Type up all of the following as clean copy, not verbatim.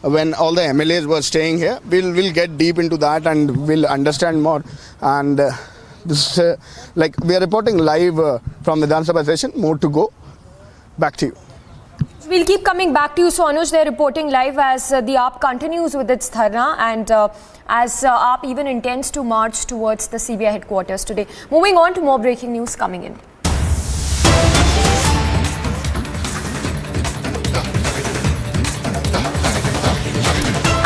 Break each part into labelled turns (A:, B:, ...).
A: when all the MLAs were staying here. We'll get deep into that and we'll understand more. And this like we are reporting live from the Vidhan Sabha session. More to go. Back to you.
B: We'll keep coming back to you. So Anuj, they're reporting live as the AAP continues with its dharna and as AAP even intends to march towards the CBI headquarters today. Moving on to more breaking news coming in.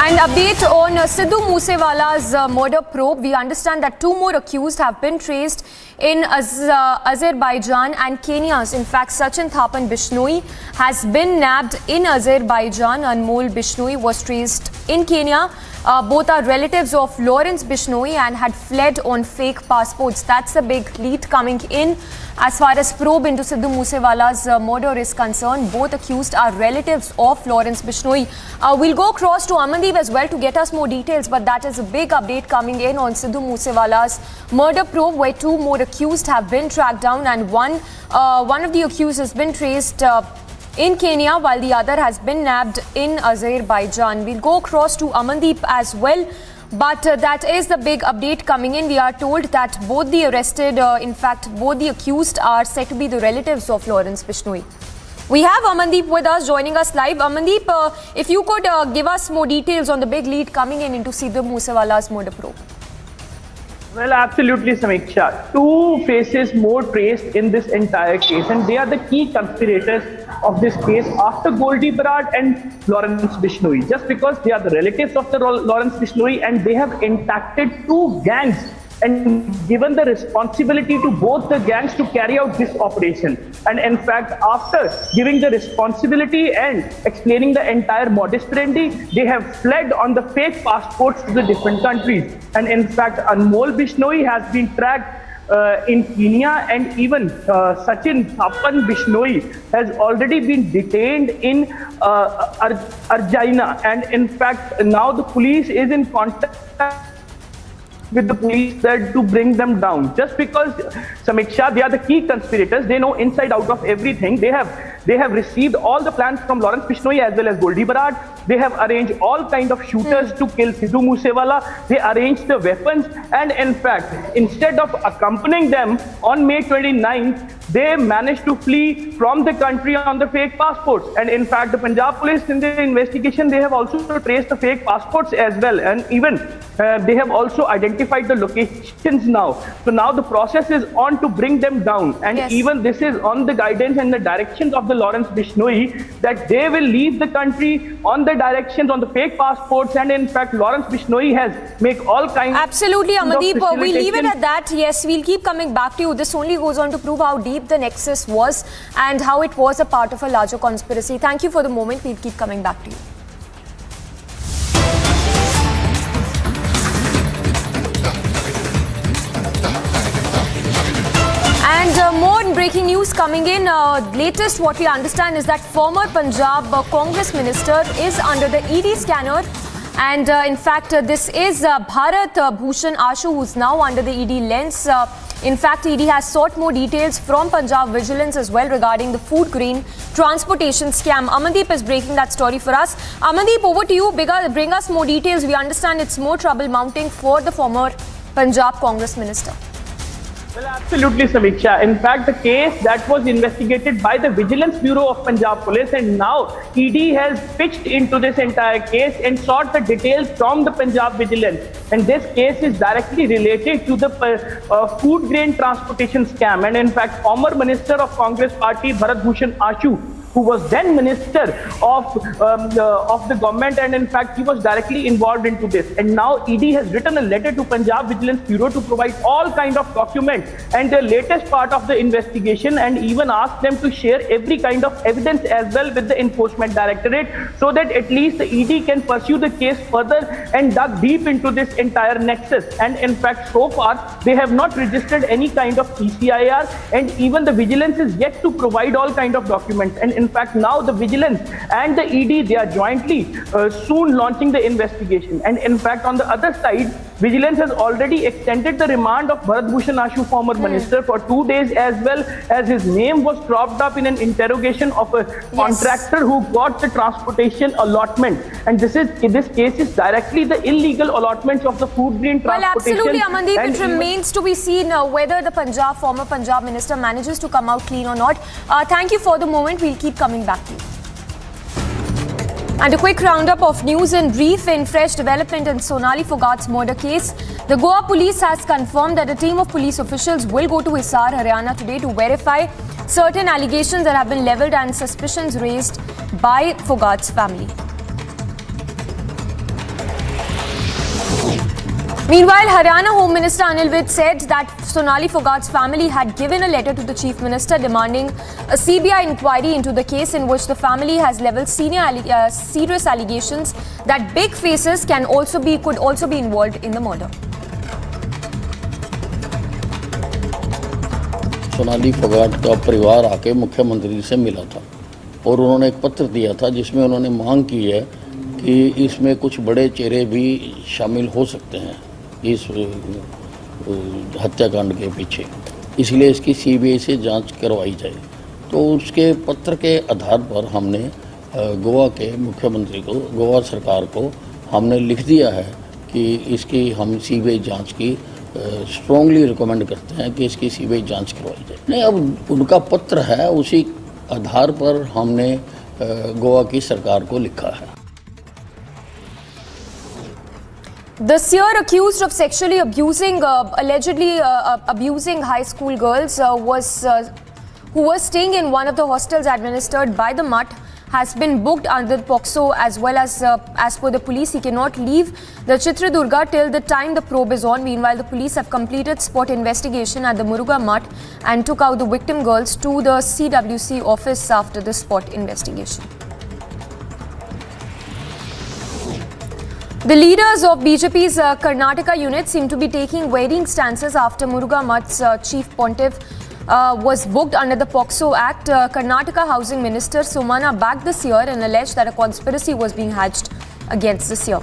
B: An update on Sidhu Moosewala's murder probe. We understand that 2 more accused have been traced in Azerbaijan and Kenya. In fact, Sachin Thapan Bishnoi has been nabbed in Azerbaijan. Anmol Bishnoi was traced in Kenya. Both are relatives of Lawrence Bishnoi and had fled on fake passports. That's the big lead coming in. As far as probe into Sidhu Moosewala's murder is concerned, both accused are relatives of Lawrence Bishnoi. We'll go across to Amandeep as well to get us more details, but that is a big update coming in on Sidhu Moosewala's murder probe, where 2 more accused have been tracked down and one of the accused has been traced in Kenya, while the other has been nabbed in Azerbaijan. We'll go across to Amandeep as well. But that is the big update coming in. We are told that both the arrested, in fact, both the accused are said to be the relatives of Lawrence Bishnoi. We have Amandeep with us, joining us live. Amandeep, if you could give us more details on the big lead coming in into Sidhu Moosewala's murder probe.
C: Well, absolutely, Samiksha. 2 faces more traced in this entire case, and they are the key conspirators of this case after Goldie Barat and Lawrence Bishnoi. Just because they are the relatives of the Lawrence Bishnoi, and they have impacted 2 gangs and given the responsibility to both the gangs to carry out this operation. And in fact, after giving the responsibility and explaining the entire modus operandi, they have fled on the fake passports to the different countries. And in fact, Anmol Bishnoi has been tracked in Kenya, and even Sachin Thapan Bishnoi has already been detained in Arjaina. And in fact, now the police is in contact with the police there to bring them down. Just because, Samiksha, they are the key conspirators, they know inside out of everything. They have received all the plans from Lawrence Bishnoi as well as Goldie Barat. They have arranged all kind of shooters to kill Sidhu Moosewala. They arranged the weapons, and in fact, instead of accompanying them on May 29th, they managed to flee from the country on the fake passports. And in fact, the Punjab police in their investigation, they have also traced the fake passports as well, and even they have also identified the locations now. So now the process is on to bring them down, and yes, even this is on the guidance and the directions of the Lawrence Bishnoi, that they will leave the country on the directions on the fake passports. And in fact, Lawrence Bishnoi has make all kinds.
B: Absolutely, Amandeep. We'll leave it at that. Yes, we'll keep coming back to you. This only goes on to prove how deep the nexus was and how it was a part of a larger conspiracy. Thank you for the moment. We'll keep coming back to you. And more breaking news coming in. Latest what we understand is that former Punjab Congress minister is under the ED scanner. And in fact, this is Bharat Bhushan Ashu, who's now under the ED lens. In fact, ED has sought more details from Punjab Vigilance as well regarding the food grain transportation scam. Amandeep is breaking that story for us. Amandeep, over to you. Bring us more details. We understand it's more trouble mounting for the former Punjab Congress minister.
C: Well, absolutely, Samiksha. In fact, the case that was investigated by the Vigilance Bureau of Punjab Police, and now ED has pitched into this entire case and sought the details from the Punjab Vigilance. And this case is directly related to the food grain transportation scam. And in fact, former Minister of Congress Party Bharat Bhushan Ashu, who was then Minister of the government, and in fact he was directly involved into this. And now ED has written a letter to Punjab Vigilance Bureau to provide all kind of documents and the latest part of the investigation, and even asked them to share every kind of evidence as well with the Enforcement Directorate, so that at least the ED can pursue the case further and dug deep into this entire nexus. And in fact, so far they have not registered any kind of PCIR, and even the Vigilance is yet to provide all kind of documents. And In fact, now the vigilance and the ED, they are jointly soon launching the investigation. And in fact, on the other side, vigilance has already extended the remand of Bharat Bhushan Ashu, former minister, for 2 days, as well as his name was propped up in an interrogation of a contractor who got the transportation allotment. And this case is directly the illegal allotments of the food grain transportation.
B: Well, absolutely, Amandeep. It remains to be seen whether the former Punjab minister manages to come out clean or not. Thank you for the moment. We'll keep coming back to you. And a quick roundup of news in brief. In fresh development in Sonali Foghat's murder case, the Goa police has confirmed that a team of police officials will go to Hisar, Haryana today to verify certain allegations that have been levelled and suspicions raised by Foghat's family. Meanwhile, Haryana Home Minister Anil Vitt said that Sonali Foghat's family had given a letter to the Chief Minister demanding a CBI inquiry into the case, in which the family has levelled serious allegations that big faces could also be involved in the murder.
D: Sonali Phogat का परिवार आके मुख्यमंत्री से मिला था और उन्होंने एक पत्र दिया था जिसमें उन्होंने मांग की है कि इसमें कुछ बड़े चेहरे भी शामिल हो सकते हैं इस हत्याकांड के पीछे, इसलिए इसकी सीबीआई से जांच करवाई जाए। तो उसके पत्र के आधार पर हमने गोवा के मुख्यमंत्री को, गोवा सरकार को हमने लिख दिया है कि इसकी हम सीबीआई जांच की स्ट्रॉन्गली रिकमेंड करते हैं कि इसकी सीबीआई जांच करवाई जाए। नहीं, अब उनका पत्र है, उसी आधार पर हमने गोवा की सरकार को लिखा है।
B: The seer accused of sexually allegedly abusing high school girls who was staying in one of the hostels administered by the Mutt has been booked under POCSO, as well as per the police, he cannot leave the Chitradurga till the time the probe is on. Meanwhile, the police have completed spot investigation at the Muruga Mutt and took out the victim girls to the CWC office after the spot investigation. The leaders of BJP's Karnataka unit seem to be taking varying stances after Muruga Mutt's chief pontiff was booked under the POCSO Act. Karnataka Housing Minister Somana backed the seer and alleged that a conspiracy was being hatched against the seer.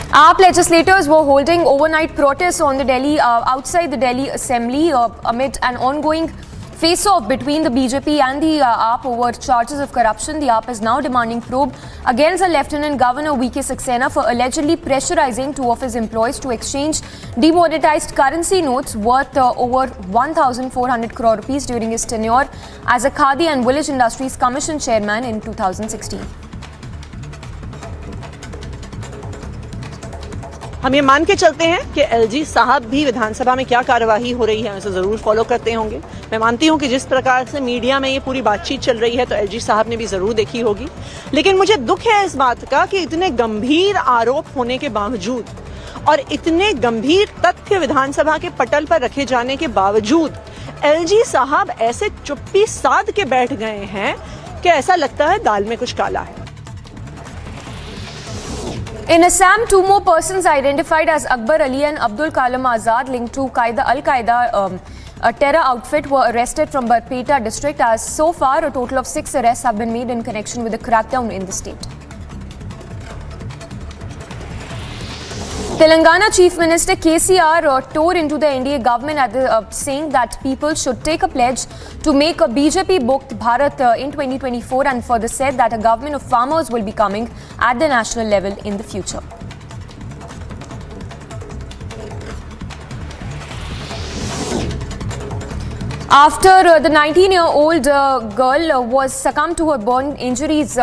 B: AAP legislators were holding overnight protests on the outside the Delhi Assembly amid an ongoing Faceoff between the BJP and the AAP over charges of corruption. The AAP is now demanding probe against the Lieutenant Governor V.K. Saxena for allegedly pressurizing two of his employees to exchange demonetized currency notes worth over 1,400 crore rupees during his tenure as a Khadi and Village Industries Commission chairman in 2016.
E: हम ये मान के चलते हैं कि LG साहब भी विधानसभा में क्या कार्यवाही हो रही है उसे जरूर फॉलो करते होंगे। मैं मानती हूं कि जिस प्रकार से मीडिया में ये पूरी बातचीत चल रही है तो एलजी साहब ने भी जरूर देखी होगी, लेकिन मुझे दुख है इस बात का कि इतने गंभीर आरोप होने के बावजूद और इतने गंभीर तथ्य विधानसभा के पटल पर रखे जाने के बावजूद एलजी साहब ऐसे चुप्पी साध के बैठ गए हैं कि ऐसा लगता है दाल में कुछ काला है।
B: In Assam, two more persons identified as Akbar Ali and Abdul Kalam Azad linked to Al-Qaeda a terror outfit were arrested from Barpeta district. As so far, a total of 6 arrests have been made in connection with the crackdown in the state. Telangana Chief Minister KCR tore into the NDA government saying that people should take a pledge to make a BJP-booked Bharat in 2024, and further said that a government of farmers will be coming at the national level in the future. After the 19-year-old girl was succumbed to her burn injuries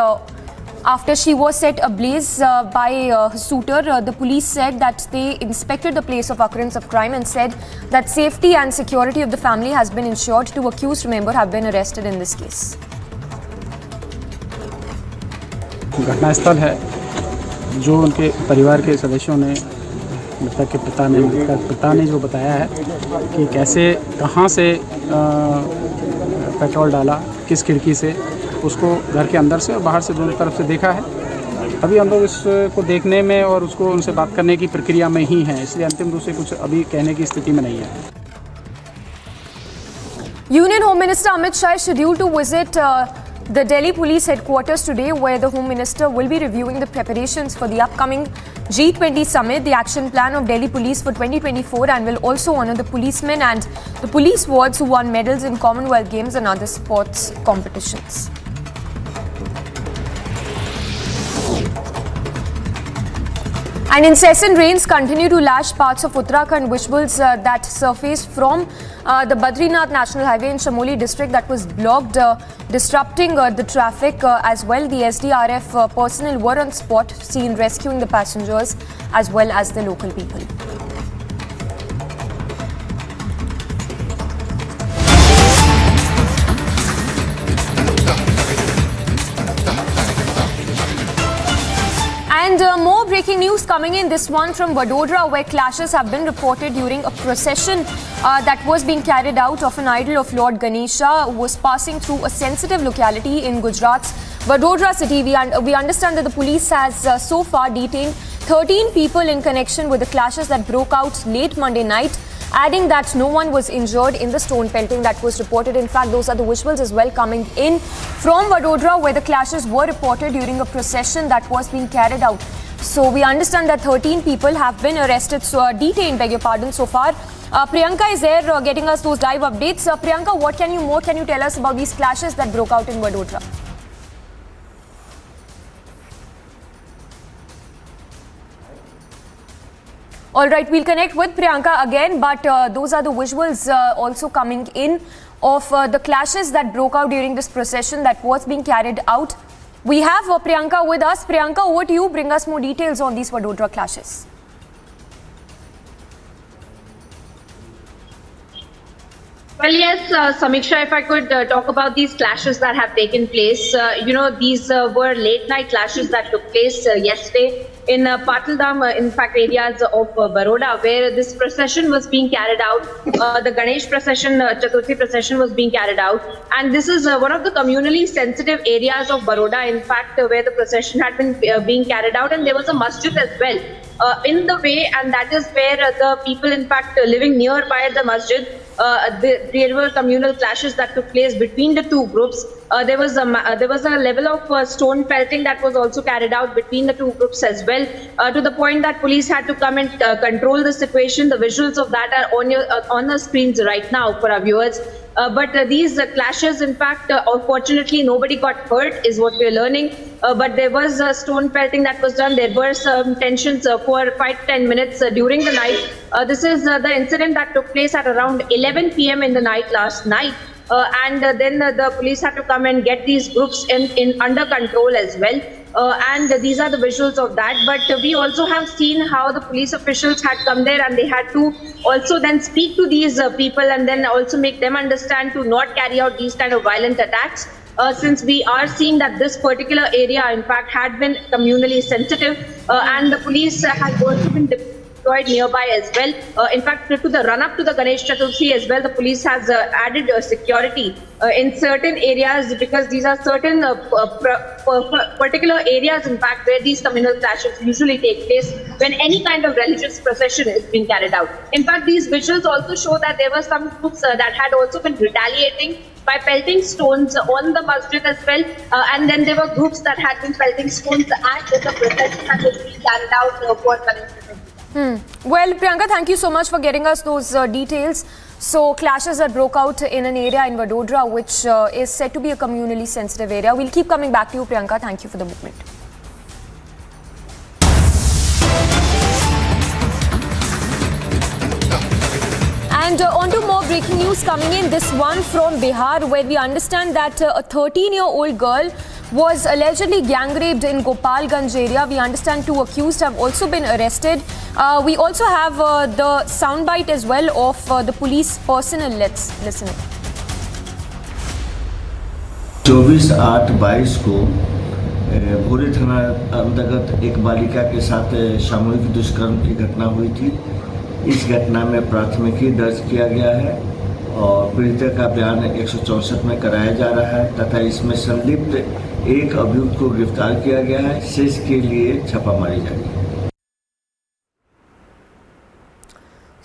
B: after she was set ablaze by her suitor, the police said that they inspected the place of occurrence of crime and said that safety and security of the family has been ensured. 2 accused, remember, have been arrested in this case.
F: घटनास्थल है जो उनके परिवार के सदस्यों ने, मृतक के पिता ने जो बताया है कि कैसे कहां से पेट्रोल डाला, किस खिड़की से, उसको घर के अंदर से और बाहर से दोनों तरफ से देखा है। अभी हम लोग इसको देखने में और उसको उनसे बात करने की प्रक्रिया में ही हैं, इसलिए अंतिम रूप से कुछ अभी कहने की स्थिति में नहीं है।
B: Union Home Minister Amit Shah is scheduled to visit the Delhi Police headquarters today, where the Home Minister will be reviewing the preparations for the upcoming G20 summit, the action plan of Delhi Police for 2024, and will also honour the policemen and the police wards who won medals in Commonwealth Games and other sports competitions. And incessant rains continue to lash parts of Uttarakhand, visuals that surfaced from the Badrinath National Highway in Shamoli district that was blocked, disrupting the traffic as well. The SDRF personnel were on spot, seen rescuing the passengers as well as the local people. And more breaking news coming in, this one from Vadodara, where clashes have been reported during a procession that was being carried out of an idol of Lord Ganesha, who was passing through a sensitive locality in Gujarat's Vadodara city. We understand that the police has so far detained 13 people in connection with the clashes that broke out late Monday night, adding that no one was injured in the stone pelting that was reported. In fact, those are the visuals as well coming in from Vadodara, where the clashes were reported during a procession that was being carried out. So we understand that 13 people have been arrested, detained, beg your pardon, so far. Priyanka is there getting us those live updates. Priyanka, what can you tell us about these clashes that broke out in Vadodara? All right, we'll connect with Priyanka again, but those are the visuals also coming in of the clashes that broke out during this procession that was being carried out. We have Priyanka with us. Priyanka, over to you. Bring us more details on these Vadodara clashes.
G: Well, yes, Samiksha, if I could talk about these clashes that have taken place. These were late night clashes that took place yesterday in Pataldam, in fact, areas of Baroda, where this procession was being carried out. The Ganesh procession, Chaturthi procession was being carried out. And this is one of the communally sensitive areas of Baroda, in fact, where the procession had been being carried out. And there was a masjid as well in the way, and that is where the people, in fact, living nearby the masjid, there were communal clashes that took place between the two groups. There was a level of stone pelting that was also carried out between the two groups as well, to the point that police had to come and control the situation. The visuals of that are on the screens right now for our viewers. But these clashes, in fact, unfortunately, nobody got hurt, is what we're learning. But there was stone pelting that was done. There were some tensions for 5-10 minutes during the night. This is the incident that took place at around 11 p.m. in the night last night. And then the police had to come and get these groups in under control as well. And these are the visuals of that. But we also have seen how the police officials had come there and they had to also then speak to these people and then also make them understand to not carry out these kind of violent attacks. Since we are seeing that this particular area, in fact, had been communally sensitive, and the police had also been deployed nearby as well. In fact, to the run-up to the Ganesh Chaturthi as well, the police has added security in certain areas, because these are certain particular areas, in fact, where these communal clashes usually take place when any kind of religious procession is being carried out. In fact, these visuals also show that there were some groups that had also been retaliating by pelting stones on the masjid as well, and then there were groups that had been pelting stones at the procession that was being carried out for Ganesh.
B: Well, Priyanka, thank you so much for getting us those details. So, clashes that broke out in an area in Vadodara, which is said to be a communally sensitive area. We'll keep coming back to you, Priyanka. Thank you for the movement. And on to more breaking news coming in. This one from Bihar, where we understand that a 13-year-old girl was allegedly gang raped in Gopalganj area. We understand 2 accused have also been arrested. We also have the soundbite as well of the police personnel. Let's listen.
H: 24/8/22 को भोरे थाना अंतर्गत एक बालिका के साथ सामूहिक दुष्कर्म की घटना हुई थी। इस घटना में प्राथमिकी दर्ज किया गया है और पीड़िता का बयान 164 में कराया जा रहा है तथा इसमें संलिप्त एक अभियुक्त को गिरफ्तार किया गया है। शेष के लिए छापामारी जारी है।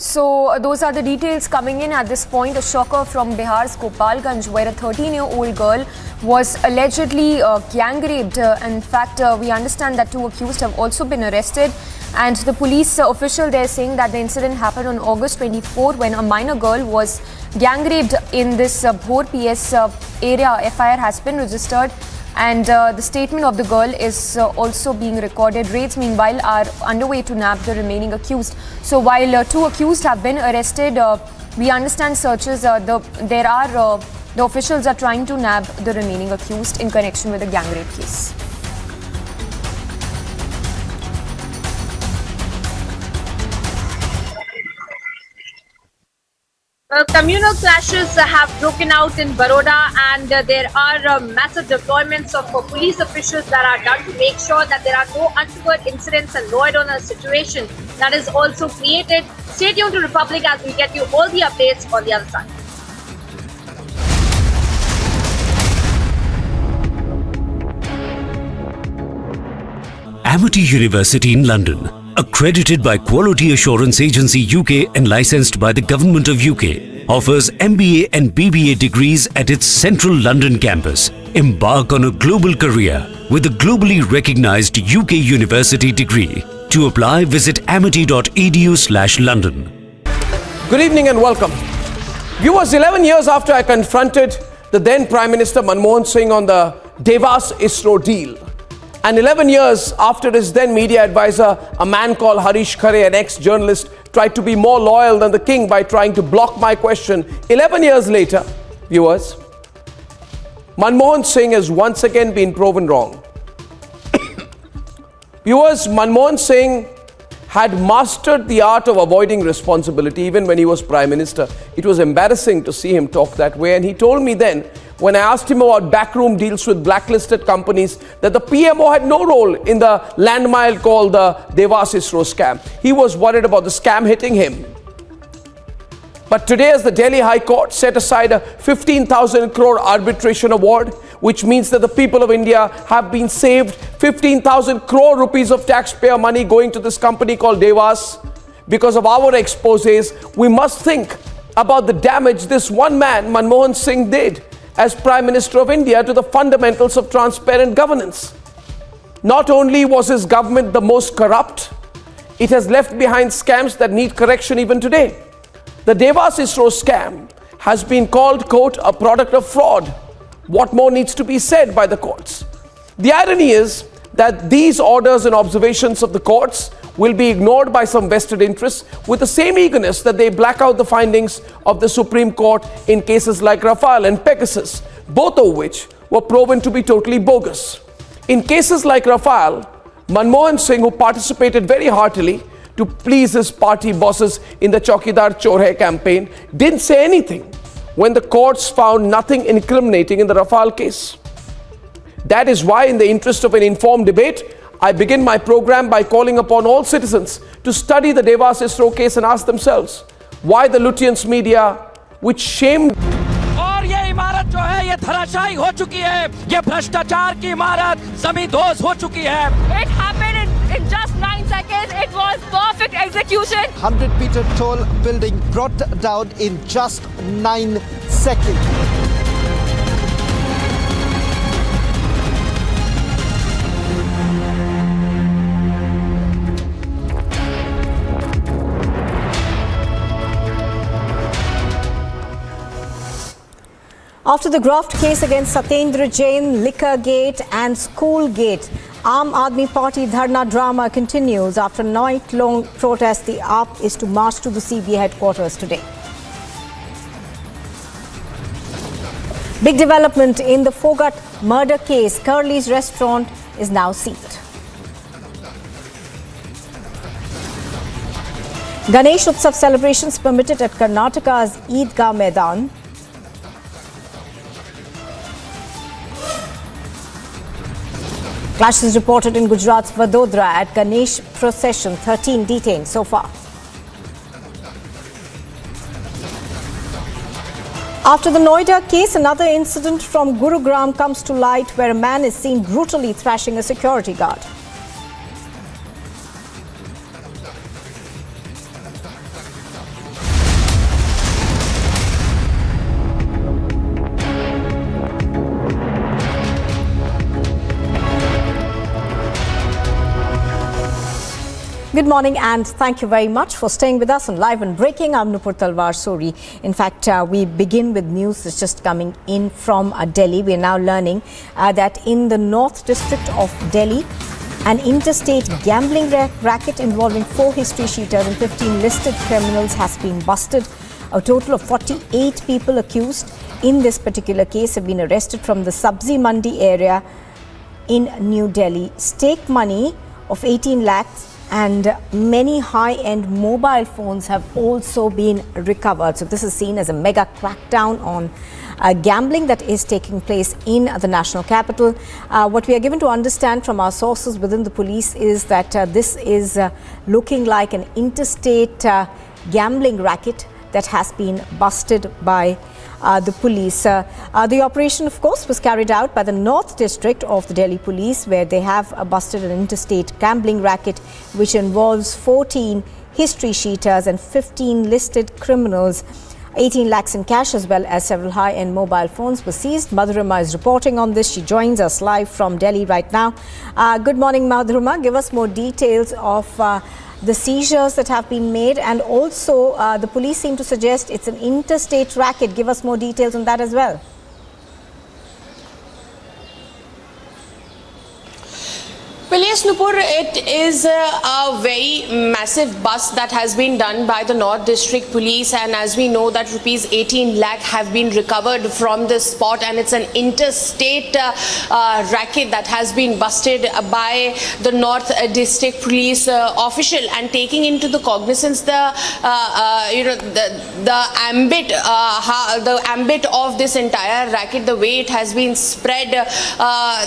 B: So those are the details coming in at this point. A shocker from Bihar's Gopalganj, where a 13-year-old girl was allegedly gang raped. In fact, we understand that 2 accused have also been arrested. And the police official there saying that the incident happened on August 24 when a minor girl was gang raped in this Bhor PS area. FIR has been registered. And the statement of the girl is also being recorded. Raids, meanwhile, are underway to nab the remaining accused. So while 2 accused have been arrested, we understand searches. The officials are trying to nab the remaining accused in connection with the gang rape case.
G: Communal clashes have broken out in Baroda, and there are massive deployments of police officials that are done to make sure that there are no untoward incidents and law and order situation that is also created. Stay tuned to Republic as we get you all the updates on the other side.
I: Amity University in London, accredited by Quality Assurance Agency UK and licensed by the Government of UK, offers MBA and BBA degrees at its central London campus. Embark on a global career with a globally recognized UK university degree. To apply, visit amity.edu/London.
J: Good evening and welcome. Viewers, 11 years after I confronted the then Prime Minister Manmohan Singh on the Devas-ISRO deal, and 11 years after his then media advisor, a man called Harish Khare, an ex-journalist, tried to be more loyal than the king by trying to block my question, 11 years later, viewers, Manmohan Singh has once again been proven wrong. Viewers, Manmohan Singh had mastered the art of avoiding responsibility even when he was Prime Minister. It was embarrassing to see him talk that way, and he told me then, when I asked him about backroom deals with blacklisted companies, that the PMO had no role in the landmine called the Devas-ISRO scam. He was worried about the scam hitting him. But today, as the Delhi High Court set aside a 15,000 crore arbitration award, which means that the people of India have been saved 15,000 crore rupees of taxpayer money going to this company called Devas because of our exposés, we must think about the damage this one man, Manmohan Singh, did as Prime Minister of India to the fundamentals of transparent governance. Not only was his government the most corrupt, it has left behind scams that need correction even today. The Devas-ISRO scam has been called, quote, a product of fraud. What more needs to be said by the courts? The irony is that these orders and observations of the courts will be ignored by some vested interests with the same eagerness that they black out the findings of the Supreme Court in cases like Rafale and Pegasus, both of which were proven to be totally bogus. In cases like Rafale, Manmohan Singh, who participated very heartily to please his party bosses in the Chaukidar Chor Hai campaign, didn't say anything when the courts found nothing incriminating in the Rafale case. That is why, in the interest of an informed debate, I begin my program by calling upon all citizens to study the Devas-ISRO case and ask themselves why the Lutyens media, which shamed
K: और ये इमारत जो है ये धराशायी हो चुकी है, ये भ्रष्टाचार की इमारत जमींदोज हो चुकी है.
B: It happened in just 9 seconds. It was perfect execution.
L: 100-meter tall building brought down in just 9 seconds.
M: After the graft case against Satyendra Jain, Liquor Gate and School Gate, Aam Aadmi Party Dharna drama continues. After a night-long protest, the AAP is to march to the CBI headquarters today. Big development in the Fogat murder case. Curly's restaurant is now sealed. Ganesh Utsav celebrations permitted at Karnataka's Eidgah Maidan. Clashes reported in Gujarat's Vadodara at Ganesh procession. 13 detained so far. After the Noida case, another incident from Gurugram comes to light where a man is seen brutally thrashing a security guard. Good morning and thank you very much for staying with us on Live and Breaking. I'm Nupur Talwar Sori. In fact, we begin with news that's just coming in from Delhi. We are now learning that in the North District of Delhi, an interstate gambling racket involving 4 history cheaters and 15 listed criminals has been busted. A total of 48 people accused in this particular case have been arrested from the Sabzi Mandi area in New Delhi. Stake money of 18 lakhs and many high-end mobile phones have also been recovered. So this is seen as a mega crackdown on gambling that is taking place in the national capital. What we are given to understand from our sources within the police is that this is looking like an interstate gambling racket that has been busted by the police. The operation, of course, was carried out by the North District of the Delhi Police, where they have busted an interstate gambling racket which involves 14 history cheaters and 15 listed criminals. 18 lakhs in cash as well as several high-end mobile phones were seized. Madhurima is reporting on this. She joins us live from Delhi right now. Good morning, Madhurima. Give us more details of the seizures that have been made, and also the police seem to suggest it's an interstate racket. Give us more details on that as well.
N: Well, yes, Nupur, it is a very massive bust that has been done by the North District Police, and as we know that rupees 18 lakh have been recovered from this spot, and it's an interstate racket that has been busted by the North District Police official. And taking into the cognizance the ambit of this entire racket, the way it has been spread,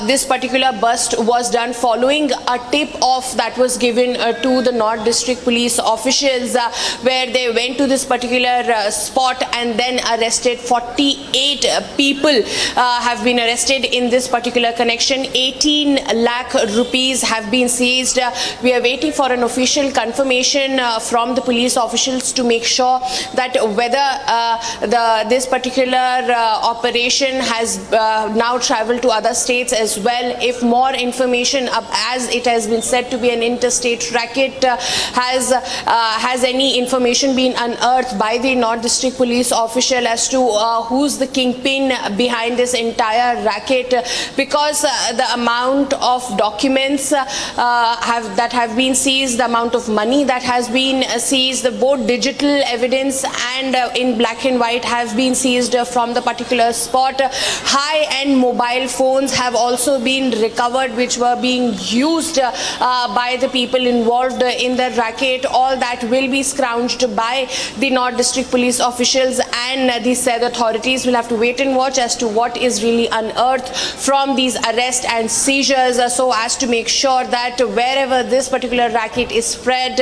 N: this particular bust was done following a tip-off that was given to the North District Police officials, where they went to this particular spot and then arrested 48 people have been arrested in this particular connection. 18 lakh rupees have been seized. We are waiting for an official confirmation from the police officials to make sure that whether this particular operation has now traveled to other states as well. If more information, as it has been said to be an interstate racket, has any information been unearthed by the North District Police official as to who's the kingpin behind this entire racket, because the amount of documents that have been seized, the amount of money that has been seized, both digital evidence and in black and white have been seized from the particular spot. High-end mobile phones have also been recovered, which were being used by the people involved in the racket. All that will be scrounged by the North District Police officials, and the said authorities will have to wait and watch as to what is really unearthed from these arrests and seizures, so as to make sure that wherever this particular racket is spread,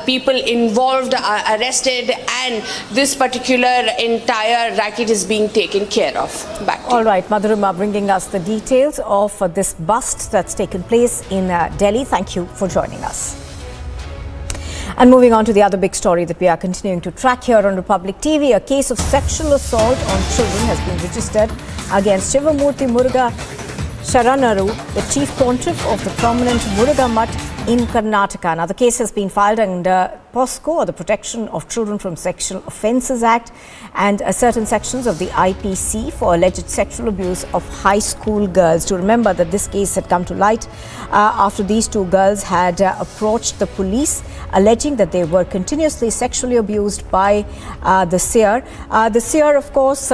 N: people involved are arrested and this particular entire racket is being taken care of. Back to
M: All right, Madhurima bringing us the details of this bust that's taken place in Delhi. Thank you for joining us. And moving on to the other big story that we are continuing to track here on Republic TV, a case of sexual assault on children has been registered against Shivamurthy Muruga Sharanaru, the chief pontiff of the prominent Muruga Mutt in Karnataka. Now, the case has been filed under POSCO, or the Protection of Children from Sexual Offences Act, and certain sections of the IPC for alleged sexual abuse of high school girls. To remember that this case had come to light after these two girls had approached the police, alleging that they were continuously sexually abused by the seer. The seer, of course,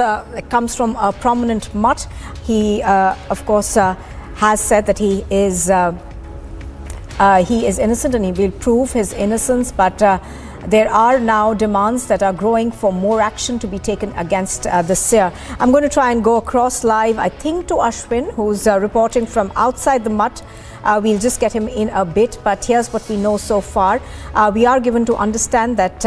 M: comes from a prominent mutt. He, of course, has said that he is innocent and he will prove his innocence, but there are now demands that are growing for more action to be taken against the seer. I'm going to try and go across live, I think, to Ashwin, who's reporting from outside the mutt. We'll just get him in a bit, but here's what we know so far. We are given to understand that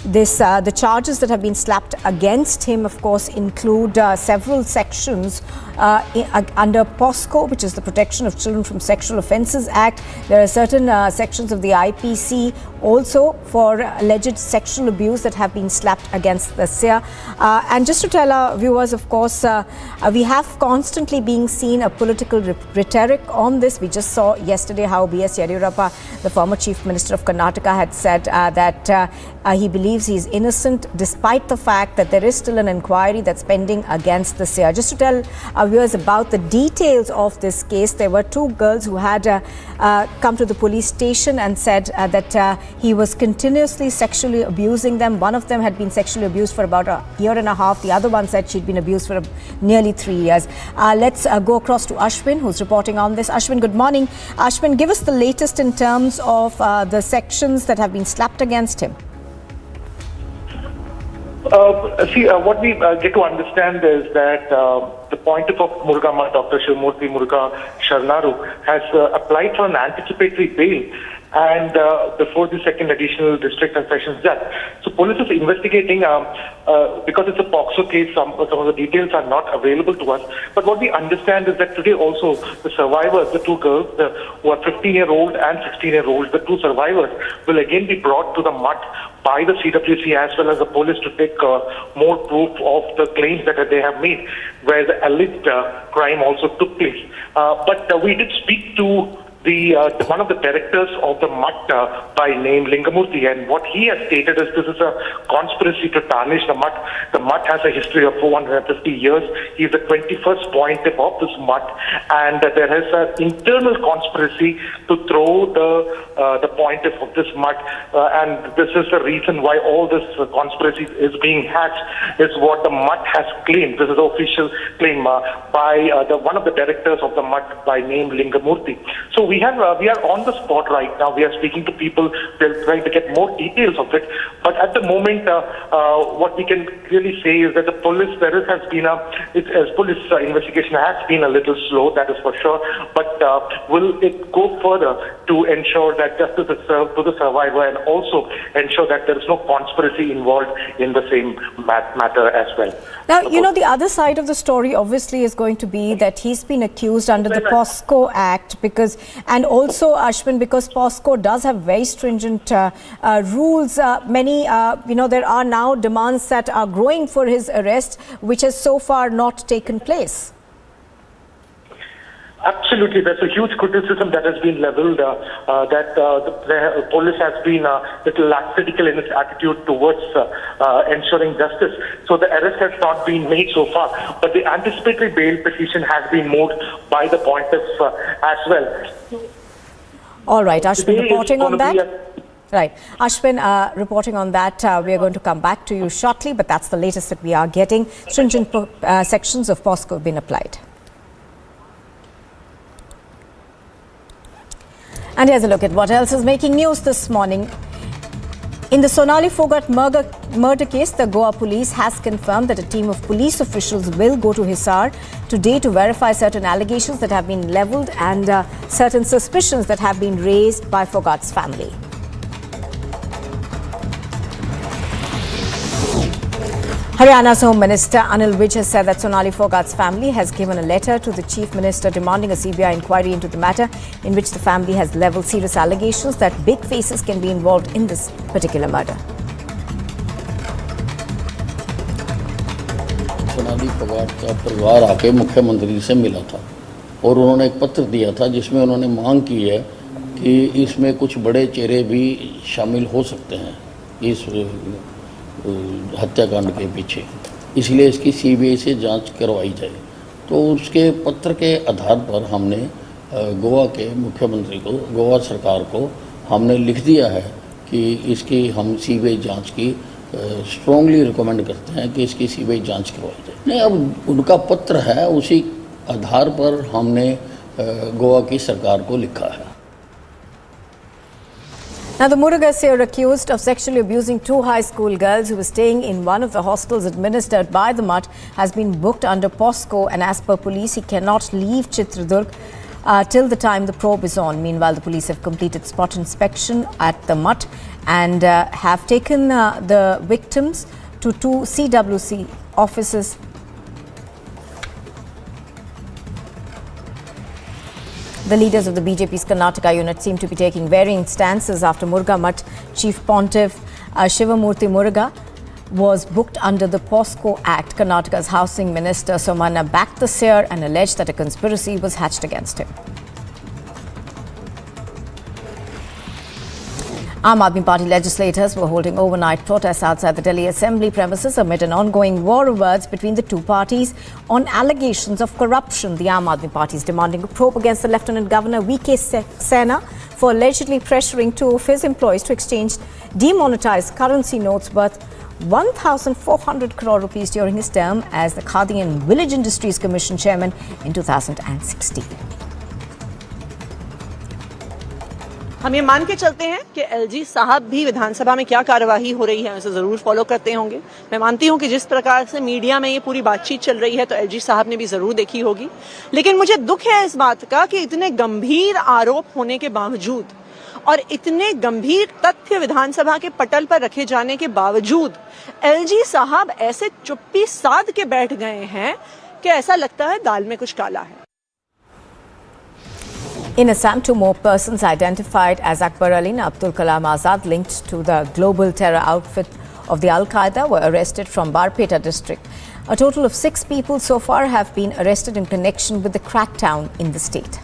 M: the charges that have been slapped against him, of course, include several sections under POSCO, which is the Protection of Children from Sexual Offences Act. There are certain sections of the IPC also for alleged sexual abuse that have been slapped against the seer. And just to tell our viewers, of course, we have constantly being seen a political rhetoric on this. We just saw yesterday how B.S. Yediyurappa, the former Chief Minister of Karnataka, had said that he believes he is innocent despite the fact that there is still an inquiry that's pending against the seer. Just to tell our viewers about the details of this case, there were two girls who had come to the police station and said that he was continuously sexually abusing them. One of them had been sexually abused for about a year and a half. The other one said she'd been abused for nearly 3 years. Let's go across to Ashwin, who's reporting on this. Ashwin, good morning. Ashwin, give us the latest in terms of the sections that have been slapped against him.
O: What we get to understand is that the plaintiff of Murugama, Dr. Shivamurthy Muruga Sharnaru, has applied for an anticipatory bail and before the second additional district and sessions judge. So police is investigating because it's a POXO case. Some of the details are not available to us. But what we understand is that today also the survivors, the two girls who are 15-year-old and 16-year-old, the two survivors will again be brought to the MUT by the CWC as well as the police to take more proof of the claims that they have made, where the alleged crime also took place. But we did speak to one of the directors of the MUT by name Lingamurthy, and what he has stated is this is a conspiracy to tarnish the MUT. The MUT has a history of 450 years. He is the 21st plaintiff of this MUT, and there is an internal conspiracy to throw the plaintiff of this MUT, and this is the reason why all this conspiracy is being hatched, is what the MUT has claimed. This is the official claim by one of the directors of the MUT by name Lingamurthy. So we are on the spot right now. We are speaking to people. We're trying to get more details of it. But at the moment, what we can really say is that the police, police investigation has been a little slow, that is for sure. But will it go further to ensure that justice is served to the survivor and also ensure that there is no conspiracy involved in the same matter as well?
M: Now, you know, the other side of the story obviously is going to be that he's been accused under the POSCO Act and also, Ashwin, because POSCO does have very stringent rules. There are now demands that are growing for his arrest, which has so far not taken place.
O: Absolutely, there's a huge criticism that has been leveled that the police has been a little lackadaisical in its attitude towards ensuring justice. So the arrest has not been made so far, but the anticipatory bail petition has been moved by the plaintiffs as well.
M: All right, Ashwin, reporting on that. Right, Ashwin, reporting on that. We are going to come back to you shortly, but that's the latest that we are getting. Stringent sections of POSCO have been applied. And here's a look at what else is making news this morning. In the Sonali Phogat murder case, the Goa police has confirmed that a team of police officials will go to Hisar today to verify certain allegations that have been levelled and certain suspicions that have been raised by Phogat's family. Haryana's Home Minister Anil Vij has said that Sonali Phogat's family has given a letter to the Chief Minister demanding a CBI inquiry into the matter, in which the family has levelled serious allegations that big faces can be involved in this particular murder.
D: Sonali Phogat का परिवार आके मुख्यमंत्री से मिला था और उन्होंने एक पत्र दिया था जिसमें उन्होंने मांग की है कि इसमें कुछ बड़े चेहरे भी शामिल हो सकते हैं इस हत्याकांड के पीछे, इसलिए इसकी सीबीआई से जांच करवाई जाए। तो उसके पत्र के आधार पर हमने गोवा के मुख्यमंत्री को, गोवा सरकार को हमने लिख दिया है कि इसकी हम सीबीआई जांच की स्ट्रॉन्गली रिकमेंड करते हैं कि इसकी सीबीआई जांच करवाई जाए। नहीं, अब उनका पत्र है, उसी आधार पर हमने गोवा की सरकार को लिखा है।
M: Now, the Murugas are accused of sexually abusing two high school girls who were staying in one of the hostels administered by the MUT has been booked under POSCO, and as per police, he cannot leave Chitradurg till the time the probe is on. Meanwhile, the police have completed spot inspection at the MUT and have taken the victims to two CWC offices. The leaders of the BJP's Karnataka unit seem to be taking varying stances after Muruga Mutt Chief Pontiff Shivamurthy Muruga was booked under the POSCO Act. Karnataka's Housing Minister Somana backed the seer and alleged that a conspiracy was hatched against him. Aam Aadmi Party legislators were holding overnight protests outside the Delhi Assembly premises amid an ongoing war of words between the two parties on allegations of corruption. The Aam Aadmi Party is demanding a probe against the Lieutenant Governor V.K. Sena for allegedly pressuring two of his employees to exchange demonetized currency notes worth 1,400 crore rupees during his term as the Khadi and Village Industries Commission chairman in 2016.
E: हम ये मान के चलते हैं कि LG साहब भी विधानसभा में क्या कार्यवाही हो रही है उसे जरूर फॉलो करते होंगे। मैं मानती हूं कि जिस प्रकार से मीडिया में ये पूरी बातचीत चल रही है तो एलजी साहब ने भी जरूर देखी होगी, लेकिन मुझे दुख है इस बात का कि इतने गंभीर आरोप होने के बावजूद और इतने गंभीर तथ्य विधानसभा के पटल पर रखे जाने के बावजूद एलजी साहब ऐसे चुप्पी साध के बैठ गए हैं कि ऐसा लगता है दाल में कुछ काला है।
M: In Assam, two more persons identified as Akbar Ali and Abdul Kalam Azad linked to the global terror outfit of the Al-Qaeda were arrested from Barpeta district. A total of 6 people so far have been arrested in connection with the crackdown in the state.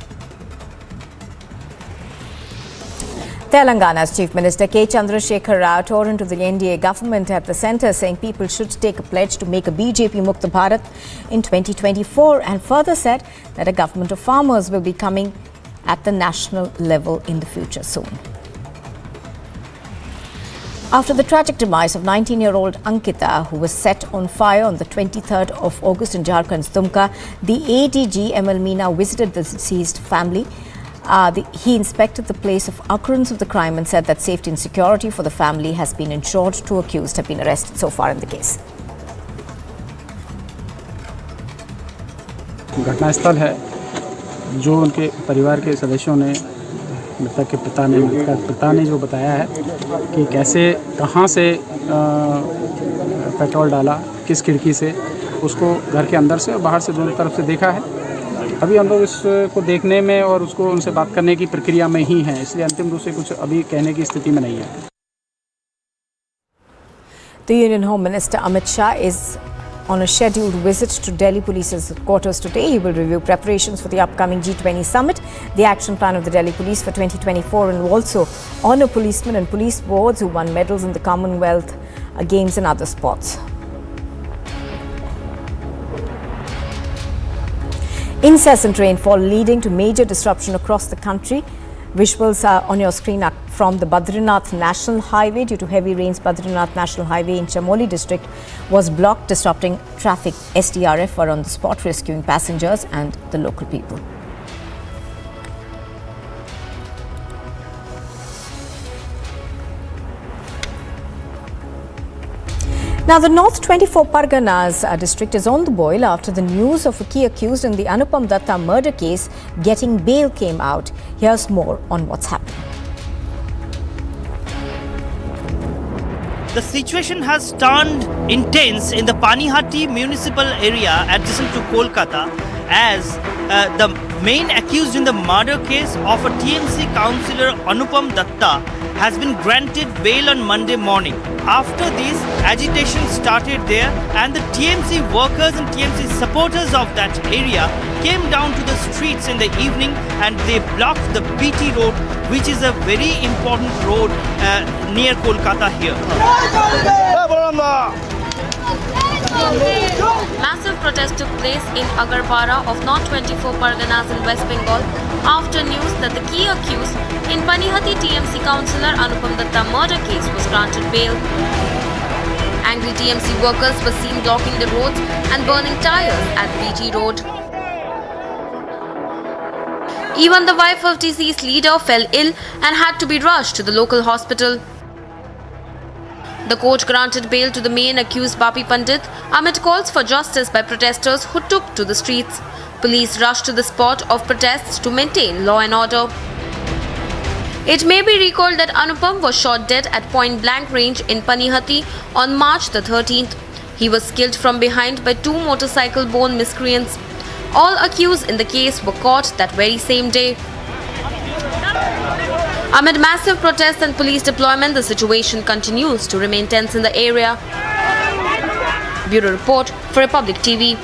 M: Telangana's Chief Minister K. Chandrasekhar Rao tore into the NDA government at the centre, saying people should take a pledge to make a BJP Mukta Bharat in 2024 and further said that a government of farmers will be coming at the national level in the future soon. After the tragic demise of 19-year-old Ankita, who was set on fire on the 23rd of August in Jharkhand's Dumka, the ADG ML Meena visited the deceased family. He inspected the place of occurrence of the crime and said that safety and security for the family has been ensured. 2 accused have been arrested so far in the case.
F: घटनास्थल है जो उनके परिवार के सदस्यों ने मृतक के पिता ने जो बताया है कि कैसे कहां से पेट्रोल डाला, किस खिड़की से, उसको घर के अंदर से और बाहर से दोनों तरफ से देखा है। अभी हम लोग इसको देखने में और उसको उनसे बात करने की प्रक्रिया में ही हैं, इसलिए अंतिम रूप से कुछ अभी कहने की स्थिति में नहीं है।
M: The Union Home Minister Amit Shah is on a scheduled visit to Delhi Police's quarters today. He will review preparations for the upcoming G20 summit. The action plan of the Delhi Police for 2024 and will also honour policemen and police boards who won medals in the Commonwealth Games and other sports. Incessant rainfall leading to major disruption across the country. Visuals are on your screen from the Badrinath National Highway. Due to heavy rains, Badrinath National Highway in Chamoli district was blocked, disrupting traffic. SDRF were on the spot rescuing passengers and the local people. Now, the North 24 Parganas district is on the boil after the news of a key accused in the Anupam Datta murder case getting bail came out. Here's more on what's happening.
P: The situation has turned intense in the Panihati municipal area adjacent to Kolkata as the main accused in the murder case of a TMC councillor Anupam Datta has been granted bail on Monday morning. After this, agitation started there and the TMC workers and TMC supporters of that area came down to the streets in the evening and they blocked the BT road, which is a very important road near Kolkata here.
Q: Massive protest took place in Agarpara of North 24 Parganas in West Bengal after news that the key accused in Panihati TMC councillor Anupam Datta murder case was granted bail. Angry TMC workers were seen blocking the roads and burning tires at BT Road. Even the wife of deceased leader fell ill and had to be rushed to the local hospital. The court granted bail to the main accused Bapi Pandit amid calls for justice by protesters who took to the streets. Police rushed to the spot of protests to maintain law and order. It may be recalled that Anupam was shot dead at point-blank range in Panihati on March the 13th. He was killed from behind by 2 motorcycle-borne miscreants. All accused in the case were caught that very same day. Amid massive protests and police deployment, the situation continues to remain tense in the area. Bureau Report for Republic TV.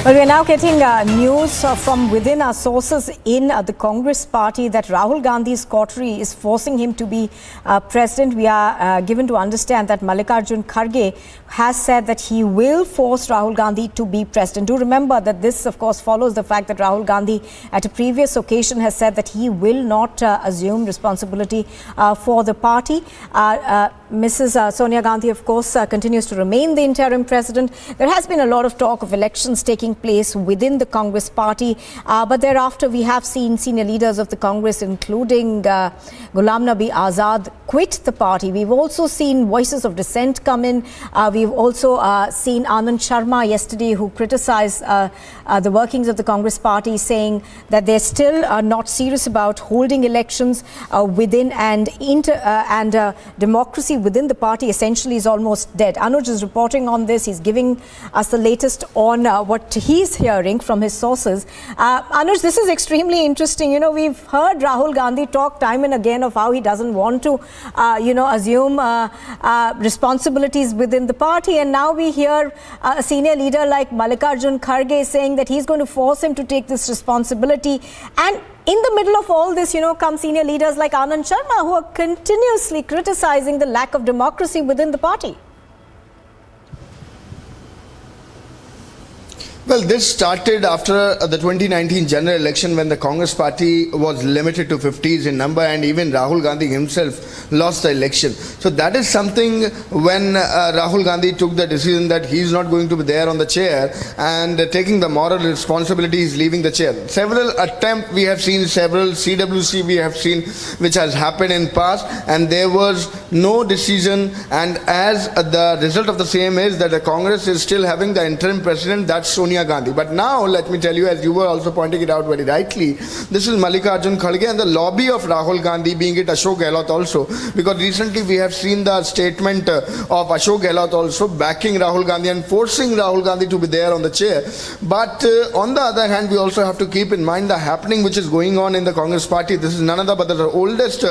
M: Well, we are now getting news from within our sources in the Congress party that Rahul Gandhi's coterie is forcing him to be president. We are given to understand that Mallikarjun Kharge has said that he will force Rahul Gandhi to be president. Do remember that this, of course, follows the fact that Rahul Gandhi at a previous occasion has said that he will not assume responsibility for the party. Mrs. Sonia Gandhi, of course, continues to remain the interim president. There has been a lot of talk of elections taking place within the Congress party, but thereafter we have seen senior leaders of the Congress, including Ghulam Nabi Azad, quit the party. We've also seen voices of dissent come in. We've also seen Anand Sharma yesterday, who criticized the workings of the Congress party, saying that they're still not serious about holding elections within, and democracy within the party essentially is almost dead. Anuj is reporting on this. He's giving us the latest on what he's hearing from his sources. Anuj, this is extremely interesting. You know, we've heard Rahul Gandhi talk time and again of how he doesn't want to, assume responsibilities within the party. And now we hear a senior leader like Mallikarjun Kharge saying that he's going to force him to take this responsibility. And in the middle of all this, come senior leaders like Anand Sharma, who are continuously criticizing the lack of democracy within the party.
A: Well, this started after the 2019 general election, when the Congress party was limited to 50s in number, and even Rahul Gandhi himself lost the election. So that is something when Rahul Gandhi took the decision that he's not going to be there on the chair and taking the moral responsibility, he's leaving the chair. Several attempts we have seen, several CWC we have seen, which has happened in past, and there was no decision. And as the result of the same is that the Congress is still having the interim president, that's Sonia Gandhi. But now, let me tell you, as you were also pointing it out very rightly, this is Mallikarjun Kharge and the lobby of Rahul Gandhi, being it Ashok Gehlot also, because recently we have seen the statement of Ashok Gehlot also backing Rahul Gandhi and forcing Rahul Gandhi to be there on the chair. But on the other hand, we also have to keep in mind the happening which is going on in the Congress party. This is none other but the oldest,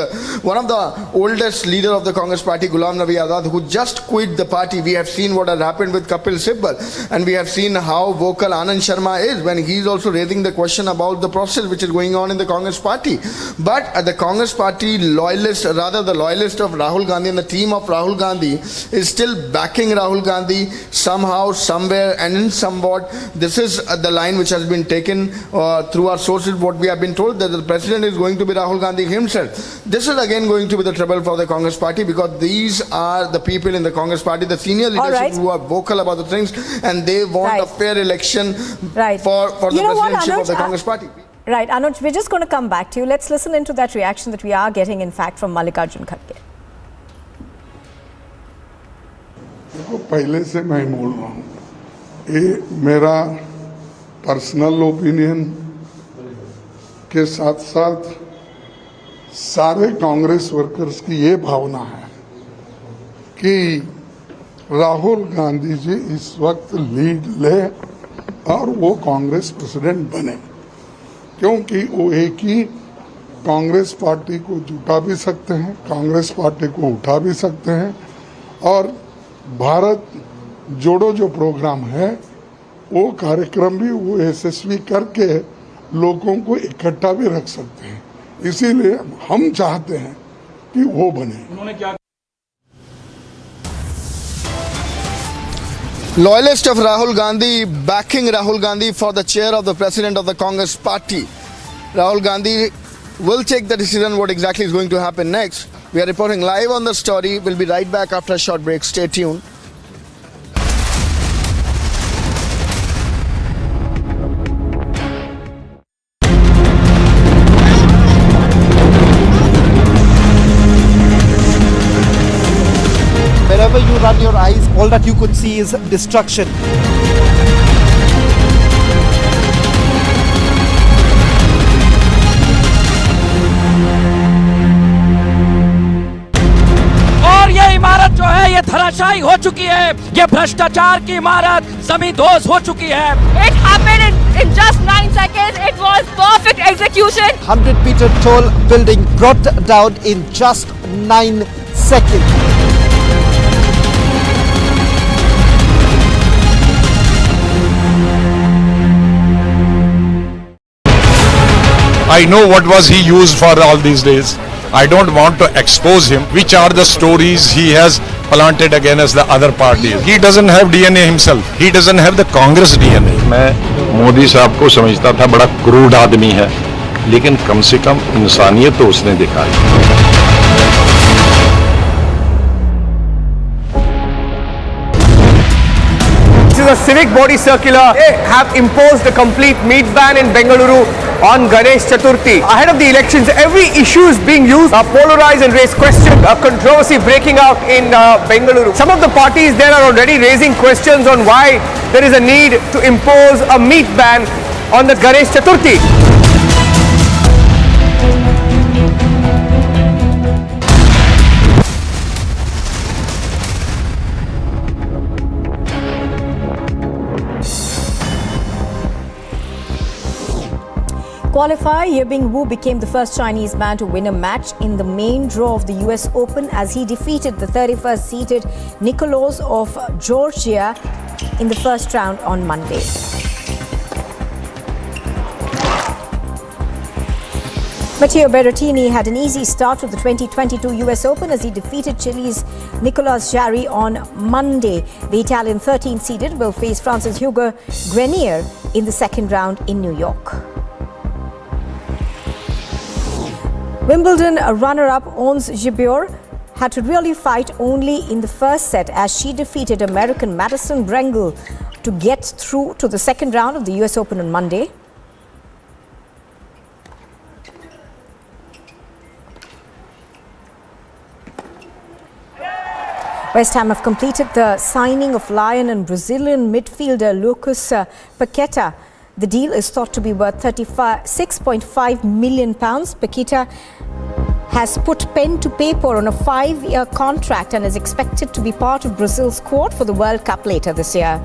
A: one of the oldest leader of the Congress party, Ghulam Nabi Azad, who just quit the party. We have seen what has happened with Kapil Sibal, and we have seen how vocal Anand Sharma is when he's also raising the question about the process which is going on in the Congress party. But the Congress party loyalist, rather the loyalist of Rahul Gandhi and the team of Rahul Gandhi, is still backing Rahul Gandhi somehow, somewhere, and in somewhat. This is the line which has been taken through our sources, what we have been told, that the president is going to be Rahul Gandhi himself. This is again going to be the trouble for the Congress party, because these are the people in the Congress party, the senior leadership who are vocal about the things, and they want a fair election for the presidency of the Congress party.
M: Right, Anuj, we're just going to come back to you. Let's listen into that reaction that we are getting, in fact, from Mallikarjun Kharge.
R: देखो, पहले से मैं बोल रहा हूँ, ये मेरा personal opinion के साथ साथ सारे कांग्रेस वर्कर्स की ये भावना है कि राहुल गांधी जी इस वक्त लीड ले और वो कांग्रेस प्रेसिडेंट बने, क्योंकि वो एक ही कांग्रेस पार्टी को जुटा भी सकते हैं, कांग्रेस पार्टी को उठा भी सकते हैं, और भारत जोड़ो जो प्रोग्राम है वो कार्यक्रम भी वो यशस्वी करके लोगों को इकट्ठा भी रख सकते हैं। इसीलिए हम चाहते हैं कि वो बने। उन्होंने क्या
A: Loyalist of Rahul Gandhi backing Rahul Gandhi for the chair of the president of the Congress party. Rahul Gandhi will take the decision what exactly is going to happen next. We are reporting live on the story. We'll be right back after a short break. Stay tuned.
L: Wherever you run your eyes, all that you could see is destruction.
K: और ये इमारत जो है ये धराशायी हो चुकी है। ये भ्रष्टाचार की इमारत जमींदोज हो चुकी है।
S: It happened in just 9 seconds. It was perfect execution.
L: 100-meter tall building brought down in just 9 seconds.
T: I know what was he used for all these days. I don't want to expose him. Which are the stories he has planted against the other parties? He doesn't have DNA himself. He doesn't have the Congress DNA.
U: मैं मोदी साहब को समझता था बड़ा crude आदमी है, लेकिन कम से कम इंसानियत तो उसने दिखाई।
J: This is a civic body circular. They have imposed a complete meat ban in Bengaluru on Ganesh Chaturthi. Ahead of the elections, every issue is being used, polarize and raise questions. A controversy breaking out in Bengaluru. Some of the parties there are already raising questions on why there is a need to impose a meat ban on the Ganesh Chaturthi.
M: Qualifier Yibing Wu became the first Chinese man to win a match in the main draw of the US Open as he defeated the 31st seeded Nicholas of Georgia in the first round on Monday. Matteo Berrettini had an easy start to the 2022 US Open as he defeated Chile's Nicolas Jarry on Monday. The Italian 13th seeded will face Francis Hugo Grenier in the second round in New York. Wimbledon runner-up Ons Jabeur had to really fight only in the first set as she defeated American Madison Brengle to get through to the second round of the US Open on Monday. West Ham have completed the signing of Lyon and Brazilian midfielder Lucas Paqueta. The deal is thought to be worth £6.5 million. Paqueta has put pen to paper on a 5-year contract and is expected to be part of Brazil's squad for the World Cup later this year.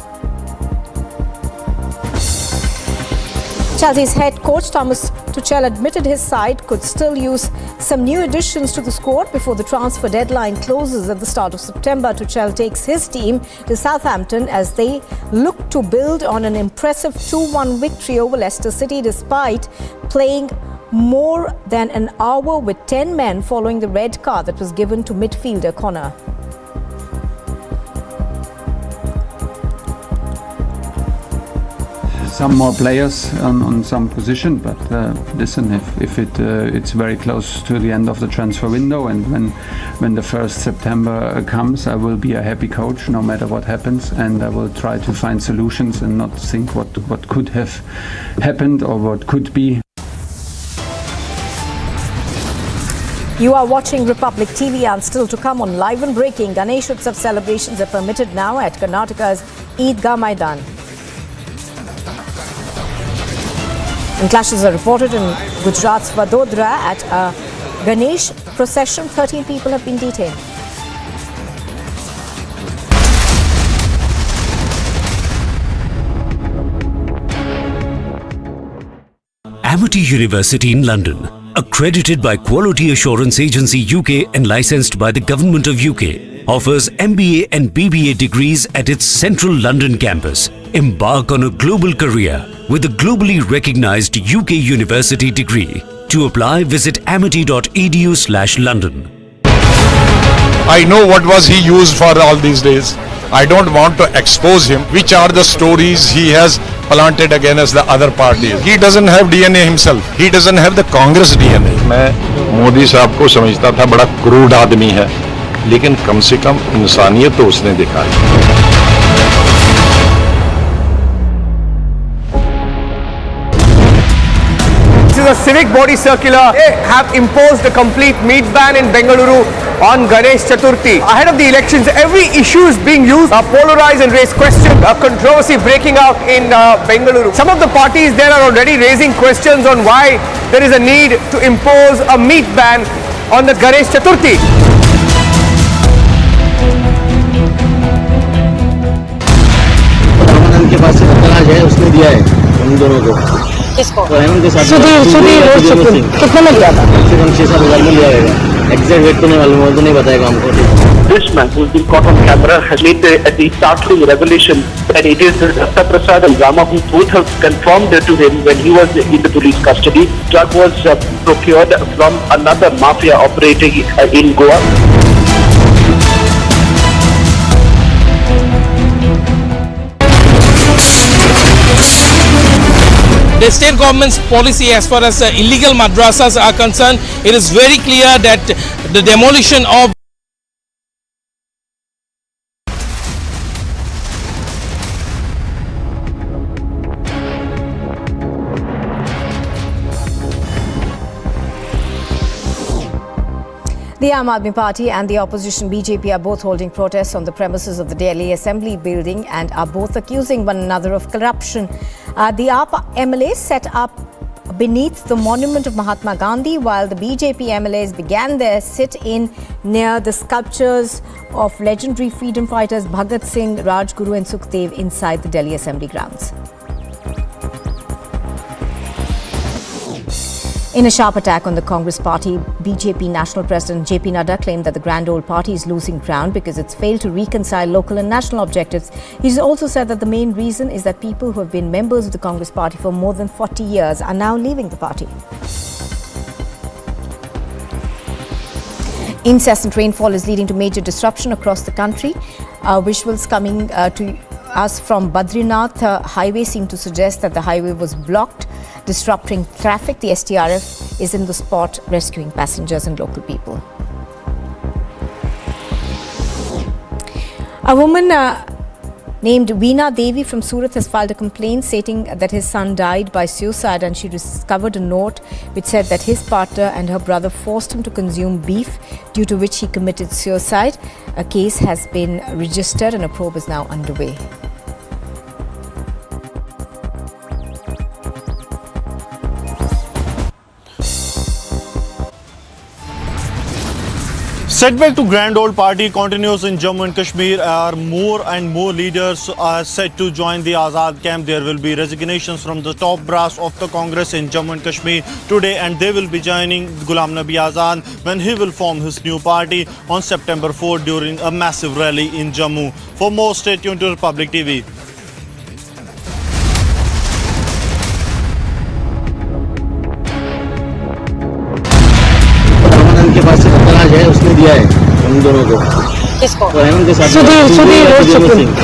M: Chelsea's head coach Thomas Tuchel admitted his side could still use some new additions to the squad before the transfer deadline closes at the start of September. Tuchel takes his team to Southampton as they look to build on an impressive 2-1 victory over Leicester City despite playing more than an hour with 10 men following the red card that was given to midfielder Connor.
F: Some more players on some position, but listen, if it's very close to the end of the transfer window, and when the 1st September comes, I will be a happy coach no matter what happens, and I will try to find solutions and not think what could have happened or what could be.
M: You are watching Republic TV, and still to come on Live and Breaking, Ganesh Utsav celebrations are permitted now at Karnataka's Eidgah Maidan. And clashes are reported in Gujarat's Vadodara at a Ganesh procession. 13 people have been detained.
I: Amity University in London, accredited by Quality Assurance Agency UK and licensed by the Government of UK, offers MBA and BBA degrees at its central London campus. Embark on a global career with a globally recognized UK university degree. To apply, visit amity.edu/London.
T: I know what was he used for all these days. I don't want to expose him. Which are the stories he has planted against the other parties? He doesn't have DNA himself. He doesn't have the Congress DNA.
U: मैं मोदी साहब को समझता था बड़ा crude आदमी है, लेकिन कम से कम इंसानियत तो उसने दिखाई।
J: This is a civic body circular. They have imposed a complete meat ban in Bengaluru on Ganesh Chaturthi. Ahead of the elections, every issue is being used, polarize and raise questions. A controversy breaking out in Bengaluru. Some of the parties there are already raising questions on why there is a need to impose a meat ban on the Ganesh Chaturthi.
C: दोनों को।
V: किसको?
C: हेमंत के साथ
V: सुधीर कितने में लिया था?
C: कम से कम 6-7 हज़ार में लिया गया। एग्जैक्ट रेट तो नहीं मालूम, वो तो नहीं बताएगा हमको।
O: This man, who's been caught on camera, has made the startling revelation that it is Dr. Prasad and Rama who both have confirmed to him when he was in the police custody. Drug was procured from another mafia operating in Goa.
K: The state government's policy as far as illegal madrasas are concerned, it is very clear that the demolition of
M: The Aam Aadmi Party and the opposition BJP are both holding protests on the premises of the Delhi Assembly building and are both accusing one another of corruption. The AAP MLAs set up beneath the monument of Mahatma Gandhi, while the BJP MLAs began their sit-in near the sculptures of legendary freedom fighters Bhagat Singh, Rajguru and Sukhdev inside the Delhi Assembly grounds. In a sharp attack on the Congress party, BJP National President JP Nadda claimed that the grand old party is losing ground because it's failed to reconcile local and national objectives. He's also said that the main reason is that people who have been members of the Congress party for more than 40 years are now leaving the party. Incessant rainfall is leading to major disruption across the country. Visuals coming to us from Badrinath highway seem to suggest that the highway was blocked, disrupting traffic. The STRF is in the spot rescuing passengers and local people. A woman named Veena Devi from Surat has filed a complaint stating that his son died by suicide, and she discovered a note which said that his partner and her brother forced him to consume beef, due to which he committed suicide. A case has been registered and a probe is now underway.
W: Setback to grand old party continues in Jammu and Kashmir. More and more leaders are set to join the Azad camp. There will be resignations from the top brass of the Congress in Jammu and Kashmir today, and they will be joining Ghulam Nabi Azad when he will form his new party on September 4 during a massive rally in Jammu. For more, stay tuned to Republic TV.
C: के पास से तलाश है, उसने दिया है उन दोनों को।
V: किसको?
C: हेमंत के साथ
V: सुधीर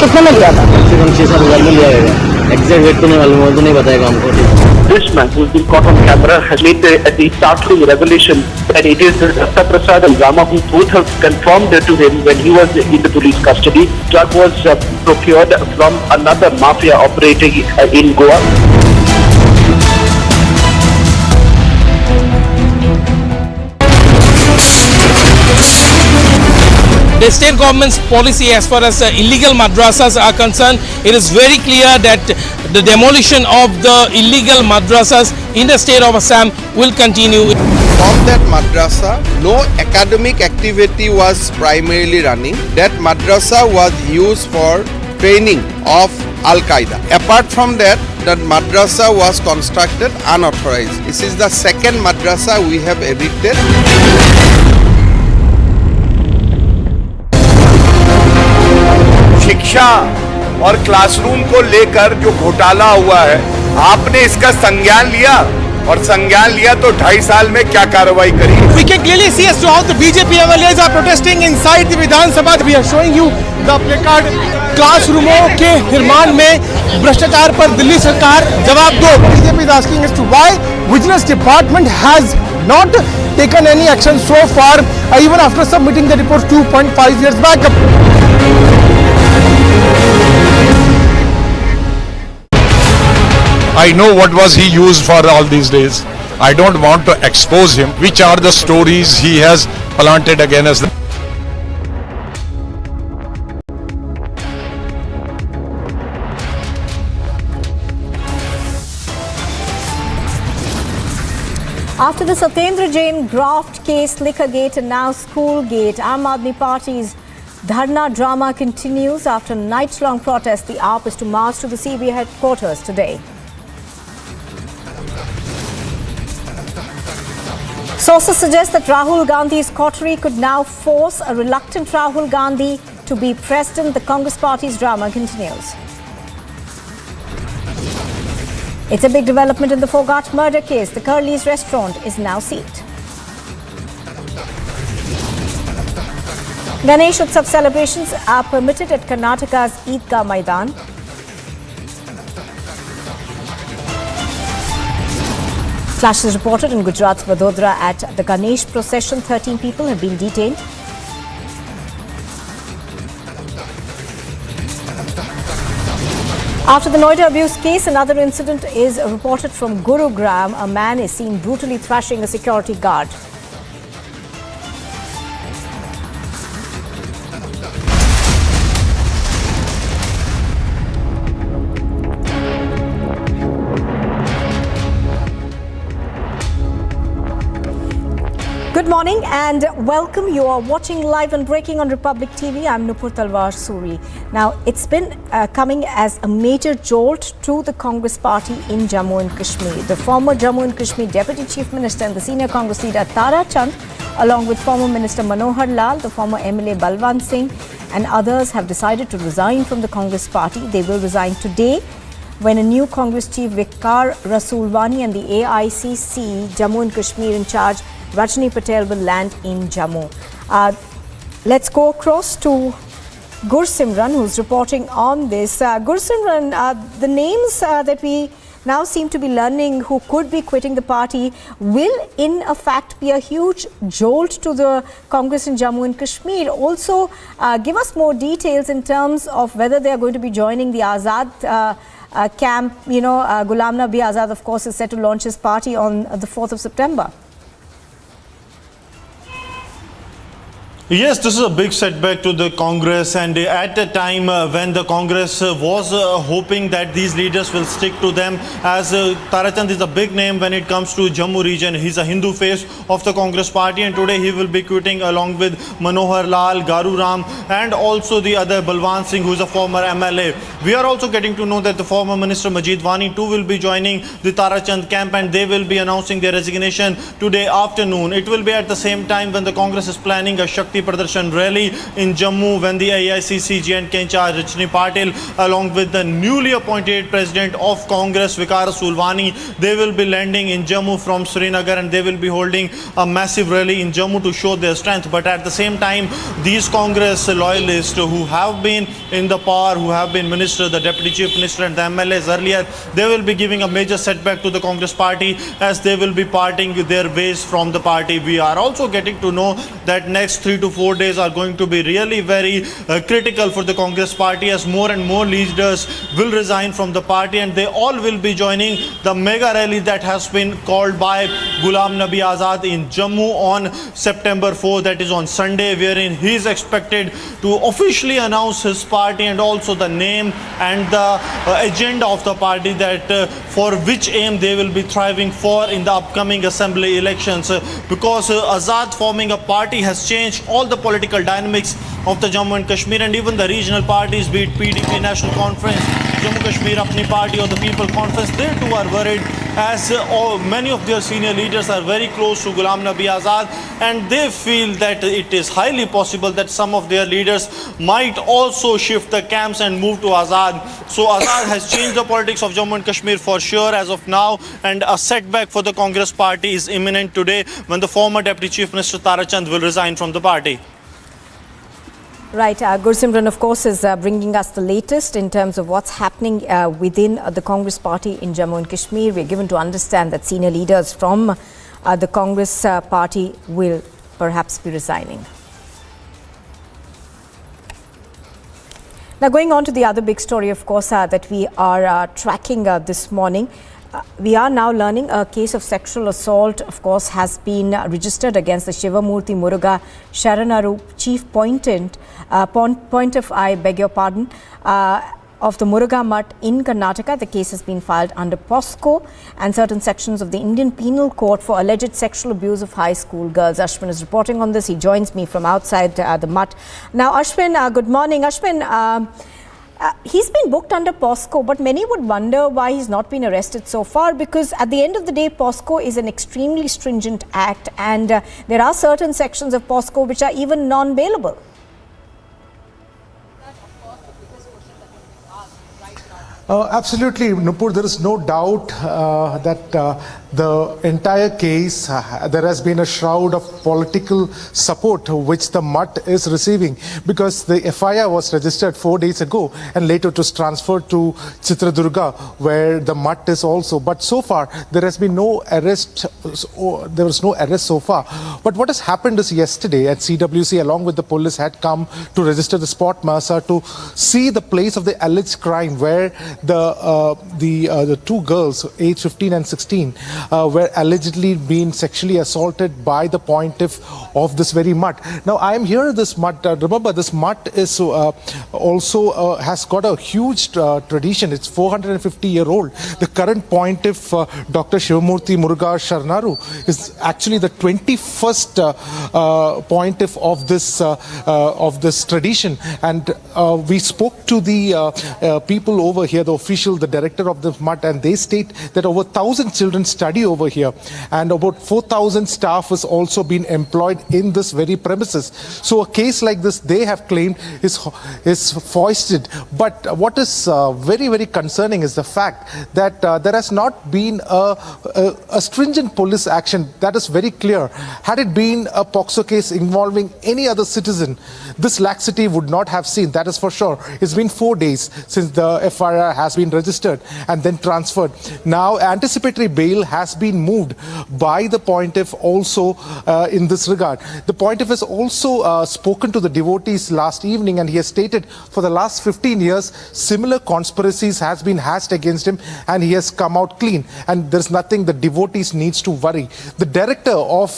V: कितने में लिया था?
C: कम से कम 6-7 हज़ार में लिया गया। एग्जैक्ट रेट तो नहीं मालूम, वो तो नहीं बताएगा हमको।
O: This man, who's been caught on camera, has made the startling revelation that it is Dr. Prasad and Rama who both have confirmed to him when he was in the police custody. Drug was procured from another mafia operating in Goa.
K: the state government's policy as far as illegal madrasas are concerned, it is very clear that the demolition of the illegal madrasas in the state of Assam will continue.
X: From that madrasa, no academic activity was primarily running. That madrasa was used for training of Al-Qaeda. Apart from that, that madrasa was constructed unauthorized. This is the second madrasa we have evicted.
Y: शिक्षा और classroom को लेकर जो घोटाला हुआ है, आपने इसका संज्ञान लिया और संज्ञान लिया तो 2.5 साल में क्या कार्रवाई करी?
Z: We can clearly see as to how the BJP MLAs are protesting inside the Vidhan Sabha. We are showing you the placard. क्लासरूमों के निर्माण में भ्रष्टाचार पर दिल्ली सरकार जवाब दो. BJP is asking as to why Vigilance Department has not taken any action so far, even after submitting the report 2.5 years back.
T: I know what was he used for all these days. I don't want to expose him. Which are the stories he has planted against them?
M: After the Satyendra Jain graft case, liquor gate and now school gate, Aam Aadmi Party's Dharna drama continues. After a night-long protest, the AAP is to march to the CBI headquarters today. Sources suggest that Rahul Gandhi's coterie could now force a reluctant Rahul Gandhi to be president. The Congress party's drama continues. It's a big development in the Fogart murder case. The Curly's restaurant is now sealed. Ganesh Utsav celebrations are permitted at Karnataka's Eidgah Maidan. Clashes reported in Gujarat's Vadodara at the Ganesh procession. 13 people have been detained. After the Noida abuse case, another incident is reported from Gurugram. A man is seen brutally thrashing a security guard. Good morning and welcome. You are watching Live and Breaking on Republic TV. I'm Nupur Talwar Suri. Now, it's been coming as a major jolt to the Congress party in Jammu and Kashmir. The former Jammu and Kashmir Deputy Chief Minister and the senior Congress leader Tara Chand, along with former Minister Manohar Lal, the former MLA Balwant Singh and others have decided to resign from the Congress party. They will resign today when a new Congress chief Vikar Rasoolwani and the AICC Jammu and Kashmir in charge Rajni Patel will land in Jammu. Let's go across to Gursimran, who's reporting on this. Gursimran, the names that we now seem to be learning who could be quitting the party will in fact be a huge jolt to the Congress in Jammu and Kashmir. Also, give us more details in terms of whether they are going to be joining the Azad camp. You know, Ghulam Nabi Azad, of course, is set to launch his party on the 4th of September.
W: Yes, this is a big setback to the Congress, and at a time when the Congress was hoping that these leaders will stick to them, as Tara Chand is a big name when it comes to Jammu region. He's a Hindu face of the Congress party, and today he will be quitting along with Manohar Lal, Garu Ram and also the other Balwant Singh, who is a former MLA. We are also getting to know that the former Minister Majid Wani too will be joining the Tara Chand camp, and they will be announcing their resignation today afternoon. It will be at the same time when the Congress is planning a Shakti Pradarshan rally in Jammu, when the AICC J&K in charge Rajni Patil along with the newly appointed president of Congress Vikar Rasoolwani, they will be landing in Jammu from Srinagar, and they will be holding a massive rally in Jammu to show their strength. But at the same time, these Congress loyalists who have been in the power, who have been minister, the deputy chief minister and the MLAs earlier, they will be giving a major setback to the Congress party as they will be parting their ways from the party. We are also getting to know that next 3 to 4 days are going to be really very critical for the Congress party, as more and more leaders will resign from the party and they all will be joining the mega rally that has been called by Ghulam Nabi Azad in Jammu on September 4, that is on Sunday, wherein he is expected to officially announce his party and also the name and the agenda of the party, that for which aim they will be thriving for in the upcoming assembly elections. Because Azad forming a party has changed all the political dynamics of the Jammu and Kashmir, and even the regional parties, be it PDP National Conference, Jammu Kashmir Apni Party or the People Conference, they too are worried, as many of their senior leaders are very close to Ghulam Nabi Azad, and they feel that it is highly possible that some of their leaders might also shift the camps and move to Azad. So Azad has changed the politics of Jammu and Kashmir for sure as of now, and a setback for the Congress party is imminent today when the former Deputy Chief Minister Tara Chand will resign from the party.
M: Right, Gursimran, of course, is bringing us the latest in terms of what's happening within the Congress party in Jammu and Kashmir. We're given to understand that senior leaders from the Congress party will perhaps be resigning. Now, going on to the other big story, of course, that we are tracking this morning. We are now learning a case of sexual assault, of course, has been registered against the Shivamurthy Muruga Sharanaru chief point of the Muruga Mutt in Karnataka. The case has been filed under POSCO and certain sections of the Indian Penal Code for alleged sexual abuse of high school girls. Ashwin is reporting on this. He joins me from outside the Mutt. Now, Ashwin, good morning. Ashwin, He's been booked under POSCO, but many would wonder why he's not been arrested so far, because at the end of the day, POSCO is an extremely stringent act, and there are certain sections of POSCO which are even non-bailable.
B: Absolutely, Nupur. There is no doubt that the entire case, there has been a shroud of political support which the mutt is receiving, because the FIR was registered 4 days ago and later it was transferred to Chitradurga, where the mutt is also. But so far, there has been no arrest. There was no arrest so far. But what has happened is yesterday at CWC, along with the police, had come to register the spot marshal to see the place of the alleged crime, where the two girls, age 15 and 16, were allegedly being sexually assaulted by the pontiff of this very mutt. Now, I am here at this mutt. Remember, this mutt is also has got a huge tradition. It's 450-year-old. The current pontiff, Dr. Shivamurthy Muruga Sharnaru, is actually the 21st pontiff of this tradition. And we spoke to the people over here, the official, the director of the mutt, and they state that over 1,000 children study over here, and about 4,000 staff has also been employed in this very premises. So a case like this, they have claimed, is foisted. But what is very, very concerning is the fact that there has not been a stringent police action. That is very clear. Had it been a POXO case involving any other citizen, this laxity would not have seen. That is for sure. It's been 4 days since the FIR has been registered and then transferred. Now, anticipatory bail has been moved by the pontiff also in this regard. The pontiff has also spoken to the devotees last evening, and he has stated for the last 15 years, similar conspiracies has been hatched against him, and he has come out clean. And there's nothing the devotees needs to worry. The director of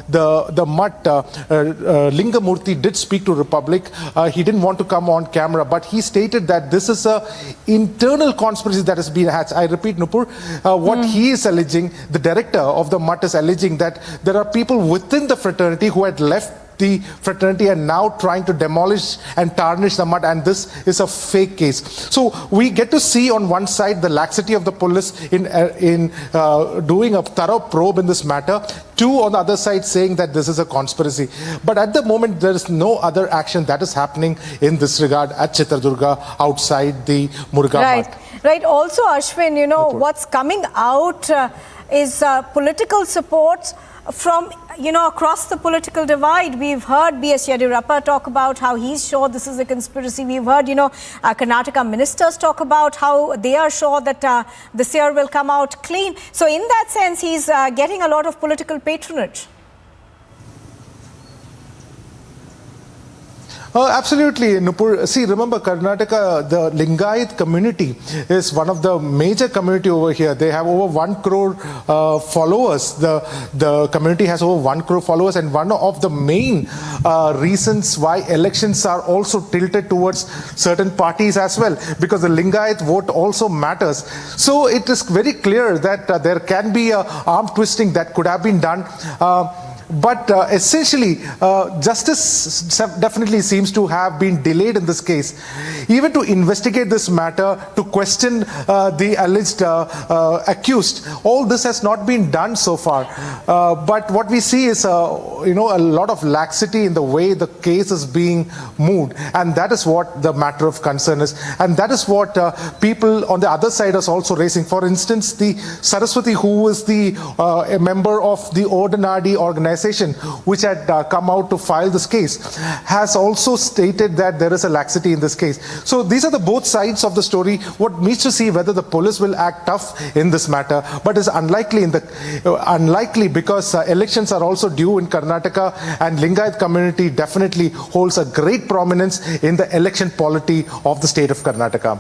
B: the mutt, Lingamurthy, did speak to Republic. He didn't want to come on camera, but he stated that this is a internal conspiracy that has been hatched. I repeat, Nupur, what he is alleging, the director of the mutt is alleging that there are people within the fraternity who had left the fraternity and now trying to demolish and tarnish the mutt, and this is a fake case. So we get to see on one side the laxity of the police in doing a thorough probe in this matter, two on the other side saying that this is a conspiracy. But at the moment there is no other action that is happening in this regard at Chitradurga outside the Muruga mutt.
M: Right. Also, Ashwin, you know, what's coming out is political support from, you know, across the political divide. We've heard B.S. Yediyurappa talk about how he's sure this is a conspiracy. We've heard, you know, Karnataka ministers talk about how they are sure that this year will come out clean. So in that sense, he's getting a lot of political patronage.
B: Absolutely, Nupur. See, remember, Karnataka, the Lingayat community is one of the major community over here. They have over 1 crore followers. The community has over 1 crore followers, and one of the main reasons why elections are also tilted towards certain parties as well, because the Lingayat vote also matters. So it is very clear that there can be a arm twisting that could have been done. But essentially, justice definitely seems to have been delayed in this case. Even to investigate this matter, to question the alleged accused, all this has not been done so far. But what we see is, you know, a lot of laxity in the way the case is being moved, and that is what the matter of concern is, and that is what people on the other side is also raising. For instance, the Saraswati, who is a member of the Ordinary organization, which had come out to file this case, has also stated that there is a laxity in this case. So these are the both sides of the story. What needs to see whether the police will act tough in this matter, but it's unlikely because elections are also due in Karnataka, and Lingayat community definitely holds a great prominence in the election polity of the state of Karnataka.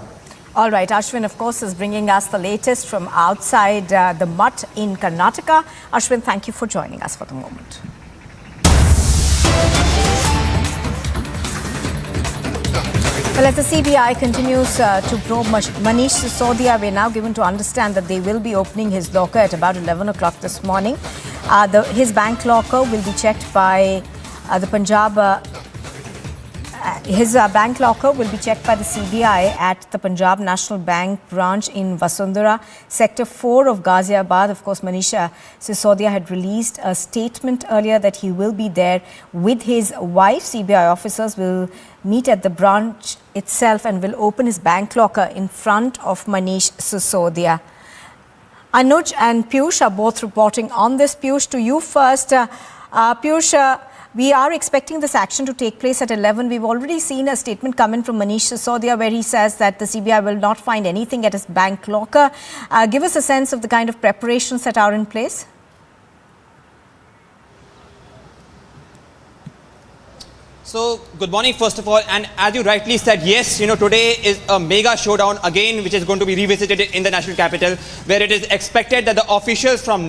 M: All right, Ashwin, of course, is bringing us the latest from outside the mutt in Karnataka. Ashwin, thank you for joining us for the moment. Well, as the CBI continues to probe Manish Sisodia, we're now given to understand that they will be opening his locker at about 11 o'clock this morning. His bank locker will be checked by the Punjab His bank locker will be checked by the CBI at the Punjab National Bank branch in Vasundhara, Sector 4 of Ghaziabad. Of course, Manish Sisodia had released a statement earlier that he will be there with his wife. CBI officers will meet at the branch itself and will open his bank locker in front of Manish Sisodia. Anuj and Piyush are both reporting on this. Piyush, to you first. Piyush, we are expecting this action to take place at 11. We've already seen a statement come in from Manish Sisodia where he says that the CBI will not find anything at his bank locker. Give us a sense of the kind of preparations that are in place.
D: So, good morning first of all, and as you rightly said, yes, today is a mega showdown again, which is going to be revisited in the national capital, where it is expected that the officials from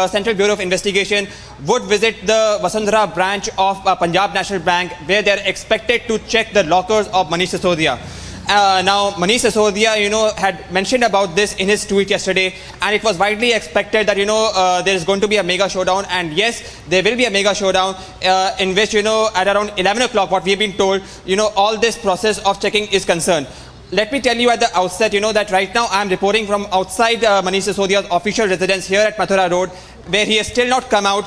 D: Central Bureau of Investigation would visit the Vasundhara branch of Punjab National Bank, where they are expected to check the lockers of Manish Sisodia. Now, Manish Sisodia, had mentioned about this in his tweet yesterday, and it was widely expected that, there is going to be a mega showdown, and yes, there will be a mega showdown in which, at around 11 o'clock, what we have been told, all this process of checking is concerned. Let me tell you at the outset, that right now I am reporting from outside Manish Sisodia's official residence here at Mathura Road, where he has still not come out.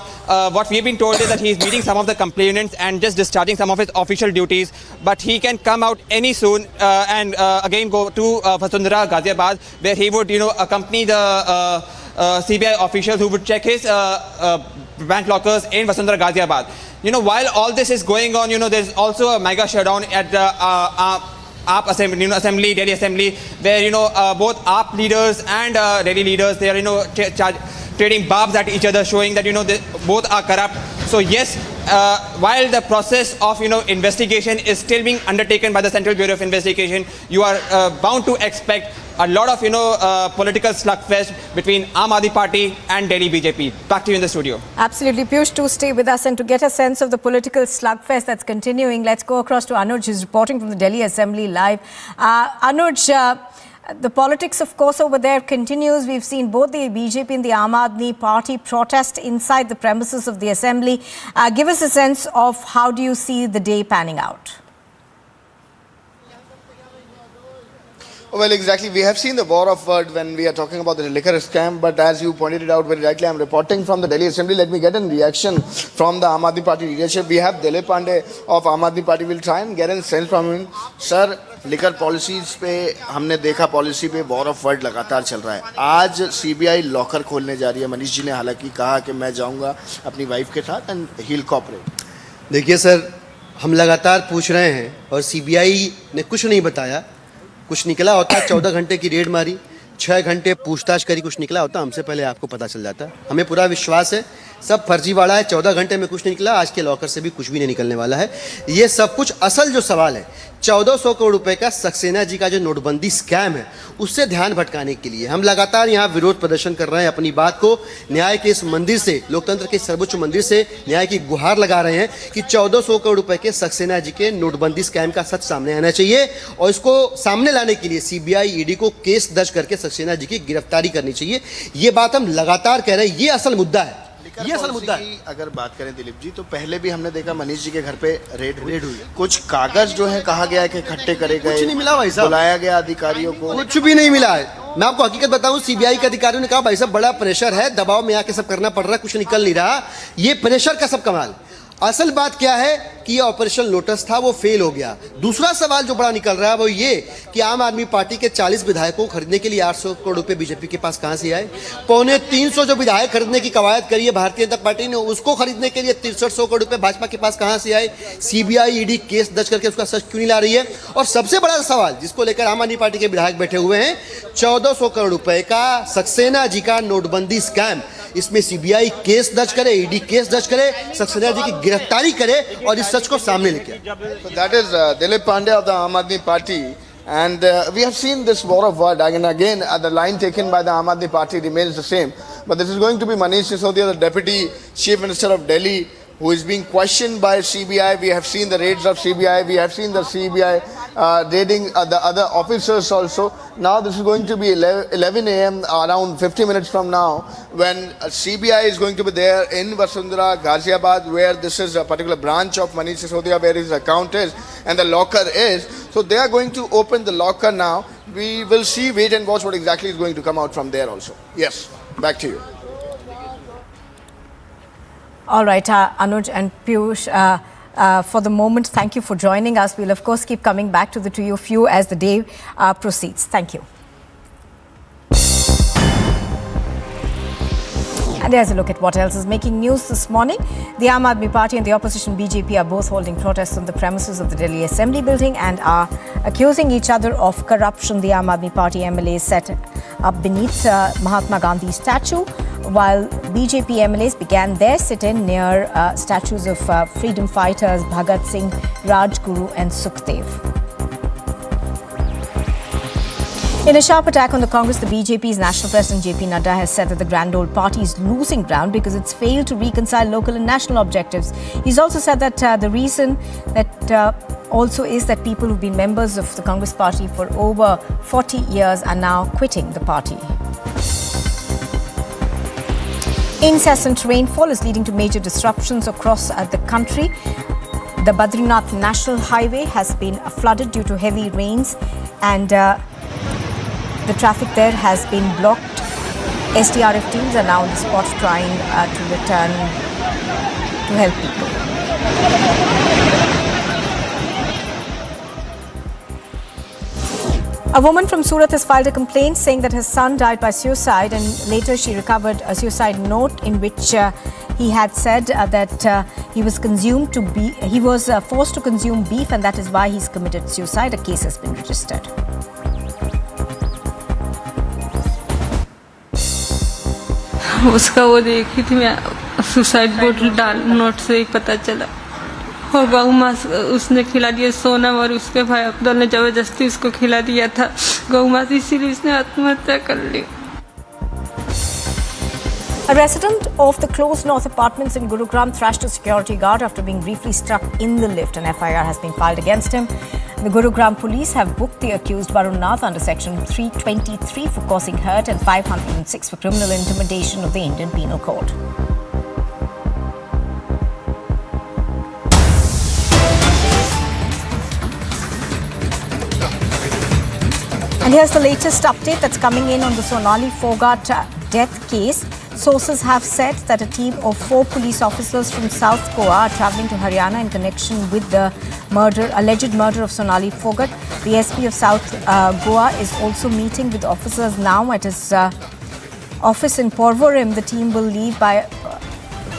D: What we have been told is that he is meeting some of the complainants and just discharging some of his official duties. But he can come out any soon and again go to Vasundhara, Ghaziabad, where he would, accompany the CBI officials who would check his bank lockers in Vasundhara, Ghaziabad. While all this is going on, there is also a mega showdown at the AAP assembly, Delhi assembly, where both AAP leaders and Delhi leaders, they are trading barbs at each other, showing that they both are corrupt. So yes, while the process of investigation is still being undertaken by the Central Bureau of Investigation, you are bound to expect a lot of political slugfest between Aam Aadmi Party and Delhi BJP. Back to you in the studio.
M: Absolutely. Piyush, to stay with us and to get a sense of the political slugfest that's continuing, let's go across to Anuj, who's reporting from the Delhi Assembly live. Anuj, the politics, of course, over there continues. We've seen both the BJP and the Aam Aadmi Party protest inside the premises of the Assembly. Give us a sense of how do you see the day panning out?
A: Well, exactly. We have seen the war of words when we are talking about the liquor scam, but as you pointed it out very rightly, I'm reporting from the Delhi Assembly. Let me get a reaction from the Aam Aadmi Party leadership. We have Dilip Pandey of Aam Aadmi Party. We'll try and get a sense from him. Sir, liquor policies पे हमने देखा, policy पे war of word लगातार चल रहा है. आज CBI locker खोलने जा रही है. मनीष जी ने हालांकि कहा कि मैं जाऊंगा अपनी वाइफ के साथ एंड ही विल कोऑपरेट.
E: देखिए सर, हम लगातार पूछ रहे हैं और सीबीआई ने कुछ नहीं बताया. कुछ निकला होता, 14 घंटे की रेड मारी, 6 घंटे पूछताछ करी, कुछ निकला होता हमसे पहले आपको पता चल जाता. हमें पूरा विश्वास है सब फर्जीवाड़ा है. 14 घंटे में कुछ नहीं निकला, आज के लॉकर से भी कुछ भी नहीं निकलने वाला है. ये सब कुछ असल जो सवाल है 1400 करोड़ रुपए का सक्सेना जी का जो नोटबंदी स्कैम है, उससे ध्यान भटकाने के लिए हम लगातार यहाँ विरोध प्रदर्शन कर रहे हैं. अपनी बात को न्याय के इस मंदिर से, लोकतंत्र के सर्वोच्च मंदिर से न्याय की गुहार लगा रहे हैं कि 1400 करोड़ रुपए के सक्सेना जी के नोटबंदी स्कैम का सच सामने आना चाहिए और इसको सामने लाने के लिए सीबीआई ईडी को केस दर्ज करके सक्सेना जी की गिरफ्तारी करनी चाहिए. ये बात हम लगातार कह रहे हैं. ये असल मुद्दा है. ये असल मुद्दा है.
A: अगर बात करें दिलीप जी, तो पहले भी हमने देखा मनीष जी के घर पे रेड हुई. कुछ कागज जो है कहा गया है कि इकट्ठे करे गए,
E: कुछ नहीं मिला भाई साहब.
A: बुलाया गया अधिकारियों को,
E: कुछ भी नहीं मिला है. मैं आपको हकीकत बताऊं, सीबीआई के अधिकारियों ने कहा भाई साहब बड़ा प्रेशर है, दबाव में आके सब करना पड़ रहा है, कुछ निकल नहीं रहा. ये प्रेशर का सब कमाल. असल बात क्या है कि ये ऑपरेशन लोटस था, वो फेल हो गया. दूसरा सवाल जो बड़ा निकल रहा है वो ये कि आम आदमी पार्टी के 40 विधायकों को खरीदने के लिए 800 करोड़ रुपए बीजेपी के पास कहां से आए. 250 जो विधायक खरीदने की कवायद करी है भारतीय जनता पार्टी ने, उसको खरीदने के लिए 6300 करोड़ रुपए भाजपा के पास कहां से आए. सीबीआई ईडी केस दर्ज करके उसका सच क्यों नहीं ला रही है. और सबसे बड़ा सवाल जिसको लेकर आम आदमी पार्टी के विधायक बैठे हुए हैं, 1400 करोड़ रुपए का सक्सेना जी का नोटबंदी स्कैम, इसमें सीबीआई केस दर्ज करे, ईडी केस दर्ज करे, सक्सेना जी की गिरफ्तारी करे और इस सच को सामने लेके.
A: So that is Dilip Pandey of the Aam Aadmi Party, and we have seen this war of word again. The line taken by the Aam Aadmi Party remains the same, but this is going to be Manish Sisodia, the Deputy Chief Minister of Delhi, who is being questioned by CBI. We have seen the raids of CBI. We have seen the CBI raiding the other officers also. Now this is going to be 11 a.m. around 50 minutes from now, when CBI is going to be there in Vasundhara, Ghaziabad, where this is a particular branch of Manish Sisodia, where his account is and the locker is. So they are going to open the locker now. We will see, wait and watch what exactly is going to come out from there also. Yes, back to you.
M: All right, Anuj and Piyush, for the moment, thank you for joining us. We'll, of course, keep coming back to the two of you as the day proceeds. Thank you. And here's a look at what else is making news this morning. The Aam Aadmi Party and the opposition BJP are both holding protests on the premises of the Delhi Assembly building and are accusing each other of corruption. The Aam Aadmi Party MLAs set up beneath Mahatma Gandhi's statue, while BJP MLAs began their sit-in near statues of freedom fighters Bhagat Singh, Rajguru and Sukhdev. In a sharp attack on the Congress, the BJP's National President JP Nadda has said that the Grand Old Party is losing ground because it's failed to reconcile local and national objectives. He's also said that the reason that also is that people who've been members of the Congress Party for over 40 years are now quitting the party. Incessant rainfall is leading to major disruptions across the country. The Badrinath National Highway has been flooded due to heavy rains, and the traffic there has been blocked. SDRF teams are now on the spot trying to return to help people. A woman from Surat has filed a complaint saying that her son died by suicide, and later she recovered a suicide note in which he had said that he was forced to consume beef, and that is why he's committed suicide. A case has been registered.
G: उसका वो देखी थी मैं, suicide बोतल डाल note से ही पता चला, और गऊ मांस उसने खिला दिया सोना, और उसके भाई अब्दुल ने जबरदस्ती उसको खिला दिया था गऊ मांस, इसीलिए उसने आत्महत्या कर ली.
M: A resident of the closed north apartments in Gurugram thrashed a security guard after being briefly struck in the lift. An FIR has been filed against him. The Gurugram police have booked the accused Varun Nath under section 323 for causing hurt and 506 for criminal intimidation of the Indian Penal Code. And here's the latest update that's coming in on the Sonali Fogart death case. Sources have said that a team of 4 police officers from South Goa are travelling to Haryana in connection with the alleged murder of Sonali Fogart. The SP of South Goa is also meeting with officers now at his office in Porvorim. The team will leave by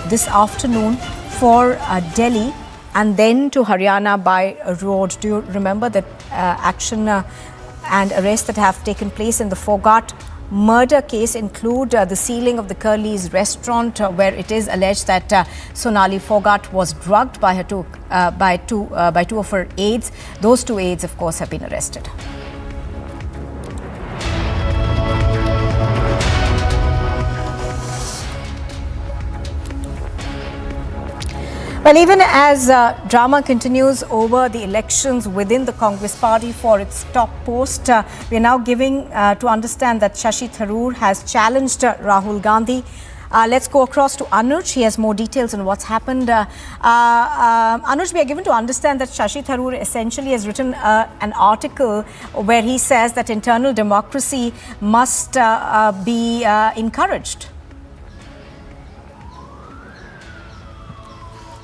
M: this afternoon for Delhi and then to Haryana by road. Do you remember that action and arrests that have taken place in the Fogart murder case include the sealing of the Curly's restaurant, where it is alleged that Sonali Fogart was drugged by two of her aides. Those 2 aides, of course, have been arrested. Well, even as drama continues over the elections within the Congress party for its top post, we are now giving to understand that Shashi Tharoor has challenged Rahul Gandhi. Let's go across to Anuj. He has more details on what's happened. Anuj, we are given to understand that Shashi Tharoor essentially has written an article where he says that internal democracy must be encouraged.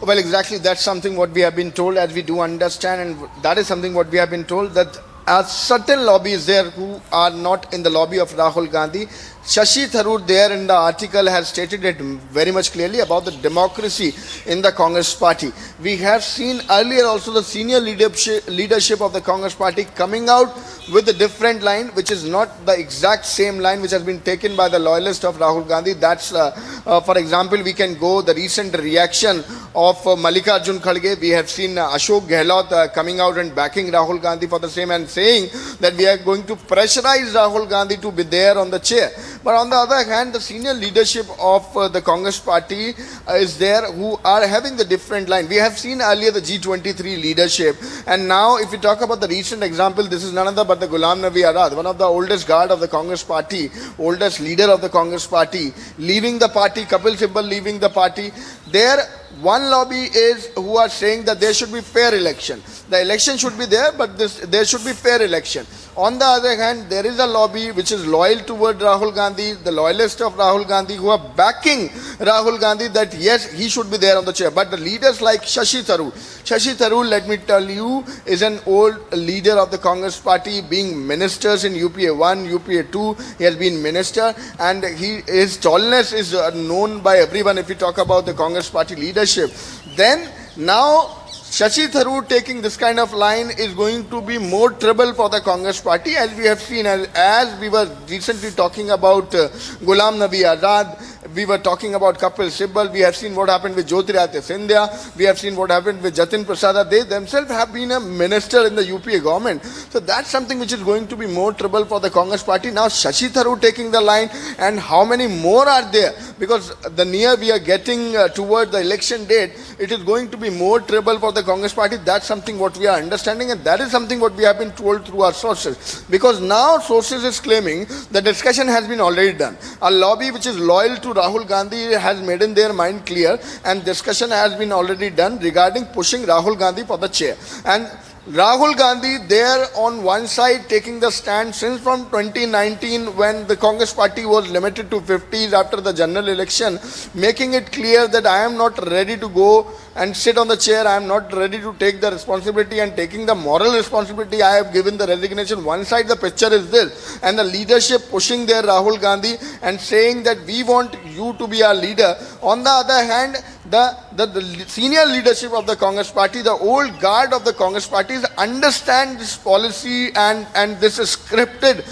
A: Well, exactly. That's something what we have been told, as we do understand, and that is something what we have been told, that certain lobbies there who are not in the lobby of Rahul Gandhi. Shashi Tharoor there in the article has stated it very much clearly about the democracy in the Congress party. We have seen earlier also the senior leadership of the Congress party coming out with a different line, which is not the exact same line which has been taken by the loyalist of Rahul Gandhi. That's, for example, we can go the recent reaction of Mallikarjun Kharge. We have seen Ashok Gehlot coming out and backing Rahul Gandhi for the same and saying that we are going to pressurize Rahul Gandhi to be there on the chair. But on the other hand, the senior leadership of the Congress party is there who are having the different line. We have seen earlier the G23 leadership, and now if we talk about the recent example, this is none other but the Ghulam Nabi Azad, one of the oldest guard of the Congress party, oldest leader of the Congress party, leaving the party, Kapil Sibal leaving the party. There one lobby is who are saying that there should be fair election. The election should be there, but there should be fair election. On the other hand, there is a lobby which is loyal toward Rahul Gandhi, the loyalists of Rahul Gandhi who are backing Rahul Gandhi that yes, he should be there on the chair. But the leaders like Shashi Tharoor, let me tell you, is an old leader of the Congress party, being ministers in UPA 1, UPA 2. He has been minister, and his tallness is known by everyone if you talk about the Congress party leadership. Then now Shashi Tharoor taking this kind of line is going to be more trouble for the Congress party, as we have seen, as we were recently talking about Ghulam Nabi Azad, we were talking about Kapil Sibal, we have seen what happened with Jyotiraditya Scindia, we have seen what happened with Jatin Prasad. They themselves have been a minister in the UPA government. So that's something which is going to be more trouble for the Congress party. Now Shashi Tharoor taking the line, and how many more are there? Because the near we are getting toward the election date, it is going to be more trouble for the Congress party. That's something what we are understanding, and that is something what we have been told through our sources. Because now sources is claiming the discussion has been already done. A lobby which is loyal to Rahul Gandhi has made in their mind clear, and discussion has been already done regarding pushing Rahul Gandhi for the chair. And Rahul Gandhi there on one side taking the stand since from 2019 when the Congress party was limited to 50s after the general election, making it clear that I am not ready to go and sit on the chair, I am not ready to take the responsibility, and taking the moral responsibility, I have given the resignation. One side the picture is this, and the leadership pushing their Rahul Gandhi and saying that we want you to be our leader. On the other hand, the senior leadership of the Congress party, the old guard of the Congress party understand this policy and this scripted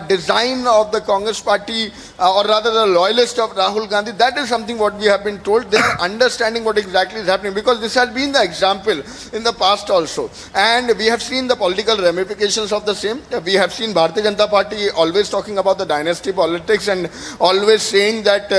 A: design of the Congress party, or rather the loyalist of Rahul Gandhi. That is something what we have been told. They are understanding what exactly is happening, because this has been the example in the past also. And we have seen the political ramifications of the same. We have seen Bharatiya Janata Party always talking about the dynasty politics and always saying that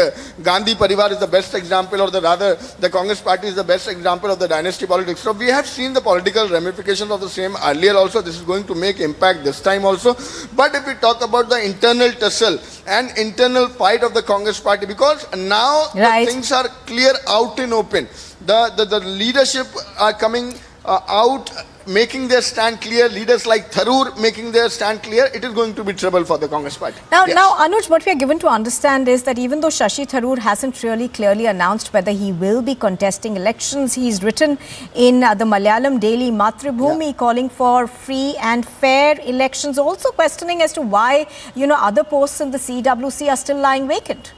A: Gandhi Parivar is the best example, or rather the Congress party is the best example of the dynasty politics. So we have seen the political ramifications of the same earlier also. This is going to make impact this time also. But if we talk about the internal tussle and internal fight of the Congress party, because now the things are clear out in open. The leadership are coming out, making their stand clear. Leaders like Tharoor making their stand clear. It is going to be trouble for the Congress party.
M: Now, Anuj, what we are given to understand is that even though Shashi Tharoor hasn't really clearly announced whether he will be contesting elections, he's written in the Malayalam daily Mathrubhumi calling for free and fair elections, also questioning as to why, other posts in the CWC are still lying vacant.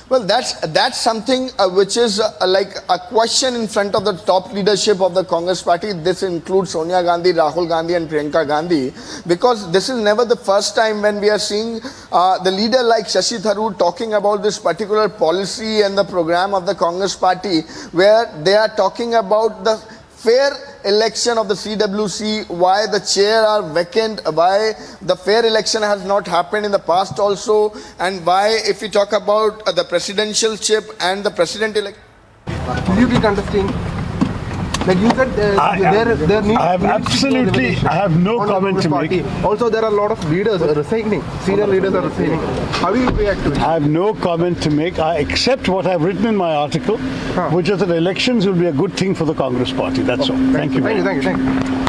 A: Well, that's something which is like a question in front of the top leadership of the Congress party. This includes Sonia Gandhi, Rahul Gandhi and Priyanka Gandhi, because this is never the first time when we are seeing the leader like Shashi Tharoor talking about this particular policy and the program of the Congress party, where they are talking about the fair election of the CWC, why the chair are vacant, why the fair election has not happened in the past also, and why, if we talk about the presidential chip and the president election.
H: Will you be contesting? Like you said, there needs
N: I have no comment to make.
H: Also, there are a lot of leaders resigning. Senior leaders are resigning. How will you react to it?
N: I have no comment to make, except what I've written in my article, which is that elections will be a good thing for the Congress party. That's all. Thank you.
H: Thank you.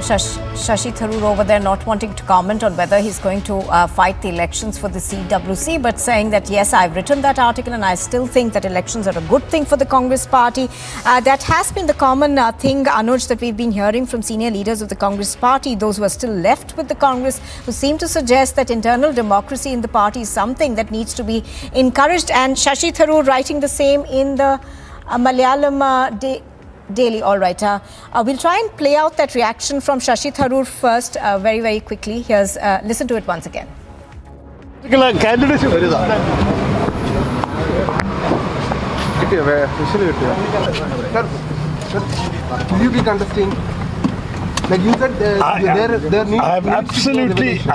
M: Shashi Tharoor over there not wanting to comment on whether he's going to fight the elections for the CWC, but saying that yes, I've written that article and I still think that elections are a good thing for the Congress party. That has been the common thing, Anuj, that we've been hearing from senior leaders of the Congress party, those who are still left with the Congress, who seem to suggest that internal democracy in the party is something that needs to be encouraged. And Shashi Tharoor writing the same in the Malayalam Delhi. All right. We'll try and play out that reaction from Shashi Tharoor first, very, very quickly. Here's listen to it once again.
N: Candidacy.
H: Will you be contesting? Like you said, there needs
N: I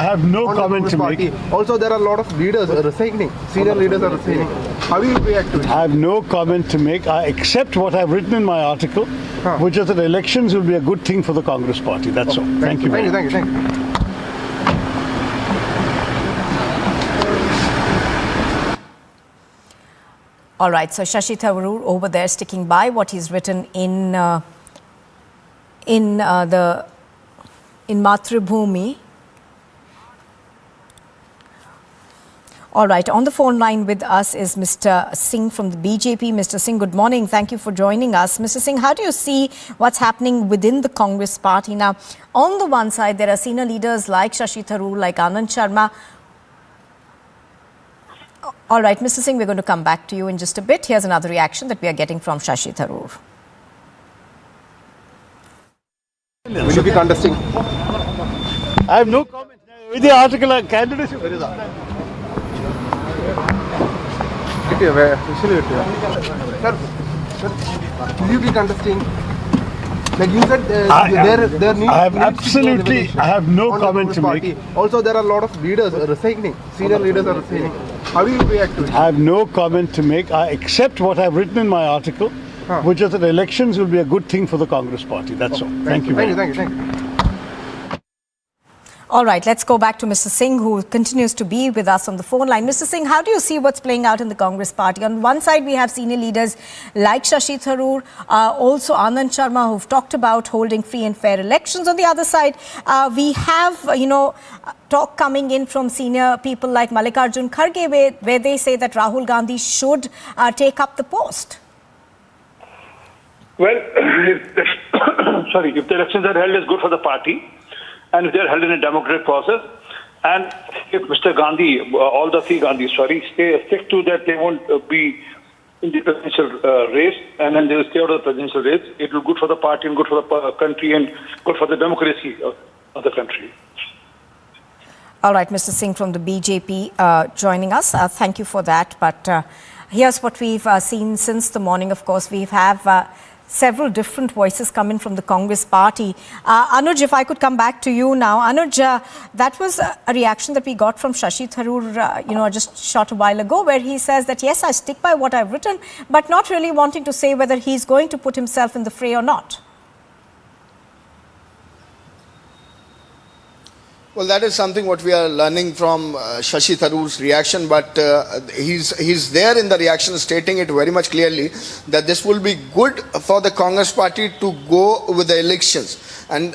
N: have no comment to make.
H: Also, there are a lot of leaders resigning. Senior leaders are resigning. How do you react to it?
N: I have no comment to make. I accept what I've written in my article, which is that elections will be a good thing for the Congress Party. That's all. Thank you.
H: Thank you.
M: All right. So Shashi Tharoor over there sticking by what he's written in Mathrubhumi. All right, on the phone line with us is Mr. Singh from the BJP. Mr. Singh, good morning. Thank you for joining us. Mr. Singh, how do you see what's happening within the Congress party now? On the one side, there are senior leaders like Shashi Tharoor, like Anand Sharma. All right, Mr. Singh, we're going to come back to you in just a bit. Here's another reaction that we are getting from Shashi Tharoor.
H: Will you be contesting?
N: I have no comment. With the article, candidacy.
H: Will you be contesting? Like you said, there needs
N: I have no comment to make.
H: Also, there are a lot of leaders resigning. Senior leaders are resigning. How do you react to it?
N: I have no comment to make. I accept what I've written in my article, which is that elections will be a good thing for the Congress Party. That's all. Thank you.
H: Thank you.
M: All right, let's go back to Mr. Singh, who continues to be with us on the phone line. Mr. Singh, how do you see what's playing out in the Congress party? On one side, we have senior leaders like Shashi Tharoor, also Anand Sharma, who've talked about holding free and fair elections. On the other side, we have, talk coming in from senior people like Mallikarjun Kharge, where they say that Rahul Gandhi should take up the post.
F: Well, if the elections are held, it's good for the party. And if they're held in a democratic process, and if Mr. Gandhi, all the three Gandhis, stick to that, they won't be in the presidential race, and then they will stay out of the presidential race, it will be good for the party and good for the country and good for the democracy of the country.
M: All right, Mr. Singh from the BJP joining us. Thank you for that. But here's what we've seen since the morning. Of course, we have several different voices coming from the Congress party. Anuj, if I could come back to you now. Anuj, that was a reaction that we got from Shashi Tharoor, just short a while ago, where he says that, yes, I stick by what I've written, but not really wanting to say whether he's going to put himself in the fray or not.
A: Well, that is something what we are learning from Shashi Tharoor's reaction, but he's there in the reaction stating it very much clearly that this will be good for the Congress party to go with the elections. And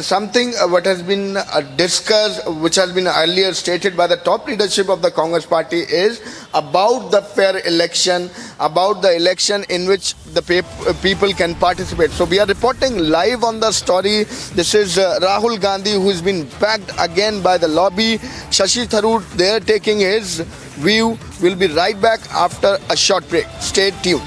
A: something what has been discussed, which has been earlier stated by the top leadership of the Congress party, is about the fair election, about the election in which the people can participate. So we are reporting live on the story. This is Rahul Gandhi, who has been backed again by the lobby. Shashi Tharoor there taking his view. We'll be right back after a short break. Stay tuned.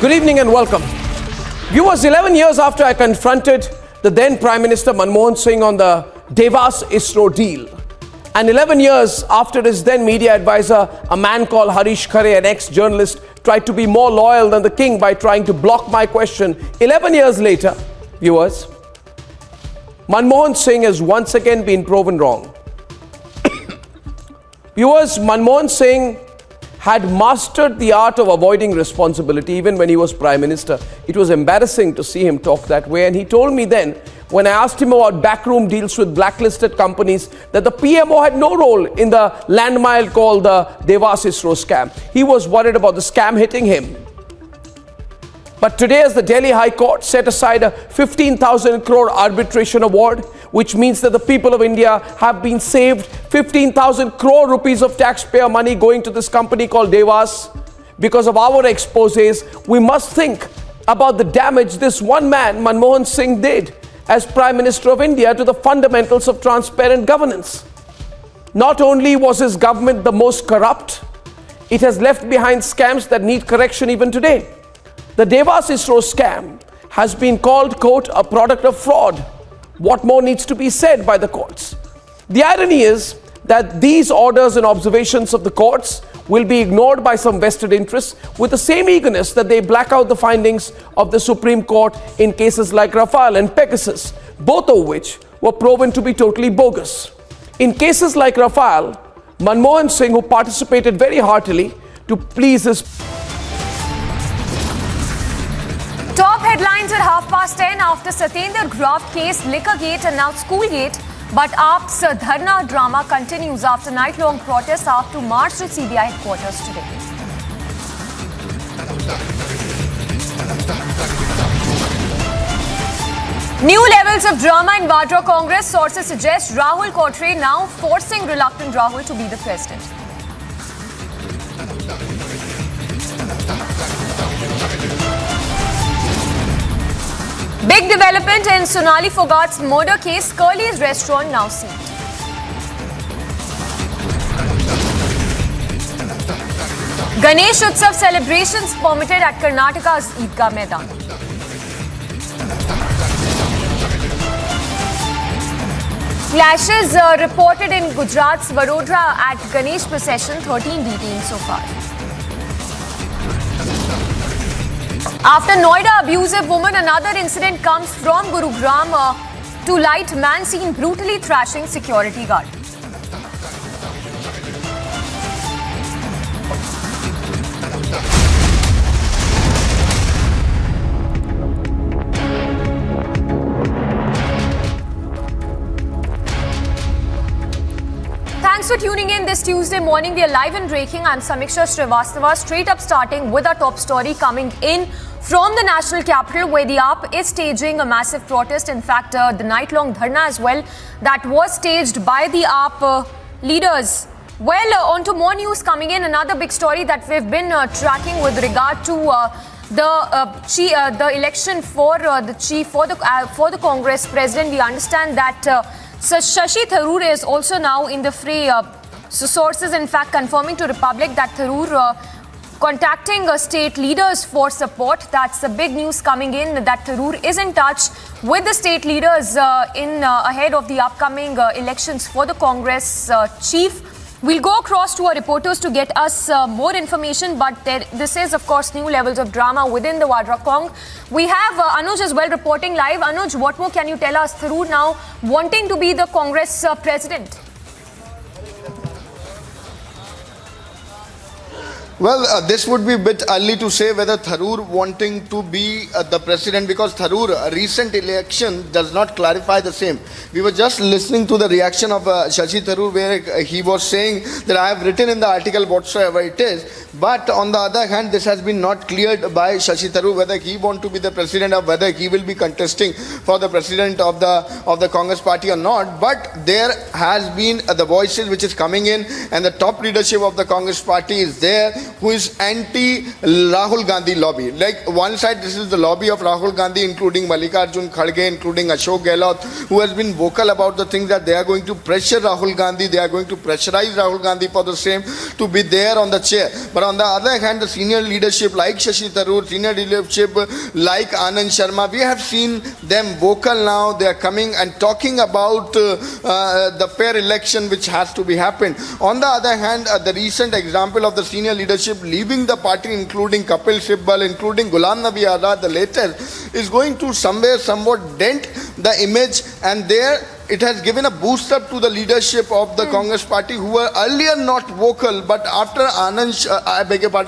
J: Good evening and welcome. Viewers, 11 years after I confronted the then Prime Minister Manmohan Singh on the Devas-ISRO deal, and 11 years after his then media advisor, a man called Harish Khare, an ex-journalist, tried to be more loyal than the king by trying to block my question, 11 years later, viewers, Manmohan Singh has once again been proven wrong. Viewers, Manmohan Singh had mastered the art of avoiding responsibility even when he was Prime Minister. It was embarrassing to see him talk that way, and he told me then, when I asked him about backroom deals with blacklisted companies, that the PMO had no role in the landmine called the Devas-ISRO scam. He was worried about the scam hitting him. But today, as the Delhi High Court set aside a 15,000 crore arbitration award, which means that the people of India have been saved 15,000 crore rupees of taxpayer money going to this company called Devas. Because of our exposés, we must think about the damage this one man, Manmohan Singh, did as Prime Minister of India to the fundamentals of transparent governance. Not only was his government the most corrupt, it has left behind scams that need correction even today. The Devas ISRO scam has been called, quote, a product of fraud. What more needs to be said by the courts? The irony is that these orders and observations of the courts will be ignored by some vested interests with the same eagerness that they black out the findings of the Supreme Court in cases like Rafale and Pegasus, both of which were proven to be totally bogus. In cases like Rafale, Manmohan Singh, who participated very heartily to please his...
I: Top headlines at 10:30 after Satyendra graft case, liquor gate and now school gate. But AAP's dharna drama continues after night-long protests after march to CBI headquarters today. New levels of drama in Vadra Congress. Sources suggest Rahul Kothare now forcing reluctant Rahul to be the president. Big development in Sonali Fogart's murder case. Curly's restaurant now sealed. Ganesh Utsav celebrations permitted at Karnataka's Eidgah Maidan. Clashes reported in Gujarat's Vadodara at Ganesh procession. 13 detained so far. After Noida abusive woman, another incident comes from Gurugram to light. Man seen brutally thrashing security guard. Thanks for tuning in this Tuesday morning. We are live and breaking. I'm Samiksha Srivastava. Straight up starting with our top story coming in from the national capital, where the AAP is staging a massive protest. In fact, the night-long dharna as well that was staged by the AAP leaders. Well, on to more news coming in. Another big story that we've been tracking with regard to the election for the Congress president. We understand that Shashi Tharoor is also now in the fray. So sources, in fact, confirming to Republic that Tharoor contacting state leaders for support. That's the big news coming in, that Tharoor is in touch with the state leaders ahead of the upcoming elections for the Congress chief. We'll go across to our reporters to get us more information, but this is, of course, new levels of drama within the Vadra Cong. We have Anuj as well reporting live. Anuj, what more can you tell us? Tharoor now wanting to be the Congress president.
A: Well, this would be a bit early to say whether Tharoor wanting to be the president, because Tharoor recent election does not clarify the same. We were just listening to the reaction of Shashi Tharoor, where he was saying that I have written in the article whatsoever it is. But on the other hand, this has been not cleared by Shashi Tharoor whether he want to be the president or whether he will be contesting for the president of the Congress party or not. But there has been the voices which is coming in, and the top leadership of the Congress party is there, who is anti-Rahul Gandhi lobby. Like one side, this is the lobby of Rahul Gandhi, including Mallikarjun Kharge, including Ashok Gehlot, who has been vocal about the things that they are going to pressure Rahul Gandhi, they are going to pressurize Rahul Gandhi for the same to be there on the chair. But on the other hand, the senior leadership like Shashi Tharoor, senior leadership like Anand Sharma, we have seen them vocal now. They are coming and talking about the fair election which has to be happened. On the other hand, the recent example of the senior leadership leaving the party, including Kapil Sibal, including Ghulam Nabi Azad, the latest, is going to somewhat dent the image, and there it has given a boost up to the leadership of the Congress party, who were earlier not vocal, but after Ghulam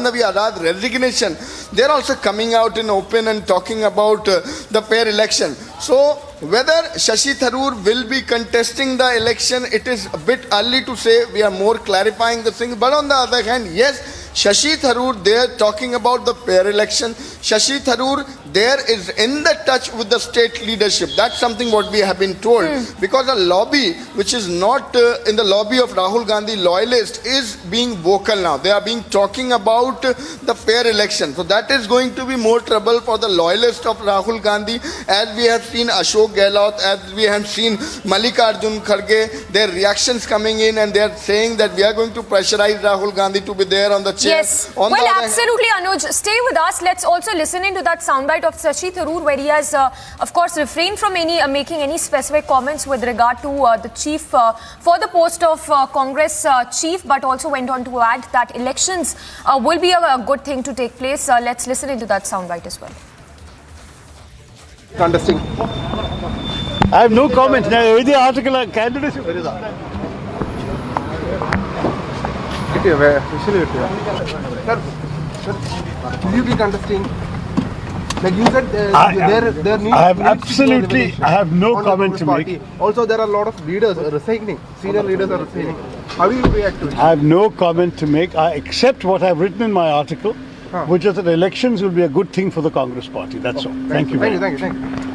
A: Nabi Azad resignation, they are also coming out in open and talking about the fair election. So whether Shashi Tharoor will be contesting the election, it is a bit early to say. We are more clarifying the thing. But on the other hand, yes, Shashi Tharoor, they are talking about the fair election. Shashi Tharoor, there is in the touch with the state leadership. That's something what we have been told. Because a lobby which is not in the lobby of Rahul Gandhi loyalist is being vocal now. They are being talking about the fair election. So that is going to be more trouble for the loyalist of Rahul Gandhi, as we have seen Ashok Gehlot, as we have seen Mallikarjun Kharge, their reactions coming in, and they are saying that we are going to pressurize Rahul Gandhi to be there on the chair.
I: Yes, well, absolutely, Anuj. Stay with us. Let's also listen into that soundbite of Shashi Tharoor, where he has, of course, refrained from making any specific comments with regard to the chief for the post of Congress chief, but also went on to add that elections will be a good thing to take place. Let's listen into that soundbite as well.
H: Contesting.
N: I have no comment. Now, the article candidacy.
H: Will you be contesting? Like you said, there needs
N: I have no comment to make.
H: Also, there are a lot of leaders resigning. Senior leaders are resigning. How do you react to it?
N: I have no comment to make. I accept what I have written in my article, which is that elections will be a good thing for the Congress party. That's all. Thank you.
H: Thank you.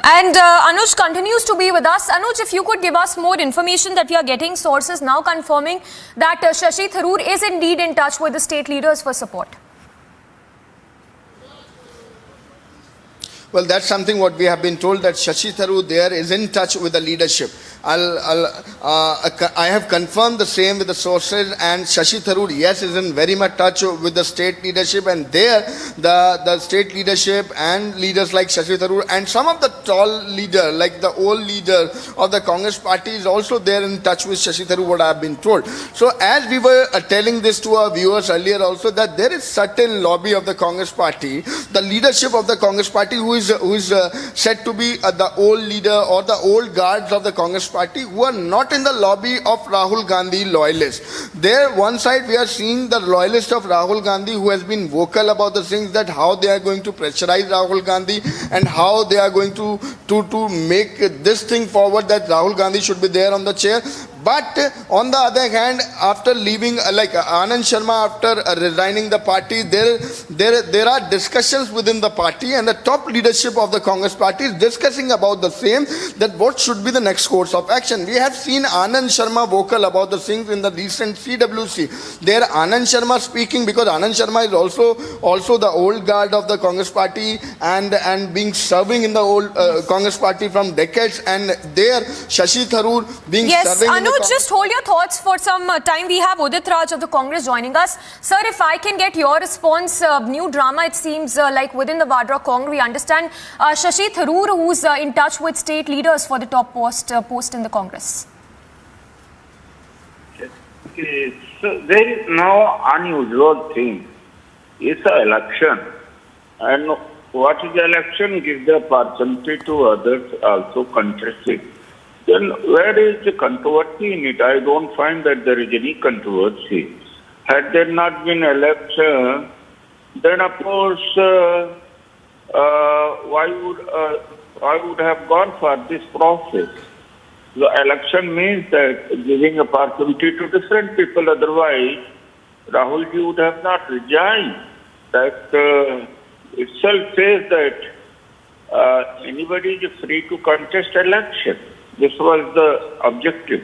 I: And Anuj continues to be with us. Anuj, if you could give us more information that we are getting, sources now confirming that Shashi Tharoor is indeed in touch with the state leaders for support.
A: Well, that's something what we have been told, that Shashi Tharoor there is in touch with the leadership. I have confirmed the same with the sources, and Shashi Tharoor, yes, is in very much touch with the state leadership, and there the state leadership and leaders like Shashi Tharoor and some of the tall leader, like the old leader of the Congress party, is also there in touch with Shashi Tharoor, what I have been told. So as we were telling this to our viewers earlier also, that there is certain lobby of the Congress party, the leadership of the Congress party, who is said to be the old leader or the old guards of the Congress party, who are not in the lobby of Rahul Gandhi loyalists. There, one side we are seeing the loyalist of Rahul Gandhi, who has been vocal about the things, that how they are going to pressurize Rahul Gandhi and how they are going to make this thing forward, that Rahul Gandhi should be there on the chair. But on the other hand, after leaving, like Anand Sharma, after resigning the party, there are discussions within the party, and the top leadership of the Congress party is discussing about the same, that what should be the next course of action. We have seen Anand Sharma vocal about the things in the recent CWC. There Anand Sharma speaking, because Anand Sharma is also the old guard of the Congress party and being serving in the old Congress party from decades, and there Shashi Tharoor being serving.
I: Just hold your thoughts for some time. We have Udit Raj of the Congress joining us. Sir, if I can get your response, new drama it seems like within the Vadra Congress. We understand Shashi Tharoor, who's in touch with state leaders for the top post in the Congress.
L: So there is no unusual thing. It's an election. And what is the election? Gives the opportunity to others also contesting. Then where is the controversy in it? I don't find that there is any controversy. Had there not been election, then of course, why would have gone for this process? The election means that giving opportunity to different people. Otherwise, Rahulji would have not resigned. That itself says that anybody is free to contest election. This was the objective.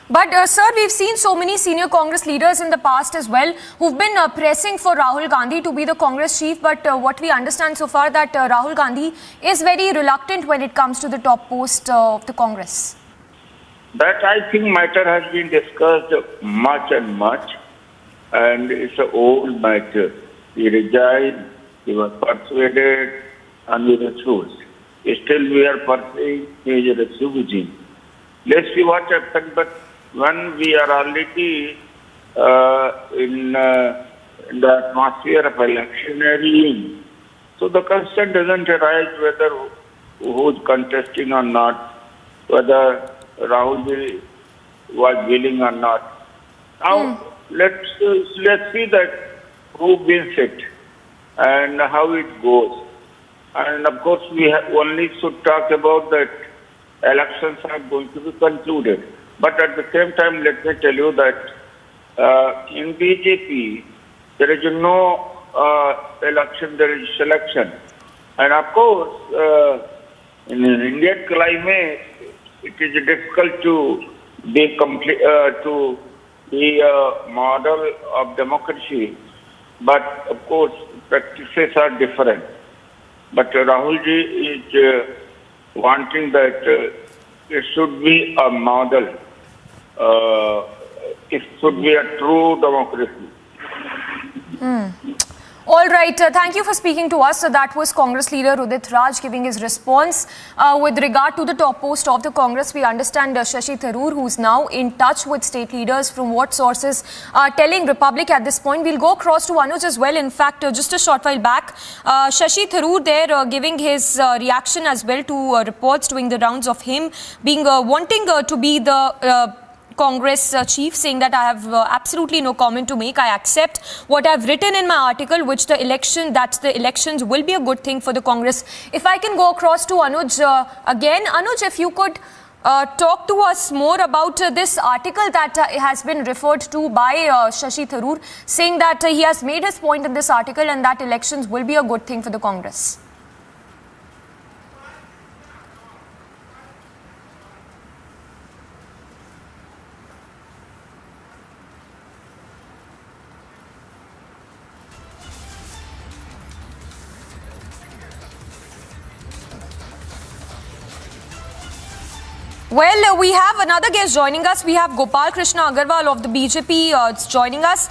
I: But sir, we've seen so many senior Congress leaders in the past as well who've been pressing for Rahul Gandhi to be the Congress chief. But what we understand so far, that Rahul Gandhi is very reluctant when it comes to the top post of the Congress.
L: That, I think, matter has been discussed much and much, and it's an old matter. He resigned, he was persuaded, and he refused. Still we are pursuing his refusing. Let's see what happens. But when we are already in the atmosphere of electioneering, so the question doesn't arise whether who's contesting or not, whether Rahul was willing or not. Now let's see that who wins it and how it goes. And of course, we only should talk about that elections are going to be concluded. But at the same time, let me tell you that in BJP, there is no election, there is selection. And of course, in Indian climate, it is difficult to be to be a model of democracy. But of course, practices are different. But Rahul ji is wanting that it should be a model. It should be a true democracy.
I: All right, thank you for speaking to us. So that was Congress leader Udit Raj giving his response. With regard to the top post of the Congress, we understand Shashi Tharoor, who's now in touch with state leaders, from what sources are telling Republic at this point. We'll go across to Anuj as well. In fact, just a short while back, Shashi Tharoor there giving his reaction as well to reports doing the rounds of him being wanting to be the Congress chief, saying that I have absolutely no comment to make. I accept what I've written in my article, which the elections will be a good thing for the Congress. If I can go across to Anuj again. Anuj, if you could talk to us more about this article that has been referred to by Shashi Tharoor, saying that he has made his point in this article and that elections will be a good thing for the Congress. Well, we have another guest joining us. We have Gopal Krishna Agarwal of the BJP joining us.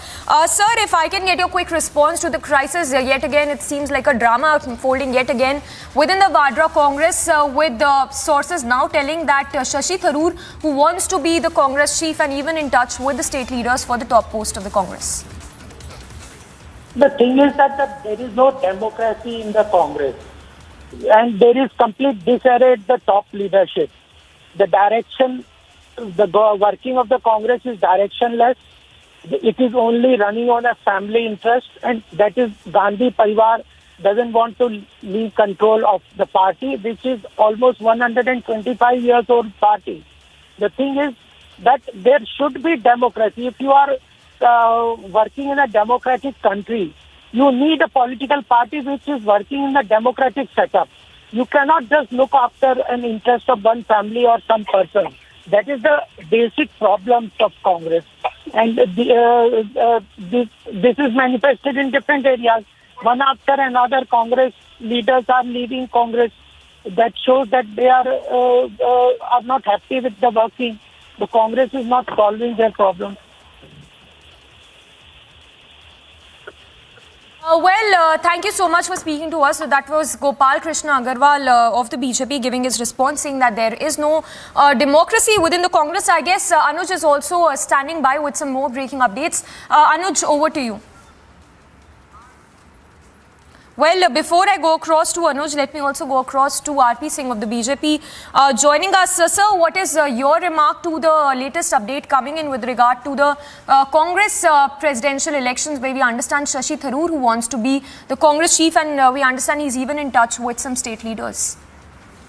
I: Sir, if I can get your quick response to the crisis yet again, it seems like a drama unfolding yet again within the Vadra Congress, with sources now telling that Shashi Tharoor, who wants to be the Congress chief and even in touch with the state leaders for the top post of the Congress.
P: The thing is that there is no democracy in the Congress, and there is complete disarray at the top leadership. The direction, the working of the Congress is directionless. It is only running on a family interest, and that is Gandhi Parivar doesn't want to leave control of the party, which is almost 125 years old party. The thing is that there should be democracy. If you are working in a democratic country, you need a political party which is working in the democratic setup. You cannot just look after an interest of one family or some person. That is the basic problems of Congress. And this is manifested in different areas. One after another, Congress leaders are leaving Congress. That shows that they are not happy with the working. The Congress is not solving their problems.
I: Thank you so much for speaking to us. So that was Gopal Krishna Agarwal of the BJP giving his response, saying that there is no democracy within the Congress. I guess Anuj is also standing by with some more breaking updates. Anuj, over to you. Well, before I go across to Anuj, let me also go across to RP Singh of the BJP joining us. Sir, what is your remark to the latest update coming in with regard to the Congress presidential elections, where we understand Shashi Tharoor, who wants to be the Congress chief, and we understand he's even in touch with some state leaders?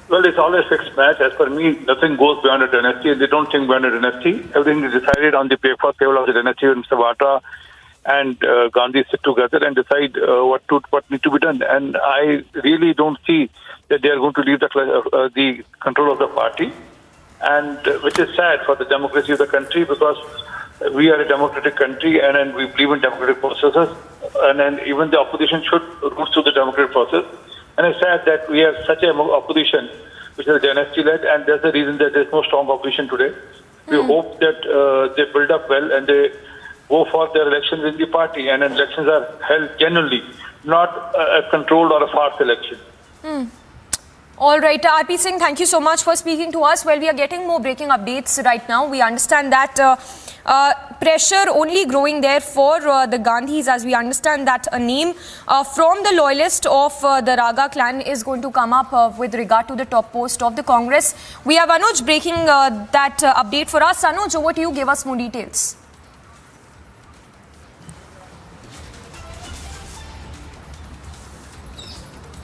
F: Well, it's all a fixed match. As per me, nothing goes beyond a dynasty. They don't think beyond a dynasty. Everything is decided on the paper table of the dynasty. Mr. Vadra and Gandhi sit together and decide what needs to be done. And I really don't see that they are going to leave the control of the party, and which is sad for the democracy of the country, because we are a democratic country and we believe in democratic processes, and then even the opposition should root through the democratic process. And it's sad that we have such an opposition which is dynasty-led, and that's the reason that there's no strong opposition today. We hope that they build up well and they go for their elections in the party, and elections are held genuinely, not a controlled or a farce election.
I: All right, RP Singh, thank you so much for speaking to us. Well, we are getting more breaking updates right now. We understand that pressure only growing there for the Gandhis, as we understand that a name from the loyalist of the Raga clan is going to come up with regard to the top post of the Congress. We have Anuj breaking that update for us. Anuj, over to you. Give us more details.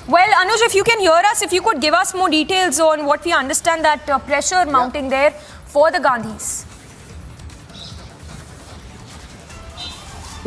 I: Well, Anuj, if you can hear us, if you could give us more details on what we understand that pressure mounting there for the Gandhis.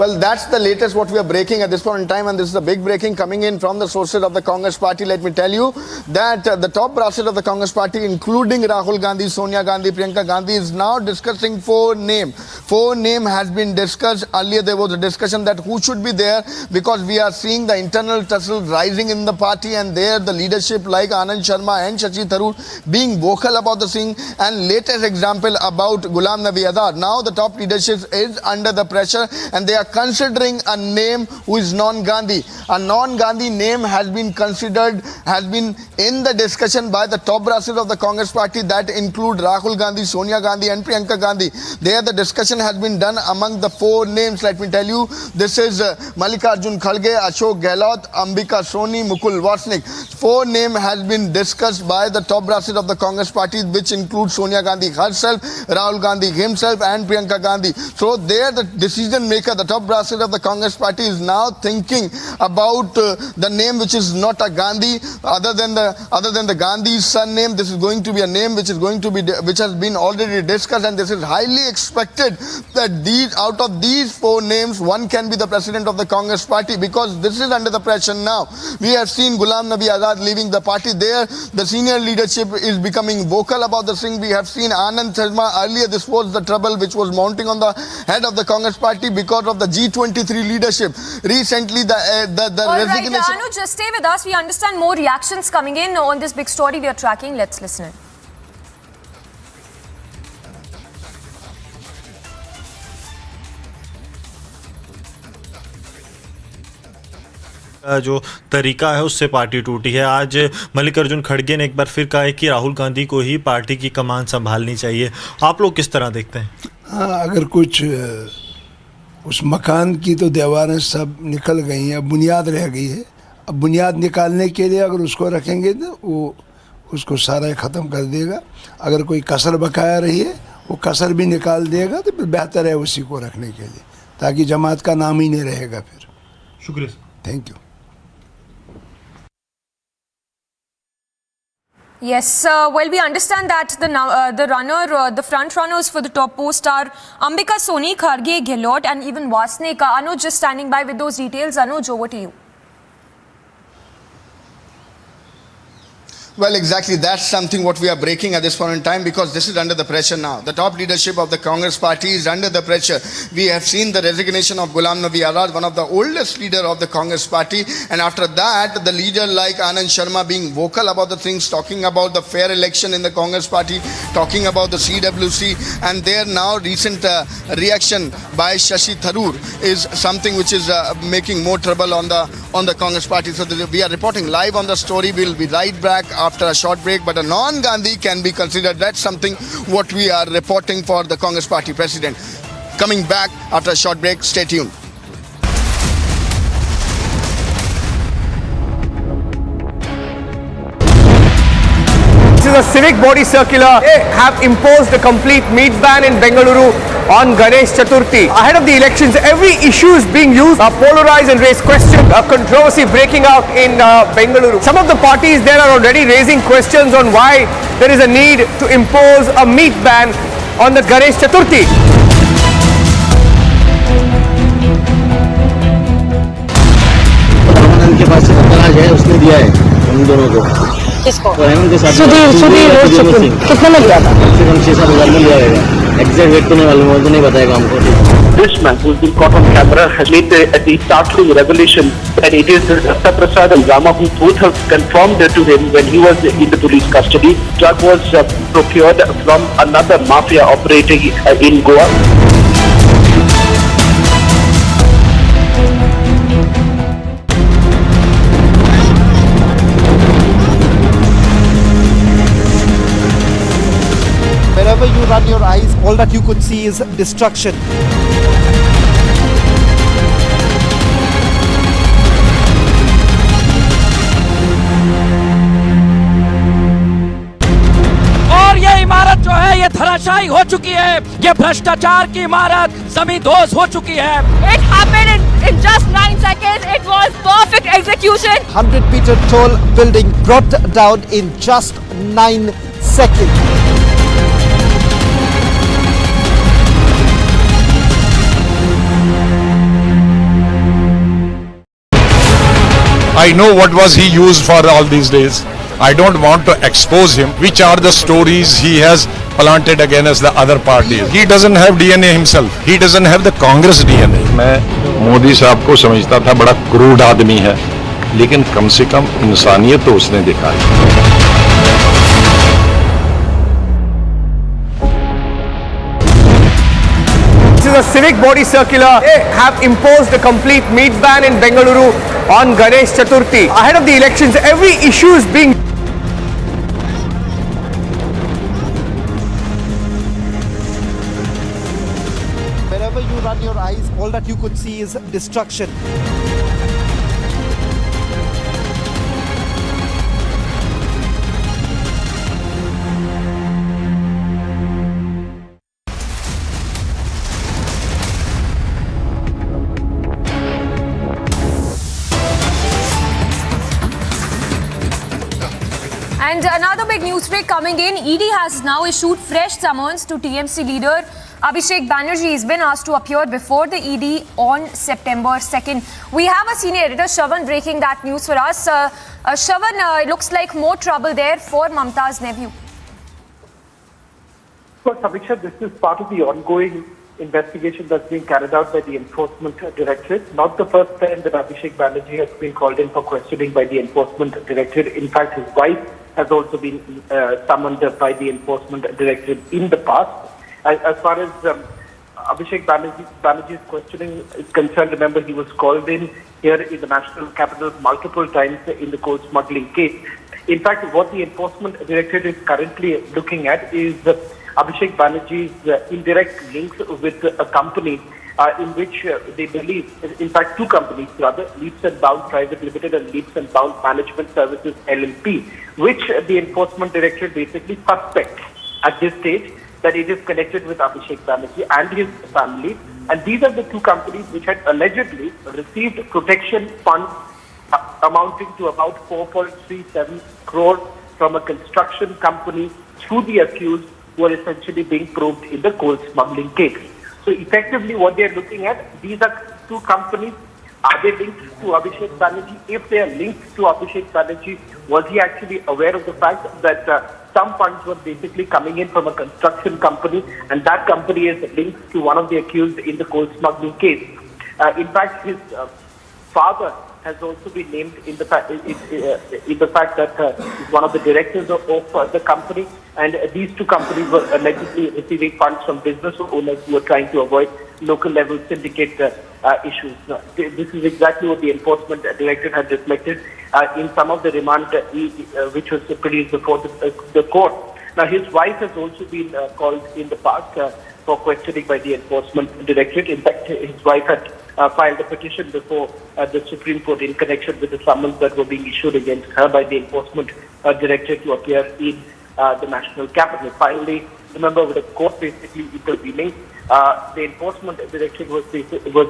A: Well, that's the latest what we are breaking at this point in time, and this is a big breaking coming in from the sources of the Congress party. Let me tell you that the top brasses of the Congress party, including Rahul Gandhi, Sonia Gandhi, Priyanka Gandhi, is now discussing 4 names. 4 names has been discussed. Earlier there was a discussion that who should be there, because we are seeing the internal tussle rising in the party, and there the leadership like Anand Sharma and Shashi Tharoor being vocal about the thing. And latest example about Ghulam Nabi Azad. Now the top leadership is under the pressure, and they are considering a name who is non-Gandhi. A non-Gandhi name has been considered, has been in the discussion by the top brasses of the Congress party, that include Rahul Gandhi, Sonia Gandhi and Priyanka Gandhi. There the discussion has been done among the 4 names. Let me tell you, this is Mallikarjun Kharge, Ashok Gehlot, Ambika Soni, Mukul Vasnik. 4 names has been discussed by the top brasses of the Congress party, which includes Sonia Gandhi herself, Rahul Gandhi himself and Priyanka Gandhi. So there the decision maker, the top brasses of the Congress party, is now thinking about the name which is not a Gandhi, other than the Gandhi's surname. This is going to be a name which has been already discussed, and this is highly expected that out of these 4 names, one can be the president of the Congress party, because this is under the pressure now. We have seen Ghulam Nabi Azad leaving the party. There the senior leadership is becoming vocal about the thing. We have seen Anand Sharma. Earlier this was the trouble which was mounting on the head of the Congress party because of the G23 leadership. Recently the resignation.
I: All right, Anu, just stay with us. We understand more reactions coming in on this big story we are tracking. Let's listen in.
W: जो तरीका है उससे party टूटी है। आज मल्लिकार्जुन खड़गे ने एक बार फिर कहा है कि राहुल गांधी को ही पार्टी की कमान संभालनी चाहिए। आप लोग किस तरह देखते हैं?
C: हाँ, अगर कुछ उस मकान की तो दीवारें सब निकल गई हैं, अब बुनियाद रह गई है। अब बुनियाद निकालने के लिए अगर उसको रखेंगे तो वो उसको सारा ख़त्म कर देगा। अगर कोई कसर बकाया रही है वो कसर भी निकाल देगा, तो फिर बेहतर है उसी को रखने के लिए, ताकि जमात का नाम ही नहीं रहेगा फिर।
W: शुक्रिया,
C: thank you.
I: Yes, well, we understand that the front runners for the top post are Ambika Soni, Kharge, Gehlot and even Vasnik. Anuj just standing by with those details. Anuj, over to you.
A: Well, exactly. That's something what we are breaking at this point in time, because this is under the pressure now. The top leadership of the Congress party is under the pressure. We have seen the resignation of Ghulam Nabi Azad, one of the oldest leader of the Congress party. And after that, the leader like Anand Sharma being vocal about the things, talking about the fair election in the Congress party, talking about the CWC. And there now recent reaction by Shashi Tharoor is something which is making more trouble on the Congress party. So we are reporting live on the story. We will be right back after a short break, but a non-Gandhi can be considered. That's something what we are reporting for the Congress party president. Coming back after a short break, stay tuned.
J: This is a civic body circular. They have imposed a complete meat ban in Bengaluru on Ganesh Chaturthi. Ahead of the elections, every issue is being used, polarize and raise questions. A controversy breaking out in Bengaluru. Some of the parties there are already raising questions on why there is a need to impose a meat ban on the Ganesh Chaturthi.
Q: के पास से पत्राज है, उसने दिया है उन दोनों को। किसको? तो हेमंत के साथ सुधीर कितने में दिया था? कम से कम 6-7 हज़ार में लिया रहेगा। एग्जैक्ट रेट तो नहीं मालूम, वो तो नहीं बताएगा हमको।
O: This man who's been caught on camera has made the startling revelation that it is Datta Prasad and Rama who both have confirmed to him when he was in the police custody. Drug was procured from another mafia operating in Goa.
H: Wherever you run your eyes, all that you could see is destruction.
R: और ये इमारत जो है ये धराशायी हो चुकी है। ये भ्रष्टाचार की इमारत जमींदोज हो चुकी है।
S: It happened in just 9 seconds. It was perfect execution.
H: 100-meter tall building brought down in just 9 seconds.
T: I know what was he used for all these days. I don't want to expose him. Which are the stories he has planted against the other parties? He doesn't have DNA himself. He doesn't have the Congress DNA.
K: मैं मोदी साहब को समझता था बड़ा crude आदमी है, लेकिन कम से कम इंसानियत तो उसने दिखाई.
J: This is a civic body circular. They have imposed a complete meat ban in Bengaluru on Ganesh Chaturthi. Ahead of the elections, every issue is being...
H: Wherever you run your eyes, all that you could see is destruction.
I: And another big news break coming in. ED has now issued fresh summons to TMC leader Abhishek Banerjee. He's been asked to appear before the ED on September 2nd. We have a senior editor, Shravan, breaking that news for us. Shravan, it looks like more trouble there for Mamta's nephew.
O: So, Samiksha, this is part of the ongoing investigation that's being carried out by the Enforcement Directorate. Not the first time that Abhishek Banerjee has been called in for questioning by the Enforcement Directorate. In fact, his wife has also been summoned by the Enforcement Directorate in the past. As far as Abhishek Banerjee's questioning is concerned, remember he was called in here in the national capital multiple times in the coal smuggling case. In fact, what the Enforcement Directorate is currently looking at is Abhishek Banerjee's indirect links with a company in which they believe, in fact, two companies rather, Leaps and Bound Private Limited and Leaps and Bound Management Services LLP, which the Enforcement Directorate basically suspects at this stage that it is connected with Abhishek Banerjee and his family. And these are the two companies which had allegedly received protection funds amounting to about 4.37 crores from a construction company through the accused, who are essentially being probed in the coal smuggling case. So effectively what they are looking at, these are two companies. Are they linked to Abhishek Banerjee? If they are linked to Abhishek Banerjee, was he actually aware of the fact that some funds were basically coming in from a construction company, and that company is linked to one of the accused in the coal smuggling case? In fact, his father has also been named in the fact that he's one of the directors of the company, and these two companies were allegedly receiving funds from business owners who were trying to avoid local level syndicate issues. This is exactly what the Enforcement Directorate had reflected in some of the remand which was produced before the court. Now, his wife has also been called in the past for questioning by the Enforcement Directorate. In fact, his wife had filed a petition before the Supreme Court in connection with the summons that were being issued against her by the Enforcement Directorate to appear in the national capital. Finally, remember, with the court basically intervening, the Enforcement Directorate was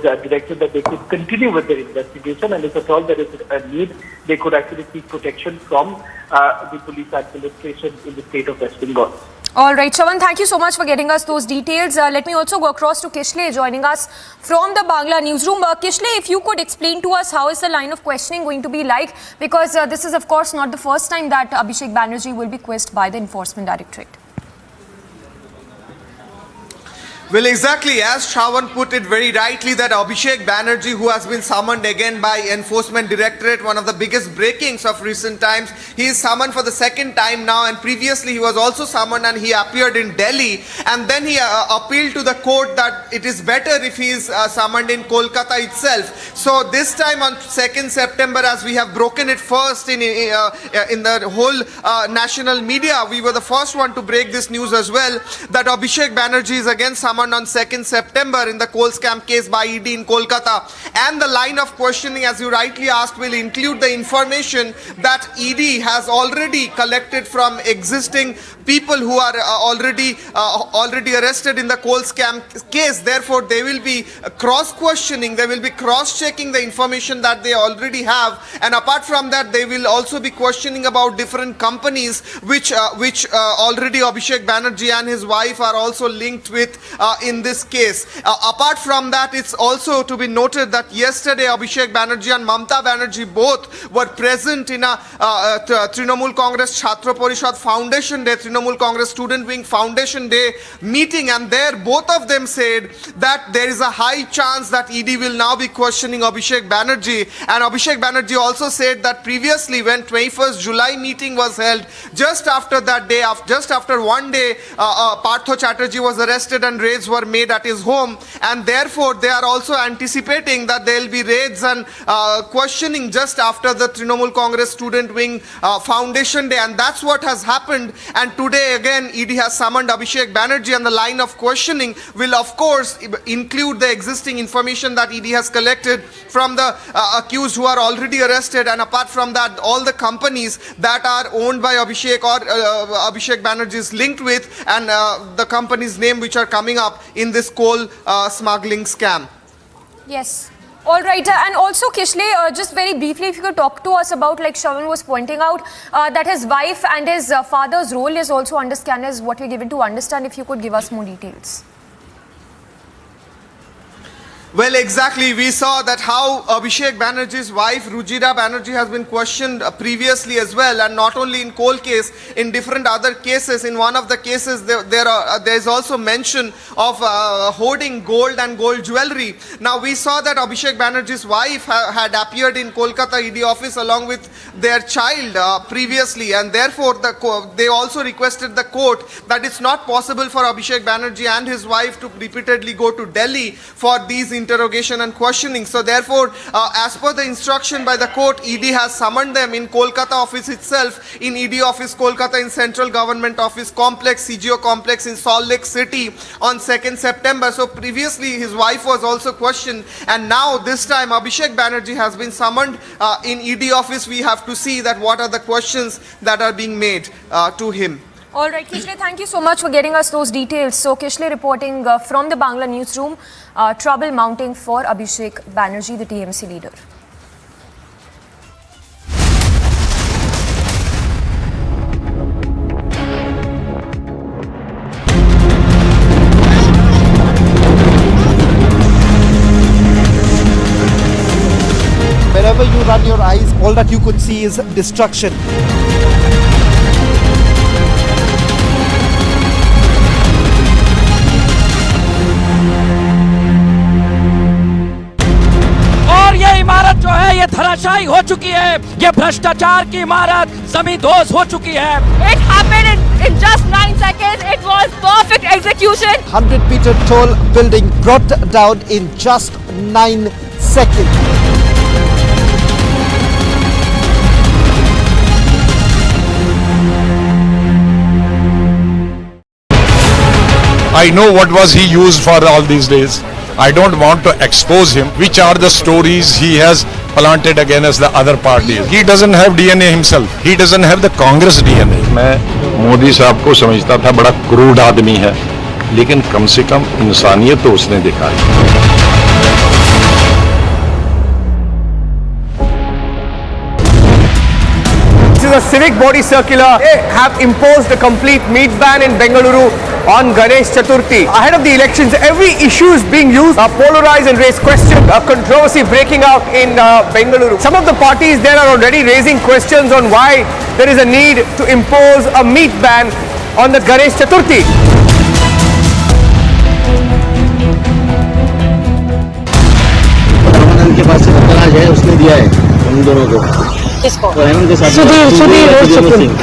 O: directed that they could continue with their investigation, and if at all there is a need, they could actually seek protection from the police administration in the state of West Bengal.
I: All right, Shravan, thank you so much for getting us those details. Let me also go across to Kishle joining us from the Bangla newsroom. Kishle, if you could explain to us how is the line of questioning going to be like, because this is of course not the first time that Abhishek Banerjee will be quizzed by the Enforcement Directorate.
U: Well, exactly, as Shravan put it very rightly, that Abhishek Banerjee, who has been summoned again by Enforcement Directorate, one of the biggest breakings of recent times, he is summoned for the second time now, and previously he was also summoned and he appeared in Delhi, and then he appealed to the court that it is better if he is summoned in Kolkata itself. So this time on 2nd September, as we have broken it first in the whole national media, we were the first one to break this news as well, that Abhishek Banerjee is again summoned on 2nd September in the coal scam case by ED in Kolkata. And the line of questioning, as you rightly asked, will include the information that ED has already collected from existing people who are already arrested in the coal scam case. Therefore, they will be cross-questioning, they will be cross-checking the information that they already have. And apart from that, they will also be questioning about different companies which already Abhishek Banerjee and his wife are also linked with in this case. Apart from that, it's also to be noted that yesterday Abhishek Banerjee and Mamta Banerjee both were present in a Trinamool Congress Chhatra Parishad Foundation Day, Trinamool Congress Student Wing Foundation Day meeting, and there both of them said that there is a high chance that ED will now be questioning Abhishek Banerjee. And Abhishek Banerjee also said that previously when 21st July meeting was held, just after that day, just after one day, Partho Chatterjee was arrested and raids were made at his home, and therefore they are also anticipating that there will be raids and questioning just after the Trinamool Congress Student Wing Foundation Day, and that's what has happened. And today again ED has summoned Abhishek Banerjee, and the line of questioning will of course include the existing information that ED has collected from the accused who are already arrested, and apart from that all the companies that are owned by Abhishek or Abhishek Banerjee is linked with, and the company's name which are coming up in this coal smuggling scam.
I: Yes. All right, and also Kishle, just very briefly, if you could talk to us about, like Shravan was pointing out, that his wife and his father's role is also under scan, is what we're given to understand. If you could give us more details.
U: Well, exactly. We saw that how Abhishek Banerjee's wife, Rujira Banerjee, has been questioned previously as well, and not only in coal case, in different other cases. In one of the cases, there is also mention of hoarding gold and gold jewelry. Now, we saw that Abhishek Banerjee's wife had appeared in Kolkata ED office along with their child previously, and therefore they also requested the court that it's not possible for Abhishek Banerjee and his wife to repeatedly go to Delhi for these interrogation and questioning. So therefore, as per the instruction by the court, ED has summoned them in Kolkata office itself, in ED office Kolkata, in Central Government Office Complex, CGO Complex in Salt Lake City on 2nd September. So previously his wife was also questioned, and now this time Abhishek Banerjee has been summoned in ED office. We have to see that what are the questions that are being made to him.
I: All right, Kishle, thank you so much for getting us those details. So Kishle reporting from the Bangla newsroom, trouble mounting for Abhishek Banerjee, the TMC leader.
H: Wherever you run your eyes, all that you could see is destruction.
R: और ये इमारत जो है ये धराशायी हो चुकी है, ये भ्रष्टाचार की इमारत जमींदोज हो चुकी है.
S: It happened in just 9 seconds. It was perfect execution.
H: 100-meter tall building brought down in just 9 seconds.
T: I know what was he used for all these days. I don't want to expose him. Which are the stories he has planted against the other parties? He doesn't have DNA himself. He doesn't have the Congress DNA.
K: मैं मोदी साहब को समझता था बड़ा crude आदमी है, लेकिन कम से कम इंसानियत तो उसने दिखाई.
J: This is a civic body circular. They have imposed a complete meat ban in Bengaluru on Ganesh Chaturthi. Ahead of the elections, every issue is being used, polarize and raise questions. A controversy breaking out in Bengaluru. Some of the parties there are already raising questions on why there is a need to impose a meat ban on the Ganesh Chaturthi.
Q: के पास से तलाश है, उसने दिया है उन दोनों को.
B: किसको?
Q: तो हेमंत के साथ
B: सुधीर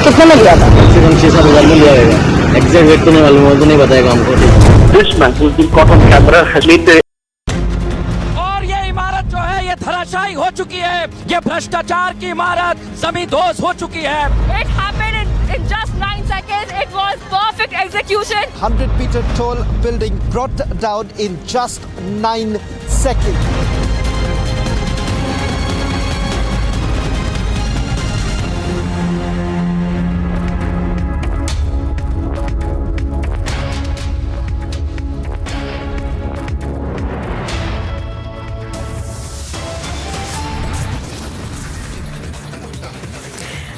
B: कितने में दिया था?
Q: कम से कम 6-7 हज़ार में लिया होगा. एग्जैक्ट रेट तो नहीं मालूम, वो तो नहीं बताएगा हमको.
B: This man who's been caught on camera has made the
R: और ये इमारत जो है ये धराशायी हो चुकी है, ये भ्रष्टाचार की इमारत जमींदोज हो चुकी है.
S: It happened in just 9 seconds. It was perfect execution.
H: 100-meter tall building brought down in just 9 seconds.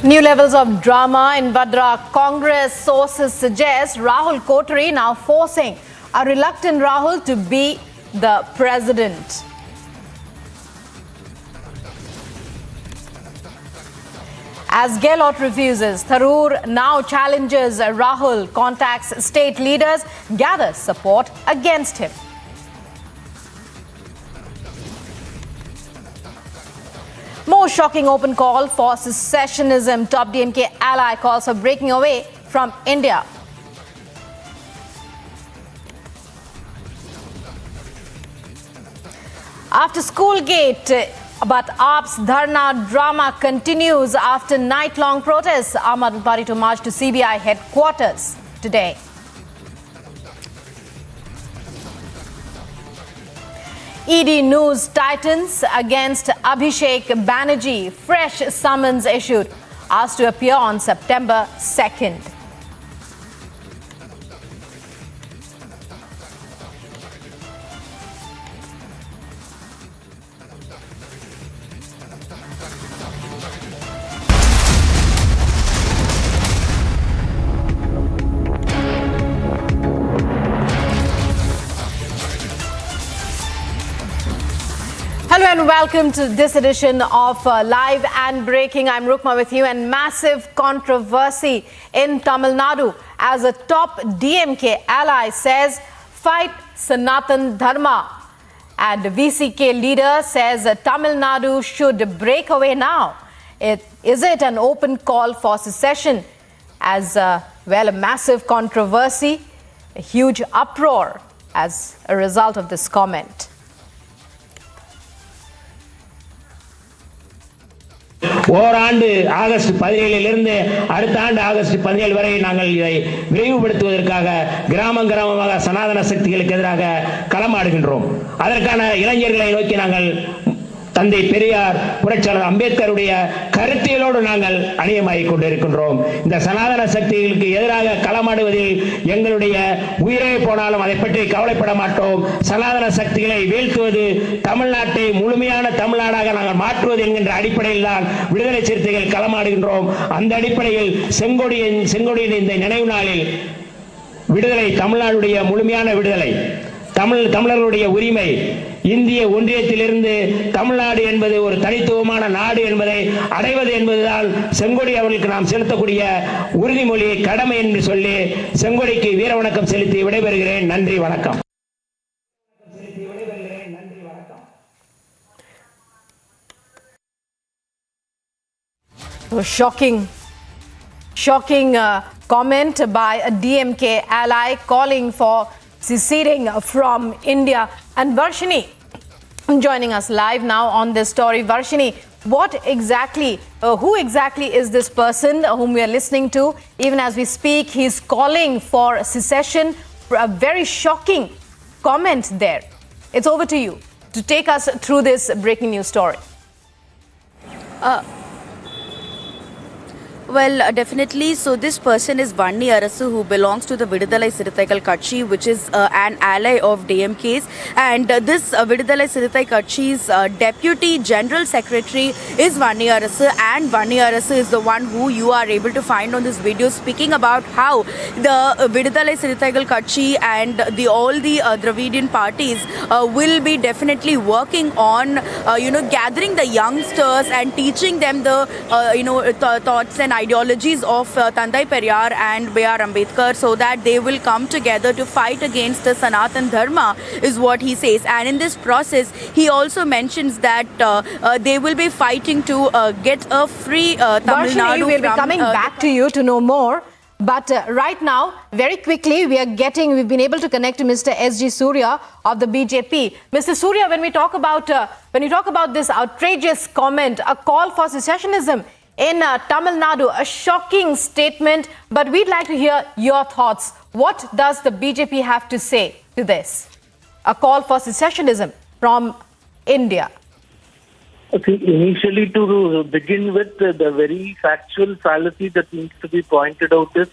M: New levels of drama in Vadra. Congress sources suggest Rahul Kotri now forcing A reluctant Rahul to be the president. As Gehlot refuses, Tharoor now challenges Rahul, contacts state leaders, gathers support against him. More shocking open call for secessionism. Top DMK ally calls for breaking away from India. After Schoolgate, but AAP's Dharna drama continues after night-long protests. Aam Aadmi Party to march to CBI headquarters today. ED news tightens against Abhishek Banerjee. Fresh summons issued. Asked to appear on September 2nd. Hello and welcome to this edition of Live and Breaking. I'm Rukma with you, and massive controversy in Tamil Nadu as a top DMK ally says fight Sanatan Dharma, and VCK leader says Tamil Nadu should break away now. Is it an open call for secession? As well, a massive controversy, a huge uproar as a result of this comment.
D: ஓராண்டு August 17 அடுத்த ஆண்டு August 17 வரை நாங்கள் இதை விரைவுபடுத்துவதற்காக கிராமமாக சனாதன சக்திகளுக்கு எதிராக களமாடுகின்றோம். அதற்கான இளைஞர்களை நோக்கி நாங்கள் தந்தை பெரியார் புரட்சியாளர் அம்பேத்கருடைய கருத்தியலோடு நாங்கள் அணியமாகிக் கொண்டிருக்கின்றோம். இந்த சனாதன சக்திகளுக்கு எதிராக களமாடுவதில் எங்களுடைய உயிரே போனாலும் அதை பற்றி கவலைப்பட மாட்டோம். சனாதன சக்திகளை வீழ்த்துவது, தமிழ்நாட்டை முழுமையான தமிழ்நாடாக நாங்கள் மாற்றுவது என்கின்ற அடிப்படையில் தான் விடுதலை சிறுத்தைகள் களமாடுகின்றோம். அந்த அடிப்படையில் செங்கொடியின் இந்த நினைவு நாளில் விடுதலை, தமிழ்நாடுடைய முழுமையான விடுதலை, தமிழர்களுடைய உரிமை, இந்திய ஒன்றியத்திலிருந்து தமிழ்நாடு என்பது ஒரு தனித்துவமான நாடு என்பதை அடைவது என்பதுதான் செங்கொடி அவர்களுக்கு நாம் செலுத்தக்கூடிய உறுதிமொழி, கடமை என்று சொல்லி செங்கொடிக்கு வீர வணக்கம் செலுத்தி விடைபெறுகிறேன். நன்றி, வணக்கம்.
M: Shocking comment by a DMK ally calling for seceding from India. And Varshini joining us live now on this story. Varshini, who exactly is this person whom we are listening to? Even as we speak, he's calling for secession. A very shocking comment there. It's over to you to take us through this breaking news story.
E: Well, definitely. So this person is Vanni Arasu, who belongs to the Vidudalai Sirithaigal Katchi, which is an ally of DMK's. And this Vidudalai Sirithai Katchi's Deputy General Secretary is Vanni Arasu. And Vanni Arasu is the one who you are able to find on this video, speaking about how the Vidudalai Sirithaigal Katchi and all the Dravidian parties will be definitely working on, gathering the youngsters and teaching them the, thoughts and ideologies of Tandai Periyar and B.R. Ambedkar, so that they will come together to fight against the Sanatan Dharma, is what he says. And in this process, he also mentions that they will be fighting to get a free Tamil Nadu.
M: We'll be coming back to you to know more. But right now, very quickly, we've been able to connect to Mr. S.G. Surya of the BJP. Mr. Surya, when you talk about this outrageous comment, a call for secessionism in Tamil Nadu, a shocking statement, but we'd like to hear your thoughts. What does the BJP have to say to this? A call for secessionism from India.
O: Okay, initially, to begin with, the very factual fallacy that needs to be pointed out is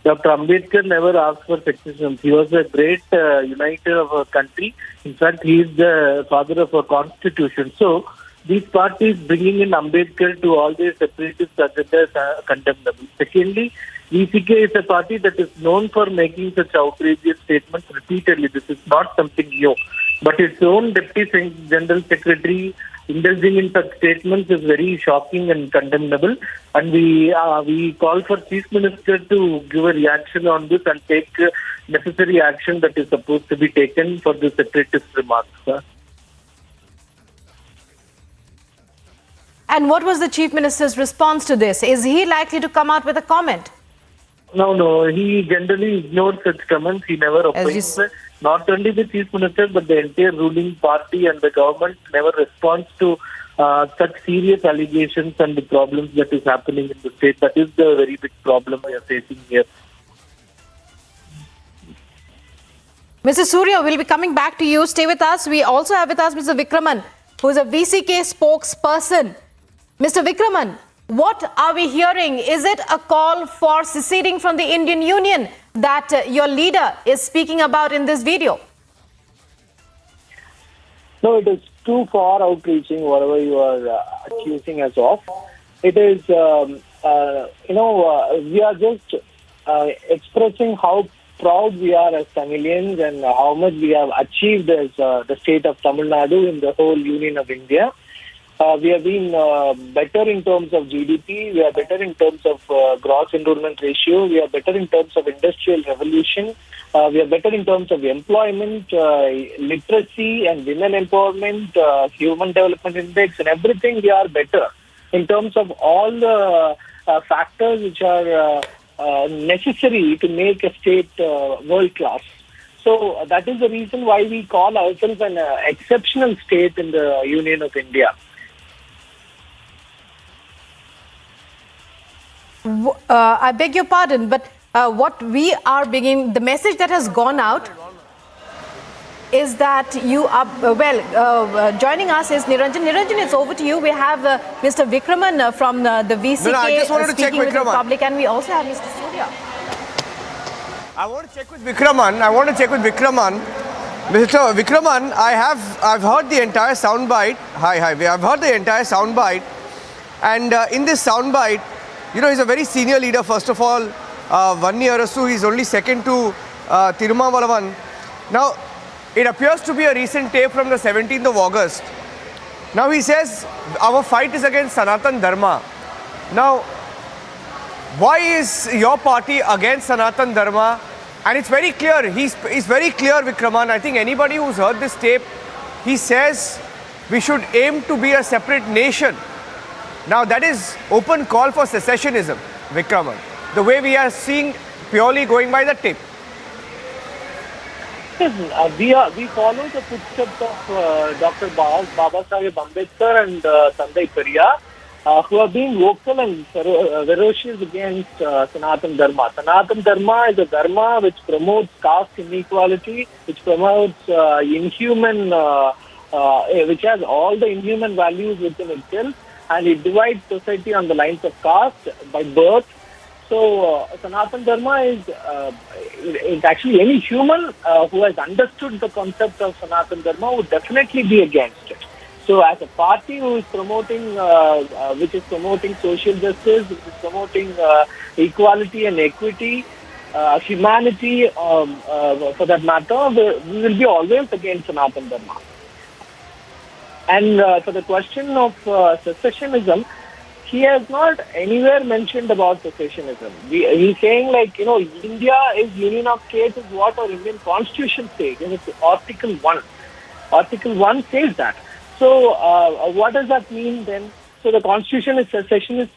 O: Dr. Ambedkar never asked for secession. He was a great uniter of our country. In fact, he is the father of our constitution. So, these parties bringing in Ambedkar to all these separatist agendas are condemnable. Secondly, VCK is a party that is known for making such outrageous statements repeatedly. This is not something new. But its own Deputy General Secretary indulging in such statements is very shocking and condemnable. And we call for Chief Minister to give a reaction on this and take necessary action that is supposed to be taken for the separatist remarks.
I: And what was the Chief Minister's response to this? Is he likely to come out with a comment?
O: No. He generally ignores such comments. He never opines. Not only the Chief Minister, but the entire ruling party and the government never responds to such serious allegations and the problems that is happening in the state. That is the very big problem we are facing here.
I: Mr. Surya, we'll be coming back to you. Stay with us. We also have with us Mr. Vikraman, who is a VCK spokesperson. Mr. Vikraman, what are we hearing? Is it a call for seceding from the Indian Union that your leader is speaking about in this video?
G: No, it is too far outreaching, whatever you are accusing us of. It is, we are just expressing how proud we are as Tamilians and how much we have achieved as the state of Tamil Nadu in the whole Union of India. We have been better in terms of GDP, we are better in terms of gross enrollment ratio, we are better in terms of industrial revolution, we are better in terms of employment, literacy and women empowerment, human development index and everything. We are better in terms of all the factors which are necessary to make a state world class. So that is the reason why we call ourselves an exceptional state in the Union of India.
I: I beg your pardon, but what we are beginning, the message that has gone out is that you are, joining us is Niranjan. Niranjan, it's over to you. We have Mr. Vikraman from the VCK
N: I just wanted to check
I: speaking with the
N: Vikraman.
I: public, and we also have Mr. Surya.
N: I want to check with Vikraman. Mr. Vikraman, I've heard the entire soundbite. Hi. I've heard the entire soundbite, and in this soundbite, he's a very senior leader. First of all, Vanni Arasu, he's only second to Tirumavalavan. Now, it appears to be a recent tape from the 17th of August. Now he says, our fight is against Sanatan Dharma. Now, why is your party against Sanatan Dharma? And it's very clear, he's very clear, Vikraman. I think anybody who's heard this tape, he says we should aim to be a separate nation. Now that is open call for secessionism, Vikraman. The way we are seeing purely going by the tape.
G: We follow the footsteps of Dr. Babasaheb Ambedkar and Tandai Periyar, who have been vocal and ferocious against Sanatan Dharma. Sanatan Dharma is a dharma which promotes caste inequality, which promotes inhuman, which has all the inhuman values within itself, and it divides society on the lines of caste by birth. So Sanatan Dharma is actually any human who has understood the concept of Sanatan Dharma would definitely be against it. So as a party who is promoting, which is promoting social justice, which is promoting equality and equity, humanity for that matter, we will be always against Sanatan Dharma. And for the question of secessionism, he has not anywhere mentioned about secessionism. He's saying India is Union of States is what our Indian Constitution says. And it's Article 1. Article 1 says that. So what does that mean then? So the Constitution is secessionist?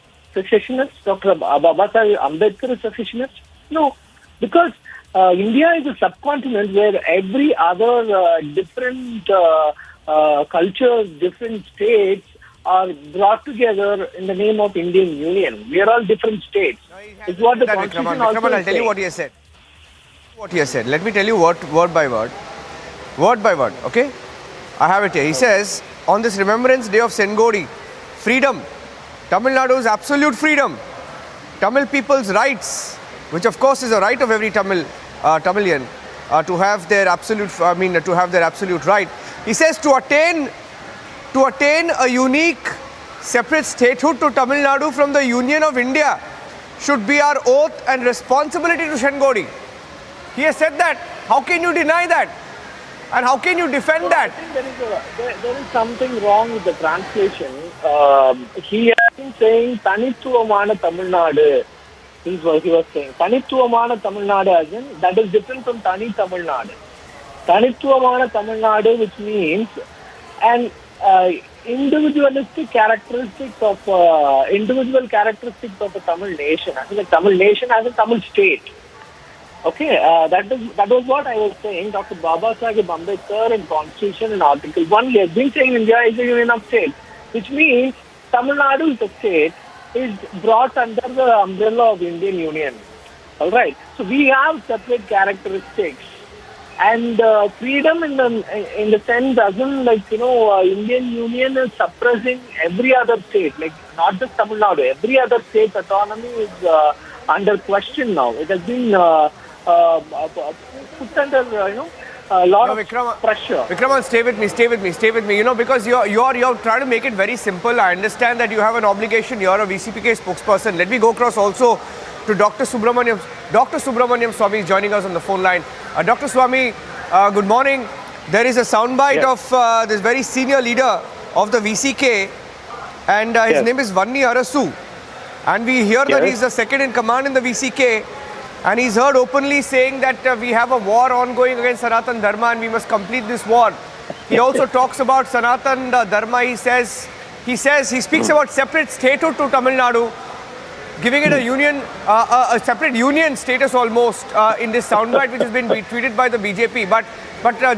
G: Dr. Babasaheb Ambedkar is secessionist? No, because India is a subcontinent where every other different cultures, different states are brought together in the name of Indian Union. We are all different states. It's what the Constitution also
N: Vikraman, I'll tell you what he has said. Let me tell you word by word. Word by word, okay? I have it here. He says, on this Remembrance Day of Sengodi, freedom. Tamil Nadu's absolute freedom. Tamil people's rights, which of course is a right of every Tamilian to have their absolute right. He says to attain to attain a unique separate statehood to Tamil Nadu from the Union of India should be our oath and responsibility to Shengodi. He has said that. How can you deny that? And how can you defend that?
G: I think there is something wrong with the translation. He has been saying Tanitthuvamana Tamil Nadu. This is what he was saying. Tanitthuvamana Tamil Nadu, as in, that is different from Tani Tamil Nadu. Tanitthuvamana Tamil Nadu, which means an individualistic characteristic of individual characteristics of a Tamil nation. I think a Tamil nation as a Tamil state. Okay, that was what I was saying. Dr. Babasaheb Ambedkar in Constitution in Article 1, he has been saying India is a union of states, which means Tamil Nadu is a state, is brought under the umbrella of Indian Union. All right. So we have separate characteristics, and freedom in the sense doesn't Indian Union is suppressing every other state, like not just Tamil Nadu. Every other state's autonomy is under question now. It has been put under a lot of pressure.
N: Vikraman, stay with me. You know, because you're trying to make it very simple. I understand that you have an obligation. You're a VCPK spokesperson. Let me go across also to Dr. Subramaniam Swami is joining us on the phone line. Dr. Swami, good morning. There is a soundbite of this very senior leader of the VCK, and his name is Vanni Arasu. And we hear that he's the second in command in the VCK, and he's heard openly saying that we have a war ongoing against Sanatan Dharma and we must complete this war. He also talks about Sanatan Dharma. He speaks about separate statehood to Tamil Nadu, giving it a union, a separate union status almost in this soundbite which has been tweeted by the BJP. But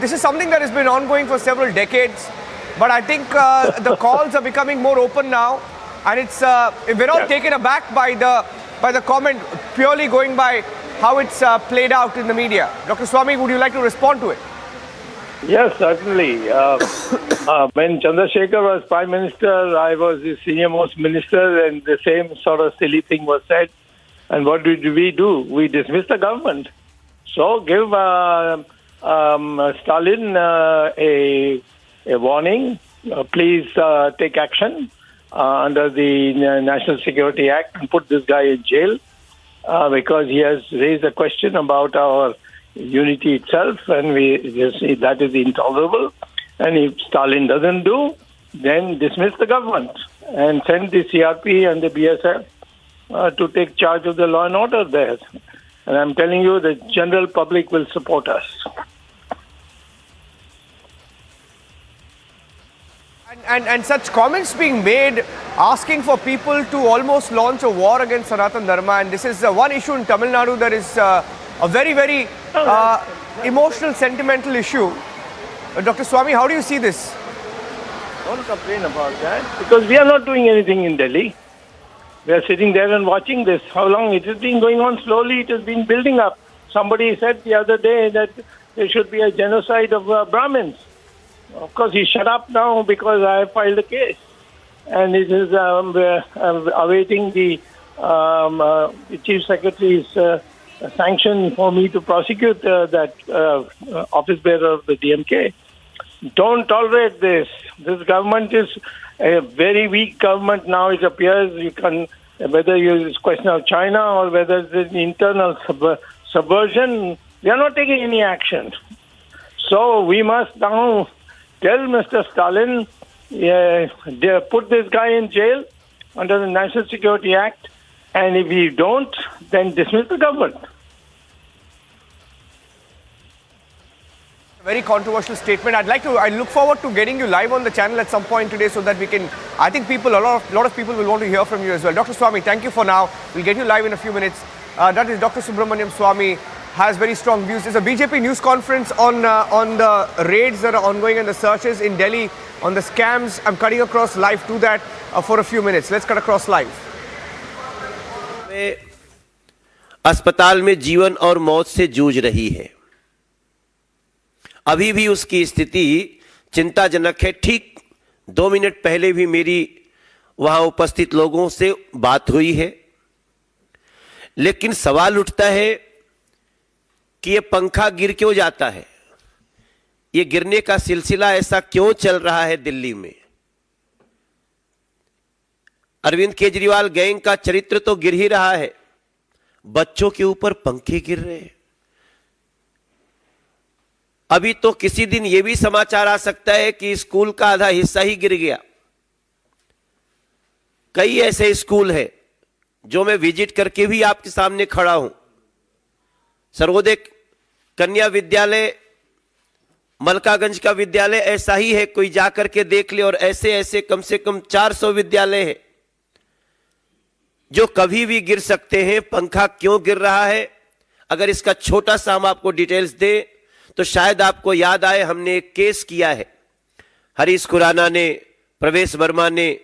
N: this is something that has been ongoing for several decades. But I think the calls are becoming more open now, and it's we're all taken aback by the comment, purely going by how it's played out in the media. Dr. Swami, would you like to respond to it?
L: Yes, certainly. When Chandrasekhar was Prime Minister, I was the senior most minister, and the same sort of silly thing was said. And what did we do? We dismissed the government. So give Stalin a warning. Please take action under the National Security Act and put this guy in jail because he has raised a question about our unity itself, and we just say that is intolerable. And if Stalin doesn't do, then dismiss the government and send the CRP and the BSF to take charge of the law and order there. And I'm telling you, the general public will support us.
N: And such comments being made, asking for people to almost launch a war against Sanatan Dharma, and this is one issue in Tamil Nadu that is a very, very emotional, sentimental issue. Dr. Swami, how do you see this?
L: Don't complain about that, because we are not doing anything in Delhi. We are sitting there and watching this. How long? It has been going on slowly. It has been building up. Somebody said the other day that there should be a genocide of Brahmins. Of course, he shut up now because I have filed a case. And it is awaiting the Chief Secretary's sanction for me to prosecute that office bearer of the DMK. Don't tolerate this. This government is a very weak government now, it appears. You can, whether it's a question of China or whether it's an internal subversion, we are not taking any action. So we must now tell Mr. Stalin, put this guy in jail under the National Security Act, and if we don't, then dismiss the government.
N: Very controversial statement. I look forward to getting you live on the channel at some point today so that we can, I think a lot of people will want to hear from you as well. Dr. Swami, thank you for now. We'll get you live in a few minutes. That is Dr. Subramaniam Swami, has very strong views. There's a BJP news conference on the raids that are ongoing and the searches in Delhi on the scams. I'm cutting across live to that for a few minutes. Let's cut across live.
P: अस्पताल में जीवन और मौत से जूझ रही है। अभी भी उसकी स्थिति चिंताजनक है। ठीक 2 मिनट पहले भी मेरी वहां उपस्थित लोगों से बात हुई है, लेकिन सवाल उठता है कि ये पंखा गिर क्यों जाता है, ये गिरने का सिलसिला ऐसा क्यों चल रहा है दिल्ली में। अरविंद केजरीवाल गैंग का चरित्र तो गिर ही रहा है, बच्चों के ऊपर पंखे गिर रहे हैं। अभी तो किसी दिन यह भी समाचार आ सकता है कि स्कूल का आधा हिस्सा ही गिर गया। कई ऐसे स्कूल हैं जो मैं विजिट करके भी आपके सामने खड़ा हूं। सर्वोदय कन्या विद्यालय, मलकागंज का विद्यालय ऐसा ही है, कोई जाकर के देख ले। और ऐसे ऐसे कम से कम 400 विद्यालय हैं जो कभी भी गिर सकते हैं। पंखा क्यों गिर रहा है, अगर इसका छोटा सा हम आपको डिटेल्स दें तो शायद आपको याद आए, हमने एक केस किया है। हरीश खुराना ने, प्रवेश वर्मा ने,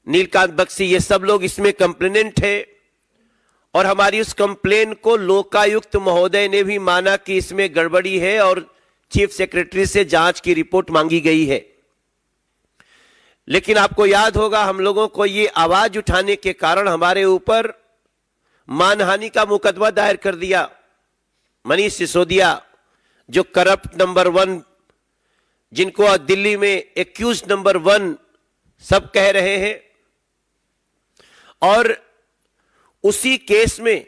P: नीलकांत बख्शी, ये सब लोग इसमें कंप्लेनेंट है। और हमारी उस कंप्लेन को लोकायुक्त महोदय ने भी माना कि इसमें गड़बड़ी है और चीफ सेक्रेटरी से जांच की रिपोर्ट मांगी गई है। लेकिन आपको याद होगा, हम लोगों को ये आवाज उठाने के कारण हमारे ऊपर मानहानि का मुकदमा दायर कर दिया। मनीष सिसोदिया, जो करप्ट नंबर 1, जिनको दिल्ली में एक्यूज नंबर 1 सब कह रहे हैं, और उसी केस में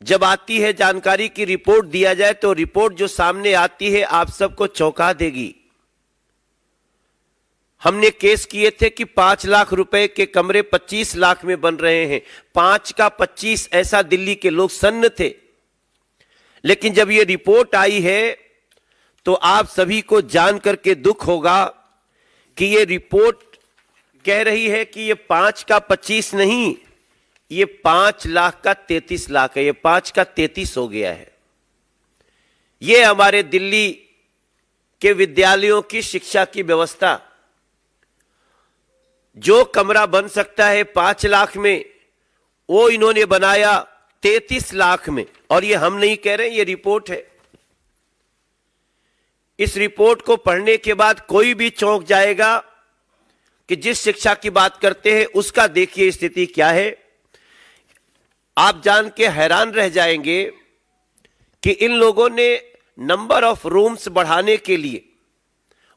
P: जब आती है जानकारी की रिपोर्ट दिया जाए तो रिपोर्ट जो सामने आती है आप सबको चौंका देगी। हमने केस किए थे कि 5 लाख रुपए के कमरे 25 लाख में बन रहे हैं। 5 का 25, ऐसा दिल्ली के लोग सन्न थे। लेकिन जब ये रिपोर्ट आई है तो आप सभी को जान करके दुख होगा कि ये रिपोर्ट कह रही है कि ये 5 का 25 नहीं, ये 5 लाख का 33 लाख है। ये 5 का 33 हो गया है। ये हमारे दिल्ली के विद्यालयों की शिक्षा की व्यवस्था। जो कमरा बन सकता है 5 लाख में, वो इन्होंने बनाया 33 लाख में। और ये हम नहीं कह रहे, ये रिपोर्ट है। इस रिपोर्ट को पढ़ने के बाद कोई भी चौंक जाएगा कि जिस शिक्षा की बात करते हैं उसका देखिए स्थिति क्या है। आप जान के हैरान रह जाएंगे कि इन लोगों ने नंबर ऑफ रूम्स बढ़ाने के लिए,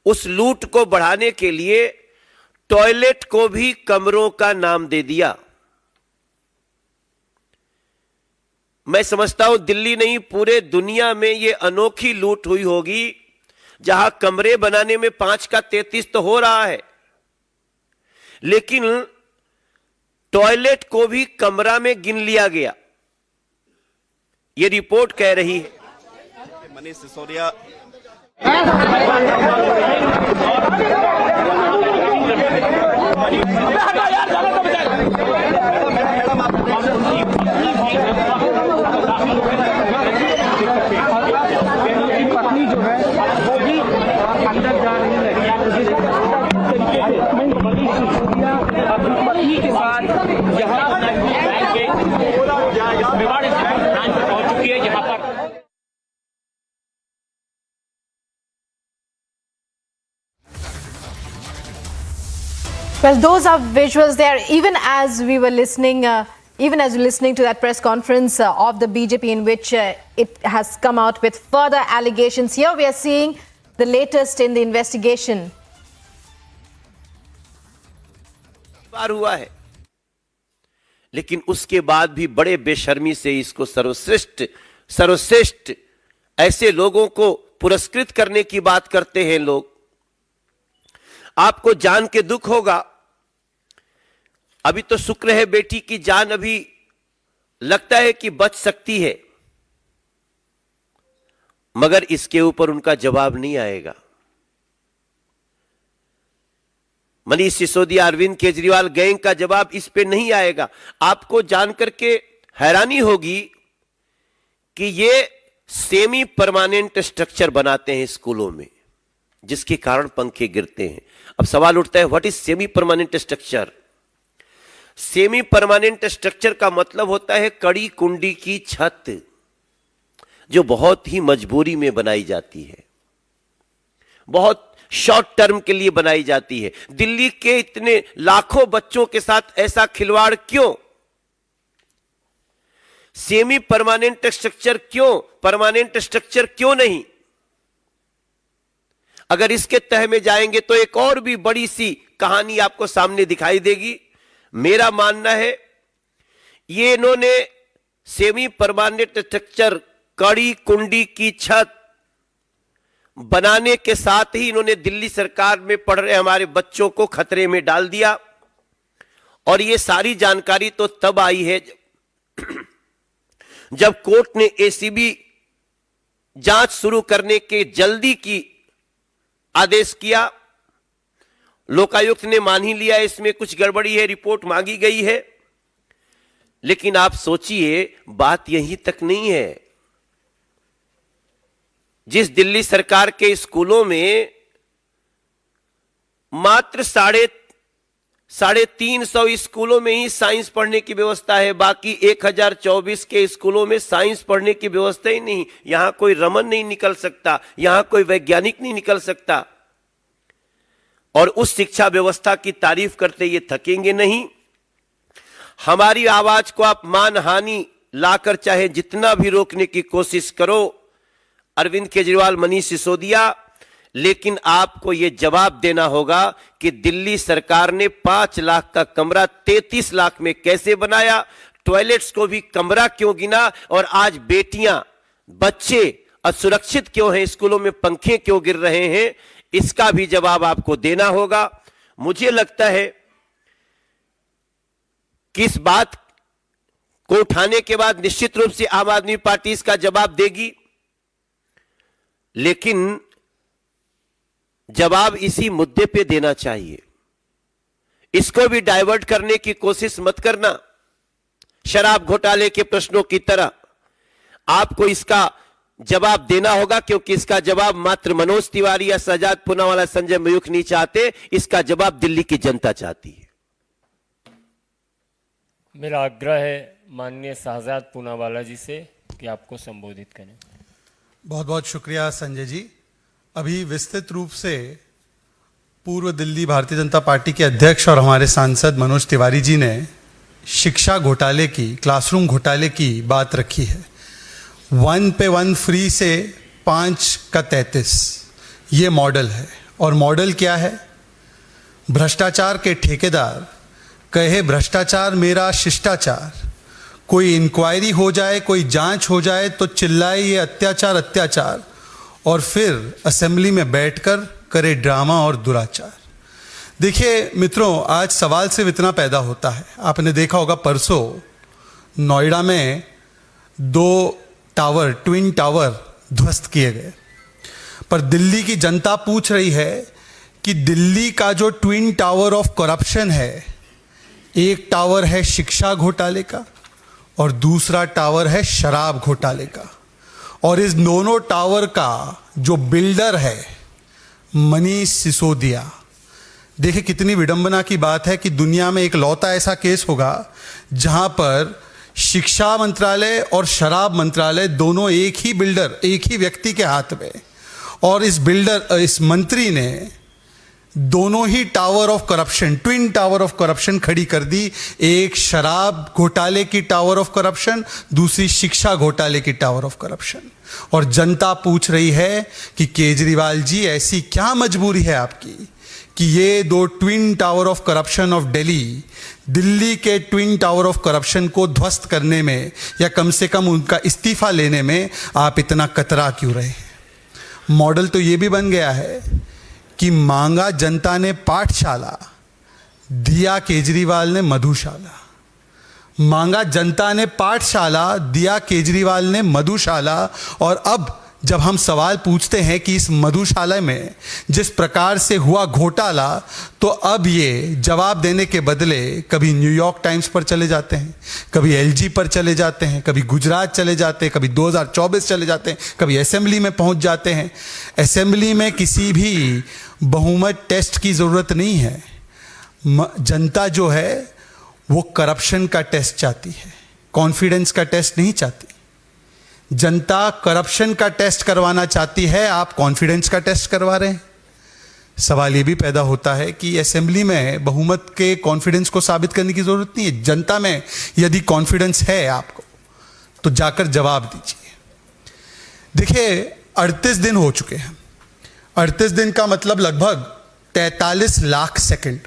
P: उस लूट को बढ़ाने के लिए टॉयलेट को भी कमरों का नाम दे दिया। मैं समझता हूं दिल्ली नहीं, पूरे दुनिया में यह अनोखी लूट हुई होगी जहां कमरे बनाने में 5 का 33 तो हो रहा है, लेकिन टॉयलेट को भी कमरा में गिन लिया गया। यह रिपोर्ट कह रही है।
F: मनीष सिसोदिया
V: पत्नी जो है वो भी अंदर जा रही है। मनीष सिसोदिया अपनी पत्नी के साथ यहाँ पहुंच चुकी है। यहाँ पर
M: Well, those are visuals there. Even as we were listening, to that press conference of the BJP, in which it has come out with further allegations. Here we are seeing the latest in the investigation.
P: बार हुआ है, लेकिन उसके बाद भी बड़े बेशर्मी से इसको सर्वश्रेष्ठ ऐसे लोगों को पुरस्कृत करने की बात करते हैं लोग। आपको जान के दुख होगा, अभी तो शुक्र है बेटी की जान अभी लगता है कि बच सकती है, मगर इसके ऊपर उनका जवाब नहीं आएगा। मनीष सिसोदिया, अरविंद केजरीवाल गैंग का जवाब इस पे नहीं आएगा। आपको जानकर के हैरानी होगी कि ये सेमी परमानेंट स्ट्रक्चर बनाते हैं स्कूलों में, जिसके कारण पंखे गिरते हैं। अब सवाल उठता है, what is semi permanent structure? Semi permanent structure का मतलब होता है कड़ी कुंडी की छत, जो बहुत ही मजबूरी में बनाई जाती है, बहुत शॉर्ट टर्म के लिए बनाई जाती है। दिल्ली के इतने लाखों बच्चों के साथ ऐसा खिलवाड़ क्यों? सेमी परमानेंट स्ट्रक्चर क्यों, परमानेंट स्ट्रक्चर क्यों नहीं? अगर इसके तह में जाएंगे तो एक और भी बड़ी सी कहानी आपको सामने दिखाई देगी। मेरा मानना है ये इन्होंने सेमी परमानेंट स्ट्रक्चर कड़ी कुंडी की छत बनाने के साथ ही इन्होंने दिल्ली सरकार में पढ़ रहे हमारे बच्चों को खतरे में डाल दिया। और ये सारी जानकारी तो तब आई है जब कोर्ट ने एसीबी जांच शुरू करने के जल्दी की आदेश किया। लोकायुक्त ने मान ही लिया इसमें कुछ गड़बड़ी है, रिपोर्ट मांगी गई है। लेकिन आप सोचिए बात यहीं तक नहीं है। जिस दिल्ली सरकार के स्कूलों में मात्र 350 स्कूलों में ही साइंस पढ़ने की व्यवस्था है, बाकी 1024 के स्कूलों में साइंस पढ़ने की व्यवस्था ही नहीं। यहां कोई रमन नहीं निकल सकता, यहां कोई वैज्ञानिक नहीं निकल सकता। और उस शिक्षा व्यवस्था की तारीफ करते ये थकेंगे नहीं। हमारी आवाज को आप मानहानि लाकर चाहे जितना भी रोकने की कोशिश करो, अरविंद केजरीवाल, मनीष सिसोदिया, लेकिन आपको यह जवाब देना होगा कि दिल्ली सरकार ने 5 लाख का कमरा 33 लाख में कैसे बनाया, टॉयलेट्स को भी कमरा क्यों गिना, और आज बेटियां बच्चे असुरक्षित क्यों हैं, स्कूलों में पंखे क्यों गिर रहे हैं, इसका भी जवाब आपको देना होगा। मुझे लगता है कि इस बात को उठाने के बाद निश्चित रूप से आम आदमी पार्टी इसका जवाब देगी, लेकिन जवाब इसी मुद्दे पे देना चाहिए। इसको भी डाइवर्ट करने की कोशिश मत करना शराब घोटाले के प्रश्नों की तरह। आपको इसका जवाब देना होगा, क्योंकि इसका जवाब मात्र मनोज तिवारी या शहजाद पूनावाला, संजय मयूख नहीं चाहते, इसका जवाब दिल्ली की जनता चाहती है।
A: मेरा आग्रह है माननीय शहजाद पूनावाला जी से कि आपको संबोधित करें।
C: बहुत बहुत शुक्रिया संजय जी। अभी विस्तृत रूप से पूर्व दिल्ली भारतीय जनता पार्टी के अध्यक्ष और हमारे सांसद मनोज तिवारी जी ने शिक्षा घोटाले की, क्लासरूम घोटाले की बात रखी है। 1 पे 1 फ्री से 5 का 33 ये मॉडल है। और मॉडल क्या है? भ्रष्टाचार के ठेकेदार कहे भ्रष्टाचार मेरा शिष्टाचार, कोई इंक्वायरी हो जाए, कोई जांच हो जाए तो चिल्लाए ये अत्याचार अत्याचार, और फिर असेंबली में बैठकर करे ड्रामा और दुराचार। देखिए मित्रों, आज सवाल सिर्फ इतना पैदा होता है। आपने देखा होगा परसों नोएडा में 2 टावर, ट्विन टावर ध्वस्त किए गए। पर दिल्ली की जनता पूछ रही है कि दिल्ली का जो ट्विन टावर ऑफ करप्शन है, एक टावर है शिक्षा घोटाले का और दूसरा टावर है शराब घोटाले का। और इस दोनों टावर का जो बिल्डर है मनीष सिसोदिया। देखिए कितनी विडंबना की बात है कि दुनिया में एक लौता ऐसा केस होगा जहां पर शिक्षा मंत्रालय और शराब मंत्रालय दोनों एक ही बिल्डर, एक ही व्यक्ति के हाथ में, और इस मंत्री ने दोनों ही tower of corruption, twin tower of corruption खड़ी कर दी। एक शराब घोटाले की टावर ऑफ करप्शन, दूसरी शिक्षा घोटाले की टावर ऑफ करप्शन। और जनता पूछ रही है कि केजरीवाल जी ऐसी क्या मजबूरी है आपकी कि ये 2 twin tower of corruption of Delhi के ट्विन टावर ऑफ करप्शन को ध्वस्त करने में या कम से कम उनका इस्तीफा लेने में आप इतना कतरा क्यों रहे हैं? मॉडल तो ये भी बन गया है कि मांगा जनता ने पाठशाला, दिया केजरीवाल ने मधुशाला। मांगा जनता ने पाठशाला, दिया केजरीवाल ने मधुशाला। और अब जब हम सवाल पूछते हैं कि इस मधुशाला में जिस प्रकार से हुआ घोटाला, तो अब ये जवाब देने के बदले कभी न्यूयॉर्क टाइम्स पर चले जाते हैं, कभी एलजी पर चले जाते हैं, कभी गुजरात चले जाते हैं, कभी 2024 चले जाते हैं, कभी असेंबली में पहुंच जाते हैं। असेंबली में किसी भी बहुमत टेस्ट की ज़रूरत नहीं है। जनता जो है वो करप्शन का टेस्ट चाहती है, कॉन्फिडेंस का टेस्ट नहीं चाहती। जनता करप्शन का टेस्ट करवाना चाहती है, आप कॉन्फिडेंस का टेस्ट करवा रहे हैं। सवाल ये भी पैदा होता है कि असेंबली में बहुमत के कॉन्फिडेंस को साबित करने की जरूरत नहीं है। जनता में यदि कॉन्फिडेंस है आपको तो जाकर जवाब दीजिए। देखिए 38 दिन हो चुके हैं। 38 दिन का मतलब लगभग 43 लाख सेकंड।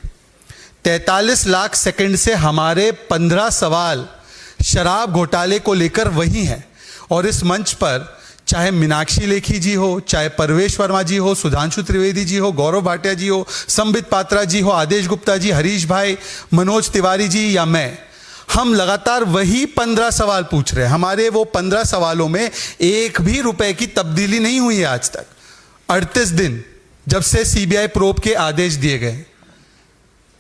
C: 43 लाख सेकंड से हमारे 15 सवाल शराब घोटाले को लेकर वही हैं। और इस मंच पर चाहे मीनाक्षी लेखी जी हो, चाहे परवेश वर्मा जी हो, सुधांशु त्रिवेदी जी हो, गौरव भाटिया जी हो, संबित पात्रा जी हो, आदेश गुप्ता जी, हरीश भाई, मनोज तिवारी जी या मैं, हम लगातार वही 15 सवाल पूछ रहे हैं। हमारे वो 15 सवालों में एक भी रुपए की तब्दीली नहीं हुई है आज तक। 38 दिन जब से सीबीआई प्रोब के आदेश दिए गए,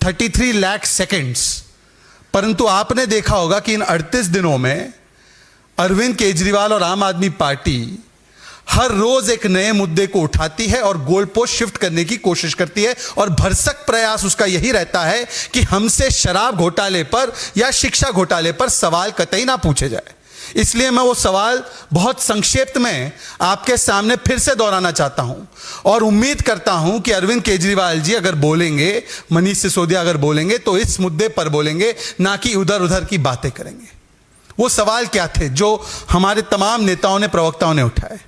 C: 33 लाख सेकंड्स। परंतु आपने देखा होगा कि इन 38 दिनों में अरविंद केजरीवाल और आम आदमी पार्टी हर रोज एक नए मुद्दे को उठाती है और गोल पोस्ट शिफ्ट करने की कोशिश करती है, और भरसक प्रयास उसका यही रहता है कि हमसे शराब घोटाले पर या शिक्षा घोटाले पर सवाल कतई ना पूछे जाए। इसलिए मैं वो सवाल बहुत संक्षेप में आपके सामने फिर से दोहराना चाहता हूं, और उम्मीद करता हूं कि अरविंद केजरीवाल जी अगर बोलेंगे, मनीष सिसोदिया अगर बोलेंगे तो इस मुद्दे पर बोलेंगे, ना कि उधर उधर की बातें करेंगे। वो सवाल क्या थे जो हमारे तमाम नेताओं ने, प्रवक्ताओं ने उठाए?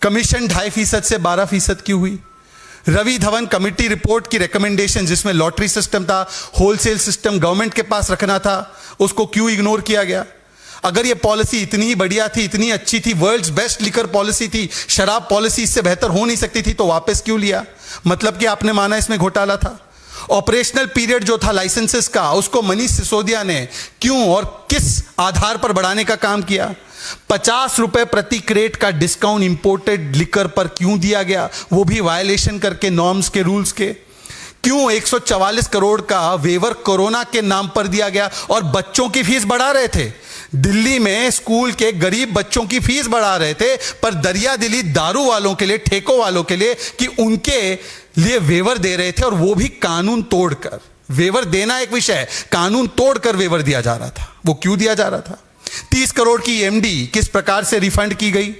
C: कमीशन 2.5% से 12% क्यों हुई? रवि धवन कमेटी रिपोर्ट की रिकमेंडेशन, जिसमें लॉटरी सिस्टम था, होलसेल सिस्टम गवर्नमेंट के पास रखना था, उसको क्यों इग्नोर किया गया? अगर ये पॉलिसी इतनी ही बढ़िया थी, इतनी अच्छी थी, वर्ल्ड्स बेस्ट लिकर पॉलिसी थी, शराब पॉलिसी इससे बेहतर हो नहीं सकती थी, तो वापस क्यों लिया? मतलब कि आपने माना इसमें घोटाला था। ऑपरेशनल पीरियड जो था लाइसेंसेस का, उसको मनीष सिसोदिया ने क्यों और किस आधार पर बढ़ाने का काम किया? 50 रुपए प्रति क्रेट का डिस्काउंट इंपोर्टेड लिकर पर क्यों दिया गया, वो भी वायलेशन करके, नॉर्म्स के, रूल्स के? क्यों 144 करोड़ का वेवर कोरोना के नाम पर दिया गया और बच्चों की फीस बढ़ा रहे थे? दिल्ली में स्कूल के गरीब बच्चों की फीस बढ़ा रहे थे, पर दरिया दिली दारू वालों के लिए, ठेकों वालों के लिए कि उनके लिए वेवर दे रहे थे, और वो भी कानून तोड़कर। वेवर देना एक विषय है, कानून तोड़कर वेवर दिया जा रहा था। वो क्यों दिया जा रहा था? 30 करोड़ की एमडी किस प्रकार से रिफंड की गई?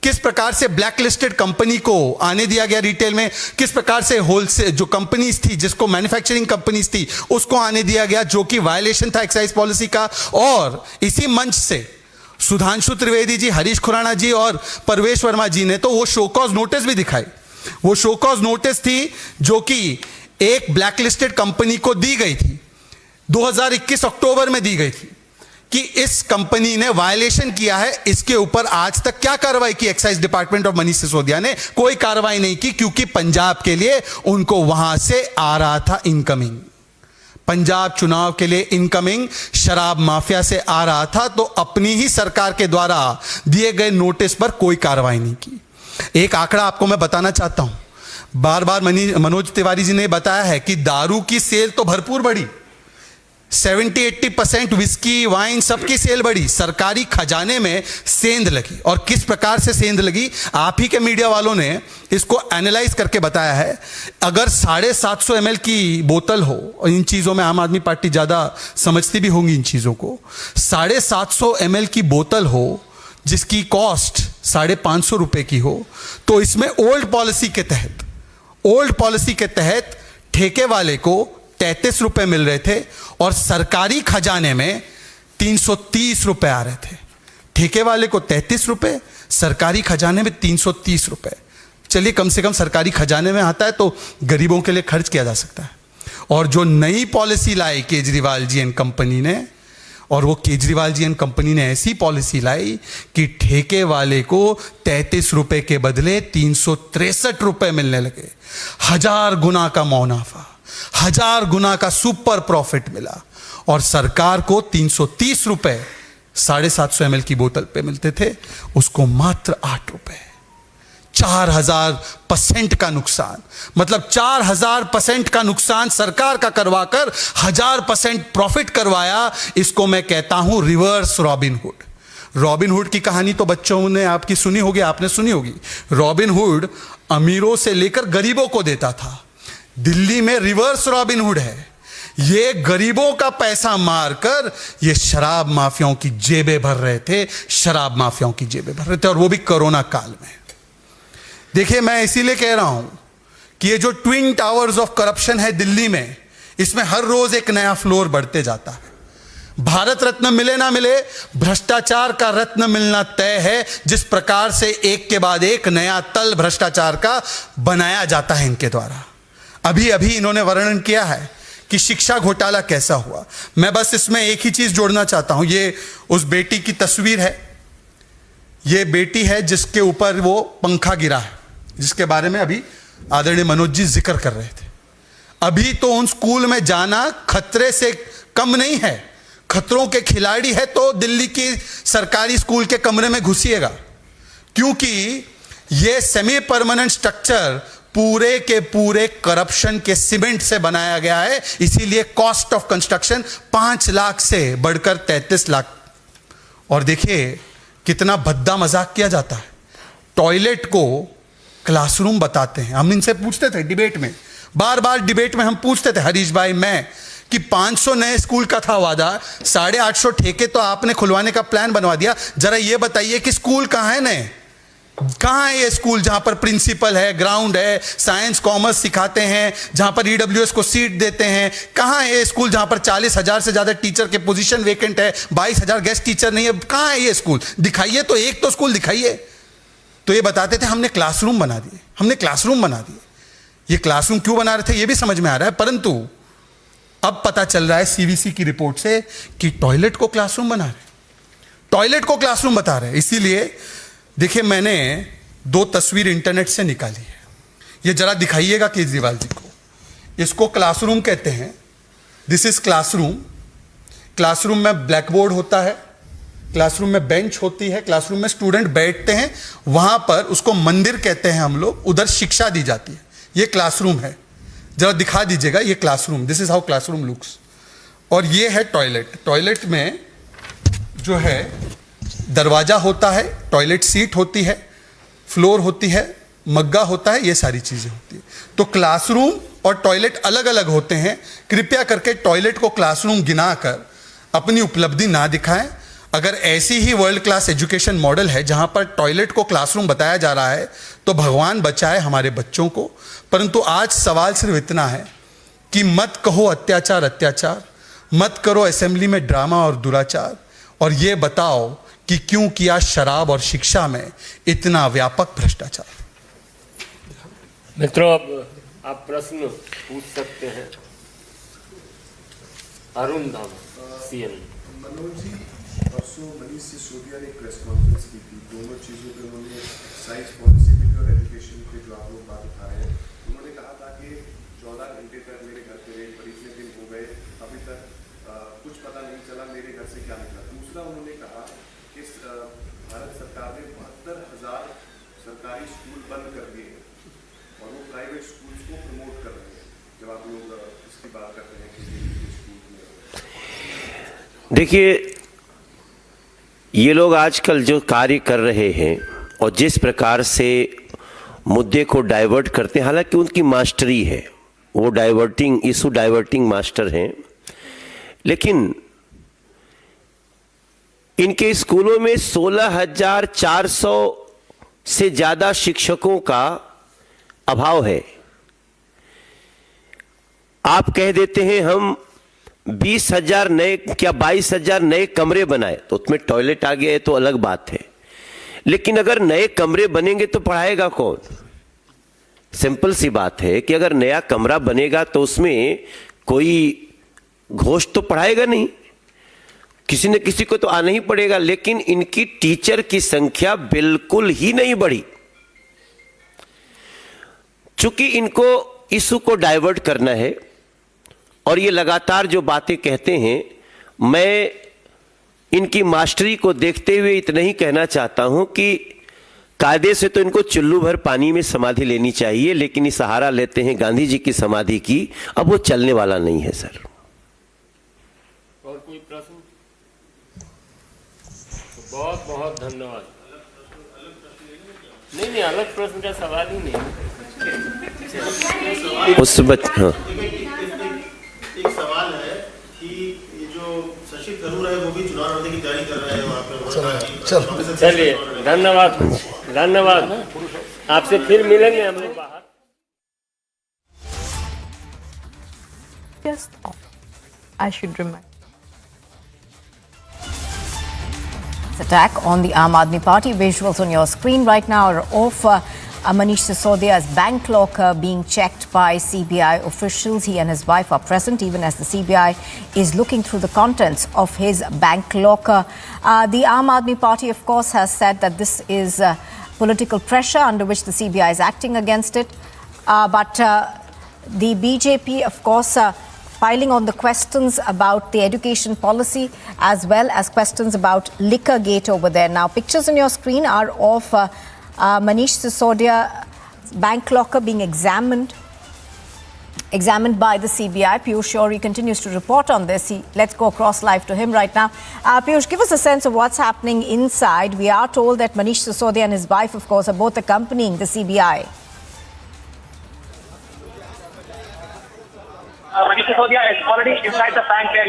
C: किस प्रकार से ब्लैक लिस्टेड कंपनी को आने दिया गया रिटेल में? किस प्रकार से होलसेल जो कंपनीज थी, जिसको मैन्युफैक्चरिंग कंपनीज थी, उसको आने दिया गया, जो कि वायलेशन था एक्साइज पॉलिसी का? और इसी मंच से सुधांशु त्रिवेदी जी, हरीश खुराना जी और परवेश वर्मा जी ने तो वो शोकॉज नोटिस भी दिखाई। वो शोकॉज नोटिस थी जो कि एक ब्लैक लिस्टेड कंपनी को दी गई थी, 2021 अक्टूबर में दी गई थी, कि इस कंपनी ने वायलेशन किया है। इसके ऊपर आज तक क्या कार्रवाई की एक्साइज डिपार्टमेंट और मनीष सिसोदिया ने? कोई कार्रवाई नहीं की, क्योंकि पंजाब के लिए उनको वहां से आ रहा था इनकमिंग। पंजाब चुनाव के लिए इनकमिंग शराब माफिया से आ रहा था, तो अपनी ही सरकार के द्वारा दिए गए नोटिस पर कोई कार्रवाई नहीं की। एक आंकड़ा आपको मैं बताना चाहता हूं, बार बार मनोज तिवारी जी ने बताया है कि दारू की सेल तो भरपूर बढ़ी, 70-80% विस्की, वाइन, सबकी सेल बढ़ी, सरकारी खजाने में सेंध लगी। और किस प्रकार से सेंध लगी, आप ही के मीडिया वालों ने इसको एनालाइज करके बताया है। अगर 750 ml की बोतल हो, और इन चीज़ों में आम आदमी पार्टी ज़्यादा समझती भी होंगी इन चीज़ों को, 750 ml की बोतल हो जिसकी कॉस्ट 550 रुपये की हो, तो इसमें ओल्ड पॉलिसी के तहत ठेके वाले को 33 रुपए मिल रहे थे, और सरकारी खजाने में 330 रुपए आ रहे थे। ठेके वाले को 33 रुपए, सरकारी खजाने में 330 रुपए। चलिए, कम से कम सरकारी खजाने में आता है तो गरीबों के लिए खर्च किया जा सकता है। और जो नई पॉलिसी लाई केजरीवाल जी एंड कंपनी ने, और वो केजरीवाल जी एंड कंपनी ने ऐसी पॉलिसी लाई कि ठेके वाले को 33 रुपए के बदले 363 रुपए मिलने लगे। 1000 गुना का मुनाफा, 1000 गुना का सुपर प्रॉफिट मिला, और सरकार को 330 रुपए 750 ml की बोतल पे मिलते थे, उसको मात्र 8 रुपए। 4000% का नुकसान, मतलब 4000% का नुकसान सरकार का करवाकर 1000% प्रॉफिट करवाया। इसको मैं कहता हूं रिवर्स रॉबिनहुड। रॉबिनहुड की कहानी तो बच्चों ने आपकी सुनी होगी, आपने सुनी होगी। रॉबिनहुड अमीरों से लेकर गरीबों को देता था। दिल्ली में रिवर्स रॉबिनहुड है। ये गरीबों का पैसा मारकर ये शराब माफियाओं की जेबें भर रहे थे, शराब माफियाओं की जेबें भर रहे थे, और वो भी कोरोना काल में। देखिए, मैं इसीलिए कह रहा हूं कि ये जो ट्विन टावर्स ऑफ करप्शन है दिल्ली में, इसमें हर रोज एक नया फ्लोर बढ़ते जाता है। भारत रत्न मिले ना मिले, भ्रष्टाचार का रत्न मिलना तय है। जिस प्रकार से एक के बाद एक नया तल भ्रष्टाचार का बनाया जाता है इनके द्वारा। अभी अभी इन्होंने वर्णन किया है कि शिक्षा घोटाला कैसा हुआ। मैं बस इसमें एक ही चीज जोड़ना चाहता हूं। ये उस बेटी की तस्वीर है, ये बेटी है जिसके ऊपर वो पंखा गिरा है, जिसके बारे में अभी आदरणीय मनोज जी जिक्र कर रहे थे। अभी तो उन स्कूल में जाना खतरे से कम नहीं है, खतरों के खिलाड़ी है तो दिल्ली की सरकारी स्कूल के कमरे में घुसिएगा, क्योंकि ये सेमी परमानेंट स्ट्रक्चर पूरे के पूरे करप्शन के सीमेंट से बनाया गया है। इसीलिए कॉस्ट ऑफ कंस्ट्रक्शन 5 लाख से बढ़कर 33 लाख। और देखिए कितना भद्दा मजाक किया जाता है। टॉयलेट को क्लासरूम बताते हैं। हम इनसे पूछते थे डिबेट में, बार बार डिबेट में हम पूछते थे, हरीश भाई मैं, कि 500 नए स्कूल का था वादा, 850 ठेके तो आपने खुलवाने का प्लान बनवा दिया। जरा ये बताइए कि स्कूल कहां है नए? कहां है ये स्कूल जहां पर प्रिंसिपल है, ग्राउंड है, साइंस कॉमर्स सिखाते हैं, जहां पर ईडब्ल्यूएस को सीट देते हैं? कहां है ये स्कूल जहां पर 40,000 से ज्यादा टीचर के पोजीशन वेकेंट है, 22,000 गेस्ट टीचर नहीं है? कहां है ये स्कूल? दिखाइए तो, एक तो स्कूल दिखाइए। तो ये बताते थे हमने क्लासरूम बना दिए, हमने क्लासरूम बना दिए। ये क्लासरूम क्यों बना रहे थे ये भी समझ में आ रहा है, परंतु अब पता चल रहा है सीवीसी की रिपोर्ट से कि टॉयलेट को क्लासरूम बना रहे, टॉयलेट को क्लासरूम बता रहे। इसीलिए देखिए मैंने 2 तस्वीर इंटरनेट से निकाली है, ये जरा दिखाइएगा केजरीवाल जी को। इसको क्लासरूम कहते हैं, दिस इज क्लासरूम। क्लासरूम में ब्लैक बोर्ड होता है, क्लासरूम में बेंच होती है, क्लासरूम में स्टूडेंट बैठते हैं, वहां पर उसको मंदिर कहते हैं हम लोग, उधर शिक्षा दी जाती है। ये क्लासरूम है, जरा दिखा दीजिएगा ये classroom, this is how classroom looks. और ये है टॉयलेट। टॉयलेट में जो है दरवाजा होता है, टॉयलेट सीट होती है, फ्लोर होती है, मग्गा होता है, ये सारी चीजें होती है। तो क्लासरूम और टॉयलेट अलग अलग होते हैं। कृपया करके टॉयलेट को क्लासरूम गिनाकर अपनी उपलब्धि ना दिखाएं। अगर ऐसी ही वर्ल्ड क्लास एजुकेशन मॉडल है जहां पर टॉयलेट को क्लासरूम बताया जा रहा है तो भगवान बचाए हमारे बच्चों को। परंतु आज सवाल सिर्फ इतना है कि मत कहो अत्याचार अत्याचार, मत करो असेंबली में ड्रामा और दुराचार, और ये बताओ कि क्यों किया शराब और शिक्षा में इतना व्यापक भ्रष्टाचार।
A: मित्रों अब आप प्रश्न पूछ सकते हैं। अरुण धाम सीएम।
T: मनोज जी, परसों मनीष सिसोदिया ने एक प्रेस कॉन्फ्रेंस की थी, दोनों चीज़ों पे उन्होंने साइंस पॉलिसी पे और एजुकेशन पे जो आप लोग बात उठा रहे हैं, उन्होंने कहा था कि 14 घंटे तक मेरे घर पे रेड पड़ी, इतने दिन हो गए, अभी तक कुछ पता नहीं चला मेरे घर से क्या निकला। दूसरा उन्होंने कहा कि भारत सरकार ने 72,000 सरकारी स्कूल बंद कर दिए और वो प्राइवेट स्कूल्स को प्रमोट कर रहे हैं। जब आप लोग इसकी बात करते हैं कि स्कूल में,
P: देखिए ये लोग आजकल जो कार्य कर रहे हैं और जिस प्रकार से मुद्दे को डाइवर्ट करते हैं, हालांकि उनकी मास्टरी है, वो इशू डाइवर्टिंग मास्टर हैं, लेकिन इनके स्कूलों में 16,400 से ज़्यादा शिक्षकों का अभाव है। आप कह देते हैं हम 20,000 नए क्या 22,000 नए कमरे बनाए, तो उसमें टॉयलेट आ गया है तो अलग बात है, लेकिन अगर नए कमरे बनेंगे तो पढ़ाएगा कौन? सिंपल सी बात है कि अगर नया कमरा बनेगा तो उसमें कोई घोष तो पढ़ाएगा नहीं, किसी न किसी को तो आना ही पड़ेगा। लेकिन इनकी टीचर की संख्या बिल्कुल ही नहीं बढ़ी, चूंकि इनको इशू को डाइवर्ट करना है और ये लगातार जो बातें कहते हैं। मैं इनकी मास्टरी को देखते हुए इतना ही कहना चाहता हूं कि कायदे से तो इनको चुल्लू भर पानी में समाधि लेनी चाहिए, लेकिन ये सहारा लेते हैं गांधी जी की समाधि की, अब वो चलने वाला नहीं है सर।
A: और कोई प्रश्न? तो बहुत बहुत धन्यवाद। नहीं, अलग प्रश्न का सवाल ही नहीं।
P: उस हाँ।
T: एक सवाल है कि ये जो शशि थरूर है वो भी चुनाव लड़ने की तैयारी कर रहे हैं वहाँ पर।
A: चलिए धन्यवाद, धन्यवाद। आपसे फिर मिलेंगे हम लोग बाहर।
U: Just off. I should remind.
M: attack on the Aam Aadmi Party. Visuals on your screen right now are of Manish Sisodia's bank locker being checked by CBI officials. He and his wife are present even as the CBI is looking through the contents of his bank locker. The Aam Aadmi Party, of course, has said that this is political pressure under which the CBI is acting against it. But the BJP, of course, piling on the questions about the education policy as well as questions about liquor gate over there. Now, pictures on your screen are of Manish Sisodia bank locker being examined by the CBI. Piyush Shori continues to report on this. Let's go across live to him right now. Piyush, give us a sense of what's happening inside. We are told that Manish Sisodia and his wife, of course, are both accompanying the CBI.
K: Manish Sisodia is already inside the bank where,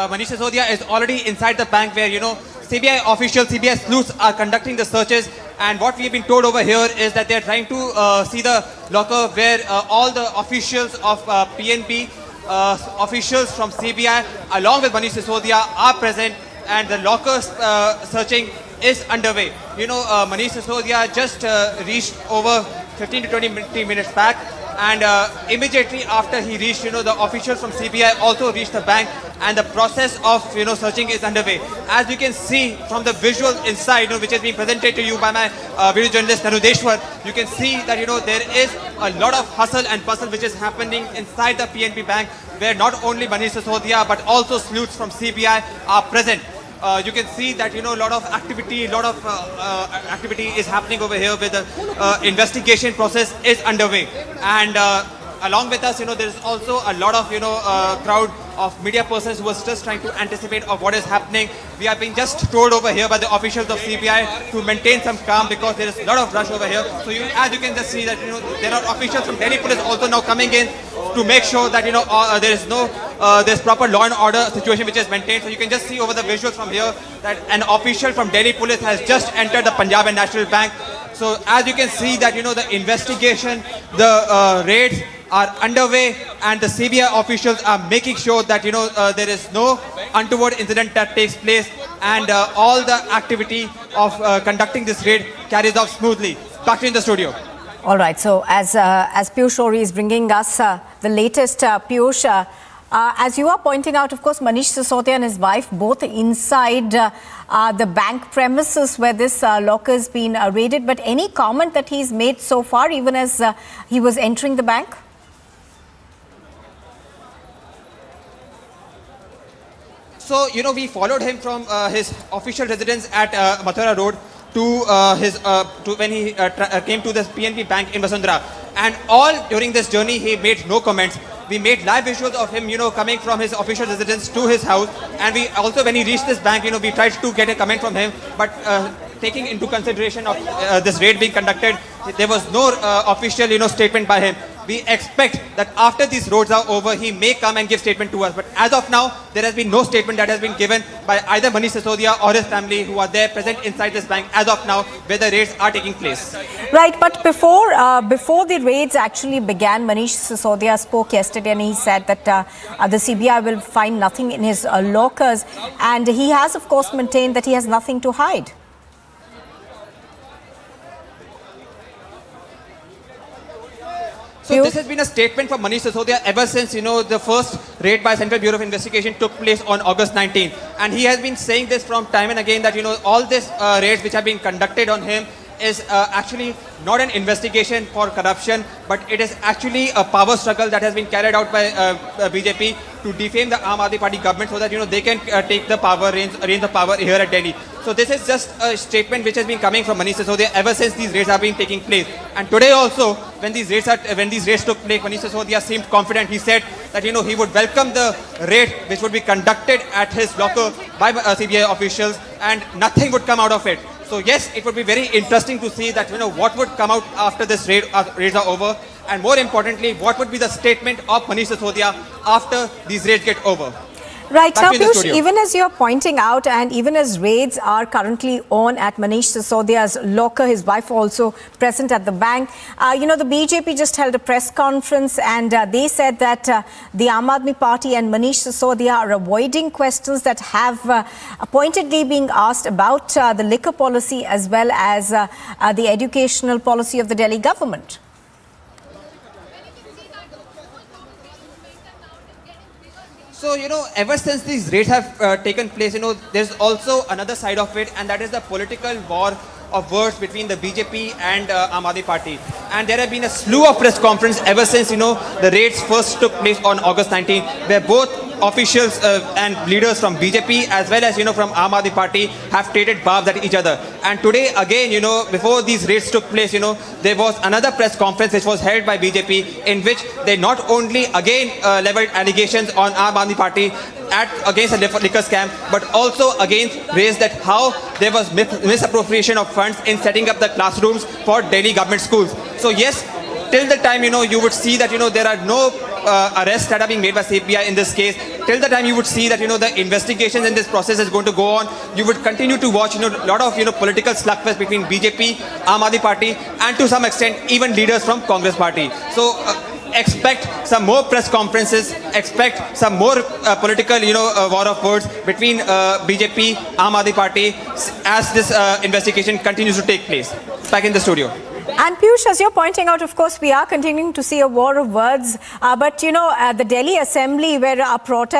U: Manish Sisodia is already inside the bank where, CBI officials, CBI sleuths are conducting the searches. And what we've been told over here is that they're trying to see the locker where all the officials of PNP, officials from CBI, along with Manish Sisodia are present, and the locker searching is underway. Manish Sisodia just reached over 15 to 20 minutes back. And immediately after he reached, the officials from CBI also reached the bank, and the process of, searching is underway. As you can see from the visual inside, which has been presented to you by my video journalist Narudeshwar, you can see that, there is a lot of hustle and bustle which is happening inside the PNP bank, where not only Manish Sisodia but also sleuths from CBI are present. You can see that, a lot of activity is happening over here, where the investigation process is underway. And along with us, there is also a lot of, crowd of media persons who are just trying to anticipate of what is happening. We are being just told over here by the officials of CBI to maintain some calm because there is a lot of rush over here. So as you can just see that, there are officials from Delhi Police also now coming in to make sure that, there is no, there's proper law and order situation which is maintained. So you can just see over the visuals from here that an official from Delhi Police has just entered the Punjab and National Bank. So as you can see that, the investigation, the raids are underway, and the CBI officials are making sure that, there is no untoward incident that takes place, and all the activity of conducting this raid carries off smoothly. Back to you in the studio.
M: All right. So as Piyush Shori is bringing us the latest, Piyush, as you are pointing out, of course, Manish Sisodia and his wife both inside the bank premises where this locker has been raided. But any comment that he's made so far, even as he was entering the bank?
U: So, we followed him from his official residence at Mathura Road to when he came to this PNB bank in Vasundhara. And all during this journey, he made no comments. We made live visuals of him, coming from his official residence to his house. And we also, when he reached this bank, we tried to get a comment from him. But taking into consideration of this raid being conducted, there was no official, statement by him. We expect that after these roads are over, he may come and give statement to us. But as of now, there has been no statement that has been given by either Manish Sisodia or his family who are there present inside this bank as of now, where the raids are taking place.
M: Right, but before the raids actually began, Manish Sisodia spoke yesterday and he said that the CBI will find nothing in his lockers, and he has, of course, maintained that he has nothing to hide.
U: So this has been a statement from Manish Sisodia ever since, the first raid by Central Bureau of Investigation took place on August 19. And he has been saying this from time and again that, all these raids which have been conducted on him is actually not an investigation for corruption, but it is actually a power struggle that has been carried out by BJP to defame the Aam Aadmi Party government so that, they can take the power, reign the power here at Delhi. So this is just a statement which has been coming from Manish Sisodia ever since these raids have been taking place. And today also, when these raids took place, Manish Sisodia seemed confident. He said that, he would welcome the raid which would be conducted at his locker by CBI officials, and nothing would come out of it. So yes, it would be very interesting to see that, what would come out after this raids are over, and more importantly, what would be the statement of Manish Sisodia after these raids get over.
M: Right.
U: Back
M: Now,
U: to you in the
M: Piyush,
U: studio.
M: even as you're pointing out, and even as raids are currently on at Manish Sisodia's locker, his wife also present at the bank, the BJP just held a press conference and they said that the Aam Aadmi Party and Manish Sisodia are avoiding questions that have pointedly being asked about the liquor policy as well as the educational policy of the Delhi government.
U: So, ever since these raids have taken place, there's also another side of it, and that is the political war of words between the BJP and Aam Aadmi Party. And there have been a slew of press conferences ever since, the raids first took place on August 19, where both officials and leaders from BJP as well as, from Aam Aadmi Party have traded barbs at each other. And today, again, before these raids took place, there was another press conference which was held by BJP in which they not only again leveled allegations on Aam Aadmi Party against a liquor scam, but also again raised that how there was misappropriation of funds in setting up the classrooms for Delhi government schools. So yes, till the time, you would see that, there are no arrests that are being made by CBI in this case. Till the time you would see that, the investigations in this process is going to go on. You would continue to watch, a lot of, political slugfest between BJP, Aam Aadmi Party, and to some extent, even leaders from Congress Party. So, expect some more press conferences, expect some more political, war of words between BJP, Aam Aadmi Party as this investigation continues to take place. Back in the studio.
M: And Piyush, as you're pointing out, of course, we are continuing to see a war of words. But, the Delhi Assembly, where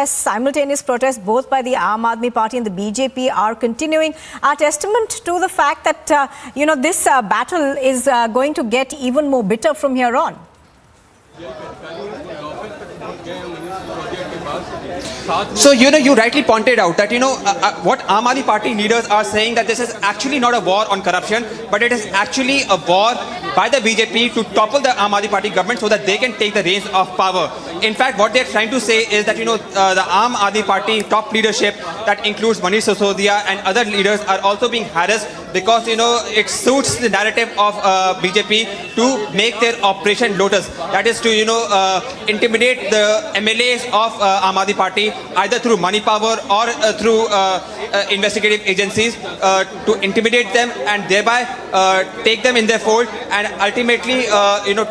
M: simultaneous protests, both by the Aam Aadmi Party and the BJP are continuing, are testament to the fact that, this battle is going to get even more bitter from here on.
U: So, you rightly pointed out that, what Aam Aadmi Party leaders are saying that this is actually not a war on corruption, but it is actually a war by the BJP to topple the Aam Aadmi Party government so that they can take the reins of power. In fact, what they're trying to say is that, the Aam Aadmi Party top leadership, that includes Manish Sisodia and other leaders, are also being harassed because, it suits the narrative of BJP to make their Operation Lotus. That is to, intimidate the MLAs of Aam Aadmi Party, either through money power or through investigative agencies, to intimidate them and thereby take them in their fold and ultimately,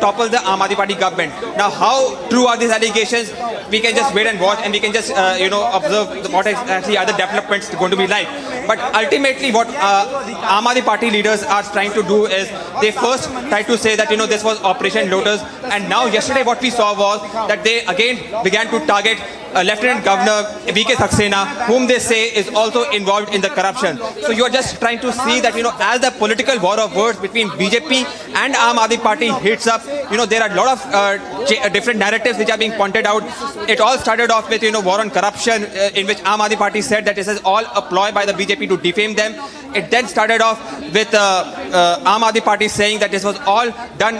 U: topple the Aam Aadmi Party government. Now, how true are these allegations? We can just wait and watch, and we can just, observe what exactly are the developments going to be like. But ultimately, what Aam Aadmi Party leaders are trying to do is they first tried to say that, this was Operation Lotus, and now yesterday what we saw was that they again began to target Lieutenant Governor VK Saxena, whom they say is also involved in the corruption. So you are just trying to see that, as the political war of words between BJP and Aam Aadmi Party heats up, there are a lot of different narratives which are being pointed out. It all started off with, war on corruption, in which Aam Aadmi Party said that this is all a ploy by the BJP to defame them. It then started off with Aam Aadmi Party saying that this was all done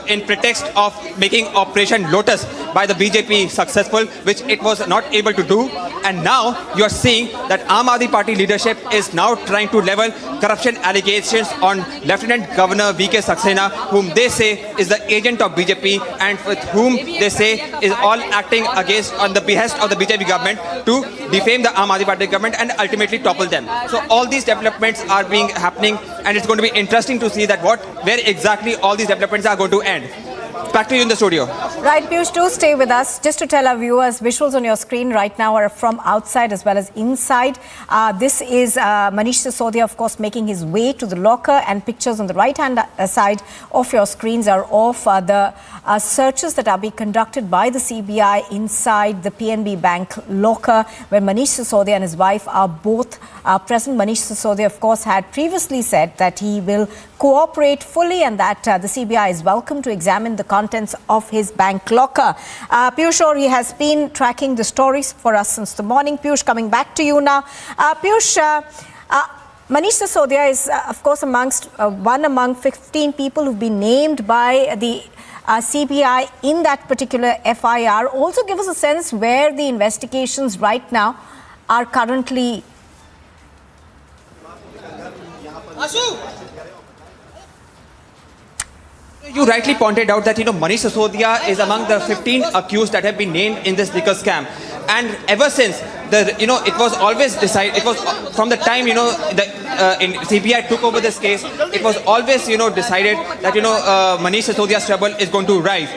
U: in pretext of making Operation Lotus by the BJP successful, which it was not able to do. And now you are seeing that Aam Aadmi Party leadership is now trying to level corruption allegations on Lieutenant Governor VK Saxena, whom they say is the agent of BJP and with whom they say is all acting against on the behest of the BJP government to defame the Aam Aadmi Party government and ultimately topple them. So all these developments are happening, and it's going to be interesting to see that where exactly all these developments are going to end. Back to you in the studio.
M: Right, Piyush, do stay with us. Just to tell our viewers, visuals on your screen right now are from outside as well as inside. This is Manish Sisodia, of course, making his way to the locker, and pictures on the right-hand side of your screens are of the searches that are being conducted by the CBI inside the PNB Bank locker, where Manish Sisodia and his wife are both present. Manish Sisodia, of course, had previously said that he will cooperate fully and that the CBI is welcome to examine the contents of his bank locker. Piyush, he has been tracking the stories for us since the morning. Piyush, coming back to you now. Piyush, Manish Sisodia is, of course, one among 15 people who've been named by the CBI in that particular FIR. Also give us a sense where the investigations right now are currently.
U: You rightly pointed out that, Manish Sisodia is among the 15 accused that have been named in this liquor scam. And ever since, it was always decided, it was from the time, CBI took over this case, it was always, decided that, Manish Sisodia's trouble is going to rise.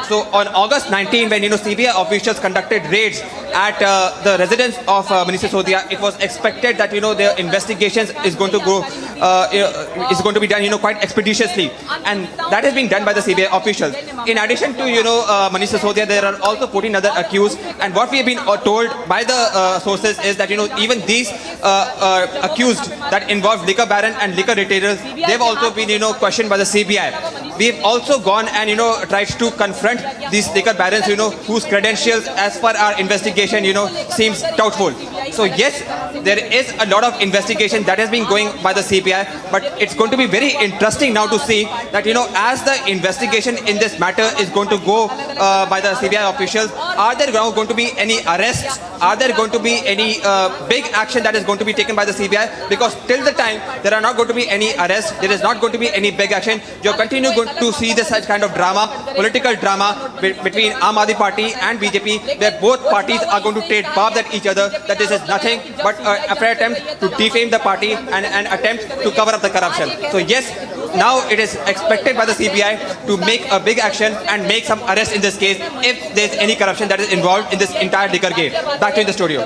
U: So on August 19, when, CBI officials conducted raids at the residence of Manish Sisodia, it was expected that, their investigations is going to go, is going to be done, quite expeditiously. And that is being done by the CBI officials. In addition to, Manish Sisodia, there are also 14 other accused. And what we have been told by the sources is that, even these accused that involve liquor baron and liquor retailers, they've also been, questioned by the CBI. We've also gone and, tried to confront these liquor barons, whose credentials, as per our investigation, seems doubtful. So yes, there is a lot of investigation that has been going by the CBI, but it's going to be very interesting now to see that, as the investigation in this matter is going to go by the CBI officials, are there going to be any arrests? Are there going to be any big action that is going to be taken by the CBI? Because till the time there are not going to be any arrests, there is not going to be any big action, you're continuing to see this such kind of drama, political drama between Aam Aadmi Party and BJP, where both parties are going to trade barbs at each other, that this is nothing but an attempt to defame the party and an attempt to cover up the corruption. So yes, now it is expected by the CBI to make a big action and make some arrests in this case if there is any corruption that is involved in this entire liquor game. Back to you in the studio.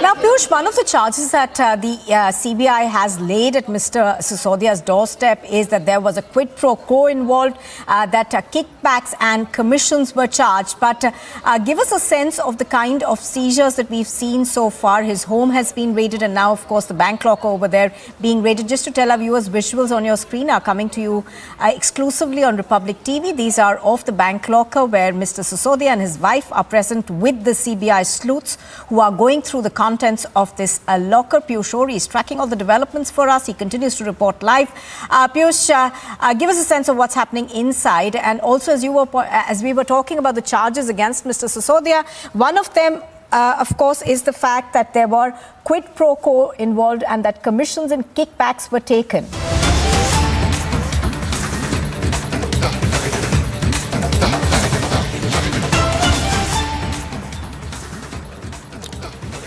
M: Now, Piyush, one of the charges that the CBI has laid at Mr. Sisodia's doorstep is that there was a quid pro quo involved, that kickbacks and commissions were charged. But give us a sense of the kind of seizures that we've seen so far. His home has been raided, and now, of course, the bank locker over there being raided. Just to tell our viewers, visuals on your screen are coming to you exclusively on Republic TV. These are of the bank locker where Mr. Sisodia and his wife are present with the CBI sleuths who are going through the contents of this locker. Piyush Ori is tracking all the developments for us. He continues to report live. Piyush, give us a sense of what's happening inside. And also, as we were talking about the charges against Mr. Sisodia, one of them, of course, is the fact that there were quid pro quo involved and that commissions and kickbacks were taken.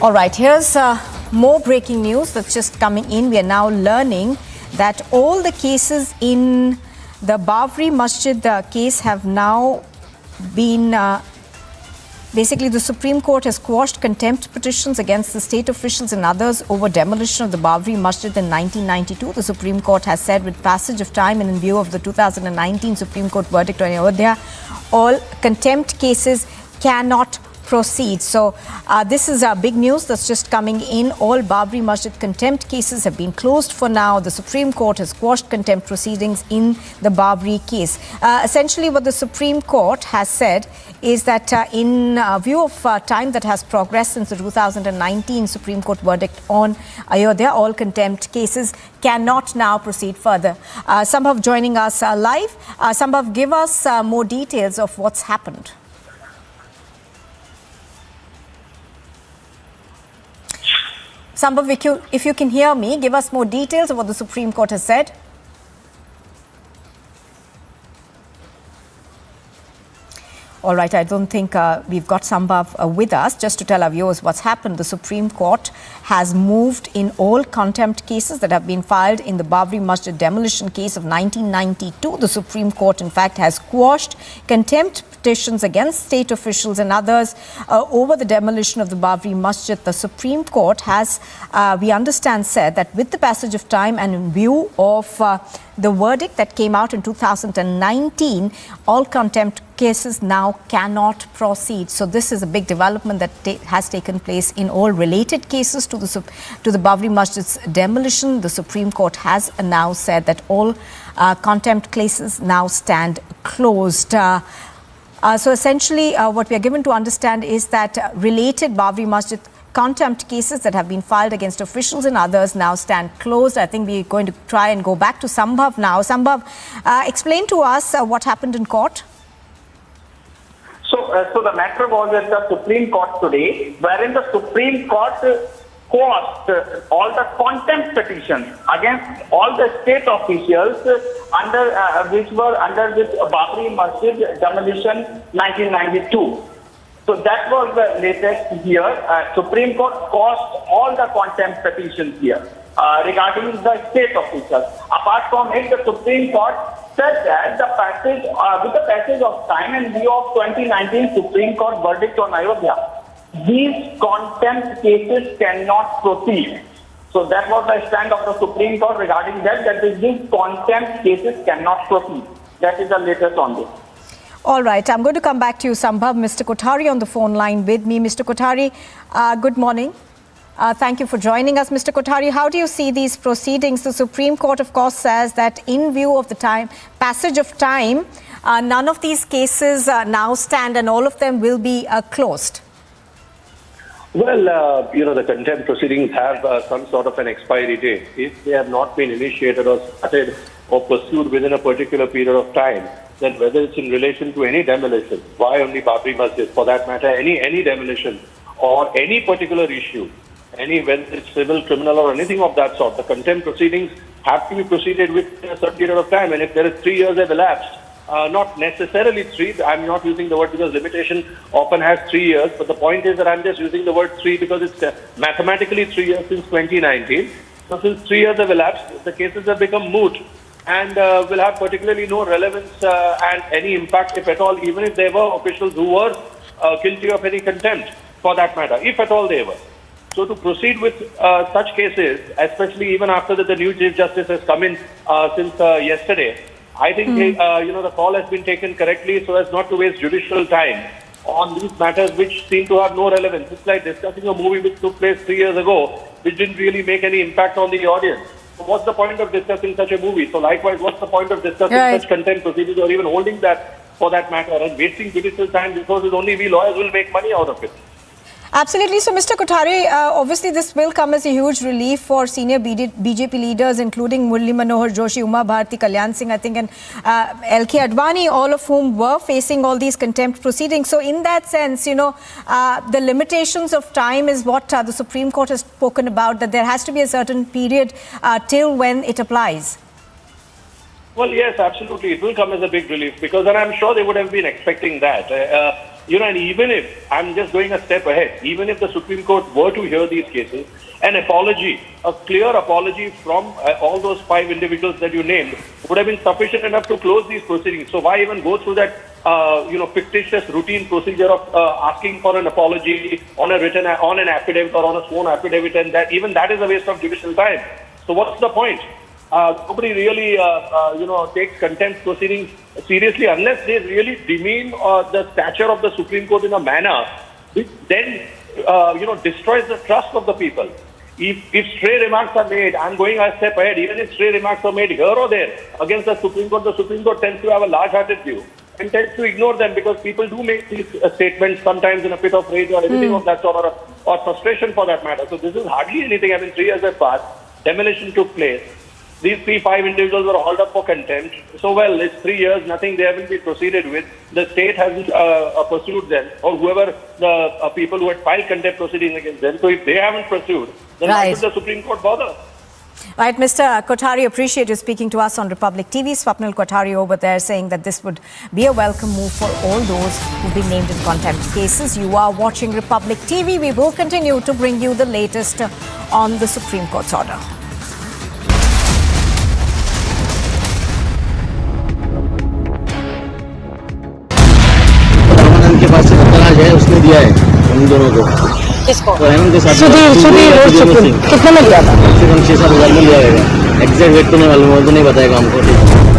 M: All right, here's more breaking news that's just coming in. We are now learning that all the cases in the Babri Masjid case have now been basically the Supreme Court has quashed contempt petitions against the state officials and others over demolition of the Babri Masjid in 1992. The Supreme Court has said with passage of time and in view of the 2019 Supreme Court verdict on Ayodhya, all contempt cases cannot proceed. So this is big news that's just coming in. All Babri Masjid contempt cases have been closed for now. The Supreme Court has quashed contempt proceedings in the Babri case. Essentially what the Supreme Court has said is that in view of time that has progressed since the 2019 Supreme Court verdict on Ayodhya, all contempt cases cannot now proceed further. Sambhav joining us live. Sambhav, give us more details of what's happened. Sambhav, if you can hear me, give us more details of what the Supreme Court has said. All right, I don't think we've got Sambhav with us. Just to tell our viewers what's happened, the Supreme Court has moved in all contempt cases that have been filed in the Babri Masjid demolition case of 1992. The Supreme Court, in fact, has quashed contempt petitions against state officials and others over the demolition of the Babri Masjid. The Supreme Court has, we understand, said that with the passage of time and in view of the verdict that came out in 2019, all contempt cases now cannot proceed. So this is a big development that has taken place in all related cases to the Babri Masjid's demolition. The Supreme Court has now said that all contempt cases now stand closed. So essentially what we are given to understand is that related Babri Masjid contempt cases that have been filed against officials and others now stand closed. I think we're going to try and go back to Sambhav now. Sambhav, explain to us what happened in court.
K: So the matter was at the Supreme Court today, wherein the Supreme Court quashed all the contempt petitions against all the state officials which were under this Babri Masjid demolition 1992. So that was the latest here. Supreme Court quashed all the contempt petitions here regarding the state officials. Apart from it, the Supreme Court said that with the passage of time in view of 2019 Supreme Court verdict on Ayodhya, these contempt cases cannot proceed. So that was the stand of the Supreme Court regarding that these contempt cases cannot proceed. That is the latest on this.
M: All right, I'm going to come back to you, Sambhav. Mr. Kothari on the phone line with me. Mr. Kothari, good morning. Thank you for joining us. Mr. Kothari, how do you see these proceedings? The Supreme Court, of course, says that in view of the passage of time, none of these cases now stand and all of them will be closed.
J: Well, the contempt proceedings have some sort of an expiry date. If they have not been initiated or started or pursued within a particular period of time, then whether it's in relation to any demolition, why only Babri Masjid, for that matter, any demolition or any particular issue, whether it's civil, criminal or anything of that sort, the contempt proceedings have to be proceeded with a certain period of time. And if there is 3 years have elapsed, not necessarily 3, I'm not using the word because limitation often has 3 years, but the point is that I'm just using the word 3 because it's mathematically 3 years since 2019. So since 3 years have elapsed, the cases have become moot and will have particularly no relevance and any impact, if at all, even if there were officials who were guilty of any contempt for that matter, if at all they were. So to proceed with such cases, especially even after the new Chief Justice has come in since yesterday, I think the call has been taken correctly so as not to waste judicial time on these matters which seem to have no relevance. It's like discussing a movie which took place 3 years ago, which didn't really make any impact on the audience. So what's the point of discussing such a movie? So likewise, what's the point of discussing such contempt proceedings or even holding that for that matter and wasting judicial time because only we lawyers will make money out of it?
M: Absolutely. So, Mr. Kothari, obviously this will come as a huge relief for senior BJP leaders, including Murli Manohar Joshi, Uma Bharti, Kalyan Singh, I think, and LK Advani, all of whom were facing all these contempt proceedings. So, in that sense, the limitations of time is what the Supreme Court has spoken about, that there has to be a certain period till when it applies.
J: Well, yes, absolutely. It will come as a big relief because, and I'm sure they would have been expecting that. And even if, I'm just going a step ahead, even if the Supreme Court were to hear these cases, an apology, a clear apology from all those 5 individuals that you named would have been sufficient enough to close these proceedings. So why even go through that, fictitious routine procedure of asking for an apology on an affidavit or on a sworn affidavit, and that even that is a waste of judicial time. So what's the point? Nobody really, takes contempt proceedings seriously unless they really demean the stature of the Supreme Court in a manner which then, destroys the trust of the people. If stray remarks are made, I'm going a step ahead, even if stray remarks are made here or there against the Supreme Court tends to have a large-hearted view and tends to ignore them because people do make these statements sometimes in a fit of rage or anything of that sort or frustration for that matter. So this is hardly anything. 3 years have passed, demolition took place. These 5 individuals were hauled up for contempt. So, well, it's 3 years, nothing they haven't been proceeded with. The state hasn't pursued them, or whoever the people who had filed contempt proceedings against them. So, if they haven't pursued, then why should the Supreme Court bother?
M: Right, Mr. Kothari, appreciate you speaking to us on Republic TV. Swapnil Kothari over there saying that this would be a welcome move for all those who've been named in contempt cases. You are watching Republic TV. We will continue to bring you the latest on the Supreme Court's order.
Q: के पास से तलाश है उसने दिया है उन दोनों को
B: किसको
Q: तो हेमंत के साथ
B: सुधीर कितने में लिया था
Q: कम 6-7 हज़ार में लिया रहेगा एग्जैक्ट रेट तो नहीं मालूम वो तो नहीं बताएगा हमको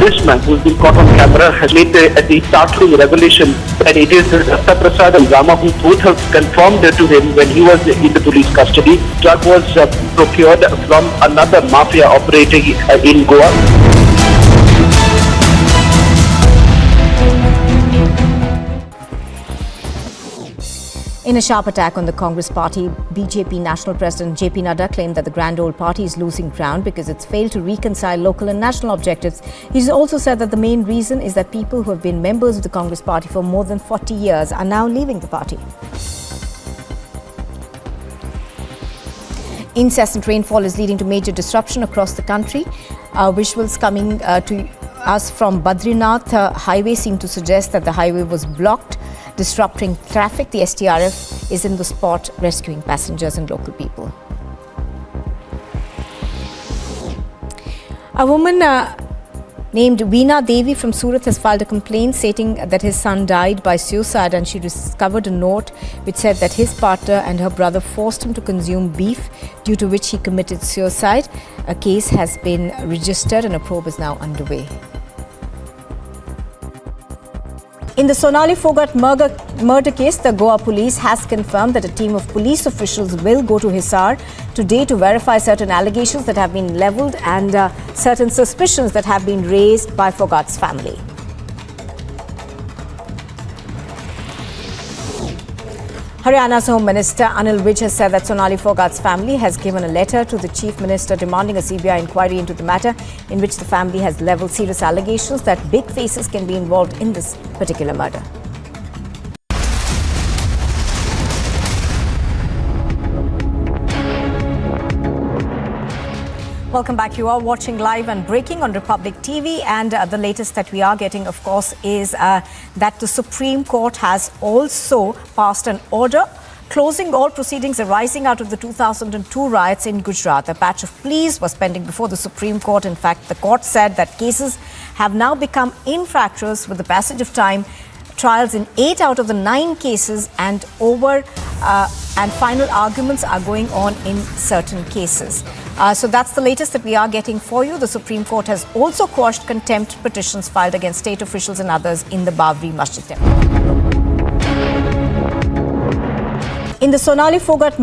B: This man who's been caught on camera has made the startling revelation that it is Dr. Prasad and Rama who both have confirmed to him when he was in the police custody. Drug was procured from another mafia operating in Goa.
M: In a sharp attack on the Congress party, BJP National President JP Nadda claimed that the Grand Old Party is losing ground because it's failed to reconcile local and national objectives. He's also said that the main reason is that people who have been members of the Congress party for more than 40 years are now leaving the party. Incessant rainfall is leading to major disruption across the country. Visuals coming to us from Badrinath highway seem to suggest that the highway was blocked, disrupting traffic. The STRF is in the spot rescuing passengers and local people. A woman named Veena Devi from Surat has filed a complaint stating that his son died by suicide, and she discovered a note which said that his partner and her brother forced him to consume beef, due to which he committed suicide. A case has been registered and a probe is now underway. In the Sonali Phogat murder case, the Goa police has confirmed that a team of police officials will go to Hisar today to verify certain allegations that have been levelled and certain suspicions that have been raised by Phogat's family. Haryana's Home Minister Anil Vij has said that Sonali Phogat's family has given a letter to the Chief Minister demanding a CBI inquiry into the matter, in which the family has levelled serious allegations that big faces can be involved in this particular murder. Welcome back. You are watching Live and Breaking on Republic TV, and the latest that we are getting, of course, is that the Supreme Court has also passed an order closing all proceedings arising out of the 2002 riots in Gujarat. A batch of pleas was pending before the Supreme Court. In fact, the court said that cases have now become infractors with the passage of time. Trials in 8 out of the 9 cases and final arguments are going on in certain cases. So that's the latest that we are getting for you. The Supreme Court has also quashed contempt petitions filed against state officials and others in the Babri Masjid temple. In the Sonali Phogat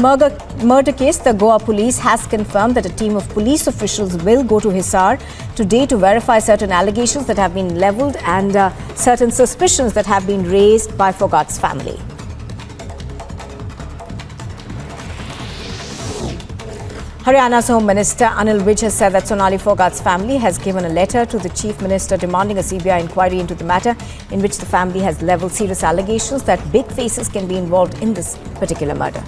M: murder case, the Goa police has confirmed that a team of police officials will go to Hisar today to verify certain allegations that have been levelled and certain suspicions that have been raised by Phogat's family. Haryana's Home Minister Anil Vij has said that Sonali Phogat's family has given a letter to the Chief Minister demanding a CBI inquiry into the matter, in which the family has levelled serious allegations that big faces can be involved in this particular murder.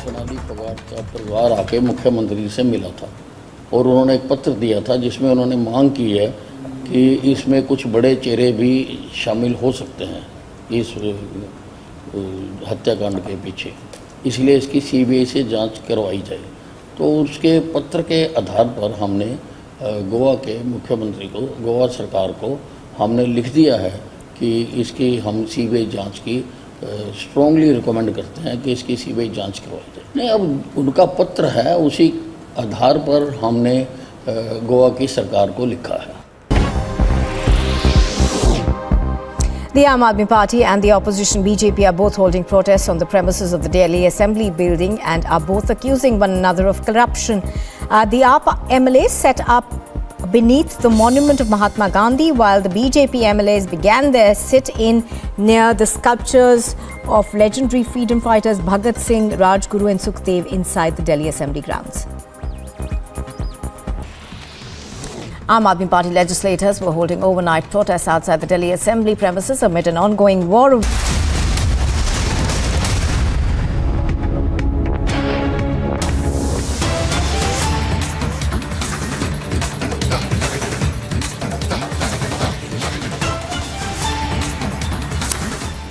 Q: Sonali Phogat का परिवार आके मुख्यमंत्री से मिला था और उन्होंने एक पत्र दिया था जिसमें उन्होंने मांग की है कि इसमें कुछ बड़े चेहरे भी शामिल हो सकते हैं इस हत्याकांड के पीछे, इसलिए इसकी सीबीआई से जांच करवाई जाए। तो उसके पत्र के आधार पर हमने गोवा के मुख्यमंत्री को, गोवा सरकार को हमने लिख दिया है कि इसकी हम सीबीआई जांच की स्ट्रांगली रिकमेंड करते हैं कि इसकी सीबीआई जांच करवाई जाए। नहीं, अब उनका पत्र है, उसी आधार पर हमने गोवा की सरकार को लिखा है।
M: The Aam Aadmi Party and the opposition BJP are both holding protests on the premises of the Delhi Assembly building and are both accusing one another of corruption. The AAP MLAs set up beneath the monument of Mahatma Gandhi, while the BJP MLAs began their sit-in near the sculptures of legendary freedom fighters Bhagat Singh, Rajguru and Sukhdev inside the Delhi Assembly grounds. Aam Aadmi Party legislators were holding overnight protests outside the Delhi Assembly premises amid an ongoing war of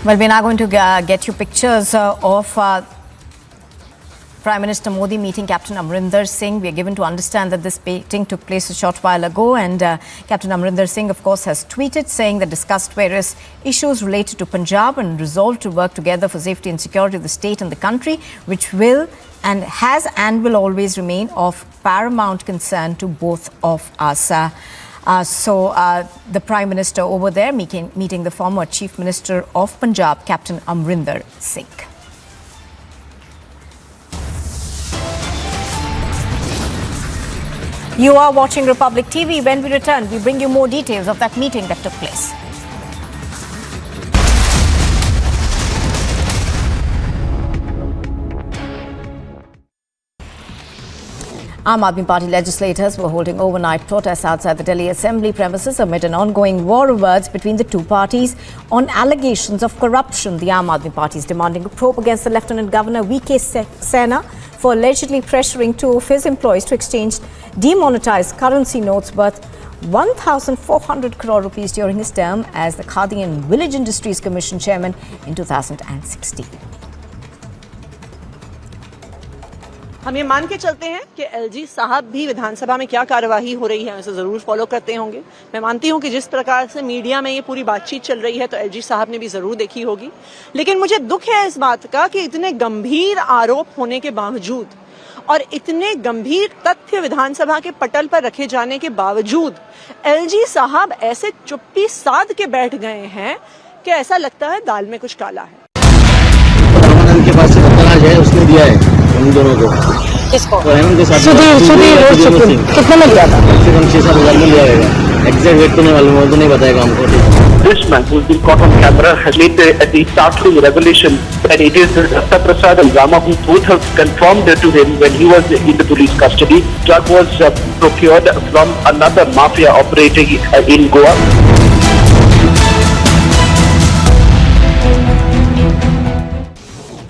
M: Well, we're now going to get you pictures of Prime Minister Modi meeting Captain Amrinder Singh. We are given to understand that this meeting took place a short while ago, and Captain Amrinder Singh, of course, has tweeted saying that discussed various issues related to Punjab and resolved to work together for safety and security of the state and the country, which will and has and will always remain of paramount concern to both of us. The Prime Minister over there meeting the former Chief Minister of Punjab, Captain Amrinder Singh. You are watching Republic TV. When we return, we bring you more details of that meeting that took place. Aam Aadmi Party legislators were holding overnight protests outside the Delhi Assembly premises amid an ongoing war of words between the two parties on allegations of corruption. The Aam Aadmi Party is demanding a probe against the Lieutenant Governor V.K. Sena for allegedly pressuring two of his employees to exchange demonetized currency notes worth 1,400 crore rupees during his term as the Khadi and Village Industries Commission chairman in 2016.
R: हम ये मान के चलते हैं कि LG साहब भी विधानसभा में क्या कार्यवाही हो रही है उसे जरूर फॉलो करते होंगे। मैं मानती हूं कि जिस प्रकार से मीडिया में ये पूरी बातचीत चल रही है तो एलजी साहब ने भी जरूर देखी होगी, लेकिन मुझे दुख है इस बात का कि इतने गंभीर आरोप होने के बावजूद और इतने गंभीर तथ्य विधानसभा के पटल पर रखे जाने के बावजूद एलजी साहब ऐसे चुप्पी साध के बैठ गए हैं कि ऐसा लगता है दाल में कुछ काला है।
S: के पास से दलाल है उसने दिया है उन दोनों को।
R: किसको?
S: सुधीर
R: कितने में लिया था?
S: कम से कम 6-7 हज़ार में लिया होगा। एग्जैक्ट रेट तो नहीं मालूम, वो तो नहीं बताएगा हमको।
B: This man who's been caught on camera has made the startling revelation that it is Dr. Prasad and Rama who both have confirmed to him when he was in the police custody. Drug was procured from another mafia operating in Goa.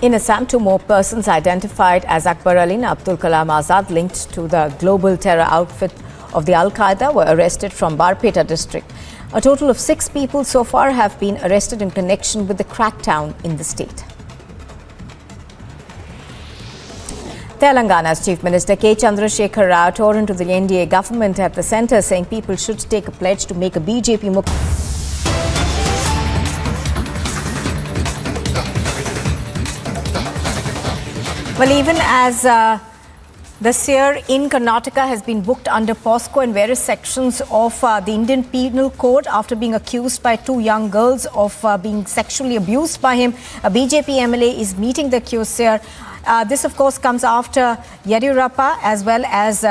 M: In Assam, 2 more persons identified as Akbar Ali and Abdul Kalam Azad linked to the global terror outfit of the Al-Qaeda were arrested from Barpeta district. A total of 6 people so far have been arrested in connection with the crackdown in the state. Telangana's Chief Minister K. Chandrasekhar Rao tore into the NDA government at the centre, saying people should take a pledge to make a BJP Well, even as the seer in Karnataka has been booked under POSCO in various sections of the Indian Penal Code after being accused by 2 young girls of being sexually abused by him. A BJP MLA is meeting the accused seer. This, of course, comes after Yediyurappa as well as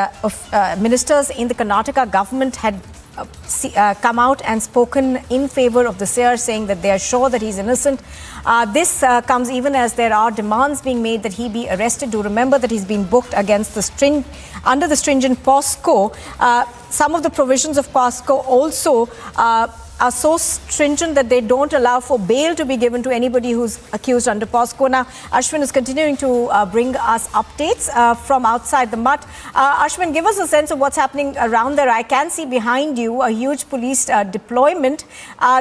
M: ministers in the Karnataka government had come out and spoken in favor of the seer, saying that they are sure that he's innocent. This comes even as there are demands being made that he be arrested. Do remember that he's been booked against the under the stringent POSCO. Some of the provisions of POSCO also are so stringent that they don't allow for bail to be given to anybody who's accused under POSCO. Now, Ashwin is continuing to bring us updates from outside the MUT. Ashwin, give us a sense of what's happening around there. I can see behind you a huge police deployment.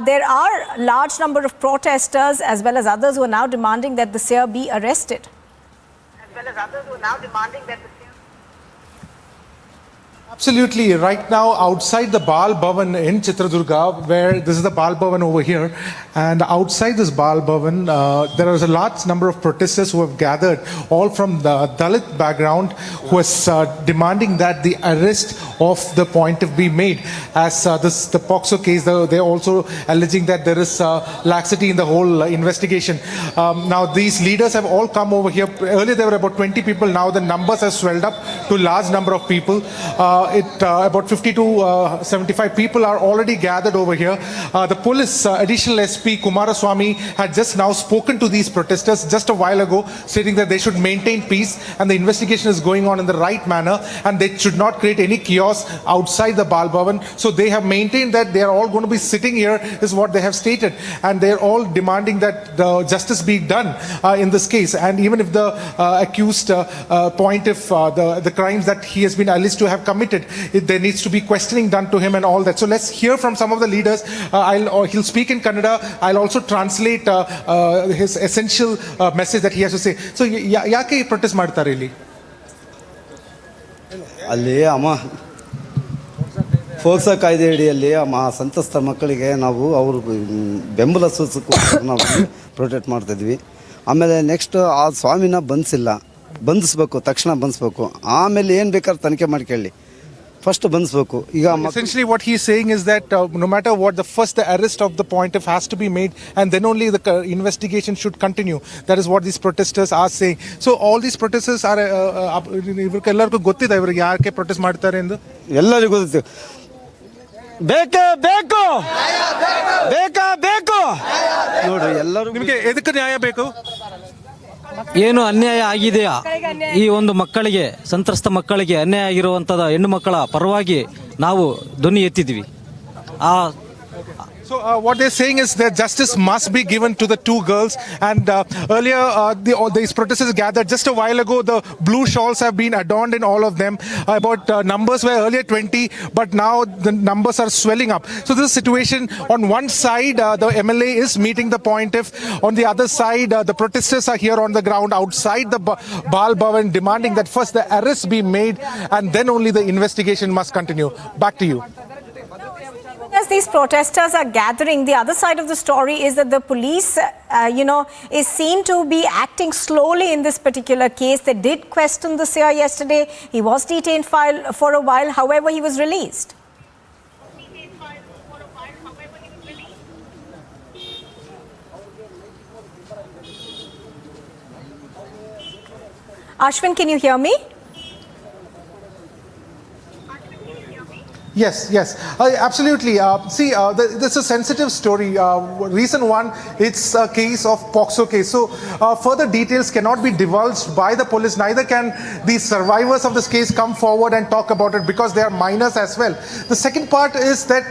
M: There are a large number of protesters as well as others who are now demanding that the seer be arrested.
W: Absolutely. Right now, outside the Bal Bhavan in Chitradurga, where this is the Bal Bhavan over here, and outside this Bal Bhavan, there is a large number of protesters who have gathered, all from the Dalit background, who is demanding that the arrest of the plaintiff be made. As the POXO case, they're also alleging that there is laxity in the whole investigation. Now, these leaders have all come over here. Earlier, there were about 20 people. Now, the numbers have swelled up to a large number of people. About 50 to 75 people are already gathered over here. The police additional SP Kumaraswamy had just now spoken to these protesters just a while ago, stating that they should maintain peace and the investigation is going on in the right manner and they should not create any chaos outside the Bal Bhavan. So they have maintained that they are all going to be sitting here, is what they have stated, and they are all demanding that the justice be done in this case. And even if the accused plaintiff, the crimes that he has been alleged to have committed, there needs to be questioning done to him and all that. So let's hear from some of the leaders. He'll speak in Kannada. I'll also translate his essential message that he has to say. So, ಯಾಕೆ protest ಮಾಡ್ತಾರೆ ಇಲ್ಲಿ?
X: ಅಲ್ಲಿ ಅಮ್ಮ ಫೋಕ್ಸೋ ಕಾಯ್ದೆ ಅಡಿಯಲ್ಲಿ ಸಂತ್ರಸ್ತ ಮಕ್ಕಳಿಗೆ ನಾವು ಅವರು ಬೆಂಬಲ ಸೂಚಿಸೋಕೆ ನಾವು ಪ್ರೊಟೆಕ್ಟ್ ಮಾಡ್ತಿದ್ವಿ. ಆಮೇಲೆ ನೆಕ್ಸ್ಟ್ ಆ ಸ್ವಾಮಿನ ಬಂಧಿಸಬೇಕು, ತಕ್ಷಣ ಬಂಧಿಸಬೇಕು. ಆಮೇಲೆ ಏನು ಬೇಕಾದ್ರೂ ತನಿಖೆ ಮಾಡ್ಕೊಳ್ಳಿ, ಫಸ್ಟ್ ಬಂಧಿಸಬೇಕು. ಈಗ
W: essentially what he is saying is that no matter what, the arrest of the plaintiff has to be made and then only the investigation should continue. That is what these protesters are saying. So all these protesters are ಇವರಿಗೆಲ್ಲರಿಗೂ ಗೊತ್ತಿದೆ ಇವರಿಗೆ ಯಾಕೆ protest ಮಾಡ್ತಾರೆ ಎಂದು?
X: ಎಲ್ಲರಿಗೂ ಗೊತ್ತಿದೆ. ಬೇಕು ಬೇಕು ಬೇಕಾ ಬೇಕು ನೋಡ್ರಿ, ಎಲ್ಲರೂ
W: ನಿಮಗೆ ಎದಕ್ಕೆ ನ್ಯಾಯ ಬೇಕು?
D: ಏನು ಅನ್ಯಾಯ ಆಗಿದೆಯಾ ಈ ಒಂದು ಮಕ್ಕಳಿಗೆ, ಸಂತ್ರಸ್ತ ಮಕ್ಕಳಿಗೆ ಅನ್ಯಾಯ ಆಗಿರುವಂಥದ್ದು ಹೆಣ್ಣು ಮಕ್ಕಳ ಪರವಾಗಿ ನಾವು ಧ್ವನಿ ಎತ್ತಿದ್ವಿ.
W: So what they're saying is that justice must be given to the two girls. And earlier, all these protesters gathered just a while ago. The blue shawls have been adorned in all of them. About numbers were earlier 20, but now the numbers are swelling up. So this situation, on one side, the MLA is meeting the Pontiff. On the other side, the protesters are here on the ground outside the Bal Bhavan, demanding that first the arrest be made and then only the investigation must continue. Back to you.
M: As these protesters are gathering, the other side of the story is that the police, is seen to be acting slowly in this particular case. They did question the seer yesterday. He was detained for a while. However, he was released. Ashwin, can you hear me?
W: Yes, absolutely. See, this is a sensitive story. Reason one, it's a case of POXO case. So further details cannot be divulged by the police. Neither can the survivors of this case come forward and talk about it because they are minors as well. The second part is that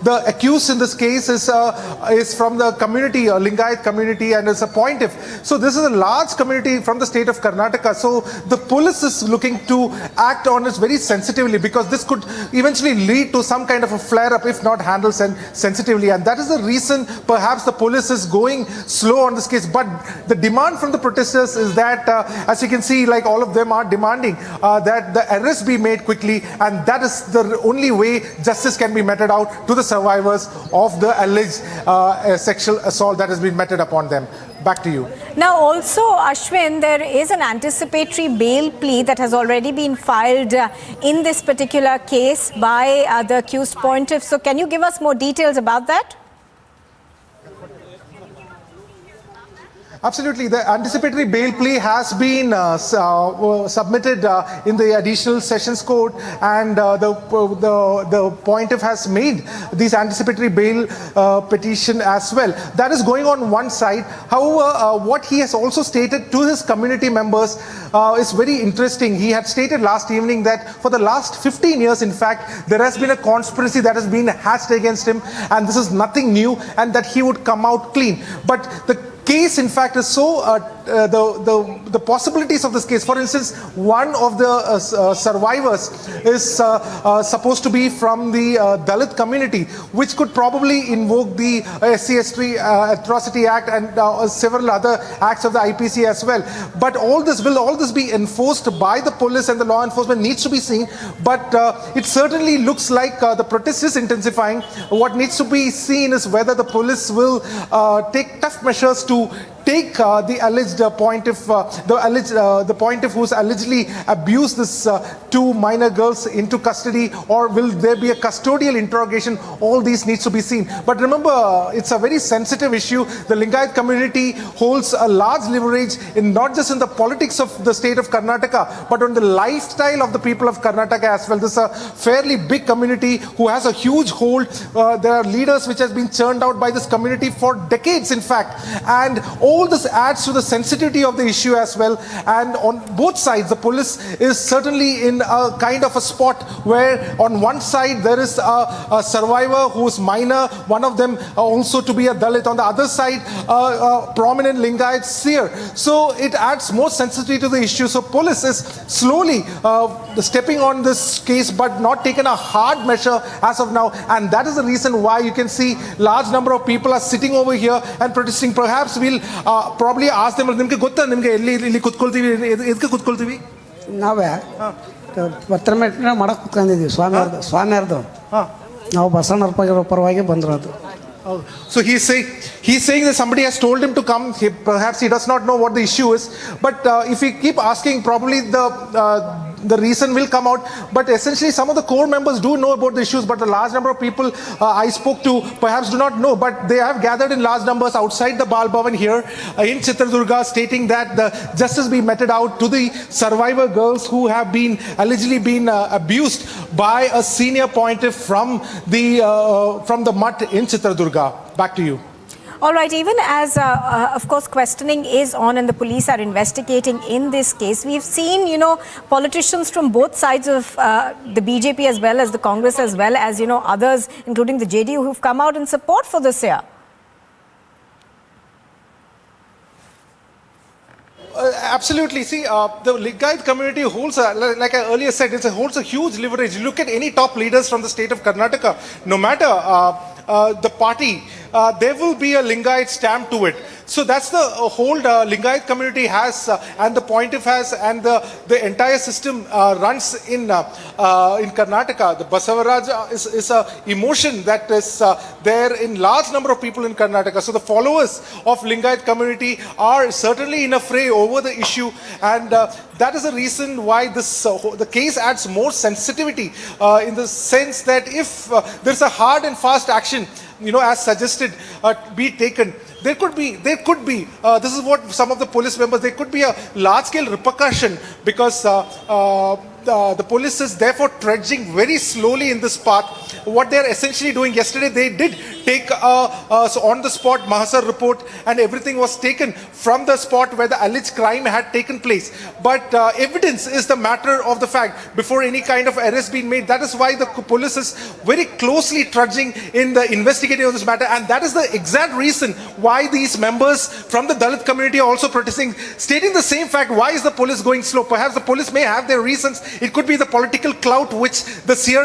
W: the accused in this case is from the community, Lingayat community, and is a Pontiff. So this is a large community from the state of Karnataka. So the police is looking to act on it very sensitively because this could eventually lead to some kind of a flare-up if not handled sensitively. And that is the reason perhaps the police is going slow on this case. But the demand from the protesters is that, as you can see, like all of them are demanding that the arrest be made quickly, and that is the only way justice can be meted out to the survivors of the alleged sexual assault that has been meted upon them. Back to you.
M: Now also, Ashwin, there is an anticipatory bail plea that has already been filed in this particular case by the accused Pontiff. So can you give us more details about that?
W: Absolutely. The anticipatory bail plea has been submitted in the additional sessions court, and the Pontiff has made this anticipatory bail petition as well. That is going on one side. However, what he has also stated to his community members is very interesting. He had stated last evening that for the last 15 years, in fact, there has been a conspiracy that has been hatched against him, and this is nothing new, and that he would come out clean. But the case, in fact, is so the possibilities of this case. For instance, one of the survivors is supposed to be from the Dalit community, which could probably invoke the SC/ST Atrocity Act and several other acts of the IPC as well. But all this be enforced by the police and the law enforcement needs to be seen. But it certainly looks like the protest is intensifying. What needs to be seen is whether the police will take tough measures to take the alleged Pontiff, the Pontiff who's allegedly abused this two minor girls into custody, or will there be a custodial interrogation? All these needs to be seen. But remember, it's a very sensitive issue. The Lingayat community holds a large leverage in not just in the politics of the state of Karnataka, but on the lifestyle of the people of Karnataka as well. This is a fairly big community who has a huge hold. There are leaders which has been churned out by this community for decades, in fact. And all this adds to the sensitivity of the issue as well. And on both sides, the police is certainly in a kind of a spot where on one side there is a survivor who is minor, one of them also to be a Dalit. On the other side, a prominent Lingayat seer. So it adds more sensitivity to the issue. So police is slowly stepping on this case, but not taken a hard measure as of now. And that is the reason why you can see large number of people are sitting over here and protesting. Perhaps we'll probably ask them, ನಿಮಗೆ ಗೊತ್ತಾ ನಿಮಗೆ ಇಲ್ಲಿ ಕುತ್ಕೊಳ್ತೀವಿ, ಎದಕ್ಕೆ ಕುತ್ಕೊಳ್ತೀವಿ?
E: ನಾವೇ ಪತ್ರ ಮಾಡಕ್ಕೆ ಕುತ್ಕೊಂಡಿದ್ದೀವಿ ಸ್ವಾಮಿಯರ್ದು ನಾವು ಬಸವಣ್ಣರ ಪರವಾಗಿ ಬಂದಿರೋದು.
W: So he's saying that somebody has told him to come. Perhaps he does not know what the issue is. But if we keep asking, probably the reason will come out. But essentially, some of the core members do know about the issues, but a large number of people I spoke to perhaps do not know. But they have gathered in large numbers outside the Bal Bhavan here in Chitradurga, stating that the justice be meted out to the survivor girls who have been allegedly been abused by a senior Pontiff from the mutt in Chitradurga. Back to you.
M: All right, even as, of course, questioning is on and the police are investigating in this case, we've seen, politicians from both sides of the BJP as well as the Congress as well as, others, including the JDU, who've come out in support for this year.
W: Absolutely. See, the Lingayat community holds, like I earlier said, holds a huge leverage. You look at any top leaders from the state of Karnataka, no matter the party, there will be a Lingayat stamp to it. So that's the hold Lingayat community has, and the Pontiff has, and the entire system runs in Karnataka. The Basavaraj is a emotion that is there in large number of people in Karnataka. So the followers of Lingayat community are certainly in a fray over the issue, and that is the reason why this the case adds more sensitivity in the sense that if there's a hard and fast action, as suggested, be taken, there could be, this is what some of the police members, there could be a large-scale repercussion because the police is therefore trudging very slowly in this path. What they're essentially doing, yesterday they did take on-the-spot Mahasar report and everything was taken from the spot where the alleged crime had taken place. But evidence is the matter of the fact before any kind of arrest being made. That is why the police is very closely trudging in the investigating of this matter, and that is the exact reason why these members from the Dalit community are also protesting, stating the same fact. Why is the police going slow? Perhaps the police may have their reasons. It could be the political clout which the seer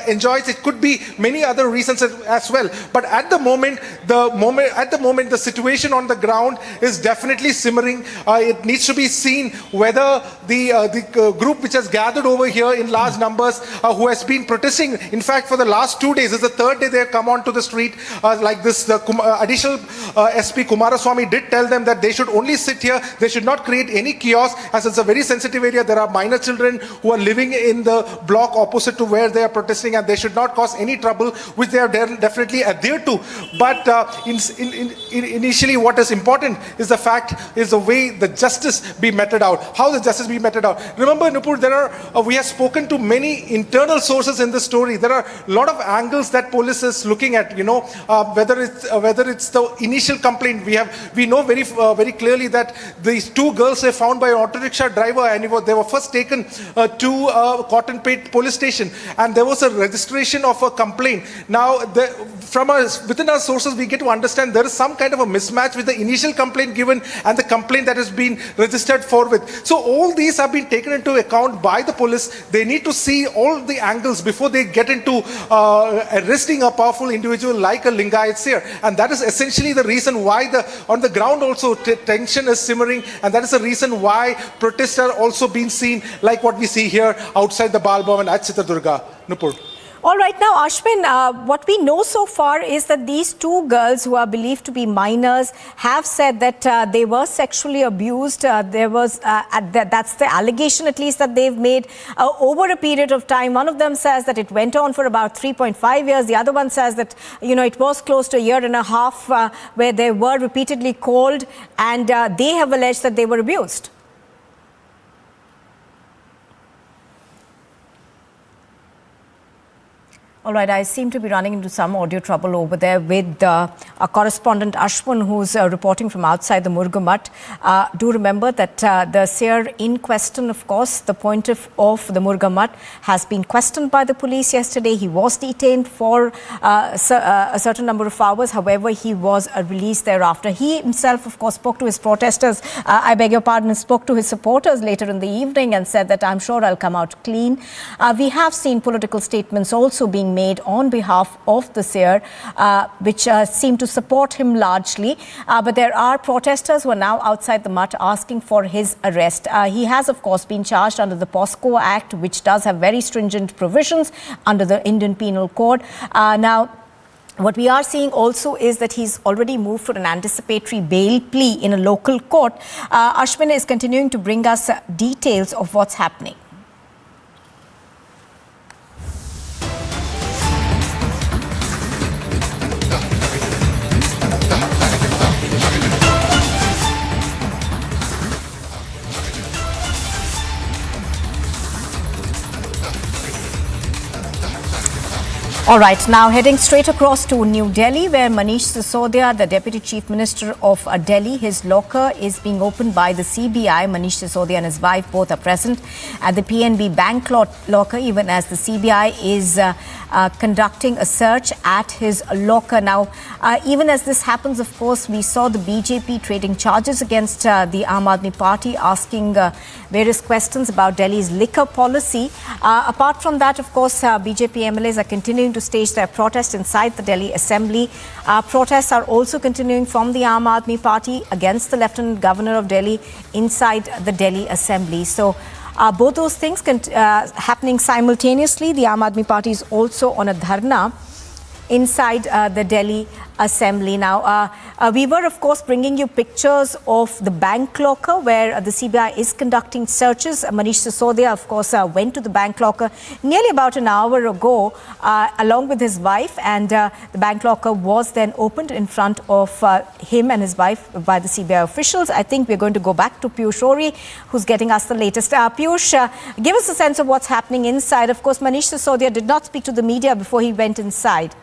W: enjoys. It could be many other reasons as well. But at the moment, the situation on the ground is definitely simmering. It needs to be seen whether the group which has gathered over here in large numbers, who has been protesting, in fact, for the last 2 days, it's the third day they have come onto the street like this. The additional SP Kumaraswamy did tell them that they should only sit here. They should not create any chaos, as it's a very sensitive area. There are minor children who are living in the block opposite to where they are protesting, and they should not cause any trouble, which they have definitely adhered to. But initially, what is important is the fact, is the way the justice be meted out. How the justice be meted out. Remember, Nupur, we have spoken to many internal sources in the story. There are a lot of angles that police is looking at. Whether it's the initial complaint, we know very clearly that these two girls were found by an auto rickshaw driver, and they were first taken to Cottonpate police station, and there was a registration of a complaint. Now, within our sources, we get to understand there is some kind of a mismatch with the initial complaint given and the complaint that has been registered forthwith. So all these have been taken into account by the police. They need to see all the angles before they get into arresting a powerful individual like a Lingayat seer. And that is essentially the reason why on the ground also tension is simmering, and that is the reason why protests are also being seen like what we see here outside the Bal Bhavan at Chitradurga. Nupur.
M: All right, now Ashwin, what we know so far is that these two girls who are believed to be minors have said that they were sexually abused. That's the allegation at least that they've made over a period of time. One of them says that it went on for about 3.5 years. The other one says that, it was close to a year and a half where they were repeatedly called, and they have alleged that they were abused. All right, I seem to be running into some audio trouble over there with our correspondent Ashwin, who's reporting from outside the Murgamat. Do remember that the seer in question, of course, the Pontiff of the Murgamat, has been questioned by the police yesterday. He was detained for a certain number of hours. However, he was released thereafter. He himself, of course, spoke to his protesters, spoke to his supporters later in the evening and said that I'm sure I'll come out clean. We have seen political statements also being made on behalf of the seer, which seem to support him largely. But there are protesters who are now outside the mutt asking for his arrest. He has, of course, been charged under the POSCO Act, which does have very stringent provisions under the Indian Penal Code. Now, what we are seeing also is that he's already moved for an anticipatory bail plea in a local court. Ashwin is continuing to bring us details of what's happening. All right, now heading straight across to New Delhi, where Manish Sisodia, the Deputy Chief Minister of Delhi, his locker is being opened by the CBI. Manish Sisodia and his wife both are present at the PNB bank locker, even as the CBI is conducting a search at his locker. Now, even as this happens, of course, we saw the BJP trading charges against the Aam Aadmi Party, asking various questions about Delhi's liquor policy. Apart from that, of course, BJP MLAs are continuing to stage their protest inside the Delhi Assembly. Protests are also continuing from the Aam Aadmi Party against the Lieutenant Governor of Delhi inside the Delhi Assembly. So both those things happening simultaneously. The Aam Aadmi Party is also on a dharna inside the Delhi Assembly. Now, we were, of course, bringing you pictures of the bank locker where the CBI is conducting searches. Manish Sisodia, of course, went to the bank locker nearly about an hour ago along with his wife, and the bank locker was then opened in front of him and his wife by the CBI officials. I think we're going to go back to Piyush Ori, who's getting us the latest. Piyush, give us a sense of what's happening inside. Of course, Manish Sisodia did not speak to the media before he went inside.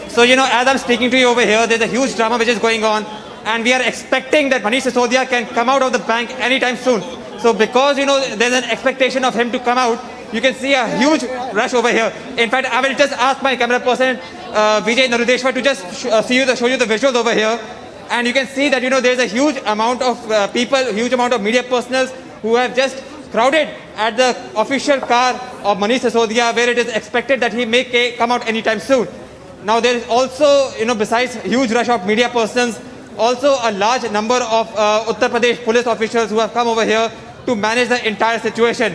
U: So, as I'm speaking to you over here, there's a huge drama which is going on, and we are expecting that Manish Sisodia can come out of the bank anytime soon. So, because, there's an expectation of him to come out, you can see a huge rush over here. In fact, I will just ask my camera person, Vijay Narudeshwar, to just show you the visuals over here. And you can see that, there's a huge amount of people, huge amount of media personals who have just crowded at the official car of Manish Sisodia, where it is expected that he may come out anytime soon. Now, there is also, besides huge rush of media persons, also a large number of Uttar Pradesh police officials who have come over here to manage the entire situation.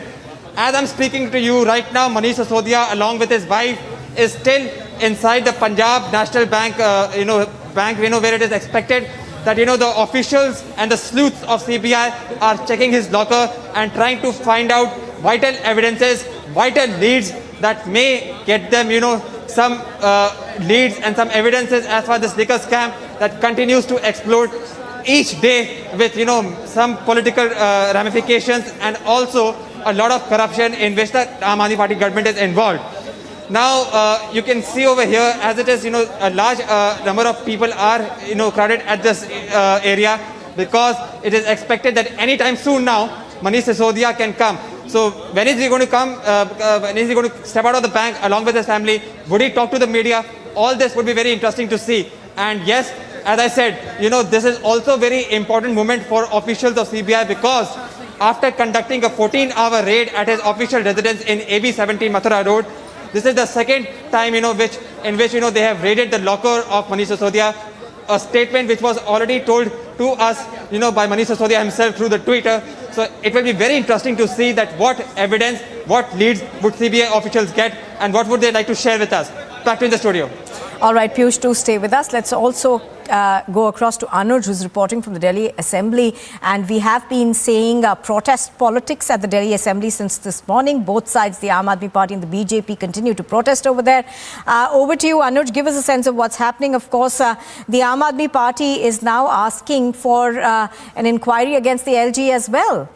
U: As I'm speaking to you right now, Manish Sisodia, along with his wife, is still inside the Punjab National Bank, where it is expected that, the officials and the sleuths of CBI are checking his locker and trying to find out vital evidences, vital leads that may get them, some leads and some evidences as far as this liquor scam that continues to explode each day with, some political ramifications and also a lot of corruption in which the Aam Aadmi Party government is involved. Now, you can see over here, as it is, a large number of people are, crowded at this area, because it is expected that anytime soon now, Manish Sisodia can come. So when is he going to come? When is he going to step out of the bank along with his family? Would he talk to the media? All this would be very interesting to see. And yes, as I said, this is also a very important moment for officials of CBI, because after conducting a 14-hour raid at his official residence in AB 17 Mathura Road, this is the second time, in which they have raided the locker of Manish Sisodia. A statement which was already told to us, by Manish Sisodia himself through the Twitter. So it will be very interesting to see that what evidence, what leads would CBI officials get, and what would they like to share with us. Back to in the studio.
M: All right, Piyush, do stay with us. Let's also go across to Anuj, who's reporting from the Delhi Assembly. And we have been seeing protest politics at the Delhi Assembly since this morning. Both sides, the Aam Aadmi Party and the BJP, continue to protest over there. Over to you, Anuj. Give us a sense of what's happening. Of course, the Aam Aadmi Party is now asking for an inquiry against the LG as well.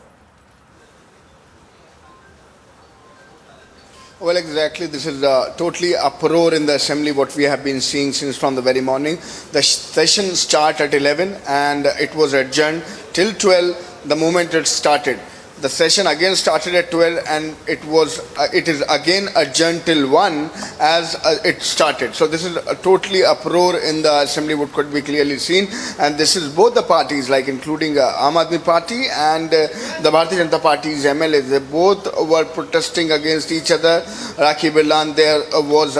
G: Well, exactly. This is totally uproar in the assembly, what we have been seeing since from the very morning. The session started at 11 and it was adjourned till 12 the moment it started. The session again started at 12 and it is again adjourned till 1 as it started. So this is a totally uproar in the assembly, what could be clearly seen. And this is both the parties, like including Aam Aadmi Party and the Bharatiya Janata Party's MLAs. They both were protesting against each other. Rakhi Birlan there was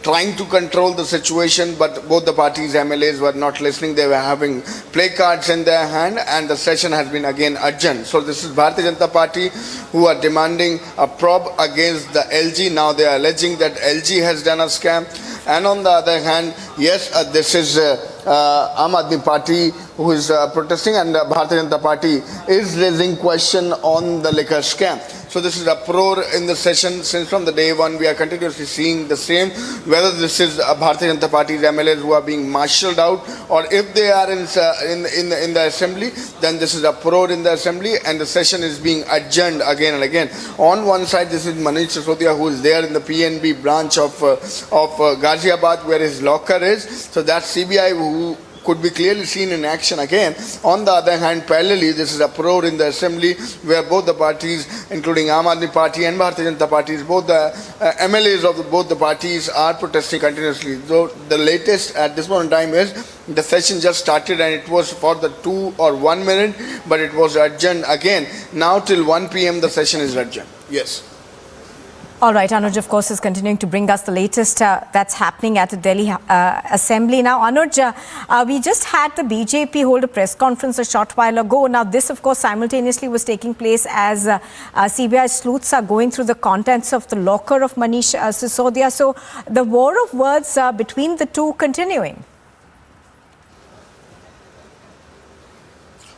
G: trying to control the situation, but both the parties' MLAs were not listening. They were having placards in their hand, and the session has been again adjourned. So this is Bharatiya Janata Party who are demanding a probe against the LG. Now they are alleging that LG has done a scam. And on the other hand, yes, this is Aam Aadmi Party who is protesting, and Bharatiya Janata Party is raising question on the liquor scam. So this is uproar in the session since from the day one. We are continuously seeing the same. Whether this is Bharatiya Janata Party's MLAs who are being marshalled out, or if they are in the assembly, then this is uproar in the assembly, and the session is being adjourned again and again. On one side, this is Manish Sisodia, who is there in the PNB branch of Ghaziabad, where his locker is. So that's CBI who could be clearly seen in action again. On the other hand, parallelly, this is a uproar in the assembly where both the parties, including Aam Aadmi Party and Bharatiya Janata Party, both the MLAs of both the parties are protesting continuously. So the latest at this point in time is the session just started and it was for the 2 or 1 minute, but it was adjourned again. Now till 1 p.m. the session is adjourned. Yes.
M: All right, Anuj, of course, is continuing to bring us the latest that's happening at the Delhi Assembly. Now, Anuj, we just had the BJP hold a press conference a short while ago. Now, this, of course, simultaneously was taking place as CBI sleuths are going through the contents of the locker of Manish Sisodia. So, the war of words between the two continuing.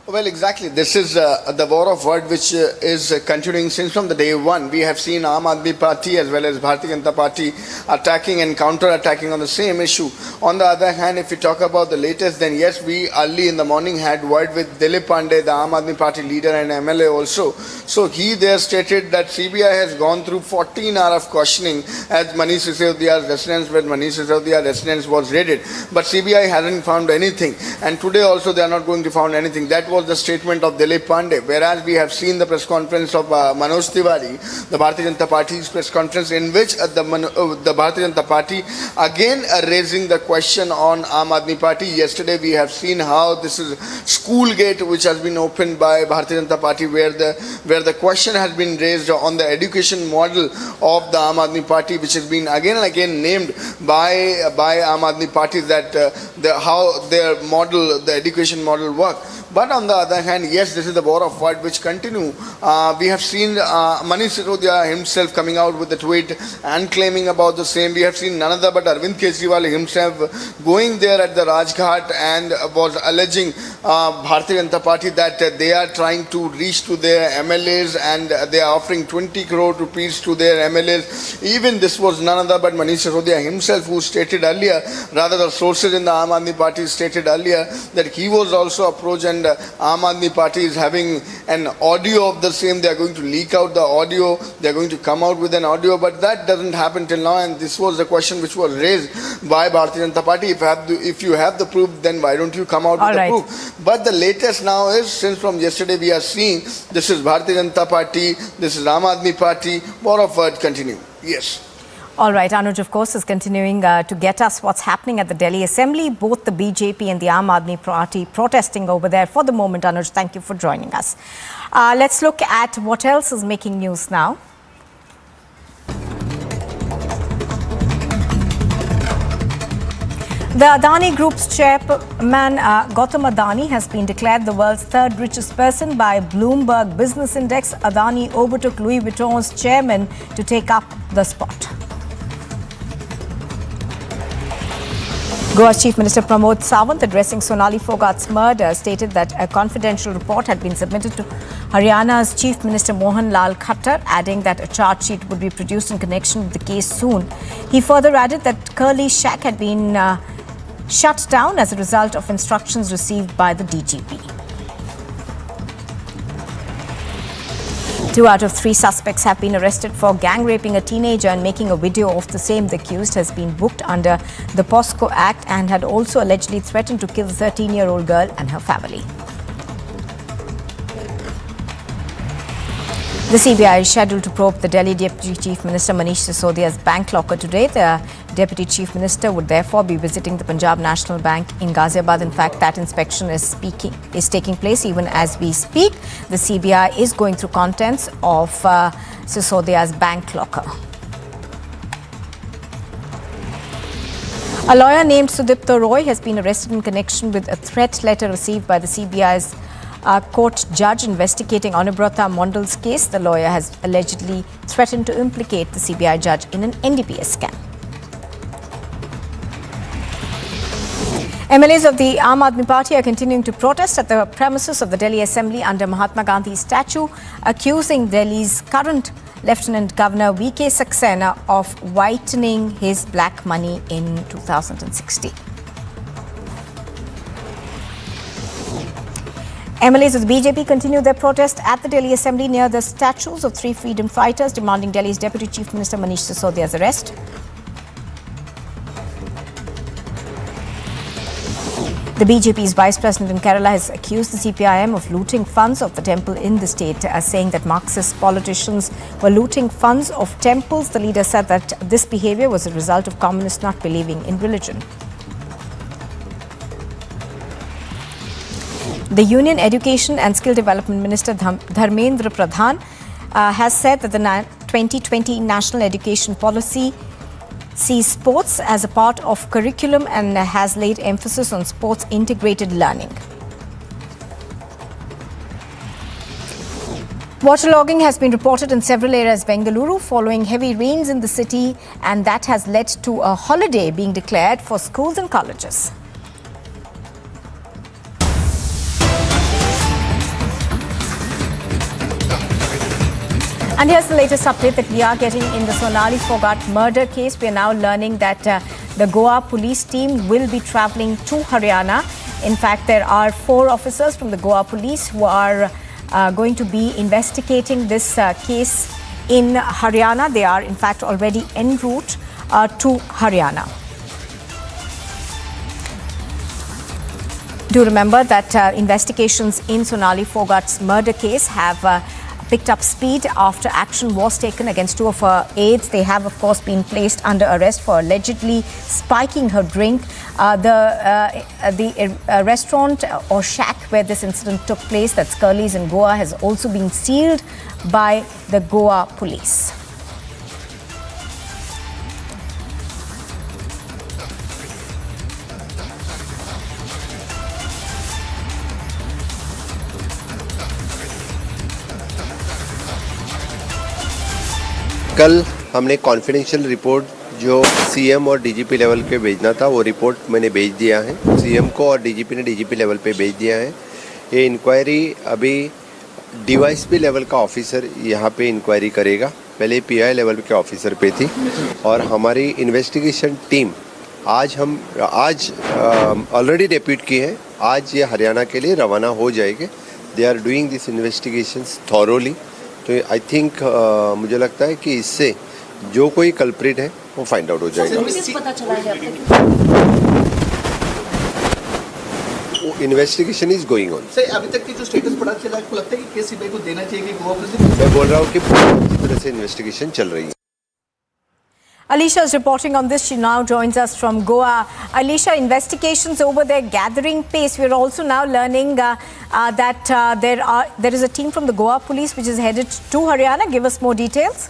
G: Well, exactly. This is the war of word which is continuing since from the day one. We have seen Aam Aadmi Party as well as Bharatiya Janata Party attacking and counter-attacking on the same issue. On the other hand, if you talk about the latest, then yes, we early in the morning had word with Dilip Pandey, the Aam Aadmi Party leader and MLA also. So he there stated that CBI has gone through 14 hours of questioning at Manish Sisodia's residence, when Manish Sisodia's residence was raided. But CBI hasn't found anything. And today also they are not going to find anything. That was the statement of Dilip Pandey, whereas we have seen the press conference of Manoj Tiwari, the Bharatiya Janata Party's press conference, in which the Bharatiya Janata Party again raising the question on Aam Aadmi Party. Yesterday we have seen how this is school gate which has been opened by Bharatiya Janata Party, where the question has been raised on the education model of the Aam Aadmi Party, which has been again and again named by Aam Aadmi Party, that how their model, the education model work. But on the other hand, yes, this is the war of word which continue. We have seen Manish Sisodia himself coming out with a tweet and claiming about the same. We have seen none other but Arvind Kejriwal himself going there at the Rajghat and was alleging Bharatiya Janata Party that they are trying to reach to their MLAs and they are offering 20 crore rupees to their MLAs. Even this was none other but Manish Sisodia himself who stated earlier, rather the sources in the Aam Aadmi Party stated earlier, that he was also approached and Aam Aadmi Party is having an audio of the same. They are going to leak out the audio. They are going to come out with an audio, but that doesn't happen till now. And this was the question which was raised by Bharatiya Janata Party. If you have the proof, then why don't you come out with the proof? But the latest now is, since from yesterday we are seeing this is Bharatiya Janata Party, this is Aam Aadmi Party, war of word continue. Yes.
M: All right, Anuj, of course, is continuing to get us what's happening at the Delhi Assembly. Both the BJP and the Aam Aadmi Party protesting over there. For the moment, Anuj, thank you for joining us. Let's look at what else is making news now. The Adani Group's chairman, Gautam Adani, has been declared the world's third richest person by Bloomberg Business Index. Adani overtook Louis Vuitton's chairman to take up the spot. Goa's Chief Minister Pramod Sawant, addressing Sonali Phogat's murder, stated that a confidential report had been submitted to Haryana's Chief Minister Mohan Lal Khattar, adding that a charge sheet would be produced in connection with the case soon. He further added that Curly Shack had been shut down as a result of instructions received by the DGP. 2 out of 3 suspects have been arrested for gang raping a teenager and making a video of the same. The accused has been booked under the POSCO Act and had also allegedly threatened to kill the 13-year-old girl and her family. The CBI is scheduled to probe the Delhi Deputy Chief Minister Manish Sisodia's bank locker today. The Deputy Chief Minister would therefore be visiting the Punjab National Bank in Ghaziabad. In fact, that inspection is taking place even as we speak. The CBI is going through contents of Sisodia's bank locker. A lawyer named Sudipta Roy has been arrested in connection with a threat letter received by the CBI's court judge investigating Anubrata Mondal's case. The lawyer has allegedly threatened to implicate the CBI judge in an NDPS scam. MLAs of the Aam Aadmi Party are continuing to protest at the premises of the Delhi Assembly under Mahatma Gandhi's statue, accusing Delhi's current Lieutenant Governor V.K. Saxena of whitening his black money in 2016. MLAs of the BJP continue their protest at the Delhi Assembly near the statues of three freedom fighters, demanding Delhi's Deputy Chief Minister Manish Sisodia's arrest. The BJP's Vice President in Kerala has accused the CPIM of looting funds of the temple in the state, saying that Marxist politicians were looting funds of temples. The leader said that this behavior was a result of communists not believing in religion. The Union Education and Skill Development Minister Dharmendra Pradhan has said that the 2020 National Education Policy sees sports as a part of curriculum and has laid emphasis on sports integrated learning. Waterlogging has been reported in several areas of Bengaluru following heavy rains in the city, and that has led to a holiday being declared for schools and colleges. And here's the latest update that we are getting in the Sonali Fogart murder case. We are now learning that the Goa police team will be travelling to Haryana. In fact, there are 4 officers from the Goa police who are going to be investigating this case in Haryana. They are, in fact, already en route to Haryana. Do remember that investigations in Sonali Fogart's murder case have picked up speed after action was taken against 2 of her aides. They have, of course, been placed under arrest for allegedly spiking her drink. The restaurant or shack where this incident took place, that's Curly's in Goa, has also been sealed by the Goa police.
H: कल हमने confidential report जो CM और DGP level पे भेजना था वो report मैंने भेज दिया है सीएम को और डीजीपी ने डीजीपी लेवल पे भेज दिया है। ये इंक्वायरी अभी डीवाईएसपी लेवल का ऑफिसर यहाँ पे इंक्वायरी करेगा, पहले पीआई लेवल के ऑफिसर पे थी। और हमारी इन्वेस्टिगेशन टीम आज ऑलरेडी डेप्यूट की है, आज ये हरियाणा के लिए रवाना हो जाएंगे। They are doing this investigations thoroughly. तो आई थिंक मुझे लगता है कि इससे जो कोई कल्प्रिट है वो फाइंड आउट हो जाएगा। Investigation is going on.
I: Sir अभी तक की जो स्टेटस पता चला, आपको लगता है कि केस सीबीआई को देना चाहिए कि गोवा पुलिस?
H: मैं बोल रहा हूँ कि पूरी तरह से इन्वेस्टिगेशन चल रही है।
M: Alicia is reporting on this. She now joins us from Goa. Alicia, investigations over there gathering pace. We're also now learning that there is a team from the Goa police which is headed to Haryana. Give us more details.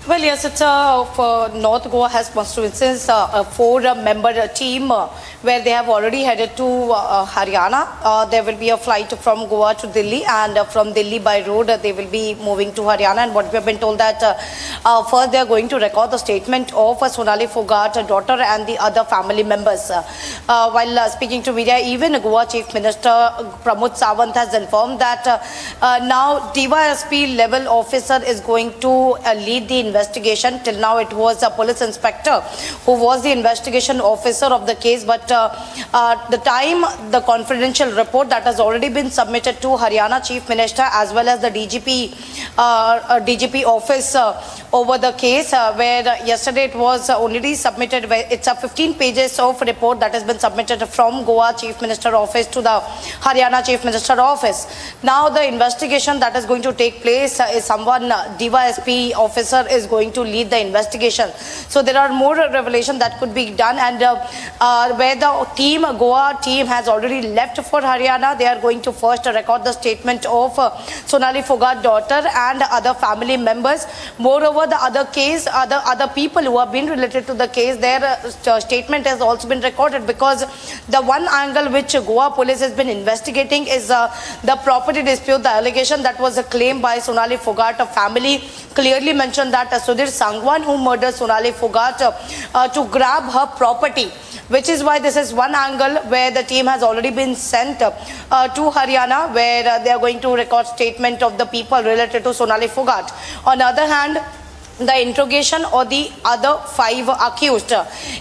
L: Well, yes, it's North Goa has constituencies, a 4-member team where they have already headed to Haryana. There will be a flight from Goa to Delhi, and from Delhi by road they will be moving to Haryana. And what we have been told that first they are going to record the statement of Sonali Fogart, daughter, and the other family members. While speaking to media, even Goa Chief Minister Pramod Sawant has informed that now DYSP level officer is going to lead the investigation. Till now it was a police inspector who was the investigation officer of the case, but the confidential report that has already been submitted to Haryana Chief Minister as well as the DGP office over the case, where yesterday it was already submitted. It's a 15 pages of report that has been submitted from Goa Chief Minister office to the Haryana Chief Minister office. Now the investigation that is going to take place is someone DYSP officer is going to lead the investigation. So there are more revelations that could be done, and where the Goa team has already left for Haryana, they are going to first record the statement of Sonali Fogart daughter and other family members. Moreover, the other people who have been related to the case, their statement has also been recorded, because the one angle which Goa police has been investigating is the property dispute, the allegation that was a claim by Sonali Fogart. A family clearly mentioned that Sudhir Sangwan, who murdered Sonali Phogat to grab her property, which is why this is one angle where the team has already been sent to Haryana, where they are going to record statement of the people related to Sonali Phogat. On the other hand, the interrogation of the other 5 accused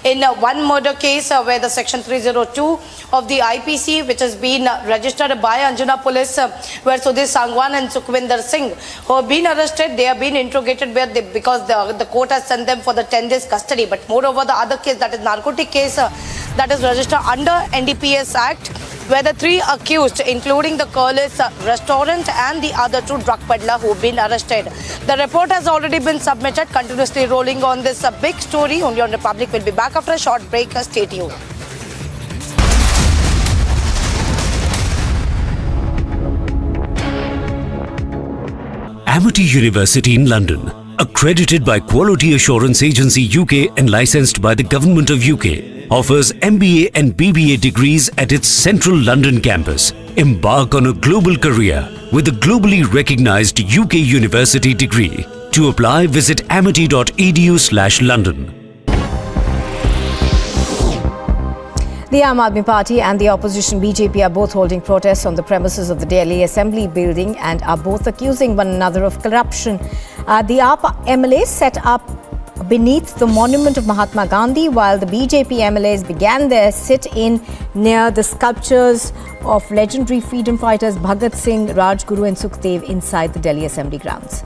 L: in one murder case where the section 302 of the IPC, which has been registered by Anjuna police, where Sudhir Sangwan and Sukhvinder Singh, who have been arrested, they have been interrogated because the court has sent them for the 10 days custody. But moreover, the other case, that is narcotic case, that is registered under NDPS Act, where the 3 accused, including the Curlis restaurant and the other 2 drug peddler who have been arrested. The report has already been submitted, continuously rolling on this big story. Only on Republic. Will be back after a short break. Stay tuned.
F: Amity University in London, accredited by Quality Assurance Agency UK and licensed by the Government of UK, offers MBA and BBA degrees at its central London campus. Embark on a global career with a globally recognized UK university degree. To apply, visit amity.edu/London.
M: The Aam Aadmi Party and the opposition BJP are both holding protests on the premises of the Delhi Assembly building and are both accusing one another of corruption. The AAP MLAs set up beneath the monument of Mahatma Gandhi, while the BJP MLAs began their sit-in near the sculptures of legendary freedom fighters Bhagat Singh, Rajguru and Sukhdev inside the Delhi Assembly grounds.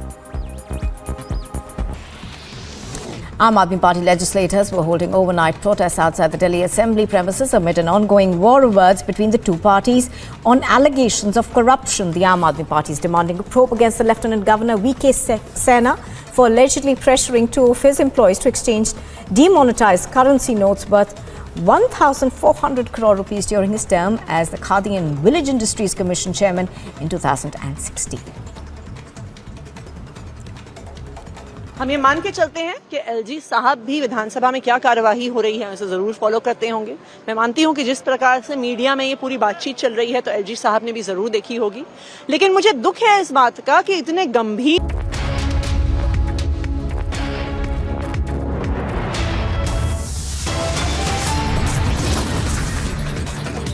M: Aam Aadmi Party legislators were holding overnight protests outside the Delhi Assembly premises amid an ongoing war of words between the two parties on allegations of corruption. The Aam Aadmi Party is demanding a probe against the Lieutenant Governor V.K. Sena for allegedly pressuring 2 of his employees to exchange demonetized currency notes worth 1,400 crore rupees during his term as the Khadi and Village Industries Commission chairman in 2016.
R: हम ये मान के चलते हैं कि LG साहब भी विधानसभा में क्या कार्यवाही हो रही है उसे जरूर फॉलो करते होंगे। मैं मानती हूं कि जिस प्रकार से मीडिया में ये पूरी बातचीत चल रही है तो एलजी साहब ने भी जरूर देखी होगी, लेकिन मुझे दुख है इस बात का कि इतने गंभीर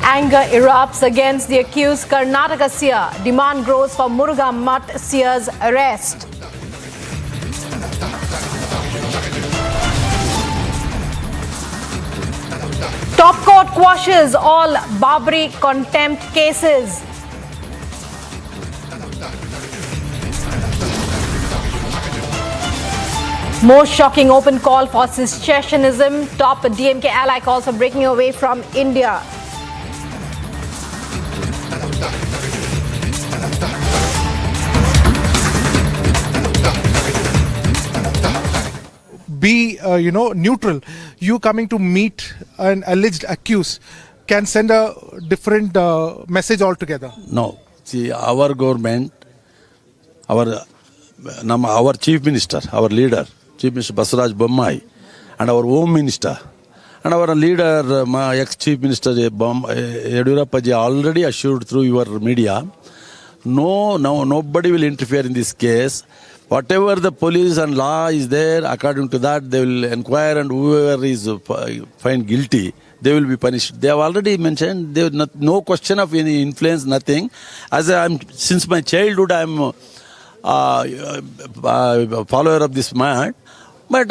N: Anger erupts against the accused Karnataka seer. Demand grows for Muruga Mutt seer's arrest. Top court quashes all Babri contempt cases. Most shocking open call for secessionism. Top DMK ally calls for breaking away from India.
W: Be neutral. You coming to meet an alleged accused can send a different message altogether.
O: No, see, our government, our chief minister, our leader, Chief Minister Basaraj Bommai, and our home minister, and our leader, my ex-chief minister Yediyurappa ji already assured through your media, nobody will interfere in this case. Whatever the police and law is there, according to that, they will inquire, and whoever is found guilty, they will be punished. They have already mentioned there is no question of any influence, nothing. As since my childhood, I am a follower of this man. But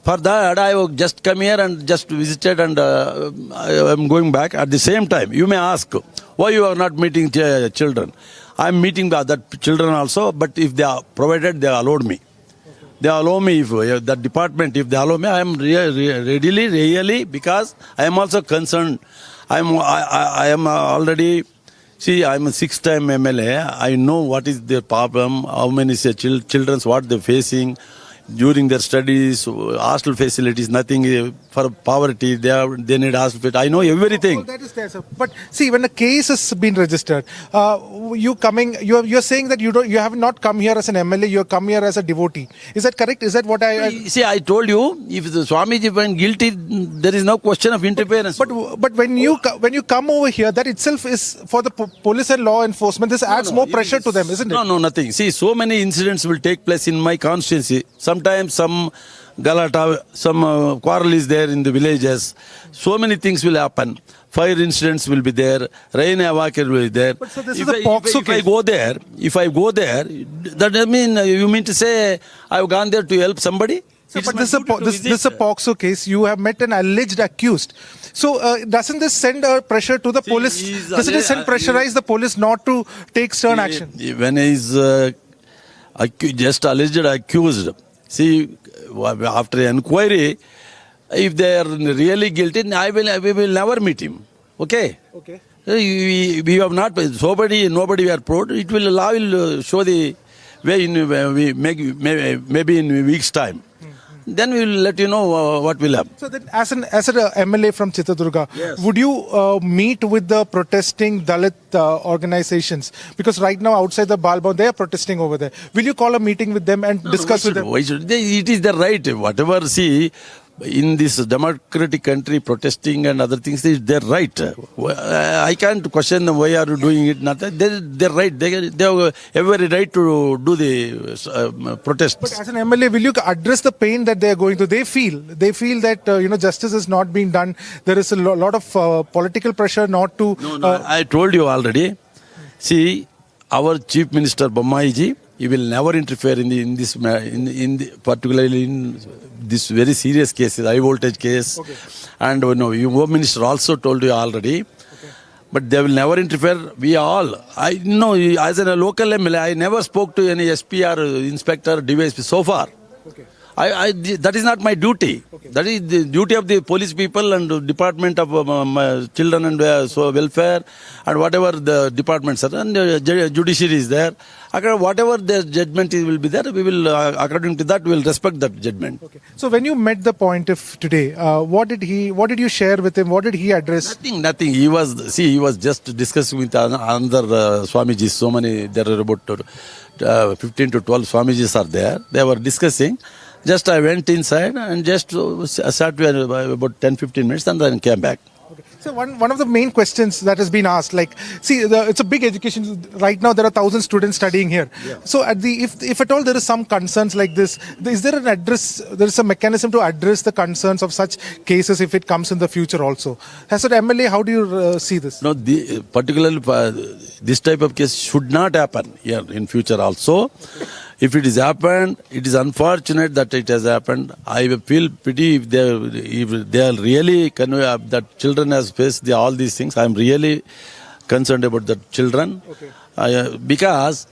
O: for that, I have just come here and just visited, and I am going back. At the same time, you may ask, why you are not meeting children? I am meeting the other children also, but if they are provided, they allowed me. They allow me, if the department, if they allow me, I am really, because I am also concerned. I am already, see, I am a 6-time MLA. I know what is their problem, how many children, what they are facing during their studies, hostel facilities, nothing for poverty. They need hostel facilities. I know everything.
W: All that is there, sir. But see, when a case has been registered, you're saying that you have not come here as an MLA. You have come here as a devotee. Is that correct? Is that what I
O: see? I told you, if the Swamiji went guilty, there is no question of interference.
W: But when you come over here, that itself is for the police and law enforcement. This adds more pressure to them, isn't it?
O: No, nothing. See, so many incidents will take place in my constituency. Sometimes sometimes some galata, some quarrel is there in the villages. So many things will happen. Fire incidents will be there. Rain evacuation will be there.
W: But so this is a POXO
O: if I go there, that I mean, you mean to say I've gone there to help somebody?
W: But this is a POXO case. You have met an alleged accused. So doesn't this send a pressure to the police? Doesn't it pressurize the police not to take stern action?
O: When he is just alleged accused, see, after inquiry, if they are really guilty, we will never meet him. Okay?
W: Okay.
O: We have not, nobody we are proud. Law will show the way maybe in a week's time. Then we will let you know what will happen.
W: So then, as an MLA from Chitradurga, would you meet with the protesting Dalit organizations? Because right now outside the Balbhavan, they are protesting over there. Will you call a meeting with them and discuss with them?
O: Why should they? It is their right. Whatever, see, in this democratic country, protesting and other things is their right. I can't question them, why are you doing it? Not they're right. They have every right to do the protests.
W: But as an MLA, will you address the pain that they are going through? They feel that justice is not being done. There is a lot of political pressure not to.
O: No, I told you already. See, our Chief Minister Bommaiji, he will never interfere in this particularly in this very serious case, high voltage case. Okay. And your Home Minister also told you already. Okay. But they will never interfere. We all, I know, as a local MLA, I never spoke to any SP or inspector, DYSP so far. Okay. That is not my duty. Okay. That is the duty of the police people and Department of Children and Welfare and whatever the departments are. And judiciary is there. Whatever the judgment will be there, we will, according to that, we will respect that judgment.
W: Okay. So when you met the plaintiff today, what did you share with him? What did he address?
O: Nothing. He was just discussing with another Swamijis. So many, there are about 15 to 12 Swamijis are there. They were discussing. Just I went inside and just sat there about 10-15 minutes and then came back.
W: Okay. So one of the main questions that has been asked, it's a big education. Right now there are 1,000 students studying here. Yeah. So if at all there is some concerns like this, is there there is a mechanism to address the concerns of such cases if it comes in the future also? As an MLA, how do you see this?
O: No, particularly this type of case should not happen here in future also. Okay. If it has happened, it is unfortunate that it has happened. I feel pity if they are really that children has faced all these things. I am really concerned about the children. Okay. Because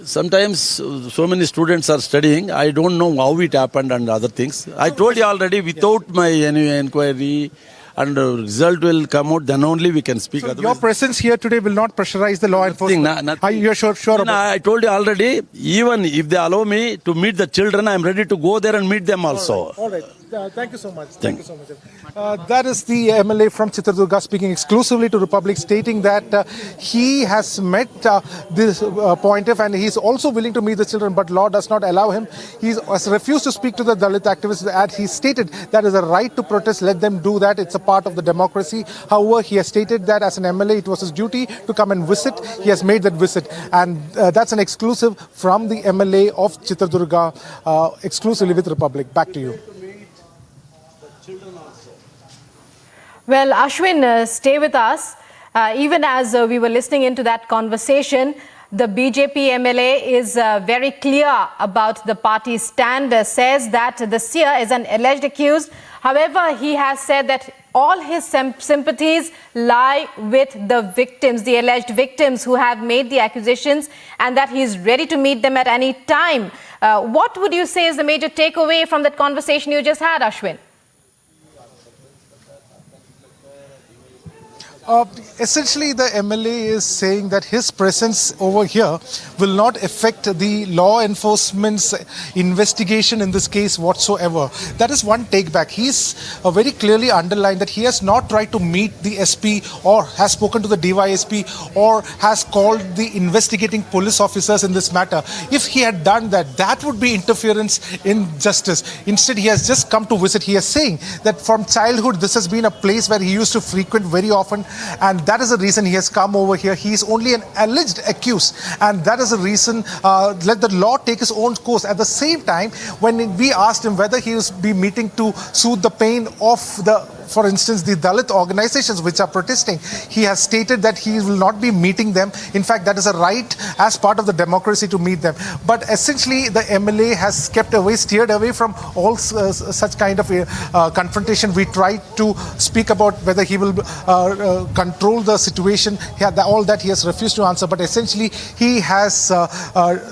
O: sometimes so many students are studying. I don't know how it happened and other things. I told you already, without my inquiry and result will come out, then only we can speak.
W: So your presence here today will not pressurize the law enforcement? Are you sure about
O: I told you already, even if they allow me to meet the children, I am ready to go there and meet them also.
W: All right. Thank you so much. Thank you so much. That is the MLA from Chitradurga speaking exclusively to Republic, stating that he has met this plaintiff and he is also willing to meet the children, but law does not allow him. He has refused to speak to the Dalit activists, and he stated that is a right to protest. Let them do that. It's a part of the democracy. However, he has stated that as an MLA, it was his duty to come and visit. He has made that visit, and that's an exclusive from the MLA of Chitradurga, exclusively with Republic. Back to you.
N: Well, Ashwin, stay with us. Even as we were listening into that conversation, the BJP MLA is very clear about the party's stand, says that the seer is an alleged accused. However, he has said that all his sympathies lie with the victims, the alleged victims who have made the accusations, and that he is ready to meet them at any time. What would you say is the major takeaway from that conversation you just had, Ashwin?
W: Essentially, the MLA is saying that his presence over here will not affect the law enforcement's investigation in this case whatsoever. That is one take back. He's very clearly underlined that he has not tried to meet the SP or has spoken to the DYSP or has called the investigating police officers in this matter. If he had done that, that would be interference in justice. Instead, he has just come to visit. He is saying that from childhood, this has been a place where he used to frequent very often And that is the reason he has come over here. He is only an alleged accused, and that is the reason let the law take its own course. At the same time, when we asked him whether he will be meeting to soothe the pain of for instance, the Dalit organizations which are protesting, he has stated that he will not be meeting them. In fact, that is a right as part of the democracy to meet them. But essentially, the MLA has steered away from all such kind of confrontation. We tried to speak about whether he will control the situation. All that he has refused to answer. But essentially, he has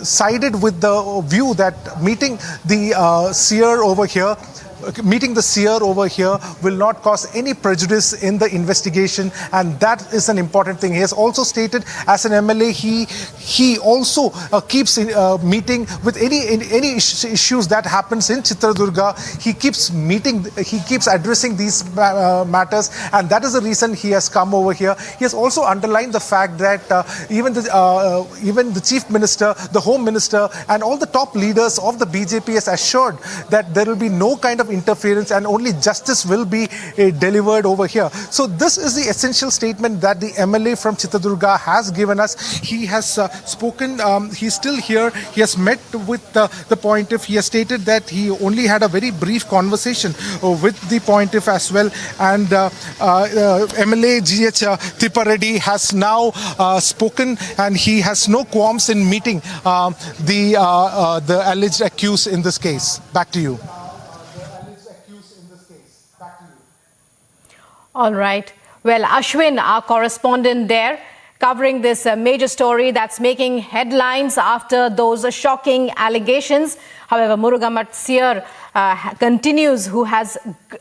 W: sided with the view that meeting the seer over here will not cause any prejudice in the investigation, and that is an important thing. He has also stated, as an MLA, he also keeps meeting with any issues that happens in Chitradurga. He keeps addressing these matters, and that is the reason he has come over here. He has also underlined the fact that even the Chief Minister, the Home Minister, and all the top leaders of the BJP has assured that there will be no kind of interference and only justice will be delivered over here. So this is the essential statement that the MLA from Chitradurga has given us. He has spoken, he's still here. He has met with the Pontiff. He has stated that he only had a very brief conversation with the Pontiff as well. And MLA GH Thipareddy has now spoken, and he has no qualms in meeting the alleged accused in this case. Back to you.
N: All right. Well, Ashwin, our correspondent there, covering this major story that's making headlines after those shocking allegations. However, Murugamat seer continues, who has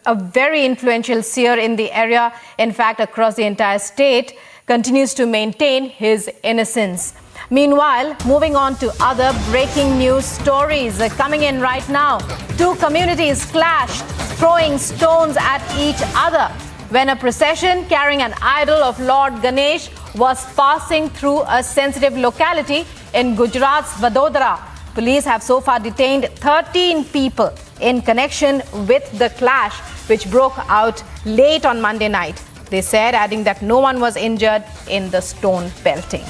N: a very influential seer in the area, in fact, across the entire state, continues to maintain his innocence. Meanwhile, moving on to other breaking news stories coming in right now. Two communities clashed, throwing stones at each other when a procession carrying an idol of Lord Ganesh was passing through a sensitive locality in Gujarat's Vadodara. Police have so far detained 13 people in connection with the clash, which broke out late on Monday night. They said, adding that no one was injured in the stone pelting.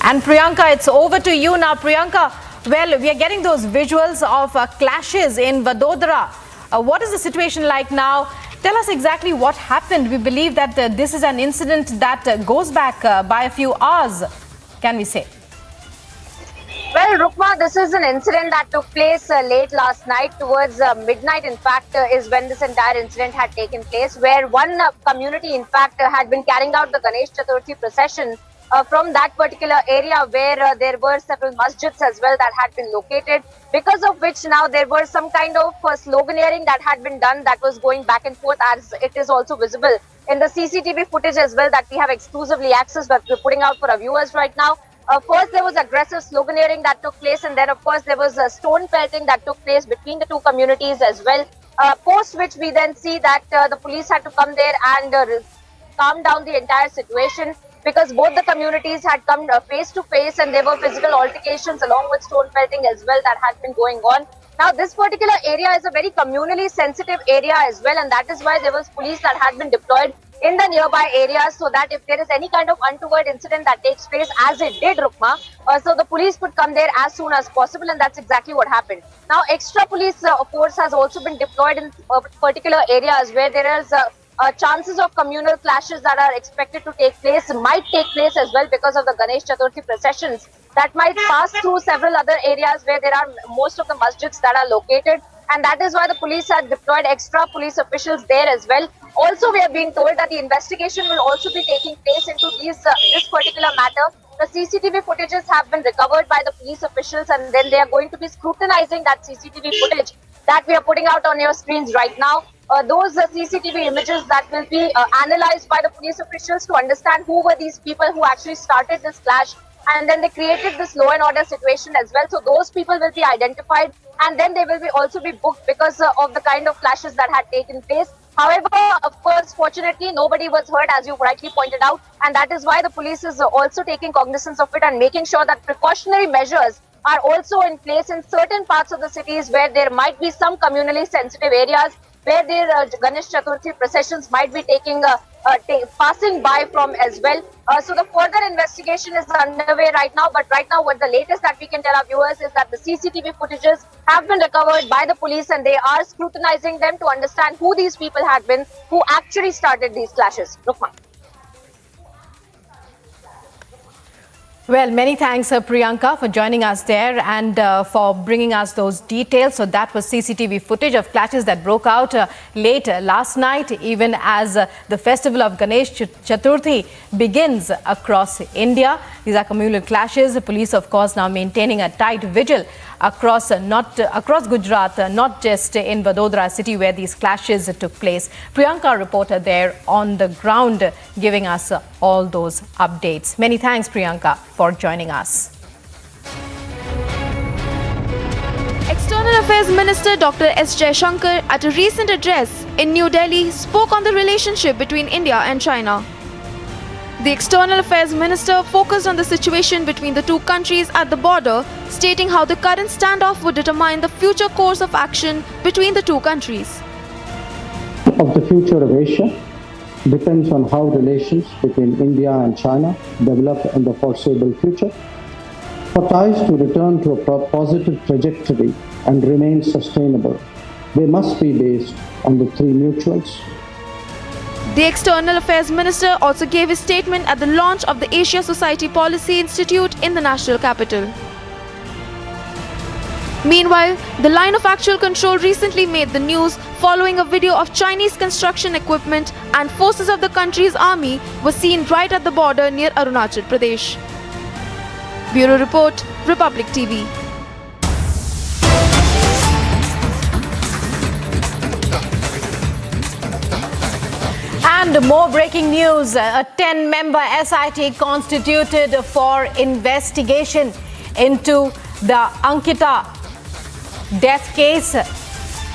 N: And Priyanka, it's over to you now. Priyanka, well, we are getting those visuals of clashes in Vadodara. What is the situation like now? Tell us exactly what happened. We believe that this is an incident that goes back by a few hours, can we say?
C: Well, Rukma, this is an incident that took place late last night, towards midnight, in fact, is when this entire incident had taken place, where one community, in fact, had been carrying out the Ganesh Chaturthi procession from that particular area, where there were several masjids as well that had been located, because of which now there was some kind of sloganeering that had been done that was going back and forth, as it is also visible in the CCTV footage as well that we have exclusively accessed, but we're putting out for our viewers right now. First, there was aggressive sloganeering that took place, and then, of course, there was stone pelting that took place between the two communities as well. Post which we then see that the police had to come there and calm down the entire situation, because both the communities had come face to face, and there were physical altercations along with stone pelting as well that had been going on. Now, this particular area is a very communally sensitive area as well, and that is why there was police that had been deployed in the nearby areas, so that if there is any kind of untoward incident that takes place, as it did, Rukma, so the police could come there as soon as possible, and that's exactly what happened. Now, extra police force has also been deployed in particular areas where there is chances of communal clashes that are expected to take place, might take place as well, because of the Ganesh Chaturthi processions that might pass through several other areas where there are most of the masjids that are located, and that is why the police have deployed extra police officials there as well. Also, we are being told that the investigation will also be taking place into this particular matter. The CCTV footages have been recovered by the police officials, and then they are going to be scrutinizing that CCTV footage that we are putting out on your screens right now. Those CCTV images that will be analyzed by the police officials to understand who were these people who actually started this clash, and then they created this law and order situation as well. So those people will be identified, and then they will be also be booked because of the kind of clashes that had taken place. However, of course, fortunately, nobody was hurt, as you rightly pointed out, and that is why the police is also taking cognizance of it and making sure that precautionary measures are also in place in certain parts of the cities where there might be some communally sensitive areas. where their Ganesh Chaturthi processions might be passing by from as well. So the further investigation is underway right now, but right now what the latest that we can tell our viewers is that the CCTV footages have been recovered by the police and they are scrutinizing them to understand who these people had been who actually started these clashes. Rukma.
N: Well, many thanks, Priyanka, for joining us there and for bringing us those details. So that was CCTV footage of clashes that broke out late last night, even as the festival of Ganesh Chaturthi begins across India. These are communal clashes. The police, of course, now maintaining a tight vigil across Gujarat, not just in Vadodara city where these clashes took place. Priyanka, reporter there on the ground, giving us all those updates. Many thanks, Priyanka, for joining us.
A: External Affairs Minister Dr. S. Jaishankar, at a recent address in New Delhi, spoke on the relationship between India and China. The External Affairs Minister focused on the situation between the two countries at the border, stating how the current standoff would determine the future course of action between the two countries.
P: Of the future of Asia depends on how relations between India and China develop in the foreseeable future. For ties to return to a positive trajectory and remain sustainable, they must be based on the three mutuals.
A: The External Affairs Minister also gave his statement at the launch of the Asia Society Policy Institute in the national capital. Meanwhile, the line of actual control recently made the news following a video of Chinese construction equipment and forces of the country's army were seen right at the border near Arunachal Pradesh. Bureau Report, Republic TV.
N: And more breaking news, a 10-member SIT constituted for investigation into the Ankita death case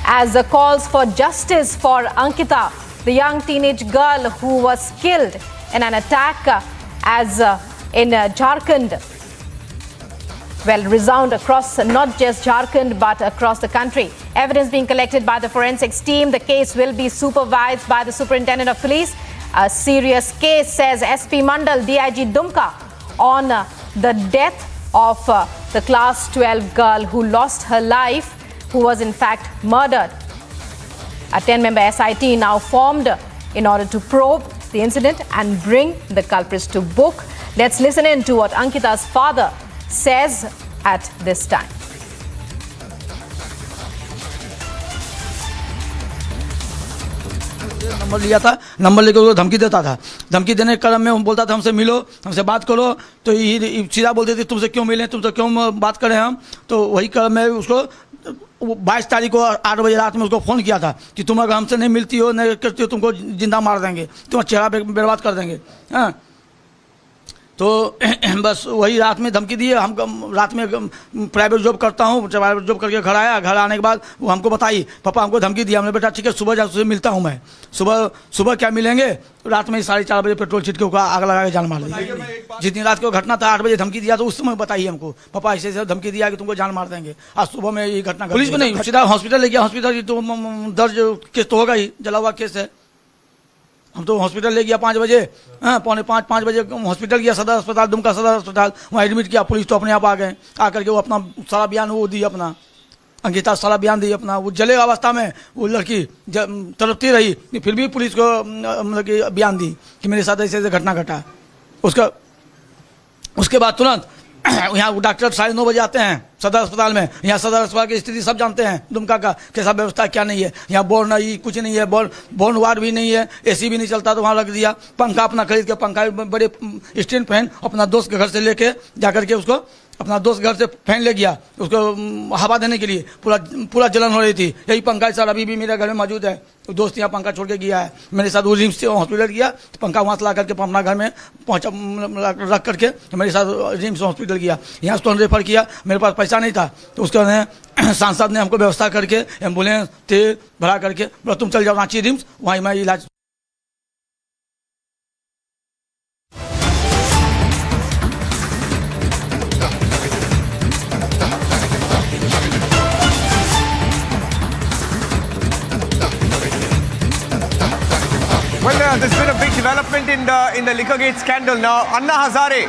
N: as the calls for justice for Ankita, the young teenage girl who was killed in an attack in Jharkhand, resound across not just Jharkhand but across the country. Evidence being collected by the forensics team. The case will be supervised by the Superintendent of Police. A serious case, says SP Mandal, DIG Dumka, on the death of the class 12 girl who lost her life, who was in fact murdered. A 10-member SIT now formed in order to probe the incident and bring the culprits to book. Let's listen in to what Ankita's father says at this time.
O: Number लिया था, number लेकर उसको धमकी देता था। धमकी देने के क्रम में हम बोलता था हमसे मिलो, हमसे बात करो, तो ये सीधा बोलते थे तुमसे क्यों मिलें, तुमसे क्यों बात करें हम। तो वही क्रम में उसको 22 तारीख को 8 बजे रात में उसको फ़ोन किया था कि तुम अगर हमसे नहीं मिलती हो, नहीं करती हो, तुमको जिंदा मार देंगे, तुम्हारा चेहरा बर्बाद कर देंगे। हाँ, तो बस वही रात में धमकी दिए। हम रात में प्राइवेट जॉब करता हूँ, प्राइवेट जॉब करके घर आया। घर आने के बाद वो हमको बताई, पापा हमको धमकी दिया। हमने बेटा ठीक है, सुबह जाकर मिलता हूँ मैं। सुबह क्या मिलेंगे, रात में 4:30 बजे पेट्रोल छिटके को आग लगा के जान मार दी। जितनी रात को घटना था 8 बजे धमकी दिया, तो उस समय बताइए हमको, पापा ऐसे ऐसे धमकी दिया कि तुमको जान मार देंगे। आज सुबह में ये घटना, पुलिस को नहीं, सीधा हॉस्पिटल ले गया। हॉस्पिटल तो दर्ज केस तो होगा ही, जला हुआ केस है। हम तो हॉस्पिटल ले गया 5 बजे, हाँ 4:45-5 बजे हॉस्पिटल गया, सदर अस्पताल, दुमका सदर अस्पताल, वहाँ एडमिट किया। पुलिस तो अपने आप आ गए, आकर के वो अपना सारा बयान वो दी, अपना अंकिता सारा बयान दी अपना। वो जले अवस्था में वो लड़की तड़पती रही, फिर भी पुलिस को मतलब कि बयान दी कि मेरे साथ ऐसे ऐसे घटना घटा। उसके बाद तुरंत यहाँ डॉक्टर 9:30 बजे आते हैं सदर अस्पताल में। यहाँ सदर अस्पताल की स्थिति सब जानते हैं, दुमका का कैसा व्यवस्था क्या नहीं है। यहाँ बोर्ड नहीं, कुछ नहीं है, बोर्ड वार्ड भी नहीं है, एसी भी नहीं चलता, तो वहाँ रख दिया। पंखा अपना खरीद के, पंखा बड़े स्टैंड फैन अपना दोस्त के घर से लेके जाकर के उसको अपना दोस्त घर से फैन ले गया, उसको हवा देने के लिए। पूरा जलन हो रही थी। यही पंखा सर अभी भी मेरे घर में मौजूद है। दोस्त यहाँ पंखा छोड़ के गया है मेरे साथ। वो रिम्स से हॉस्पिटल गया, तो पंखा वहाँ से ला करके अपना घर में पहुँचा, रख करके मेरे साथ रिम्स हॉस्पिटल गया। यहाँ उसको रेफर किया, मेरे पास पैसा नहीं था, तो उसके सांसद ने हमको व्यवस्था करके एम्बुलेंस तेल भरा करके बोला तुम चल जाओ रांची रिम्स, वहीं मैं इलाज।
J: Well, there's been a big development in the Liquorgate scandal. Now, Anna Hazare,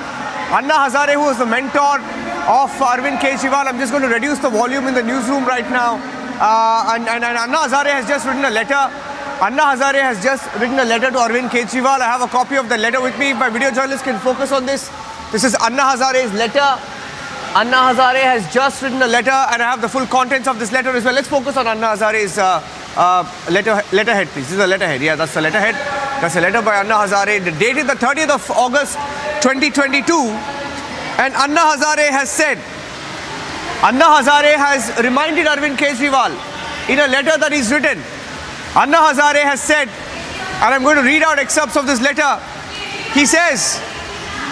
J: who was the mentor of Arvind Kejriwal, I'm just going to reduce the volume in the newsroom right now. And Anna Hazare has just written a letter. Anna Hazare has just written a letter to Arvind Kejriwal. I have a copy of the letter with me. If my video journalist can focus on this. This is Anna Hazare's letter. Anna Hazare has just written a letter, and I have the full contents of this letter as well. Let's focus on Anna Hazare's letterhead, please. This is the letterhead. Yeah, that's the letterhead. That's a letter by Anna Hazare. The date is the 30th of August 2022. And Anna Hazare has said, Anna Hazare has reminded Arvind Kejriwal in a letter that he's written. Anna Hazare has said, and I'm going to read out excerpts of this letter. He says,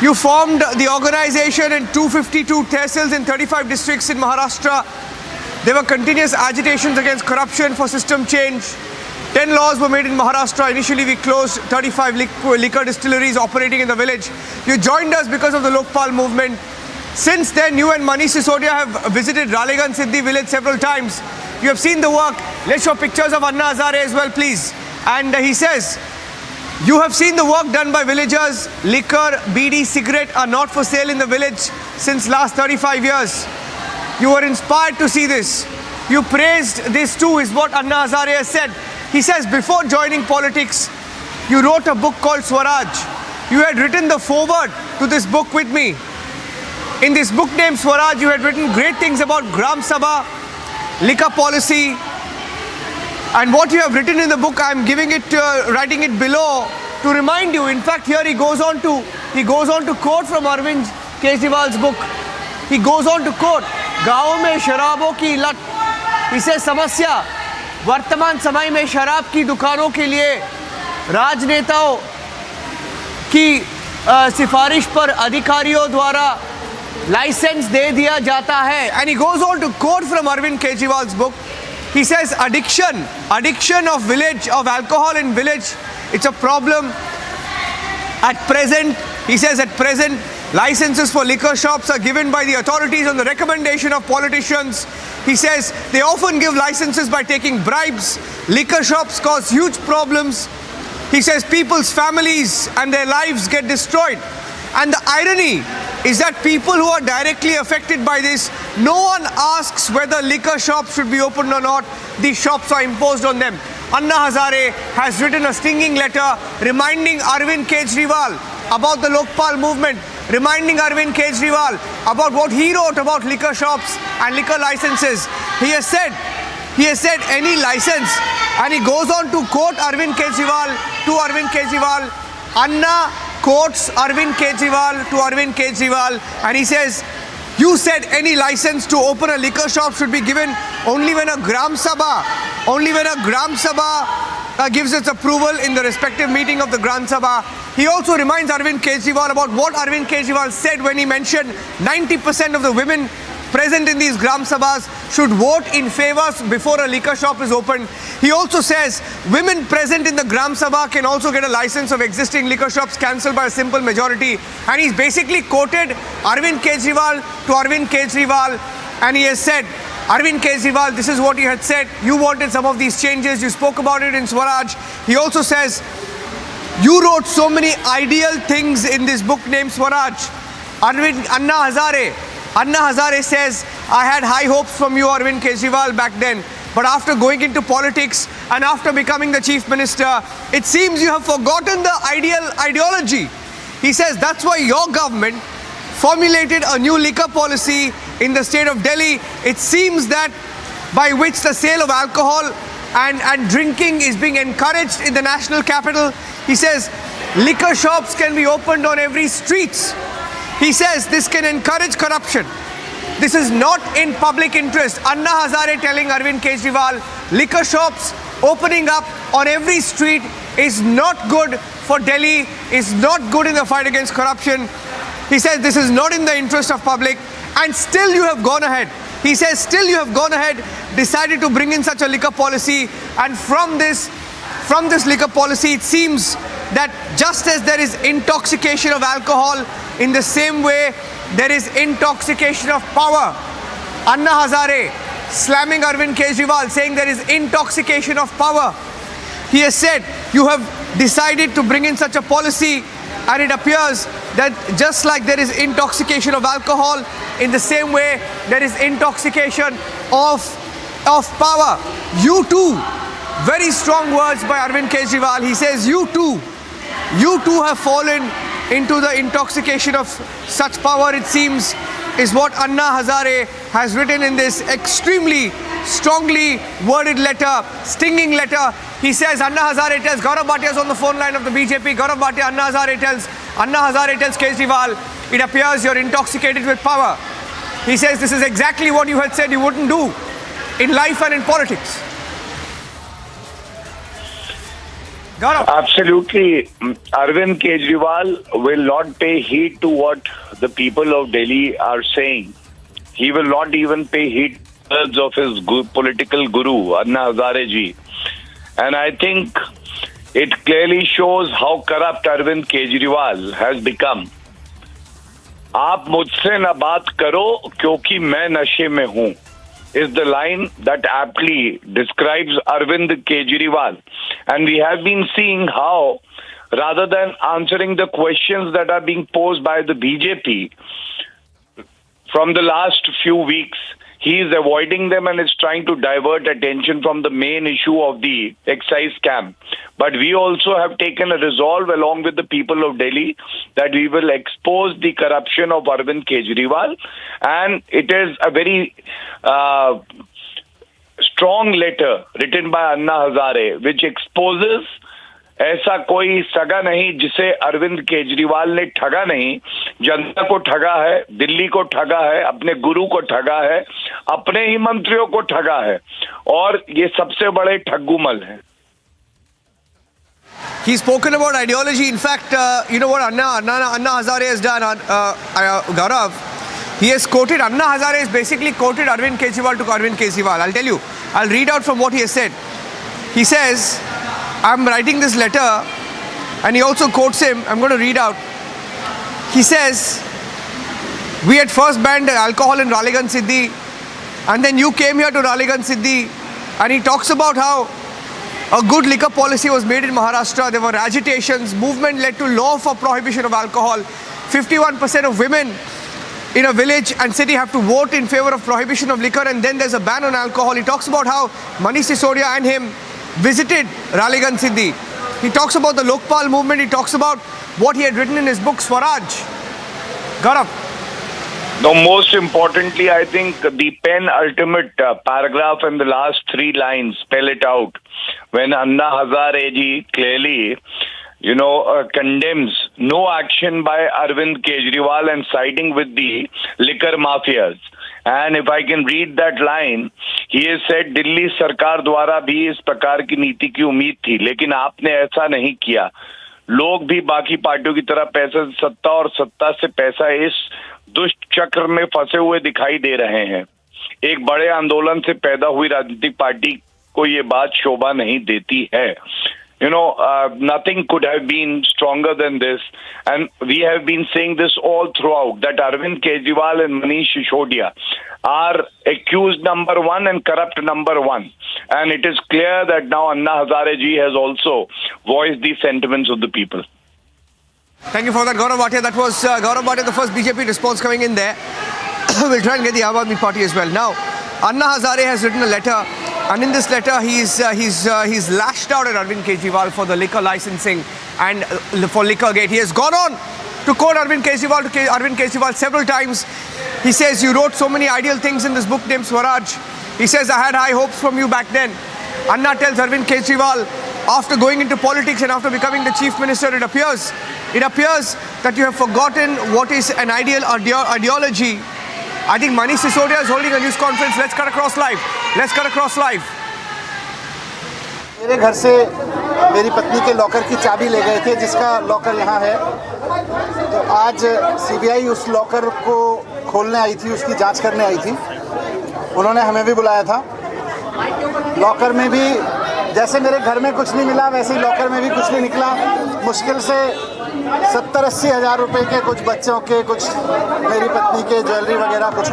J: you formed the organization in 252 tehsils in 35 districts in Maharashtra. There were continuous agitations against corruption for system change. 10 laws were made in Maharashtra. Initially, we closed 35 liquor distilleries operating in the village. You joined us because of the Lokpal movement. Since then, you and Manish Sisodia have visited Ralegan Siddhi village several times. You have seen the work. Let's show pictures of Anna Hazare as well, please. And he says, you have seen the work done by villagers. Liquor, BD, cigarette are not for sale in the village since last 35 years. You were inspired to see this. You praised this too, is what Anna Hazare has said. He says, before joining politics, you wrote a book called Swaraj. You had written the foreword to this book with me. In this book named Swaraj, you had written great things about Gram Sabha, liquor policy, and what you have written in the book, I am giving it, writing it below to remind you. In fact, here he goes on to quote from Arvind Kejriwal's book. He goes on to quote, गाँव में शराबों की लत, इसे समस्या वर्तमान समय में शराब की दुकानों के लिए राजनेताओं की सिफारिश पर अधिकारियों द्वारा लाइसेंस दे दिया जाता है. And he goes on to quote from Arvind Kejriwal's book. He says addiction of alcohol in village, it's a problem. At present, he says at present, licenses for liquor shops are given by the authorities on the recommendation of politicians. He says they often give licenses by taking bribes. Liquor shops cause huge problems. He says people's families and their lives get destroyed. And the irony is that people who are directly affected by this, no one asks whether liquor shops should be opened or not. These shops are imposed on them. Anna Hazare has written a stinging letter reminding Arvind Kejriwal about the Lokpal movement, reminding Arvind Kejriwal about what he wrote about liquor shops and liquor licenses. He has said any license, and he goes on to quote Arvind Kejriwal to Arvind Kejriwal. Anna quotes Arvind Kejriwal to Arvind Kejriwal, and he says, you said any license to open a liquor shop should be given only when a Gram Sabha gives its approval in the respective meeting of the Gram Sabha. He also reminds Arvind Kejriwal about what Arvind Kejriwal said when he mentioned 90% of the women present in these Gram Sabhas should vote in favor before a liquor shop is opened. He also says women present in the Gram Sabha can also get a license of existing liquor shops cancelled by a simple majority. And he's basically quoted Arvind Kejriwal to Arvind Kejriwal, and he has said, Arvind Kejriwal, this is what you had said. You wanted some of these changes. You spoke about it in Swaraj. He also says, you wrote so many ideal things in this book named Swaraj. Anna Hazare says, I had high hopes from you, Arvind Kejriwal, back then. But after going into politics and after becoming the chief minister, it seems you have forgotten the ideology. He says that's why your government formulated a new liquor policy in the state of Delhi. It seems that by which the sale of alcohol and drinking is being encouraged in the national capital. He says liquor shops can be opened on every streets. He says this can encourage corruption. This is not in public interest. Anna Hazare telling Arvind Kejriwal, liquor shops opening up on every street is not good for Delhi, is not good in the fight against corruption. He says this is not in the interest of public, and still you have gone ahead. He says still you have gone ahead, decided to bring in such a liquor policy, and from this liquor policy, it seems that just as there is intoxication of alcohol, in the same way there is intoxication of power. Anna Hazare slamming Arvind Kejriwal, saying there is intoxication of power. He has said, you have decided to bring in such a policy, and it appears that just like there is intoxication of alcohol, in the same way there is intoxication of power. You too, very strong words by Arvind Kejriwal. He says you too have fallen into the intoxication of such power, it seems, is what Anna Hazare has written in this extremely strongly worded letter, stinging letter. He says, Anna Hazare tells, Gaurav Bhatia is on the phone line of the BJP. Gaurav Bhatia, Anna Hazare tells Kejriwal, it appears you're intoxicated with power. He says this is exactly what you had said you wouldn't do in life and in politics. Gaurav.
K: Absolutely. Arvind Kejriwal will not pay heed to what the people of Delhi are saying. He will not even pay heed to words of his political guru, Anna Hazare ji. And I think it clearly shows how corrupt Arvind Kejriwal has become. आप मुझसे न बात करो क्योंकि मैं नशे में हूँ is the line that aptly describes Arvind Kejriwal. And we have been seeing how, rather than answering the questions that are being posed by the BJP from the last few weeks, he is avoiding them and is trying to divert attention from the main issue of the excise scam. But we also have taken a resolve along with the people of Delhi that we will expose the corruption of Arvind Kejriwal. And it is a very strong letter written by Anna Hazare which exposes ऐसा कोई सगा नहीं जिसे अरविंद केजरीवाल ने ठगा नहीं, जनता को ठगा है, दिल्ली को ठगा है, अपने गुरु को ठगा है, अपने ही मंत्रियों को ठगा है, और ये सबसे बड़े ठग्गूमल हैं.
J: He's spoken about ideology. In fact, you know what Anna Hazare has done, Gaurav? He has quoted, Anna Hazare has basically quoted Arvind Kejriwal to Arvind Kejriwal. I'll tell you, I'll read out from what he has said. He says, I'm writing this letter, and he also quotes him. I'm going to read out. He says, we had first banned alcohol in Raleigh Siddi, and then you came here to Raleigh Siddi, and he talks about how a good liquor policy was made in Maharashtra. There were agitations, movement led to law for prohibition of alcohol. 51% of women in a village and city have to vote in favor of prohibition of liquor, and then there's a ban on alcohol. He talks about how Manish Sisodia and him visited Raleigh Siddi. He talks about the Lokpal movement. He talks about what he had written in his book Swaraj. Gaurav.
K: No, most importantly, I think the penultimate paragraph and the last three lines spell it out. When Anna Hazare ji clearly, condemns no action by Arvind Kejriwal and siding with the liquor mafias. And if I can read that line, he has said, Delhi सरकार द्वारा भी इस प्रकार की नीति की उम्मीद थी, लेकिन आपने ऐसा नहीं किया. लोग भी बाकी पार्टियों की तरह पैसे से सत्ता और सत्ता से पैसा इस दुष्ट चक्र में फंसे हुए दिखाई दे रहे हैं. एक बड़े आंदोलन से पैदा हुई राजनीतिक पार्टी को ये बात शोभा नहीं देती है. Nothing could have been stronger than this. And we have been saying this all throughout, that Arvind Kejriwal and Manish Sisodia are accused number one and corrupt number one. And it is clear that now Anna Hazare ji has also voiced the sentiments of the people.
J: Thank you for that, Gaurav Bhatia. That was Gaurav Bhatia, the first BJP response coming in there. We'll try and get the Aam Aadmi Party as well. Now, Anna Hazare has written a letter, and in this letter he's lashed out at Arvind Kejriwal for the liquor licensing and for liquor gate. He has gone on to quote Arvind Kejriwal several times. He says, you wrote so many ideal things in this book named Swaraj. He says, I had high hopes from you back then. Anna tells Arvind Kejriwal, after going into politics and after becoming the chief minister, it appears that you have forgotten what is an ideal ideology. I think Manish Sisodia is holding a news conference. Let's cut across live.
I: मेरे घर से मेरी पत्नी के locker की चाबी ले गए थे, जिसका लॉकर यहाँ है. तो आज सीबीआई उस लॉकर को खोलने आई थी, उसकी जांच करने आई थी. उन्होंने हमें भी बुलाया था. लॉकर में भी जैसे मेरे घर में कुछ नहीं मिला, वैसे ही लॉकर में भी कुछ नहीं निकला. मुश्किल से 70-80 हज़ार रुपए के कुछ बच्चों के, कुछ मेरी पत्नी के ज्वेलरी वगैरह कुछ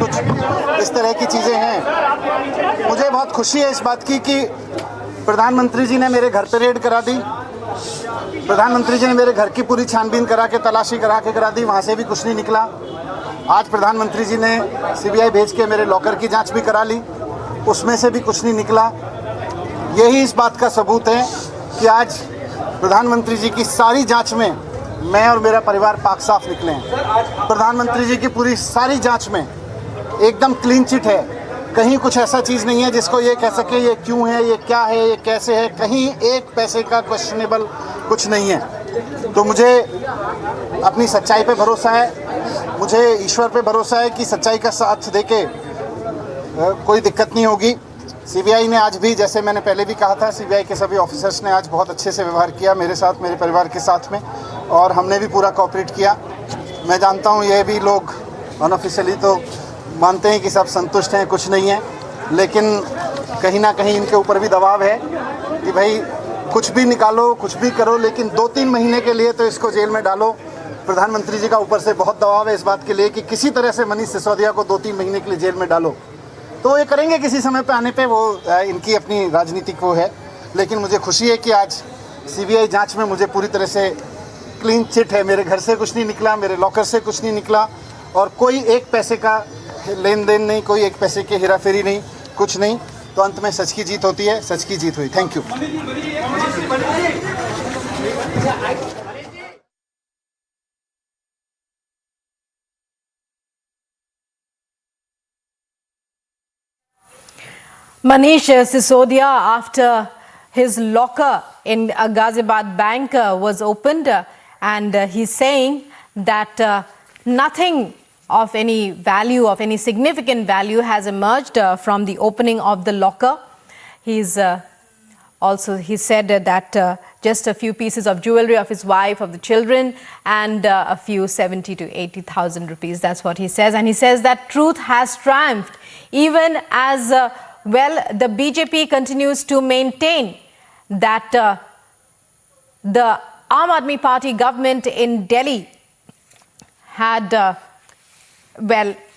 I: इस तरह की चीज़ें हैं. मुझे बहुत खुशी है इस बात की कि प्रधानमंत्री जी ने मेरे घर पे रेड करा दी प्रधानमंत्री जी ने मेरे घर की पूरी छानबीन करा के तलाशी करा दी, वहाँ से भी कुछ नहीं निकला। आज प्रधानमंत्री जी ने सीबीआई भेज के मेरे लॉकर की जांच भी करा ली, उसमें से भी कुछ नहीं निकला। यही इस बात का सबूत है कि आज प्रधानमंत्री जी की सारी जांच में मैं और मेरा परिवार पाक साफ निकले हैं। प्रधानमंत्री जी की पूरी सारी जांच में एकदम क्लीन चिट है, कहीं कुछ ऐसा चीज़ नहीं है जिसको ये कह सके ये क्यों है, ये क्या है, ये कैसे है, कहीं एक पैसे का क्वेश्चनेबल कुछ नहीं है। तो मुझे अपनी सच्चाई पे भरोसा है, मुझे ईश्वर पे भरोसा है कि सच्चाई का साथ देके कोई दिक्कत नहीं होगी। सीबीआई ने आज भी, जैसे मैंने पहले भी कहा था, सीबीआई के सभी ऑफिसर्स ने आज बहुत अच्छे से व्यवहार किया मेरे साथ, मेरे परिवार के साथ में, और हमने भी पूरा कोऑपरेट किया। मैं जानता हूँ ये भी लोग अनऑफिशियली तो मानते हैं कि सब संतुष्ट हैं, कुछ नहीं है, लेकिन कहीं ना कहीं इनके ऊपर भी दबाव है कि भाई कुछ भी निकालो, कुछ भी करो, लेकिन 2-3 महीने के लिए तो इसको जेल में डालो। प्रधानमंत्री जी का ऊपर से बहुत दबाव है इस बात के लिए कि किसी तरह से मनीष सिसोदिया को 2-3 महीने के लिए जेल में डालो। तो ये करेंगे किसी समय पे आने पे, वो इनकी अपनी राजनीतिक वो है, लेकिन मुझे खुशी है कि आज सीबीआई जांच में मुझे पूरी तरह से क्लीन चिट है। मेरे घर से कुछ नहीं निकला, मेरे लॉकर से कुछ नहीं निकला, और कोई एक पैसे का लेन देन नहीं, कोई एक पैसे की हेराफेरी नहीं, कुछ नहीं। तो अंत में सच की जीत होती है, सच की जीत हुई। Thank you.
N: Manish Sisodia, after his locker in Ghaziabad bank was opened, and he's saying that nothing of any value, of any significant value, has emerged from the opening of the locker. He's he said that just a few pieces of jewelry of his wife, of the children, and a few 70 to 80,000 rupees. That's what he says. And he says that truth has triumphed, even as the BJP continues to maintain that the Aam Aadmi Party government in Delhi had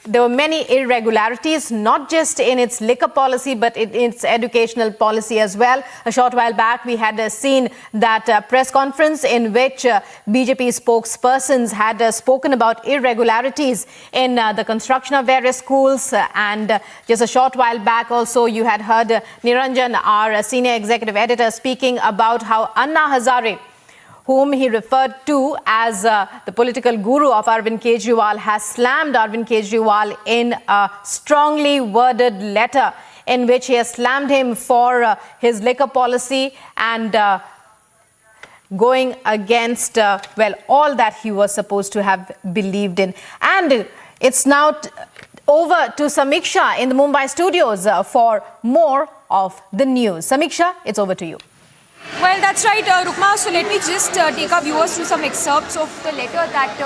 N: there were many irregularities, not just in its liquor policy, but in its educational policy as well. A short while back, we had seen that press conference in which BJP spokespersons had spoken about irregularities in the construction of various schools. And just a short while back also, you had heard Niranjan, our senior executive editor, speaking about how Anna Hazare, whom he referred to as the political guru of Arvind Kejriwal, has slammed Arvind Kejriwal in a strongly worded letter in which he has slammed him for his liquor policy and going against, all that he was supposed to have believed in. And it's now over to Samiksha in the Mumbai studios for more of the news. Samiksha, it's over to you.
Q: Well, that's right, Rukma. So let me just take our viewers through some excerpts of the letter that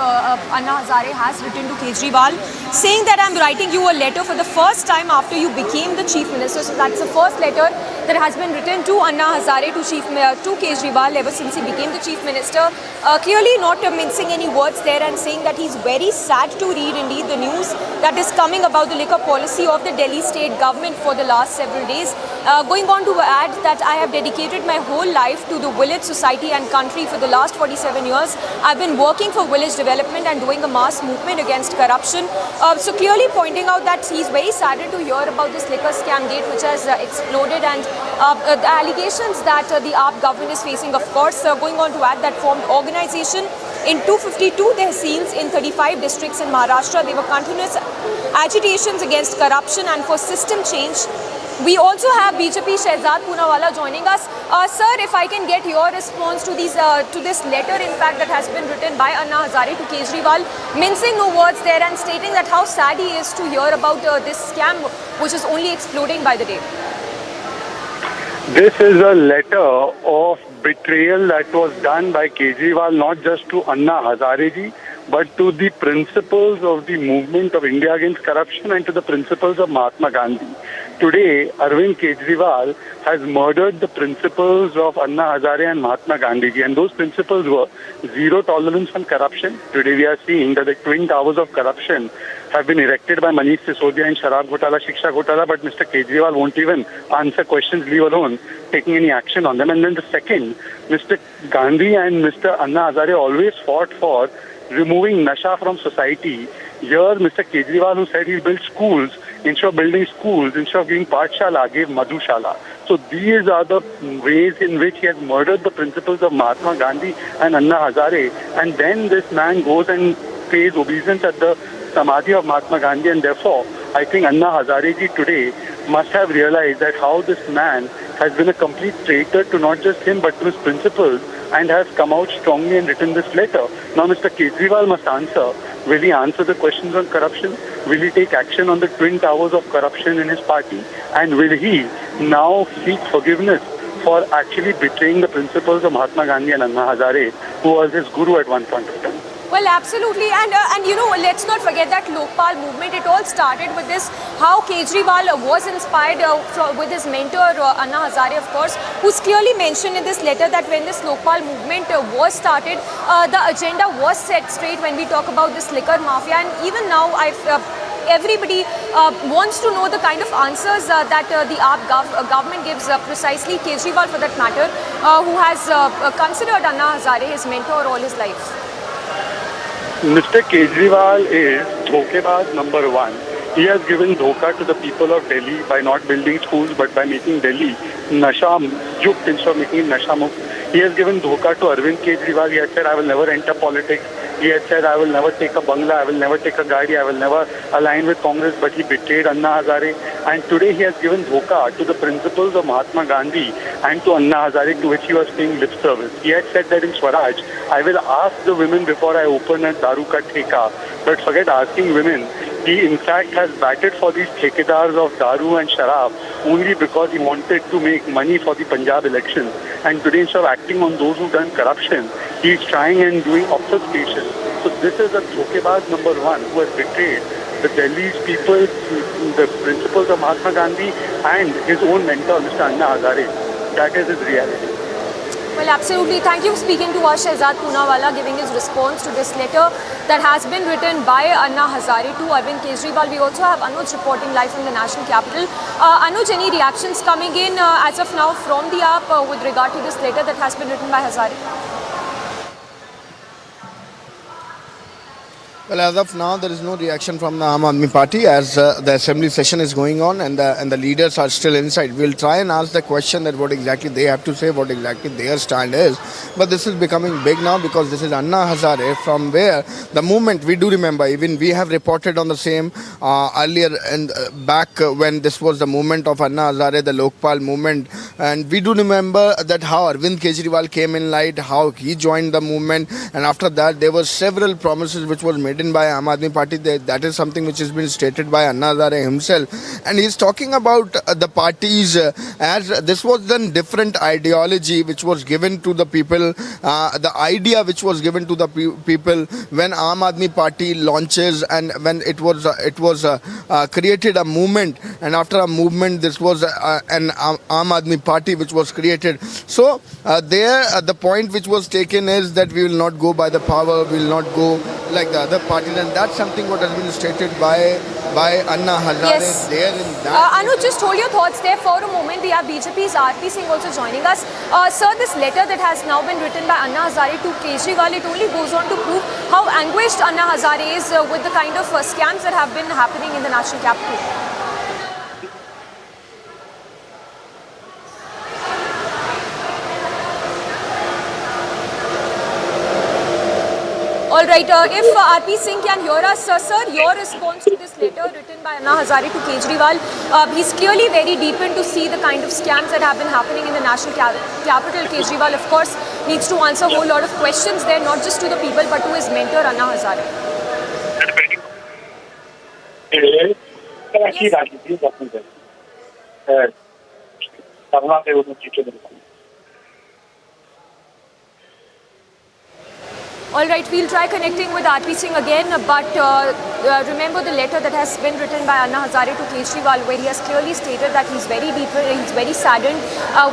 Q: Anna Hazare has written to Kejriwal, saying that I'm writing you a letter for the first time after you became the Chief Minister. So that's the first letter that has been written to Anna Hazare to Kejriwal ever since he became the Chief Minister. Clearly not mincing any words there, and saying that he's very sad to read indeed the news that is coming about the liquor policy of the Delhi state government for the last several days. Going on to add that I have dedicated my whole life to the village society and country for the last 47 years. I've been working for village development and doing a mass movement against corruption. So clearly pointing out that he's very saddened to hear about this liquor scam gate which has exploded, and the allegations that the AAP government is facing, of course. Going on to add that formed organization in 252 tehsils in 35 districts in Maharashtra. There were continuous agitations against corruption and for system change. We also have BJP Shehzad Poonawala joining us. Sir, if I can get your response to this letter, in fact, that has been written by Anna Hazare to Kejriwal, mincing no words there and stating that how sad he is to hear about this scam which is only exploding by the day.
S: This is a letter of betrayal that was done by Kejriwal, not just to Anna Hazare ji, but to the principles of the movement of India against corruption and to the principles of Mahatma Gandhi. Today, Arvind Kejriwal has murdered the principles of Anna Hazare and Mahatma Gandhi ji, and those principles were zero tolerance on corruption. Today we are seeing that the twin towers of corruption have been erected by Manish Sisodia in Sharab Ghotala, Shiksha Ghotala, but Mr. Kejriwal won't even answer questions, leave alone taking any action on them. And then the second, Mr. Gandhi and Mr. Anna Hazare always fought for removing nasha from society. Here, Mr. Kejriwal, who said he'll build schools, instead of building schools, instead of giving Pathshala, gave Madhushala. So these are the ways in which he has murdered the principles of Mahatma Gandhi and Anna Hazare. And then this man goes and pays obeisance at the Samadhi of Mahatma Gandhi. And therefore, I think Anna Hazare ji today must have realized that how this man has been a complete traitor to not just him but to his principles, and has come out strongly and written this letter. Now Mr. Kejriwal must answer. Will he answer the questions on corruption? Will he take action on the twin towers of corruption in his party? And will he now seek forgiveness for actually betraying the principles of Mahatma Gandhi and Anna Hazare, who was his guru at one point of time?
Q: Well, absolutely, and you know, let's not forget that Lokpal movement. It all started with this, how Kejriwal was inspired with his mentor Anna Hazare, of course, who's clearly mentioned in this letter that when this Lokpal movement was started, the agenda was set straight when we talk about this liquor mafia, and even now everybody wants to know the kind of answers that the AAP government gives, precisely Kejriwal for that matter, who has considered Anna Hazare his mentor all his life.
S: Mr. Kejriwal is dhokebaz number one. He has given dhoka to the people of Delhi by not building schools but by making Delhi nasha yukt instead of making it nasha mukt. He has given dhoka to Arvind Kejriwal. He has said, I will never enter politics. He had said, I will never take a bangla, I will never take a gadi, I will never align with Congress, but he betrayed Anna Hazare. And today he has given dhoka to the principles of Mahatma Gandhi and to Anna Hazare, to which he was paying lip service. He had said that in Swaraj, I will ask the women before I open a daru ka theka. But forget asking women. He in fact has batted for these thekedars of daru and sharab only because he wanted to make money for the Punjab elections. And today, instead of acting on those who done corruption, he is trying and doing obfuscation. So this is a dhokebaz number one who has betrayed the Delhi's people, the principles of Mahatma Gandhi and his own mentor, Mr. Anna Hazare. That is his reality.
Q: Well, absolutely. Thank you for speaking to us, Shehzad Poonawala, giving his response to this letter that has been written by Anna Hazare to Arvind Kejriwal. We also have Anuj reporting live from the national capital. Anuj, any reactions coming in as of now from the AAP with regard to this letter that has been written by Hazare?
G: Well, as of now, there is no reaction from the Aam Aadmi Party as the assembly session is going on and the leaders are still inside. We'll try and ask the question that what exactly they have to say, what exactly their stand is. But this is becoming big now because this is Anna Hazare, from where the movement, we do remember, even we have reported on the same earlier and back when this was the movement of Anna Hazare, the Lokpal movement. And we do remember that how Arvind Kejriwal came in light, how he joined the movement. And after that, there were several promises which was made by Aam Aadmi Party. That is something which has been stated by Anna Hazare himself, and he's talking about the parties as this was then different ideology which was given to the people, the idea which was given to the people when Aam Aadmi Party launches and when it was created a movement, and after a movement this was an Aam Aadmi Party which was created. So the point which was taken is that we will not go by the power, we will not go like the other parties, and that's something what has been stated by Anna Hazare.
Q: Yes.
G: There in that.
Q: Anu, just hold your thoughts there for a moment. We have BJP's RP Singh also joining us. Sir, this letter that has now been written by Anna Hazare to Kejriwal, it only goes on to prove how anguished Anna Hazare is with the kind of scams that have been happening in the national capital. All right, if RP Singh can hear us, sir, your response to this letter written by Anna Hazare to Kejriwal, he's clearly very deepened to see the kind of scams that have been happening in the national capital. Kejriwal, of course, needs to answer a whole lot of questions there, not just to the people, but to his mentor, Anna Hazare. All right, we'll try connecting with RP Singh again, but remember the letter that has been written by Anna Hazare to Kejriwal, where he has clearly stated that he's very saddened,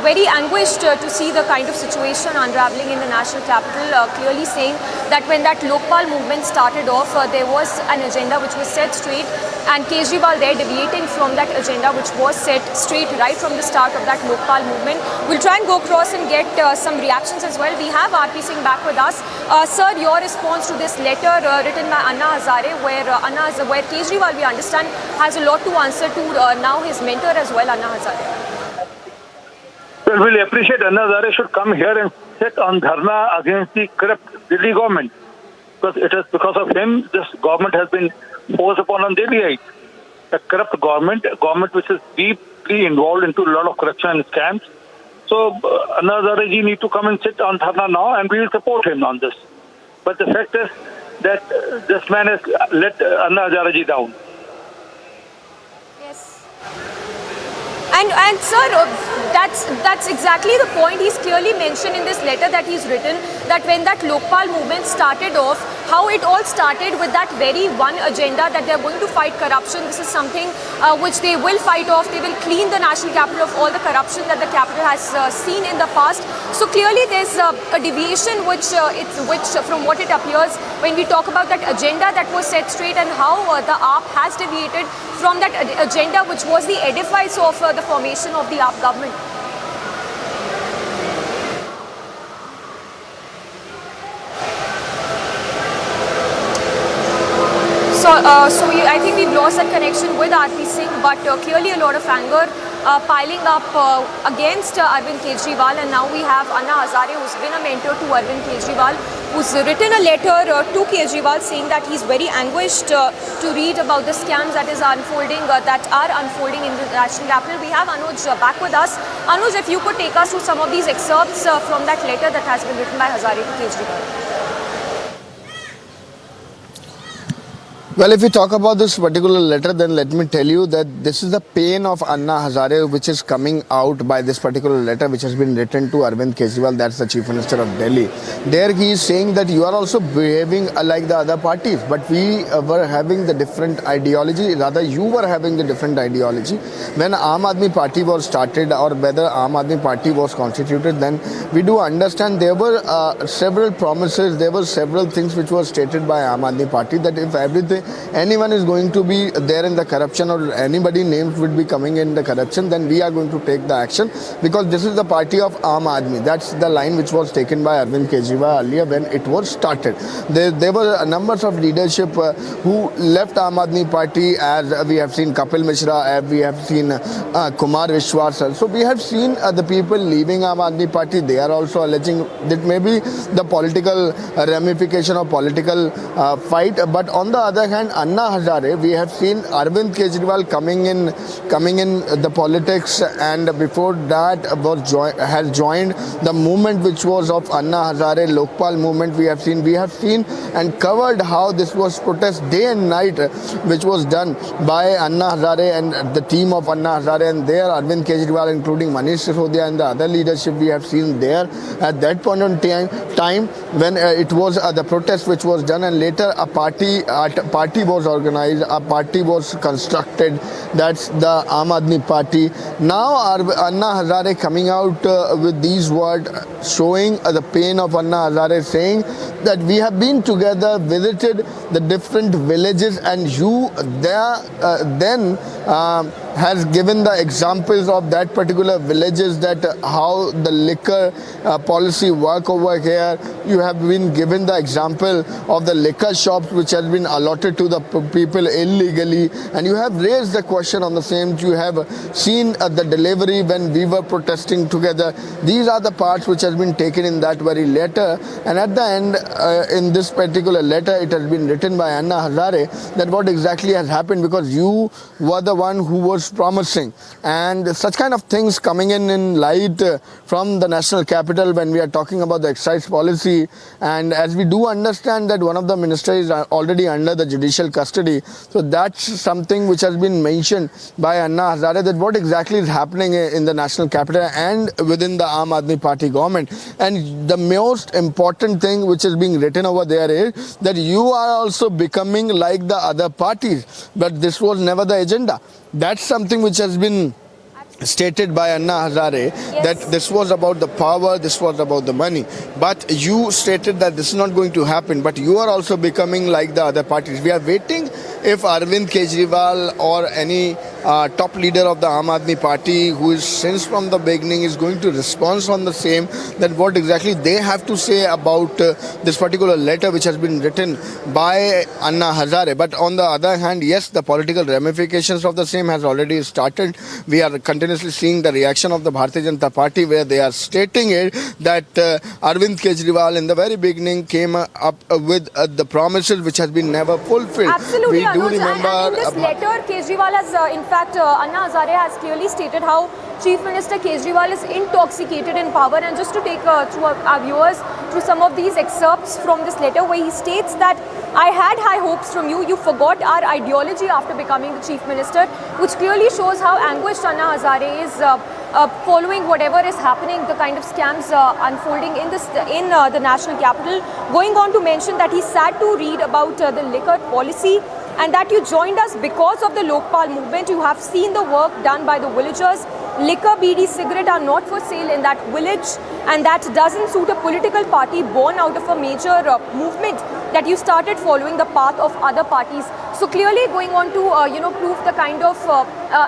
Q: very anguished to see the kind of situation unraveling in the national capital, clearly saying that when that Lokpal movement started off, there was an agenda which was set straight, and Kejriwal there deviating from that agenda which was set straight right from the start of that Lokpal movement. We'll try and go across and get some reactions as well. We have RP Singh back with us. Sir, your response to this letter written by Anna Hazare, where Kejriwal, we understand, has a lot to answer to now his mentor as well, Anna Hazare.
S: Well, we'll appreciate Anna Hazare should come here and sit on dharna against the corrupt Delhi government. Because it is because of him this government has been forced upon on Delhiites. A corrupt government which is deeply involved into a lot of corruption and scams. So Anna Hazare ji need to come and sit on dharna now, and we will support him on this. But the fact is that this man has let Anna Hazare ji down.
Q: Yes. And sir, that's exactly the point. He's clearly mentioned in this letter that he's written that when that Lokpal movement started off, how it all started with that very one agenda that they're going to fight corruption. This is something which they will fight off. They will clean the national capital of all the corruption that the capital has seen in the past. So clearly there's a deviation which from what it appears when we talk about that agenda that was set straight, and how the AAP has deviated from that agenda which was the edifice of the formation of the AAP government. I think we've lost that connection with RP Singh, but clearly a lot of anger piling up against Arvind Kejriwal, and now we have Anna Hazare, who's been a mentor to Arvind Kejriwal, who's written a letter to Kejriwal saying that he's very anguished to read about the scams that are unfolding in the national capital. We have Anuj back with us. Anuj, if you could take us through some of these excerpts from that letter that has been written by Hazare to Kejriwal.
G: Well, if you talk about this particular letter, then let me tell you that this is the pain of Anna Hazare which is coming out by this particular letter which has been written to Arvind Kejriwal, that's the Chief Minister of Delhi. There he is saying that you are also behaving like the other parties, but we were having the different ideology, rather you were having the different ideology. When Aam Aadmi Party was started, or whether Aam Aadmi Party was constituted, then we do understand there were several promises, there were several things which were stated by Aam Aadmi Party, that if anyone is going to be there in the corruption, or anybody names would be coming in the corruption, then we are going to take the action, because this is the party of Aam Aadmi. That's the line which was taken by Arvind Kejriwal earlier when it was started. There were numbers of leadership who left Aam Aadmi Party, as we have seen Kapil Mishra, as we have seen Kumar Vishwas. So we have seen the people leaving Aam Aadmi Party. They are also alleging that maybe the political ramification or political fight. But on the other hand, Anna Hazare, we have seen Arvind Kejriwal coming in the politics, and before that has joined the movement which was of Anna Hazare, Lokpal movement. We have seen and covered how this was protest day and night, which was done by Anna Hazare and the team of Anna Hazare, and there Arvind Kejriwal, including Manish Sisodia and the other leadership we have seen there at that point in time when it was the protest which was done, and later a party was organized, a party was constructed, that's the Aam Aadmi Party. Now Anna Hazare coming out with these words, showing the pain of Anna Hazare, saying that we have been together, visited the different villages, and you there then has given the examples of that particular villages, that how the liquor policy work over here. You have been given the example of the liquor shops which has been allotted to the people illegally, and you have raised the question on the same. You have seen the delivery when we were protesting together. These are the parts which has been taken in that very letter, and at the end in this particular letter it has been written by Anna Hazare that what exactly has happened, because you were the one who was promising, and such kind of things coming in light from the national capital when we are talking about the excise policy. And as we do understand that one of the ministers is already under the judicial custody, so that's something which has been mentioned by Anna Hazare, that what exactly is happening in the national capital and within the Aam Aadmi Party government. And the most important thing which is being written over there is that you are also becoming like the other parties, but this was never the agenda. That's something which has been stated by Anna Hazare, that this was about the power, this was about the money. But you stated that this is not going to happen, but you are also becoming like the other parties. We are waiting if Arvind Kejriwal or any top leader of the Aam Aadmi Party, who is since from the beginning is going to respond on the same, that what exactly they have to say about this particular letter which has been written by Anna Hazare. But on the other hand, yes, the political ramifications of the same has already started. We are continuously seeing the reaction of the Bharatiya Janata Party, where they are stating it that Arvind Kejriwal in the very beginning came up with the promises which has been never fulfilled.
Q: Absolutely,
G: we do
Q: Anuj,
G: remember
Q: and in this letter, Kejriwal has, in fact, Anna Hazare has clearly stated how Chief Minister Kejriwal is intoxicated in power. And just to take through our viewers through some of these excerpts from this letter, where he states that I had high hopes from you. You forgot our ideology after becoming the Chief Minister, which clearly shows how anguished Anna Hazare is following whatever is happening, the kind of scams unfolding in the national capital. Going on to mention that he's sad to read about the liquor policy, and that you joined us because of the Lokpal movement. You have seen the work done by the villagers. Liquor, BD, cigarette are not for sale in that village, and that doesn't suit a political party born out of a major movement that you started following the path of other parties. So clearly going on to prove the kind of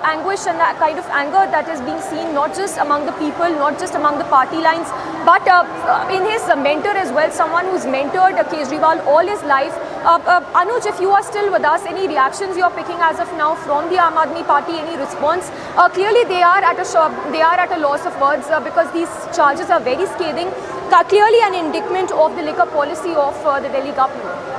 Q: anguish and that kind of anger that is being seen not just among the people, not just among the party lines, but in his mentor as well, someone who's mentored Kejriwal all his life. Anuj, if you are still with us, any reactions you are picking as of now from the Aam Aadmi Party, any response? Clearly they are at a loss of words because these charges are very scathing. Clearly an indictment of the liquor policy of the Delhi government.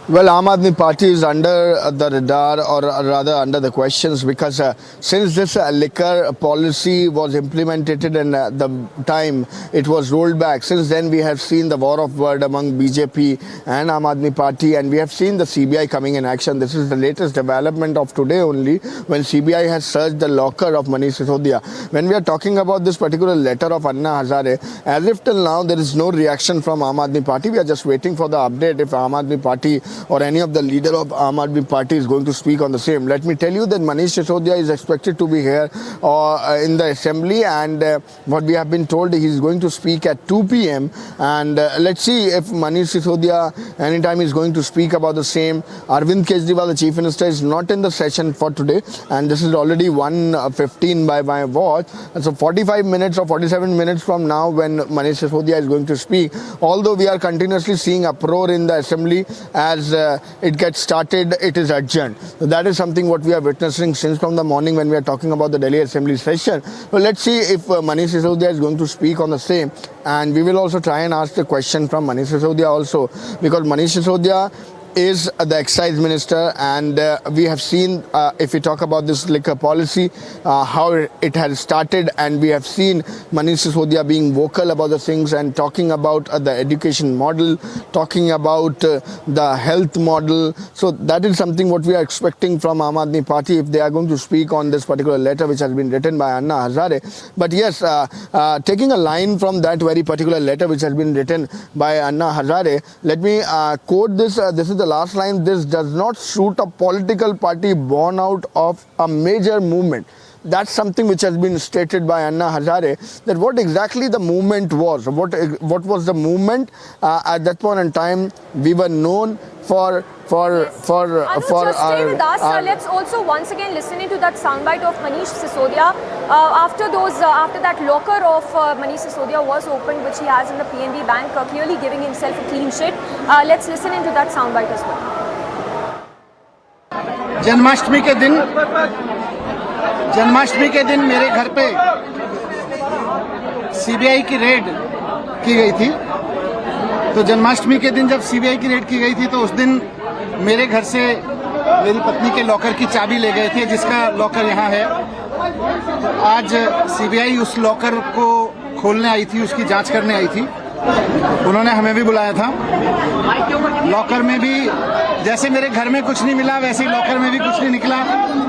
G: Well, Aam Aadmi Party is under the radar, or rather under the questions, because since this liquor policy was implemented and the time it was rolled back, since then we have seen the war of word among BJP and Aam Aadmi Party, and we have seen the CBI coming in action. This is the latest development of today only, when CBI has searched the locker of Manish Sisodia. When we are talking about this particular letter of Anna Hazare, as if till now there is no reaction from Aam Aadmi Party. We are just waiting for the update if Aam Aadmi Party or any of the leader of Aam Aadmi Party is going to speak on the same. Let me tell you that Manish Sisodia is expected to be here in the assembly, and what we have been told, he is going to speak at 2 p.m. and let's see if Manish Sisodia anytime is going to speak about the same. Arvind Kejriwal, the Chief Minister, is not in the session for today, and this is already 1:15 by my watch, and so 45 minutes or 47 minutes from now when Manish Sisodia is going to speak, although we are continuously seeing uproar in the assembly as it gets started, it is adjourned. So that is something what we are witnessing since from the morning when we are talking about the Delhi Assembly session. Well, let's see if Manish Sisodia is going to speak on the same, and we will also try and ask the question from Manish Sisodia also, because Manish Sisodia is the excise minister, and we have seen, if we talk about this liquor policy, how it has started, and we have seen Manish Sisodia being vocal about the things and talking about the education model, talking about the health model. So that is something what we are expecting from Aam Aadmi Party if they are going to speak on this particular letter which has been written by Anna Hazare. But yes, taking a line from that very particular letter which has been written by Anna Hazare, let me quote this. This is the last line. This does not suit a political party born out of a major movement. That's something which has been stated by Anna Hazare, that what exactly the movement was. What was the movement at that point in time? We were known for
Q: Just stay with us. Let's also once again listen into that soundbite of Manish Sisodia. After that locker of Manish Sisodia was opened, which he has in the PNB Bank, clearly giving himself a clean sheet. Let's listen into that soundbite as well.
I: Janmashtami के दिन मेरे घर पे CBI की red की गई थी। तो जन्माष्टमी के दिन जब सीबीआई की रेड की गई थी, तो उस दिन मेरे घर से मेरी पत्नी के लॉकर की चाबी ले गए थे, जिसका लॉकर यहाँ है। आज सीबीआई उस लॉकर को खोलने आई थी, उसकी जांच करने आई थी। उन्होंने हमें भी बुलाया था। लॉकर में भी जैसे मेरे घर में कुछ नहीं मिला, वैसे ही लॉकर में भी कुछ नहीं निकला।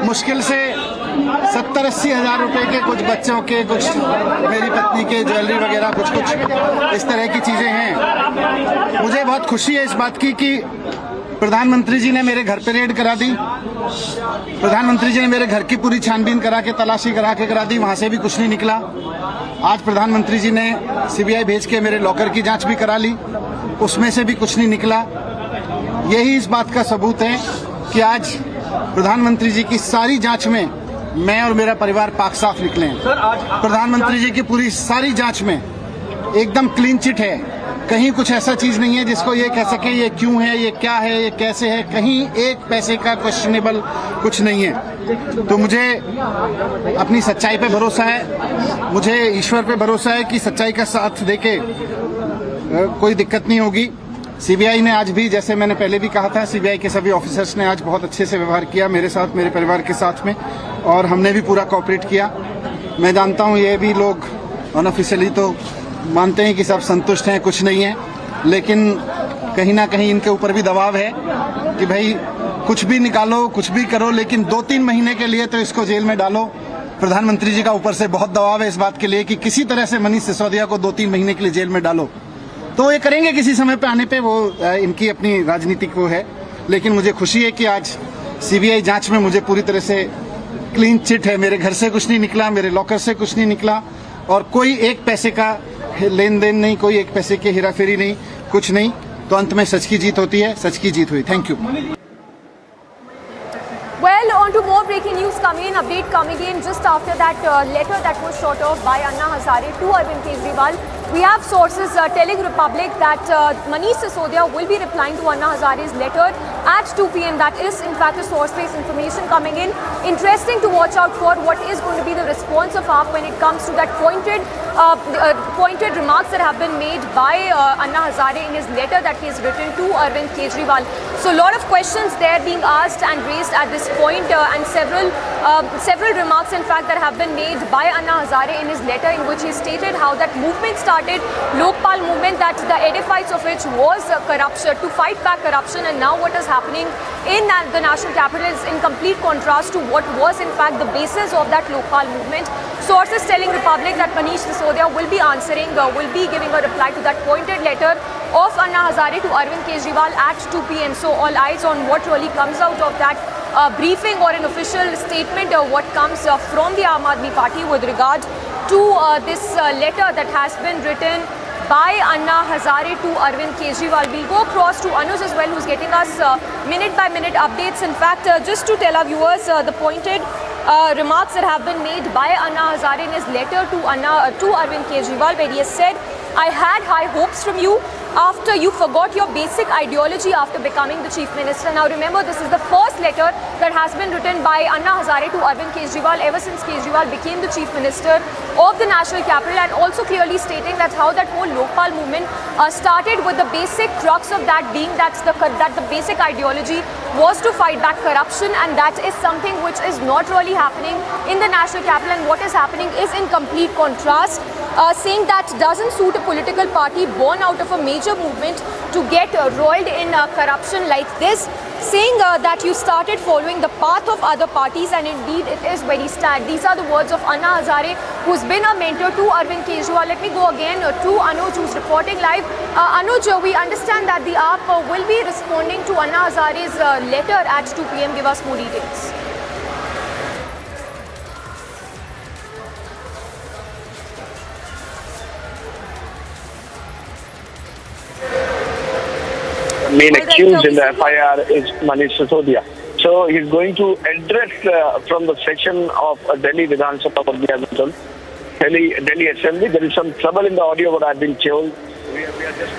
I: मुश्किल से 70-80 हज़ार रुपए के कुछ बच्चों के, कुछ मेरी पत्नी के ज्वेलरी वगैरह कुछ इस तरह की चीजें हैं। मुझे बहुत खुशी है इस बात की कि प्रधानमंत्री जी ने मेरे घर पे रेड करा दी। प्रधानमंत्री जी ने मेरे घर की पूरी छानबीन करा के, तलाशी करा दी, वहां से भी कुछ नहीं निकला। आज प्रधानमंत्री जी ने सीबीआई भेज के मेरे लॉकर की जांच भी करा ली, उसमें से भी कुछ नहीं निकला। यही इस बात का सबूत है कि आज प्रधानमंत्री जी की सारी जांच में मैं और मेरा परिवार पाक साफ निकले हैं। प्रधानमंत्री जी की पूरी सारी जांच में एकदम क्लीन चिट है। कहीं कुछ ऐसा चीज नहीं है जिसको ये कह सके ये क्यों है, ये क्या है, ये कैसे है। कहीं एक पैसे का क्वेश्चनेबल कुछ नहीं है। तो मुझे अपनी सच्चाई पे भरोसा है, मुझे ईश्वर पे भरोसा है कि सच्चाई का साथ देके कोई दिक्कत नहीं होगी। सीबीआई ने आज भी, जैसे मैंने पहले भी कहा था, सीबीआई के सभी ऑफिसर्स ने आज बहुत अच्छे से व्यवहार किया मेरे साथ, मेरे परिवार के साथ में, और हमने भी पूरा कोऑपरेट किया। मैं जानता हूँ ये भी लोग अनऑफिशियली तो मानते हैं कि सब संतुष्ट हैं, कुछ नहीं है, लेकिन कहीं ना कहीं इनके ऊपर भी दबाव है कि भाई कुछ भी निकालो, कुछ भी करो, लेकिन 2-3 महीने के लिए तो इसको जेल में डालो। प्रधानमंत्री जी का ऊपर से बहुत दबाव है इस बात के लिए कि किसी तरह से मनीष सिसोदिया को 2-3 महीने के लिए जेल में डालो। तो ये करेंगे किसी समय पे आने पे, वो इनकी अपनी राजनीतिक वो है। लेकिन मुझे खुशी है कि आज सीबीआई जांच में मुझे पूरी तरह से क्लीन चिट है। मेरे घर से कुछ नहीं निकला, मेरे लॉकर से कुछ नहीं निकला, और कोई एक पैसे का लेन देन नहीं, कोई एक पैसे की हेराफेरी नहीं, कुछ नहीं। तो अंत में सच की जीत होती है, सच की जीत हुई। Thank you.
Q: Well, on to more breaking news coming in, update coming in just after that letter that was shot off by Anna Hazare to Arvind Kejriwal. We have sources telling Republic that Manish Sisodia will be replying to Anna Hazare's letter at 2 p.m. That is, in fact, a source-based information coming in. Interesting to watch out for what is going to be the response of AAP when it comes to that pointed remarks that have been made by Anna Hazare in his letter that he has written to Arvind Kejriwal. So, a lot of questions there being asked and raised at this point, and several remarks, in fact, that have been made by Anna Hazare in his letter, in which he stated how that movement started, Lokpal movement, that the edifice of which was corruption, to fight back corruption, and now what is happening in the national capital is in complete contrast to what was, in fact, the basis of that Lokpal movement. Sources telling Republic that Manish Sisodia will be answering, will be giving a reply to that pointed letter of Anna Hazare to Arvind Kejriwal at 2 p.m. So all eyes on what really comes out of that briefing or an official statement, what comes from the Aam Aadmi Party with regard to this letter that has been written by Anna Hazare to Arvind Kejriwal. We'll go across to Anuj as well, who's getting us minute-by-minute updates. In fact, just to tell our viewers the pointed remarks that have been made by Anna Hazare in his letter to Arvind Kejriwal, where he has said, "I had high hopes from you after you forgot your basic ideology after becoming the Chief Minister." Now remember, this is the first letter that has been written by Anna Hazare to Arvind Kejriwal ever since Kejriwal became the Chief Minister of the national capital, and also clearly stating that how that whole Lokpal movement started with the basic crux of that being that the basic ideology was to fight back corruption, and that is something which is not really happening in the national capital, and what is happening is in complete contrast, saying that doesn't suit a political party born out of a major movement to get roiled in corruption like this, saying that you started following the path of other parties, and indeed it is very sad. These are the words of Anna Hazare, who's been a mentor to Arvind Kejriwal. Let me go again to Anuj, who's reporting live. Anuj, we understand that the AAP will be responding to Anna Hazare's letter at 2 p.m. Give us more details.
K: Main accused in the FIR is Manish Sisodia. So he's going to address from the section of Delhi Vidhan Sabha, Delhi Assembly. There is some trouble in the audio, what I've been told. We are just...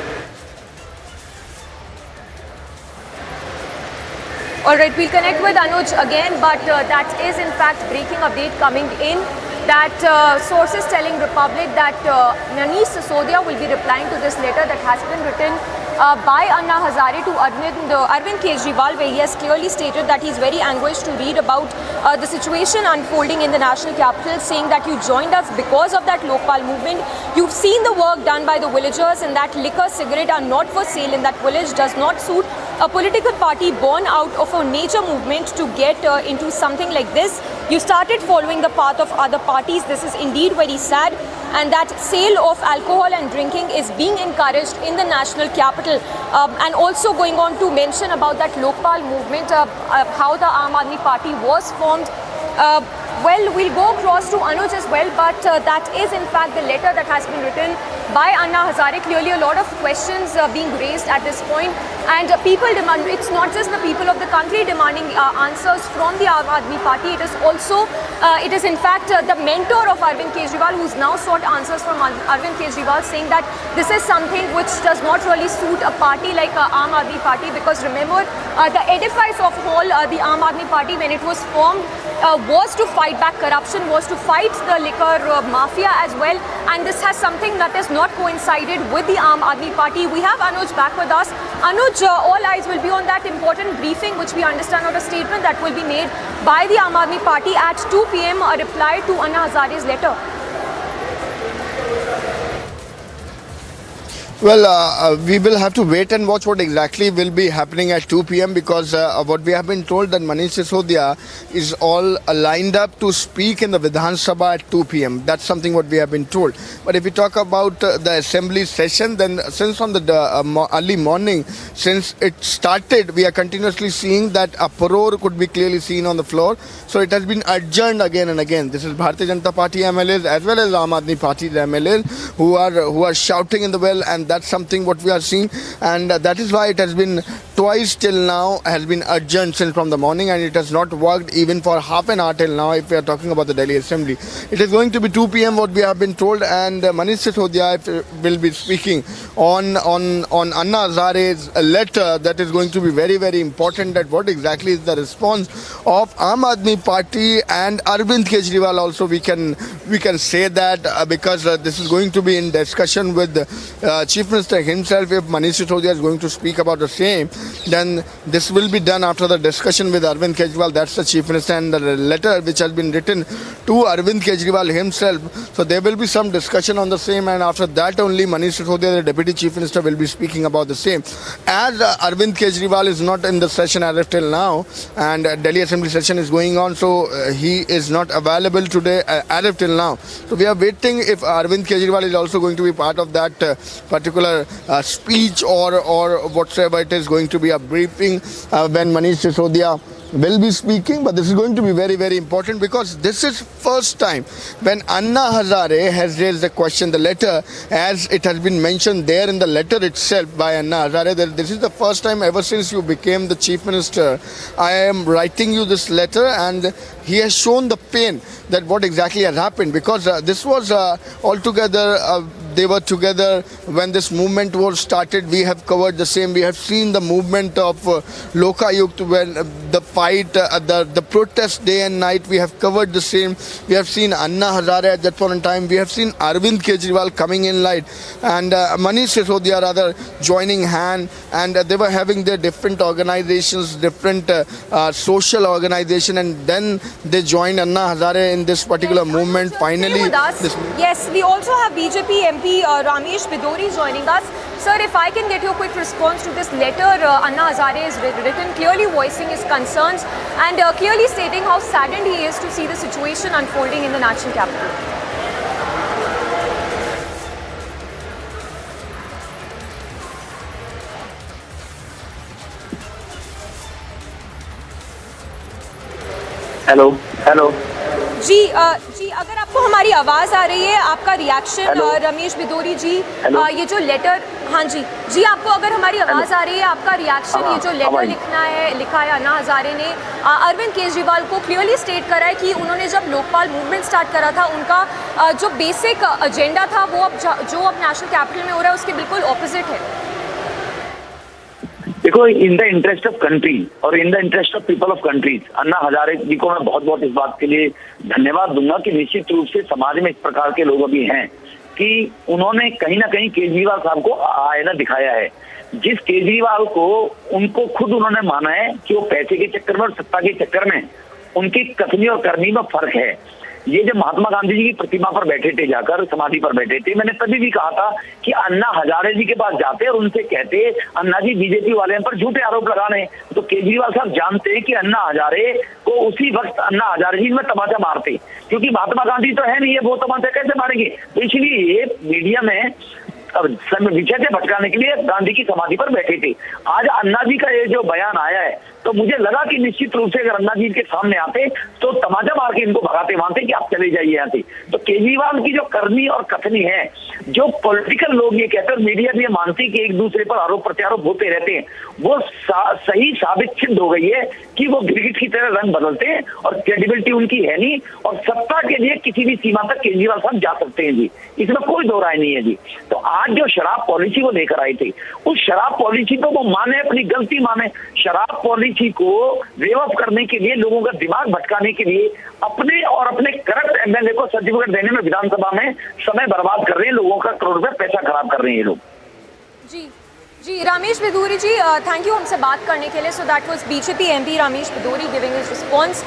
Q: Alright, we'll connect with Anuj again, but that is in fact breaking update coming in, that sources telling Republic that Manish Sisodia will be replying to this letter that has been written by Anna Hazare to Arvind Kejriwal, where he has clearly stated that he's very anguished to read about the situation unfolding in the national capital, saying that you joined us because of that Lokpal movement. You've seen the work done by the villagers, and that liquor, cigarette are not for sale in that village does not suit a political party born out of a nature movement to get into something like this. You started following the path of other parties. This is indeed very sad. And that sale of alcohol and drinking is being encouraged in the national capital. And also going on to mention about that Lokpal movement, how the Aam Aadmi Party was formed. Well, we'll go across to Anuj as well, but that is in fact the letter that has been written by Anna Hazare. Clearly a lot of questions being raised at this point, and people demand, it's not just the people of the country demanding answers from the Aam Aadmi Party, it is also, it is in fact the mentor of Arvind Kejriwal who's now sought answers from Arvind Kejriwal, saying that this is something which does not really suit a party like Aam Aadmi Party, because remember the edifice of all the Aam Aadmi Party when it was formed was to fight back corruption, was to fight the liquor mafia as well, and this has something that is not coincided with the Aam Aadmi Party. We have Anuj back with us. Anuj, all eyes will be on that important briefing which we understand, or a statement that will be made by the Aam Aadmi Party at 2 p.m, a reply to Anna Hazare's letter.
G: Well, we will have to wait and watch what exactly will be happening at 2 p.m. because what we have been told that Manish Sisodia is all lined up to speak in the Vidhan Sabha at 2 p.m. That's something what we have been told. But if we talk about the assembly session, then since from the early morning, since it started, we are continuously seeing that a furor could be clearly seen on the floor. So it has been adjourned again and again. This is Bharatiya Janata Party MLAs as well as Aam Aadmi Party MLAs who are shouting in the well, and that's something what we are seeing, and that is why it has been twice till now has been adjourned since from the morning, and it has not worked even for half an hour till now if we are talking about the Delhi Assembly. It is going to be 2 p.m. what we have been told, and Manish Sisodia will be speaking on Anna Hazare's letter. That is going to be very, very important, that what exactly is the response of Aam Aadmi Party and Arvind Kejriwal also, we can say that because this is going to be in discussion with Chief Minister himself. If Manish Sisodia is going to speak about the same, then this will be done after the discussion with Arvind Kejriwal. That's the Chief Minister, and the letter which has been written to Arvind Kejriwal himself. So there will be some discussion on the same, and after that only Manish Sisodia, the Deputy Chief Minister, will be speaking about the same. As Arvind Kejriwal is not in the session as of till now, and Delhi Assembly session is going on, so he is not available today as of till now. So we are waiting if Arvind Kejriwal is also going to be part of that particular speech or whatsoever it is going to be a briefing when Manish Sisodia will be speaking. But this is going to be very, very important because this is first time when Anna Hazare has raised the question, the letter, as it has been mentioned there in the letter itself by Anna Hazare, that this is the first time ever since you became the Chief Minister, I am writing you this letter, and he has shown the pain that what exactly has happened, because this was altogether they were together when this movement was started. We have covered the same. We have seen the movement of Lokayukt, when the fight, the protest day and night. We have covered the same. We have seen Anna Hazare at that point in time. We have seen Arvind Kejriwal coming in light, and Manish Sisodia rather joining hand, and they were having their different organizations, different social organization, and then they joined Anna Hazare in this particular movement. Finally,
Q: yes, we also have BJP MP Ramesh Bidori joining us. Sir, if I can get your quick response to this letter Anna Hazare has written, clearly voicing his concerns and clearly stating how saddened he is to see the situation unfolding in the national capital.
K: Hello
Q: जी अगर आपको हमारी आवाज़ आ रही है, आपका reaction Ramesh बिदोरी जी, ये जो लेटर, हाँ जी आपको अगर हमारी आवाज़ आ रही है, आपका रिएक्शन, ये जो लेटर लिखा है अन्ना हज़ारे ने अरविंद केजरीवाल को, क्लियरली स्टेट करा है कि उन्होंने जब लोकपाल मूवमेंट स्टार्ट करा था, उनका जो बेसिक एजेंडा था वो जो अब नेशनल कैपिटल में हो रहा है उसके बिल्कुल ऑपोजिट है।
K: देखो, in the interest of country और in the interest of people of countries, Anna Hazare ji को मैं बहुत बहुत इस बात के लिए धन्यवाद दूंगा कि निश्चित रूप से समाज में इस प्रकार के लोग अभी हैं
B: कि उन्होंने कहीं ना कहीं केजरीवाल साहब को आईना दिखाया है। जिस केजरीवाल को उनको खुद उन्होंने माना है कि वो पैसे के चक्कर में और सत्ता के चक्कर में उनकी कथनी और करनी में फर्क है। ये जब महात्मा गांधी जी की प्रतिमा पर बैठे थे, जाकर समाधि पर बैठे थे, मैंने तभी भी कहा था कि अन्ना हजारे जी के पास जाते और उनसे कहते अन्ना जी बीजेपी वाले पर झूठे आरोप लगा रहे हैं। तो केजरीवाल साहब जानते हैं कि अन्ना हजारे को उसी वक्त अन्ना हजारे जी में तमाचा मारते, क्योंकि महात्मा गांधी तो है नहीं है, वो तमाचा कैसे मारेंगे। तो इसलिए मीडिया में विषय से भटकाने के लिए गांधी की समाधि पर बैठे थे। आज अन्ना जी का ये जो बयान आया है तो मुझे लगा कि निश्चित रूप से अगर अन्ना जी के सामने आते तो तमाचा मार के इनको भगाते, मानते कि आप चले जाइए यहाँ से। तो केजरीवाल की जो करनी और कथनी है, जो पॉलिटिकल लोग ये कहते हैं, मीडिया भी ये मानती है कि एक दूसरे पर आरोप प्रत्यारोप होते रहते हैं, वो सही साबित सिद्ध हो गई है कि वो गिरगिट की तरह रंग बदलते हैं और क्रेडिबिलिटी उनकी है नहीं, और सत्ता के लिए किसी भी सीमा तक केजरीवाल साहब जा सकते हैं जी, इसमें कोई दो राय नहीं है जी। तो आज जो शराब पॉलिसी वो लेकर आए थे, उस शराब पॉलिसी को वो माने, अपनी गलती माने। शराब पॉलिसी को बेवफ करने के लिए, लोगों का दिमाग भटकाने के लिए अपने और अपने करप्ट एमएलए को सर्टिफिकेट देने में विधानसभा में समय बर्बाद कर रहे हैं, लोगों का करोड़ रुपए पैसा खराब कर रहे हैं ये लोग।
Q: जी रामेश बिदूरी जी, थैंक यू हमसे बात करने के लिए। So that was BJP MP Ramesh Bidhuri giving his response,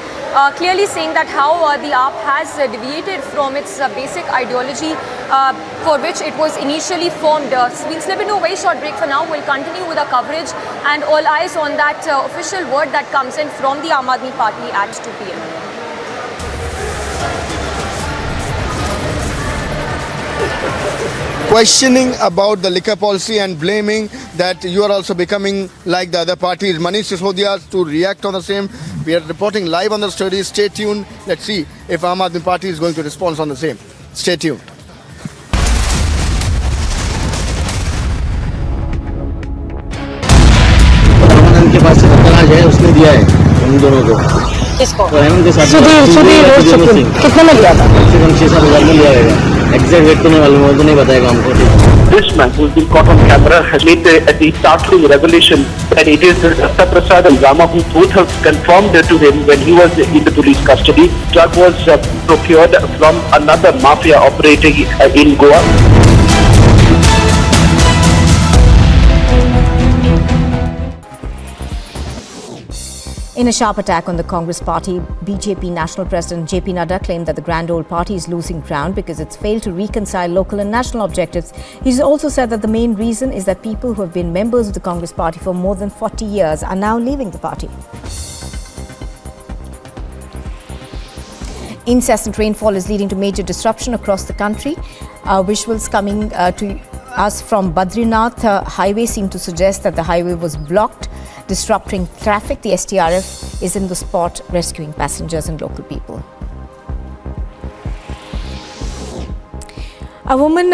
Q: clearly saying that how the AAP has deviated from its basic ideology for which it was initially formed. We'll slip into a very short break for now. We'll continue with our coverage and all eyes on that official word that comes in from the Aam Aadmi Party at 2 p.m.
G: Questioning about the liquor policy and blaming that you are also becoming like the other parties. Manish Sisodia to react on the same. We are reporting live on the story. Stay tuned. Let's see if Aam Aadmi Party is going to respond on the same. Stay tuned.
T: के पास है, उसने दिया है उन दोनों को। किसको? तो हेमंत के साथ सुधीर कितने में लिया था? कम से कम 6-7 हज़ार में लिया है। एग्जैक्ट रेट तो नहीं मालूम, वो तो नहीं बताएगा हमको।
V: This man who's been caught on camera has made the startling revelation that it is Dr. Prasad and Rama who both have confirmed to him when he was in the police custody. Drug was procured from another mafia operating in Goa.
M: In a sharp attack on the Congress party, BJP National President JP Nadda claimed that the grand old party is losing ground because it's failed to reconcile local and national objectives. He's also said that the main reason is that people who have been members of the Congress party for more than 40 years are now leaving the party. Incessant rainfall is leading to major disruption across the country. Visuals coming to us from Badrinath highway seem to suggest that the highway was blocked, disrupting traffic. The STRF is in the spot rescuing passengers and local people. A woman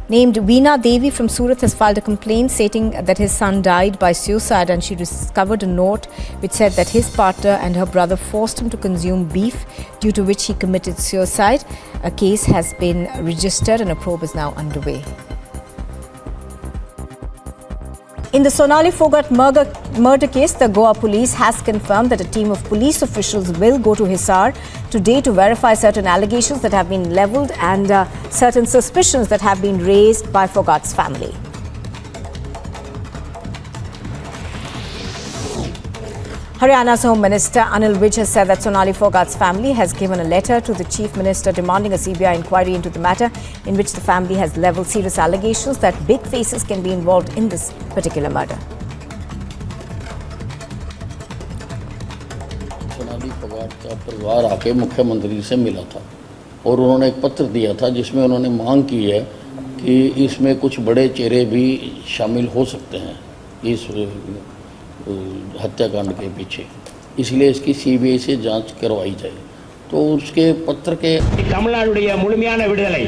M: named Veena Devi from Surat has filed a complaint stating that his son died by suicide, and she discovered a note which said that his partner and her brother forced him to consume beef, due to which he committed suicide. A case has been registered and a probe is now underway. In the Sonali Phogat murder case, the Goa police has confirmed that a team of police officials will go to Hisar today to verify certain allegations that have been levelled and certain suspicions that have been raised by Phogat's family. Haryana's Home Minister Anil Vij has said that Sonali Phogat's family has given a letter to the Chief Minister demanding a CBI inquiry into the matter, in which the family has levelled serious allegations that big faces can be involved in this particular murder.
X: Sonali Phogat का परिवार आके मुख्यमंत्री से मिला था और उन्होंने एक पत्र दिया था जिसमें उन्होंने मांग की है कि इसमें कुछ बड़े चेहरे भी शामिल हो सकते हैं इस हत्याकांड के पीछे, इसलिए इसकी सीबीआई से जांच करवाई जाए। तो उसके पत्र के
Y: தமிழ்நாடுடைய முழுமையான விடுதலை,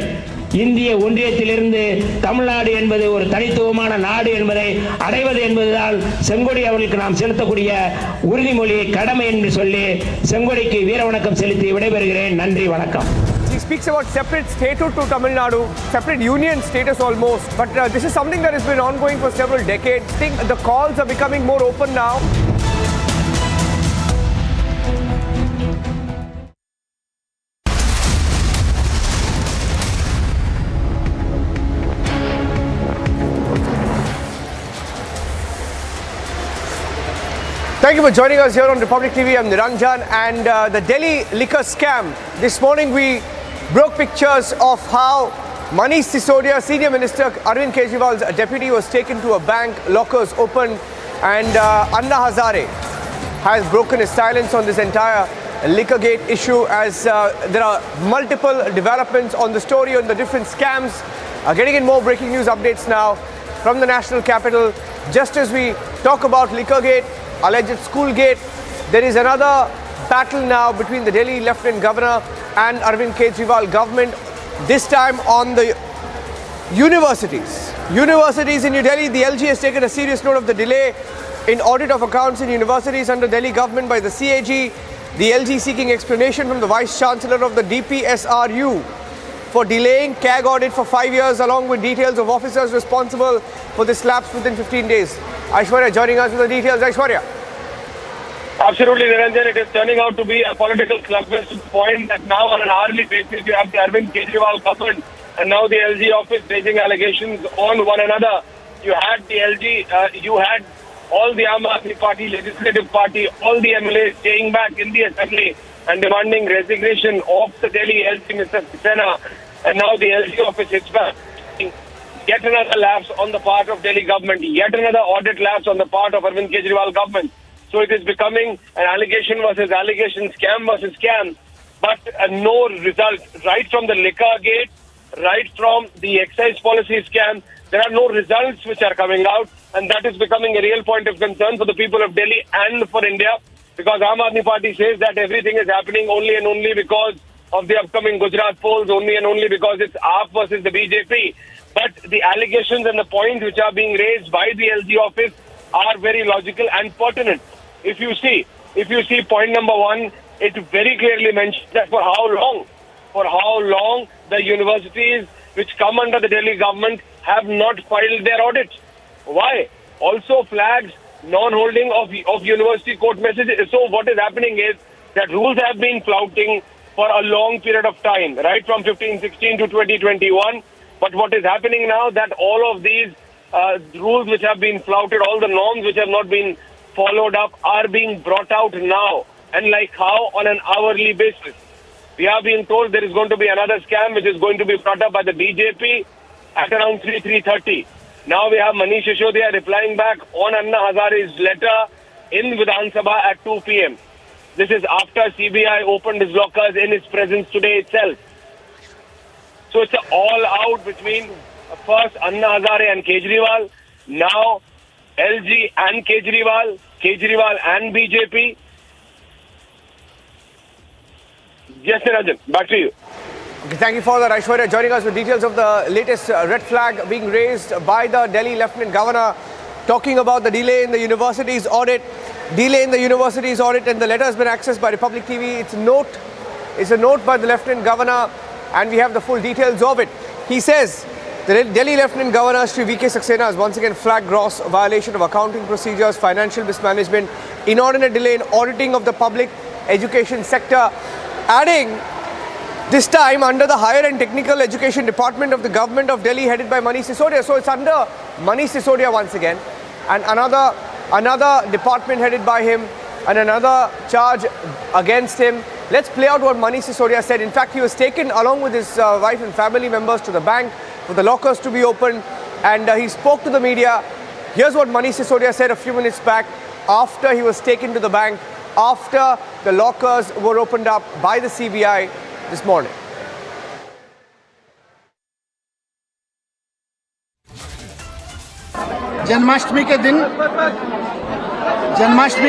Y: இந்திய ஒன்றியத்திலிருந்து தமிழ்நாடு என்பது ஒரு தனித்துவமான நாடு என்பதை அடைவது என்பதுதான் செங்கோடி அவர்களுக்கு நாம் செலுத்தக்கூடிய உறுதிமொழி கடமை என்று சொல்லி செங்கோடிக்கு வீரவணக்கம் செலுத்தி விடைபெறுகிறேன். நன்றி, வணக்கம்.
J: He speaks about separate statehood to Tamil Nadu, separate union status almost. But this is something that has been ongoing for several decades. I think the calls are becoming more open now. Thank you for joining us here on Republic TV. I'm Niranjan, and the Delhi liquor scam. This morning we broke pictures of how Manish Sisodia, Senior Minister Arvind Kejriwal's deputy, was taken to a bank, lockers opened, and Anna Hazare has broken his silence on this entire Liquorgate issue, as there are multiple developments on the story, on the different scams. Getting in more breaking news updates now from the national capital. Just as we talk about Liquorgate, alleged Schoolgate, there is another battle now between the Delhi Lieutenant Governor and Arvind Kejriwal government, this time on the universities. Universities in New Delhi, the LG has taken a serious note of the delay in audit of accounts in universities under Delhi government by the CAG. The LG seeking explanation from the Vice Chancellor of the DPSRU for delaying CAG audit for 5 years, along with details of officers responsible for this lapse within 15 days. Aishwarya joining us with the details. Aishwarya.
D: Absolutely, Niranjan. It is turning out to be a political slugfest to the point that now on an hourly basis you have the Arvind Kejriwal government and now the LG office raising allegations on one another. You had the LG, you had all the Aam Aadmi Party, Legislative Party, all the MLAs staying back in the assembly and demanding resignation of the Delhi LG, Mr. Saxena, and now the LG office hits back. Yet another lapse on the part of Delhi government, yet another audit lapse on the part of Arvind Kejriwal government. So it is becoming an allegation versus allegation, scam versus scam, but no result. Right from the Liquorgate, right from the excise policy scam, there are no results which are coming out, and that is becoming a real point of concern for the people of Delhi and for India, because Aam Aadmi Party says that everything is happening only and only because of the upcoming Gujarat polls, only and only because it's AAP versus the BJP. But the allegations and the points which are being raised by the LG office are very logical and pertinent. If you see point number one, it very clearly mentions that for how long the universities which come under the Delhi government have not filed their audits. Why? Also flags non-holding of university court messages. So what is happening is that rules have been flouting for a long period of time, right from 15-16 to 2021. But what is happening now, that all of these rules which have been flouted, all the norms which have not been followed up are being brought out now. And like how? On an hourly basis. We are being told there is going to be another scam which is going to be brought up by the BJP at around 3:30. Now we have Manish Sisodia replying back on Anna Hazare's letter in Vidhan Sabha at 2 p.m. This is after CBI opened his lockers in his presence today itself. So it's an all-out between first Anna Hazare and Kejriwal, now LG and Kejriwal and BJP. Yes, Niranjan, back to you.
J: Okay, thank you for that, Aishwarya. Joining us with details of the latest red flag being raised by the Delhi Lieutenant Governor, talking about the delay in the universities audit. And the letter has been accessed by Republic TV. It's a note by the Lieutenant Governor, and we have the full details of it. He says the Delhi Lieutenant Governor Shri V.K. Saxena has once again flagged gross violation of accounting procedures, financial mismanagement, inordinate delay in auditing of the public education sector, adding this time under the Higher and Technical Education Department of the Government of Delhi, headed by Manish Sisodia. So it's under Manish Sisodia once again, and another department headed by him, and another charge against him. Let's play out what Manish Sisodia said. In fact, he was taken along with his wife and family members to the bank for the lockers to be opened, and he spoke to the media. Here's what Manish Sisodia said a few minutes back after he was taken to the bank, after the lockers were opened up by the CBI this morning.
I: Janmashtami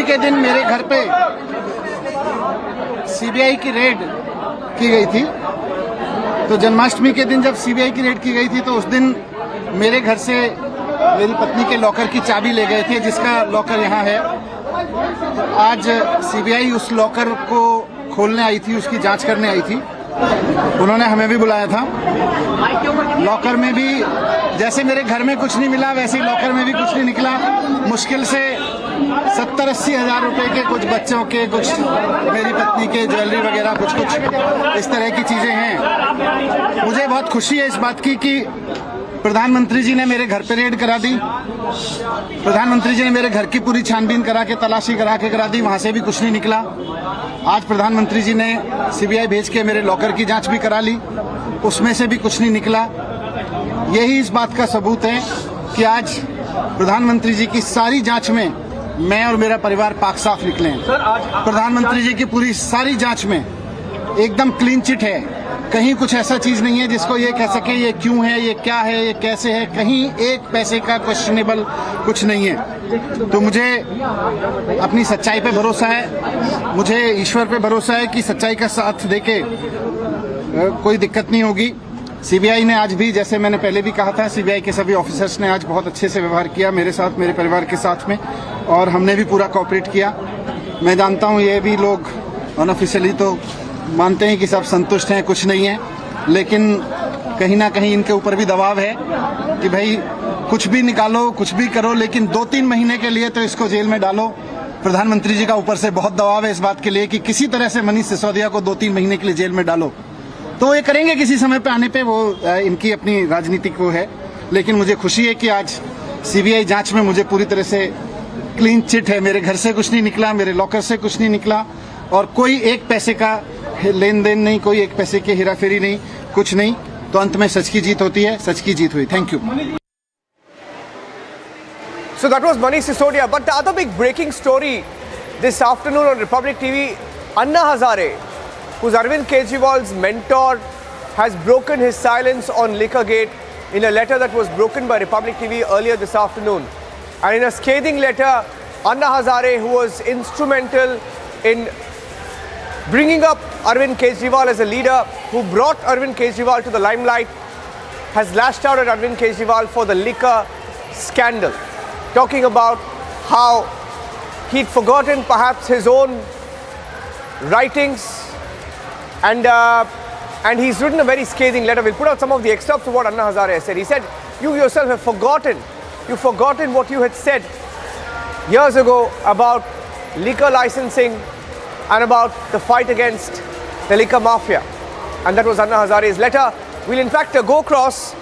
I: के दिन मेरे घर पे CBI की red की गई थी। तो जन्माष्टमी के दिन जब सीबीआई की रेड की गई थी तो उस दिन मेरे घर से मेरी पत्नी के लॉकर की चाबी ले गए थे, जिसका लॉकर यहाँ है। आज सीबीआई उस लॉकर को खोलने आई थी, उसकी जांच करने आई थी। उन्होंने हमें भी बुलाया था। लॉकर में भी जैसे मेरे घर में कुछ नहीं मिला, वैसे ही लॉकर में भी कुछ नहीं निकला। मुश्किल से 70-80 हज़ार रुपए के कुछ बच्चों के, कुछ मेरी पत्नी के ज्वेलरी वगैरह कुछ इस तरह की चीजें हैं। मुझे बहुत खुशी है इस बात की कि प्रधानमंत्री जी ने मेरे घर पे रेड करा दी, प्रधानमंत्री जी ने मेरे घर की पूरी छानबीन करा के तलाशी करा दी, वहां से भी कुछ नहीं निकला। आज प्रधानमंत्री जी ने सीबीआई भेज के मेरे लॉकर की जांच भी करा ली, उसमें से भी कुछ नहीं निकला। यही इस बात का सबूत है कि आज प्रधानमंत्री जी की सारी जांच में मैं और मेरा परिवार पाक साफ निकले हैं। प्रधानमंत्री जी की पूरी सारी जांच में एकदम क्लीन चिट है, कहीं कुछ ऐसा चीज नहीं है जिसको ये कह सके ये क्यों है, ये क्या है, ये कैसे है, कहीं एक पैसे का क्वेश्चनेबल कुछ नहीं है। तो मुझे अपनी सच्चाई पे भरोसा है, मुझे ईश्वर पे भरोसा है कि सच्चाई का साथ देके कोई दिक्कत नहीं होगी। सीबीआई ने आज भी, जैसे मैंने पहले भी कहा था, सीबीआई के सभी ऑफिसर्स ने आज बहुत अच्छे से व्यवहार किया मेरे साथ, मेरे परिवार के साथ में, और हमने भी पूरा कोऑपरेट किया। मैं जानता हूँ ये भी लोग अनऑफिशियली तो मानते हैं कि सब संतुष्ट हैं, कुछ नहीं है, लेकिन कहीं ना कहीं इनके ऊपर भी दबाव है कि भाई कुछ भी निकालो, कुछ भी करो, लेकिन 2-3 महीने के लिए तो इसको जेल में डालो। प्रधानमंत्री जी का ऊपर से बहुत दबाव है इस बात के लिए कि किसी तरह से मनीष सिसोदिया को 2-3 महीने के लिए जेल में डालो। तो ये करेंगे किसी समय पे आने पे, वो इनकी अपनी राजनीतिक वो है, लेकिन मुझे खुशी है कि आज सीबीआई जांच में मुझे पूरी तरह से क्लीन चिट है। मेरे घर से कुछ नहीं निकला, मेरे लॉकर से कुछ नहीं निकला, और कोई एक पैसे का लेन देन नहीं, कोई एक पैसे की हेराफेरी नहीं, कुछ नहीं। तो अंत में सच की जीत होती है, सच की जीत हुई। Thank you.
J: So that was Manish Sisodia. But the other big breaking story this afternoon on Republic TV, Anna Hazare, who's Arvind Kejriwal's mentor, has broken his silence on Liquorgate in a letter that was broken by Republic TV earlier this afternoon. And in a scathing letter, Anna Hazare, who was instrumental in bringing up Arvind Kejriwal as a leader, who brought Arvind Kejriwal to the limelight, has lashed out at Arvind Kejriwal for the liquor scandal, talking about how he'd forgotten perhaps his own writings, and he's written a very scathing letter. We'll put out some of the excerpts of what Anna Hazare has said. He said, you yourself have you've forgotten what you had said years ago about liquor licensing and about the fight against the liquor mafia. And that was Anna Hazare's letter. We'll in fact go across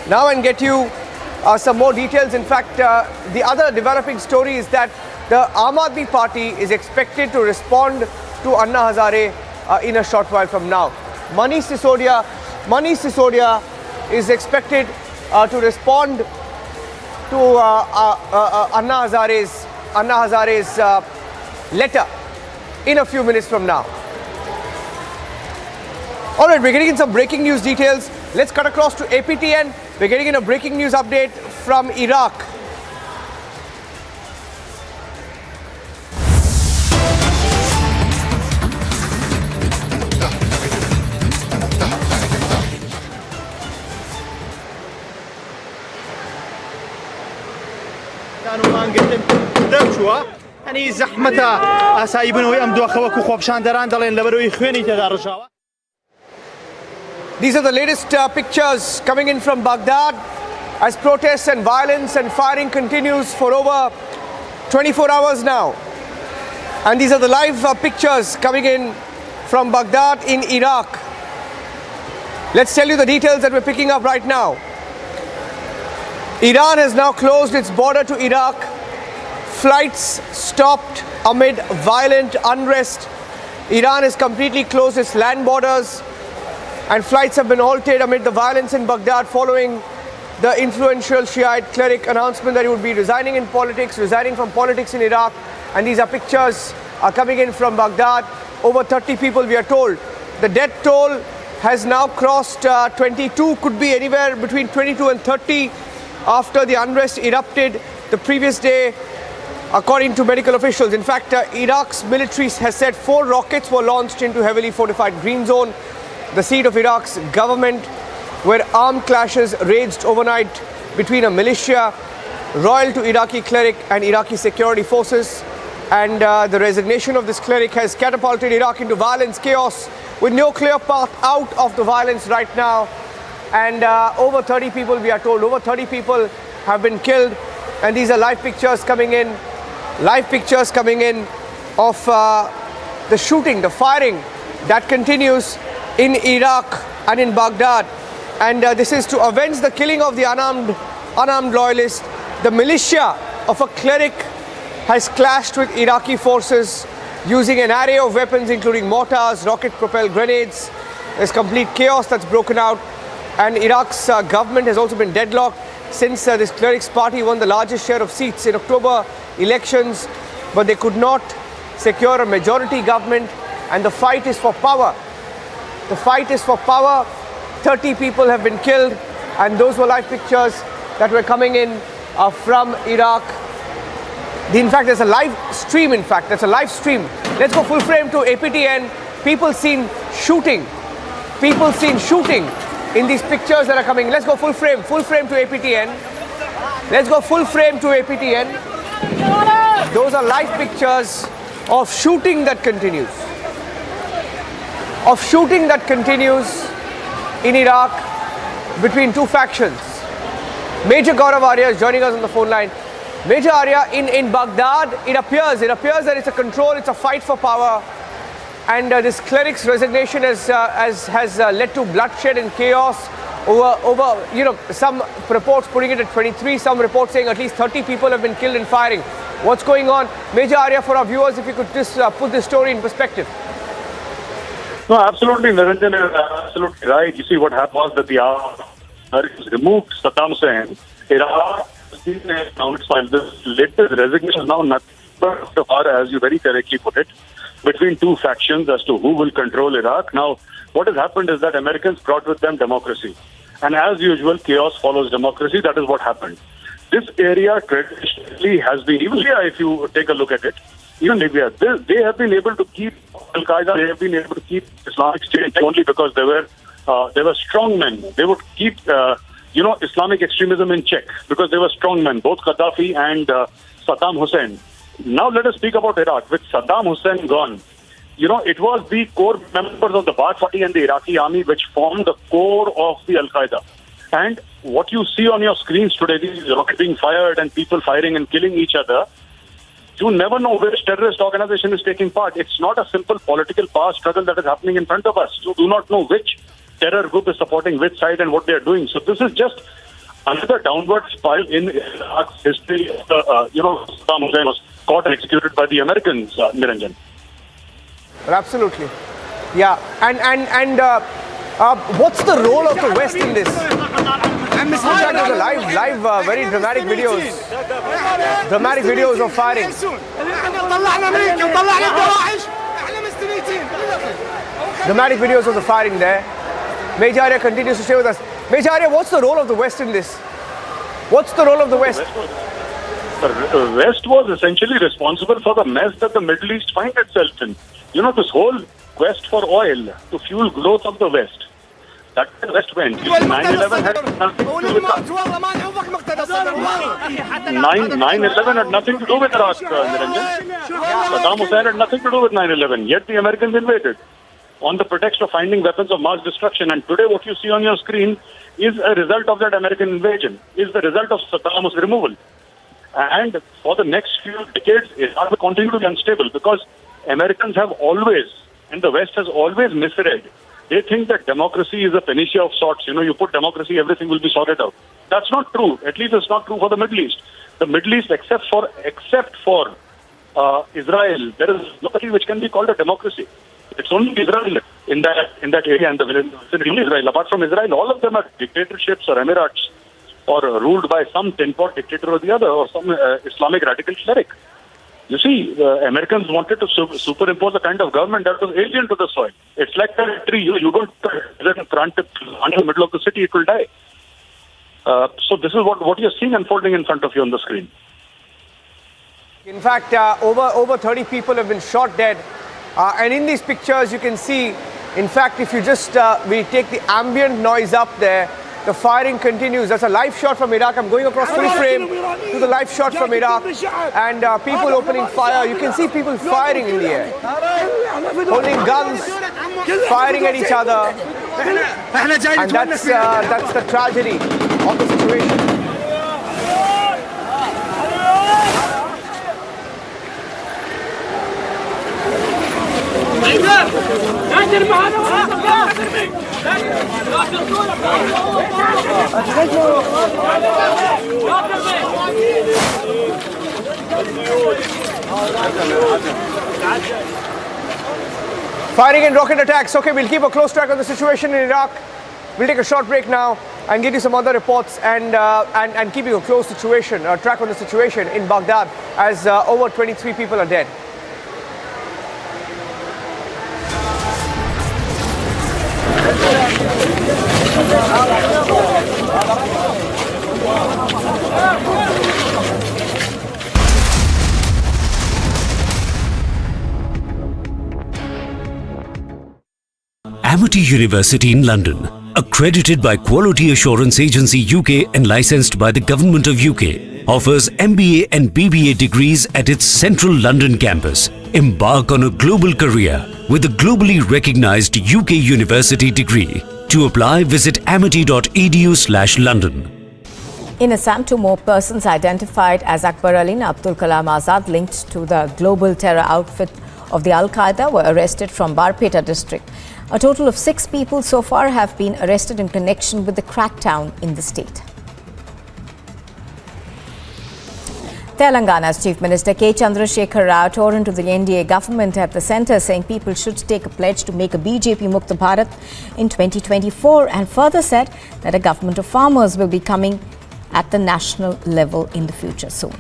J: now and get you some more details. In fact, the other developing story is that the Aam Aadmi Party is expected to respond to Anna Hazare in a short while from now. Manish Sisodia is expected to respond to Anna Hazare's letter in a few minutes from now. All right, we're getting in some breaking news details. Let's cut across to APTN. We're getting in a breaking news update from Iraq.
E: يعني زحمتها سايبين ويمدوا خوك وخوبشان دران دلين لبروي خويني تدارجوا.
J: These are the latest pictures coming in from Baghdad as protests and violence and firing continues for over 24 hours now. And these are the live pictures coming in from Baghdad in Iraq. Let's tell you the details that we're picking up right now. Iran has now closed its border to Iraq. Flights stopped amid violent unrest. Iran has completely closed its land borders, and flights have been halted amid the violence in Baghdad following the influential Shiite cleric announcement that he would be resigning from politics in Iraq. And these are pictures coming in from Baghdad. Over 30 people, we are told. The death toll has now crossed 22, could be anywhere between 22 and 30 after the unrest erupted the previous day, according to medical officials. In fact, Iraq's military has said 4 rockets were launched into heavily fortified Green Zone, the seat of Iraq's government, where armed clashes raged overnight between a militia loyal to Iraqi cleric and Iraqi security forces. And the resignation of this cleric has catapulted Iraq into violence, chaos, with no clear path out of the violence right now. And over 30 people, we are told, over 30 people have been killed. And these are live pictures coming in of the shooting, the firing that continues in Iraq and in Baghdad. And this is to avenge the killing of the unarmed loyalist. The militia of a cleric has clashed with Iraqi forces using an array of weapons including mortars, rocket-propelled grenades. There's complete chaos that's broken out, and Iraq's government has also been deadlocked since this cleric's party won the largest share of seats in October elections, but they could not secure a majority government, and the fight is for power. The fight is for power. 30 people have been killed, and those were live pictures that were coming in from Iraq. In fact, there's a live stream, that's a live stream. Let's go full frame to APTN. People seen shooting in these pictures that are coming. Let's go full frame to APTN. Let's go full frame to APTN. Those are live pictures of shooting that continues. In Iraq between two factions. Major Gaurav Arya is joining us on the phone line. Major Arya, in Baghdad, it appears that it's a control, it's a fight for power, and this cleric's resignation has led to bloodshed and chaos over some reports putting it at 23, some reports saying at least 30 people have been killed in firing. What's going on? Major Arya, for our viewers, if you could just put this story in perspective.
S: No, absolutely, Niranjan is absolutely right. You see, what happened was that the removed Saddam Hussein. Iraq announced this latest resignation is now nothing but, as you very correctly put it, between two factions as to who will control Iraq. Now, what has happened is that Americans brought with them democracy. And as usual, chaos follows democracy. That is what happened. This area traditionally has been, even Libya, if you take a look at it, even Libya, they have been able to keep Al-Qaeda, they have been able to keep Islamic State only because they were strong men. They would keep, Islamic extremism in check because they were strong men, both Gaddafi and Saddam Hussein. Now let us speak about Iraq. With Saddam Hussein gone, it was the core members of the Ba'ath Party and the Iraqi army which formed the core of the Al-Qaeda. And what you see on your screens today, these rockets being fired and people firing and killing each other, you never know which terrorist organization is taking part. It's not a simple political power struggle that is happening in front of us. You do not know which terror group is supporting which side and what they are doing. So this is just another downward spiral in Iraq's history. Saddam Hussein was caught and executed by the Americans, Niranjan.
J: Well, absolutely. Yeah. And what's the role of the West in this? In fact, there's a live, very dramatic videos of firing. Dramatic videos of the firing there. Major Arya continues to stay with us. Major Arya, what's the role of the West in this? What's the role of the West?
S: The West was essentially responsible for the mess that the Middle East finds itself in. This whole quest for oil to fuel growth of the West. That the West went. 9/11 had nothing to do with that. 9/11 had nothing to do with Iraq, Niranjan. Saddam Hussein had nothing to do with 9/11. Yet the Americans invaded on the pretext of finding weapons of mass destruction. And today what you see on your screen is a result of that American invasion, is the result of Saddam's removal. And for the next few decades, Iraq will continue to be unstable because Americans have always, and the West has always misread. They think that democracy is a panacea of sorts. You put democracy, everything will be sorted out. That's not true. At least it's not true for the Middle East. The Middle East, except for Israel, there is nobody which can be called a democracy. It's only Israel in that area and the vicinity of Israel. Apart from Israel, all of them are dictatorships or emirates or ruled by some tin-pot dictator or the other or some Islamic radical cleric. You see, the Americans wanted to superimpose a kind of government that was alien to the soil. It's like a tree. You don't plant it in the middle of the city, it will die. So this is what you're seeing unfolding in front of you on the screen.
J: In fact, over 30 people have been shot dead. And in these pictures, you can see, in fact, if you just, we take the ambient noise up there, the firing continues. That's a live shot from Iraq. I'm going across full frame to the live shot from Iraq. And people opening fire. You can see people firing in the air. Holding guns, firing at each other. And that's the tragedy of the situation. Firing and rocket attacks. Okay, we'll keep a close track on the situation in Iraq. We'll take a short break now and get you some other reports and keep you a close track on the situation in Baghdad as over 23 people are dead.
F: Amity University in London, accredited by Quality Assurance Agency UK and licensed by the Government of UK, offers MBA and BBA degrees at its central London campus. Embark on a global career with a globally recognized UK university degree. To apply, visit amity.edu/London.
M: In Assam, 2 more persons identified as Akbar Ali and Abdul Kalam Azad linked to the global terror outfit of the Al-Qaeda were arrested from Barpeta district. A total of 6 people so far have been arrested in connection with the crackdown in the state. Telangana's Chief Minister K. Chandrasekhar Rao tore into the NDA government at the centre, saying people should take a pledge to make a BJP Mukta Bharat in 2024, and further said that a government of farmers will be coming at the national level in the future soon.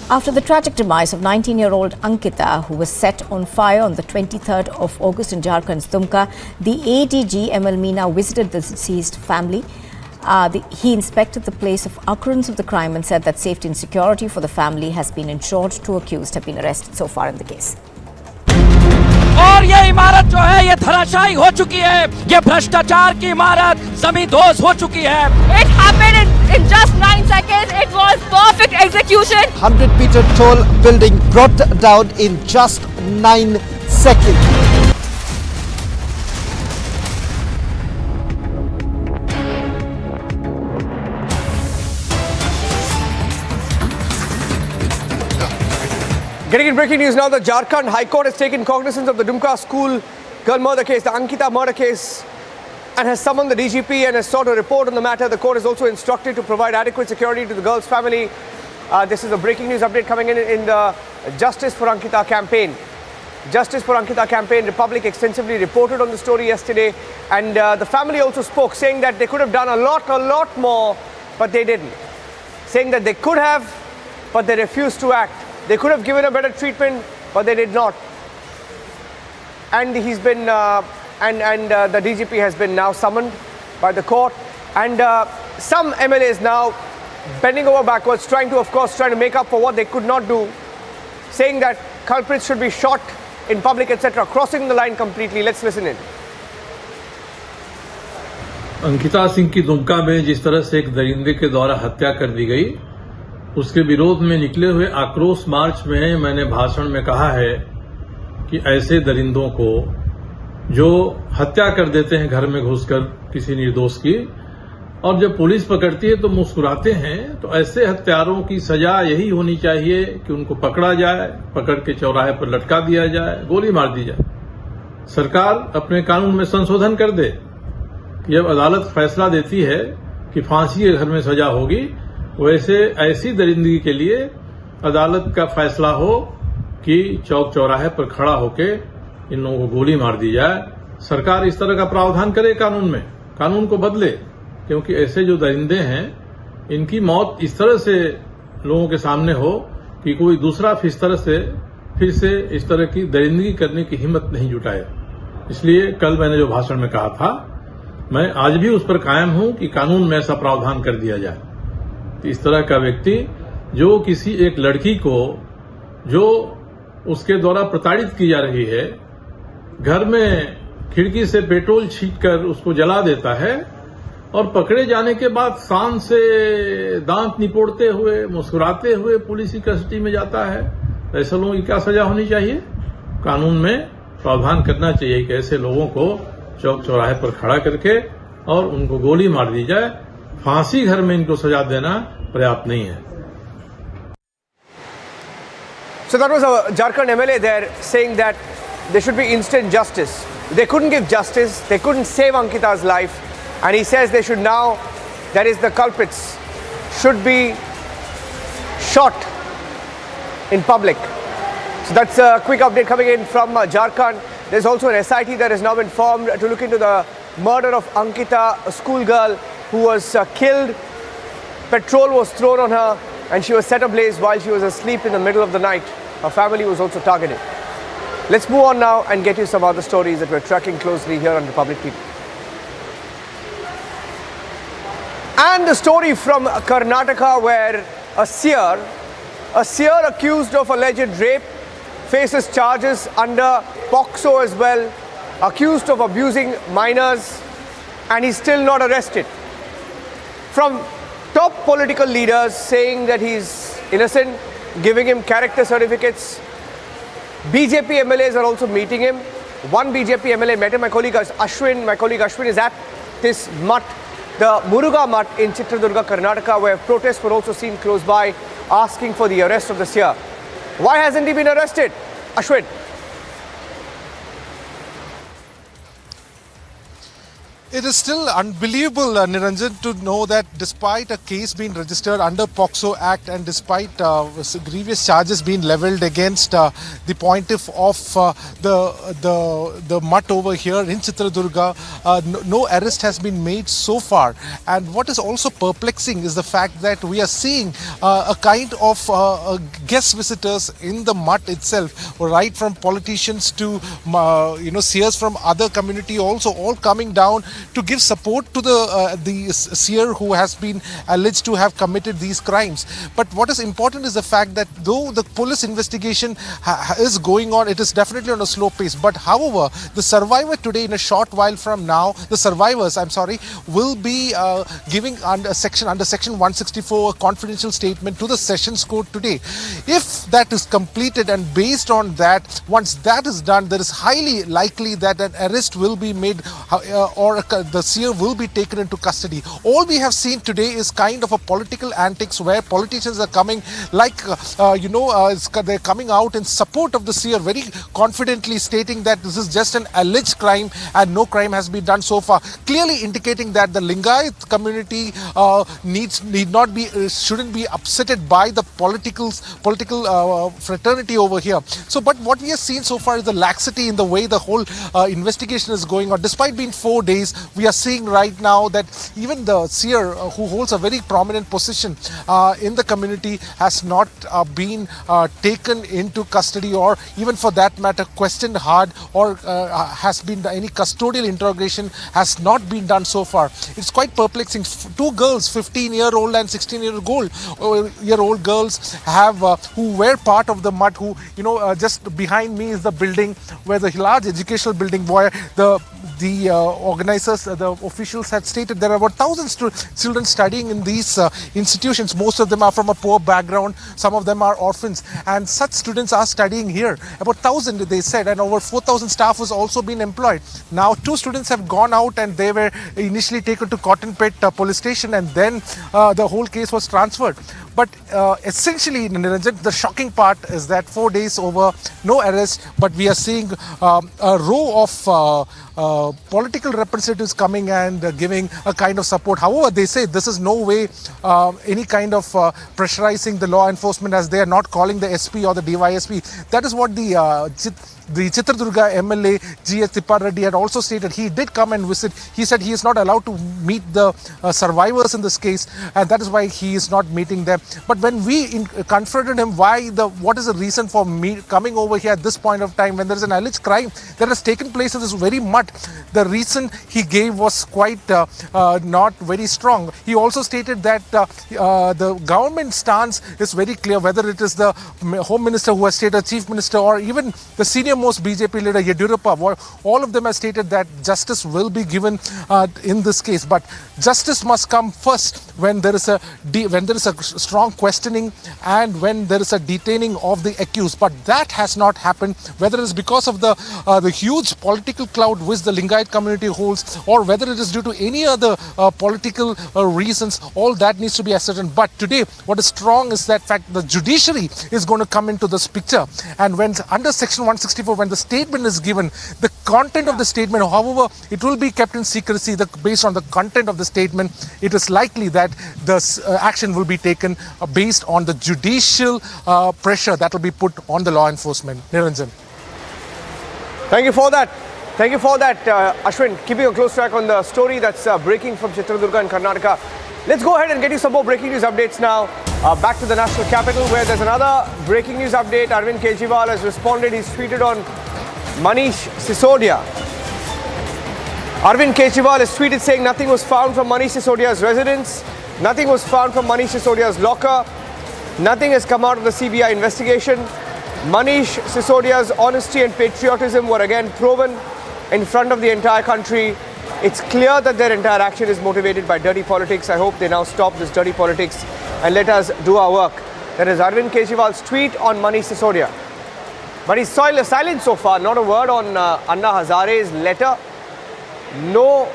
M: After the tragic demise of 19-year-old Ankita, who was set on fire on the 23rd of August in Jharkhand's Dumka, the ADG ML Meena visited the deceased family. He inspected the place of occurrence of the crime and said that safety and security for the family has been ensured. 2 accused have been arrested so far in the case.
H: और ये इमारत जो है ये धराशायी हो चुकी है, ये भ्रष्टाचार की इमारत ज़मींदोज़ हो चुकी है.
A: It happened in just 9 seconds. It was perfect execution.
L: 100-meter tall building brought down in just 9 seconds.
J: Getting in breaking news now, the Jharkhand High Court has taken cognizance of the Dumka school girl murder case, the Ankita murder case, and has summoned the DGP and has sought a report on the matter. The court is also instructed to provide adequate security to the girl's family. This is a breaking news update coming in the Justice for Ankita campaign. Justice for Ankita campaign, Republic extensively reported on the story yesterday, and the family also spoke, saying that they could have done a lot more, but they didn't. Saying that they could have, but they refused to act. They could have given a better treatment, but they did not. And he's been, the DGP has been now summoned by the court. And some MLAs now bending over backwards, trying to make up for what they could not do, saying that culprits should be shot in public, etc., crossing the line completely. Let's listen in.
R: Ankita Singh की दुमका में जिस तरह से एक दरिंदे के द्वारा हत्या कर दी गई, उसके विरोध में निकले हुए आक्रोश मार्च में मैंने भाषण में कहा है कि ऐसे दरिंदों को जो हत्या कर देते हैं घर में घुसकर किसी निर्दोष की, और जब पुलिस पकड़ती है तो मुस्कुराते हैं, तो ऐसे हत्यारों की सजा यही होनी चाहिए कि उनको पकड़ा जाए, पकड़ के चौराहे पर लटका दिया जाए, गोली मार दी जाए. सरकार अपने कानून में संशोधन कर दे. जब अदालत फैसला देती है कि फांसी के घर में सजा होगी, वैसे ऐसी दरिंदगी के लिए अदालत का फैसला हो कि चौक चौराहे पर खड़ा होके इन लोगों को गोली मार दी जाए. सरकार इस तरह का प्रावधान करे कानून में, कानून को बदले, क्योंकि ऐसे जो दरिंदे हैं इनकी मौत इस तरह से लोगों के सामने हो कि कोई दूसरा फिर से इस तरह की दरिंदगी करने की हिम्मत नहीं जुटाए. इसलिए कल मैंने जो भाषण में कहा था, मैं आज भी उस पर कायम हूं कि कानून में ऐसा प्रावधान कर दिया जाए. इस तरह का व्यक्ति जो किसी एक लड़की को जो उसके द्वारा प्रताड़ित की जा रही है, घर में खिड़की से पेट्रोल छींटकर उसको जला देता है और पकड़े जाने के बाद शान से दांत निपोड़ते हुए, मुस्कुराते हुए पुलिस की कस्टडी में जाता है, ऐसे लोगों की क्या सजा होनी चाहिए? कानून में प्रावधान करना चाहिए कि ऐसे लोगों को चौक चौराहे पर खड़ा करके और उनको गोली मार दी जाए. फांसी घर में इनको सजा देना पर्याप्त नहीं है.
J: So that was a Jharkhand MLA there saying that there should be instant justice. They couldn't give justice, they couldn't save Ankita's life, and he says they should now, that is the culprits, should be shot in public. So that's a quick update coming in from Jharkhand. There's also an SIT that has now been formed to look into the murder of Ankita, a schoolgirl who was killed. Petrol was thrown on her and she was set ablaze while she was asleep in the middle of the night. Her family was also targeted. Let's move on now and get you some other stories that we're tracking closely here on Republic TV. And the story from Karnataka where a seer accused of alleged rape faces charges under POCSO as well, accused of abusing minors, and he's still not arrested. From top political leaders saying that he's innocent, giving him character certificates. BJP MLAs are also meeting him. One BJP MLA met him. My colleague Ashwin is at this mutt, the Muruga mutt in Chitradurga, Karnataka, where protests were also seen close by, asking for the arrest of the seer. Why hasn't he been arrested? Ashwin.
C: It is still unbelievable, Niranjan, to know that despite a case being registered under POCSO Act and despite grievous charges being levelled against the pontiff of the mutt over here in Chitradurga, no arrest has been made so far. And what is also perplexing is the fact that we are seeing a kind of guest visitors in the mutt itself, right from politicians to seers from other community also, all coming down to give support to the seer who has been alleged to have committed these crimes. But what is important is the fact that though the police investigation is going on, it is definitely on a slow pace. But however, the survivor today, in a short while from now, the survivors, will be giving under section 164 a confidential statement to the Sessions Court today. If that is completed and based on that, once that is done, there is highly likely that an arrest will be made or the seer will be taken into custody. All we have seen today is kind of a political antics where politicians are coming they're coming out in support of the seer, very confidently stating that this is just an alleged crime and no crime has been done so far, clearly indicating that the Lingayat community shouldn't be upsetted by the political fraternity over here. So, but what we have seen so far is the laxity in the way the whole investigation is going on. Despite being 4 days, we are seeing right now that even the seer who holds a very prominent position in the community has not been taken into custody, or even for that matter questioned hard, or has been any custodial interrogation has not been done so far. It's quite perplexing. Two girls, 15-year-old and 16-year-old girls have who were part of the mutt, who just behind me is the building where the large educational building where the organizers, the officials had stated there are about 1,000 children studying in these institutions. Most of them are from a poor background. Some of them are orphans. And such students are studying here. About 1,000, they said, and over 4,000 staff was also been employed. Now, 2 students have gone out and they were initially taken to Cottonpet police station, and then the whole case was transferred. But essentially, Niranjan, the shocking part is that 4 days over, no arrest, but we are seeing a row of political representatives coming and giving a kind of support. However, they say this is no way any kind of pressurizing the law enforcement, as they are not calling the SP or the DYSP. That is what the Chitradurga MLA G.S. Tippar Reddy had also stated. He did come and visit. He said he is not allowed to meet the survivors in this case, and that is why he is not meeting them. But when we confronted him, what is the reason for me coming over here at this point of time when there is an alleged crime that has taken place in this very mutt, the reason he gave was quite not very strong. He also stated that the government stance is very clear, whether it is the Home Minister who has stated, Chief Minister, or even the senior senior-most BJP leader Yediyurappa, all of them have stated that justice will be given in this case. But justice must come first when there is a strong questioning and when there is a detaining of the accused. But that has not happened, whether it is because of the huge political cloud which the Lingayat community holds, or whether it is due to any other political reasons. All that needs to be ascertained. But today, what is strong is that fact the judiciary is going to come into this picture. And when under Section 164, when the statement is given, the content of the statement, however, it will be kept in secrecy. Based on the content of the statement, it is likely that the action will be taken based on the judicial pressure that will be put on the law enforcement. Niranjan.
J: Thank you for that. Thank you for that, Ashwin. Keeping a close track on the story that's breaking from Chitradurga in Karnataka. Let's go ahead and get you some more breaking news updates now. Back to the national capital, where there's another breaking news update. Arvind Kejriwal has responded. He's tweeted on Manish Sisodia. Arvind Kejriwal has tweeted saying nothing was found from Manish Sisodia's residence. Nothing was found from Manish Sisodia's locker. Nothing has come out of the CBI investigation. Manish Sisodia's honesty and patriotism were again proven in front of the entire country. It's clear that their entire action is motivated by dirty politics. I hope they now stop this dirty politics and let us do our work. That is Arvind Kejriwal's tweet on Manish Sisodia. But he's silent so far. Not a word on Anna Hazare's letter. No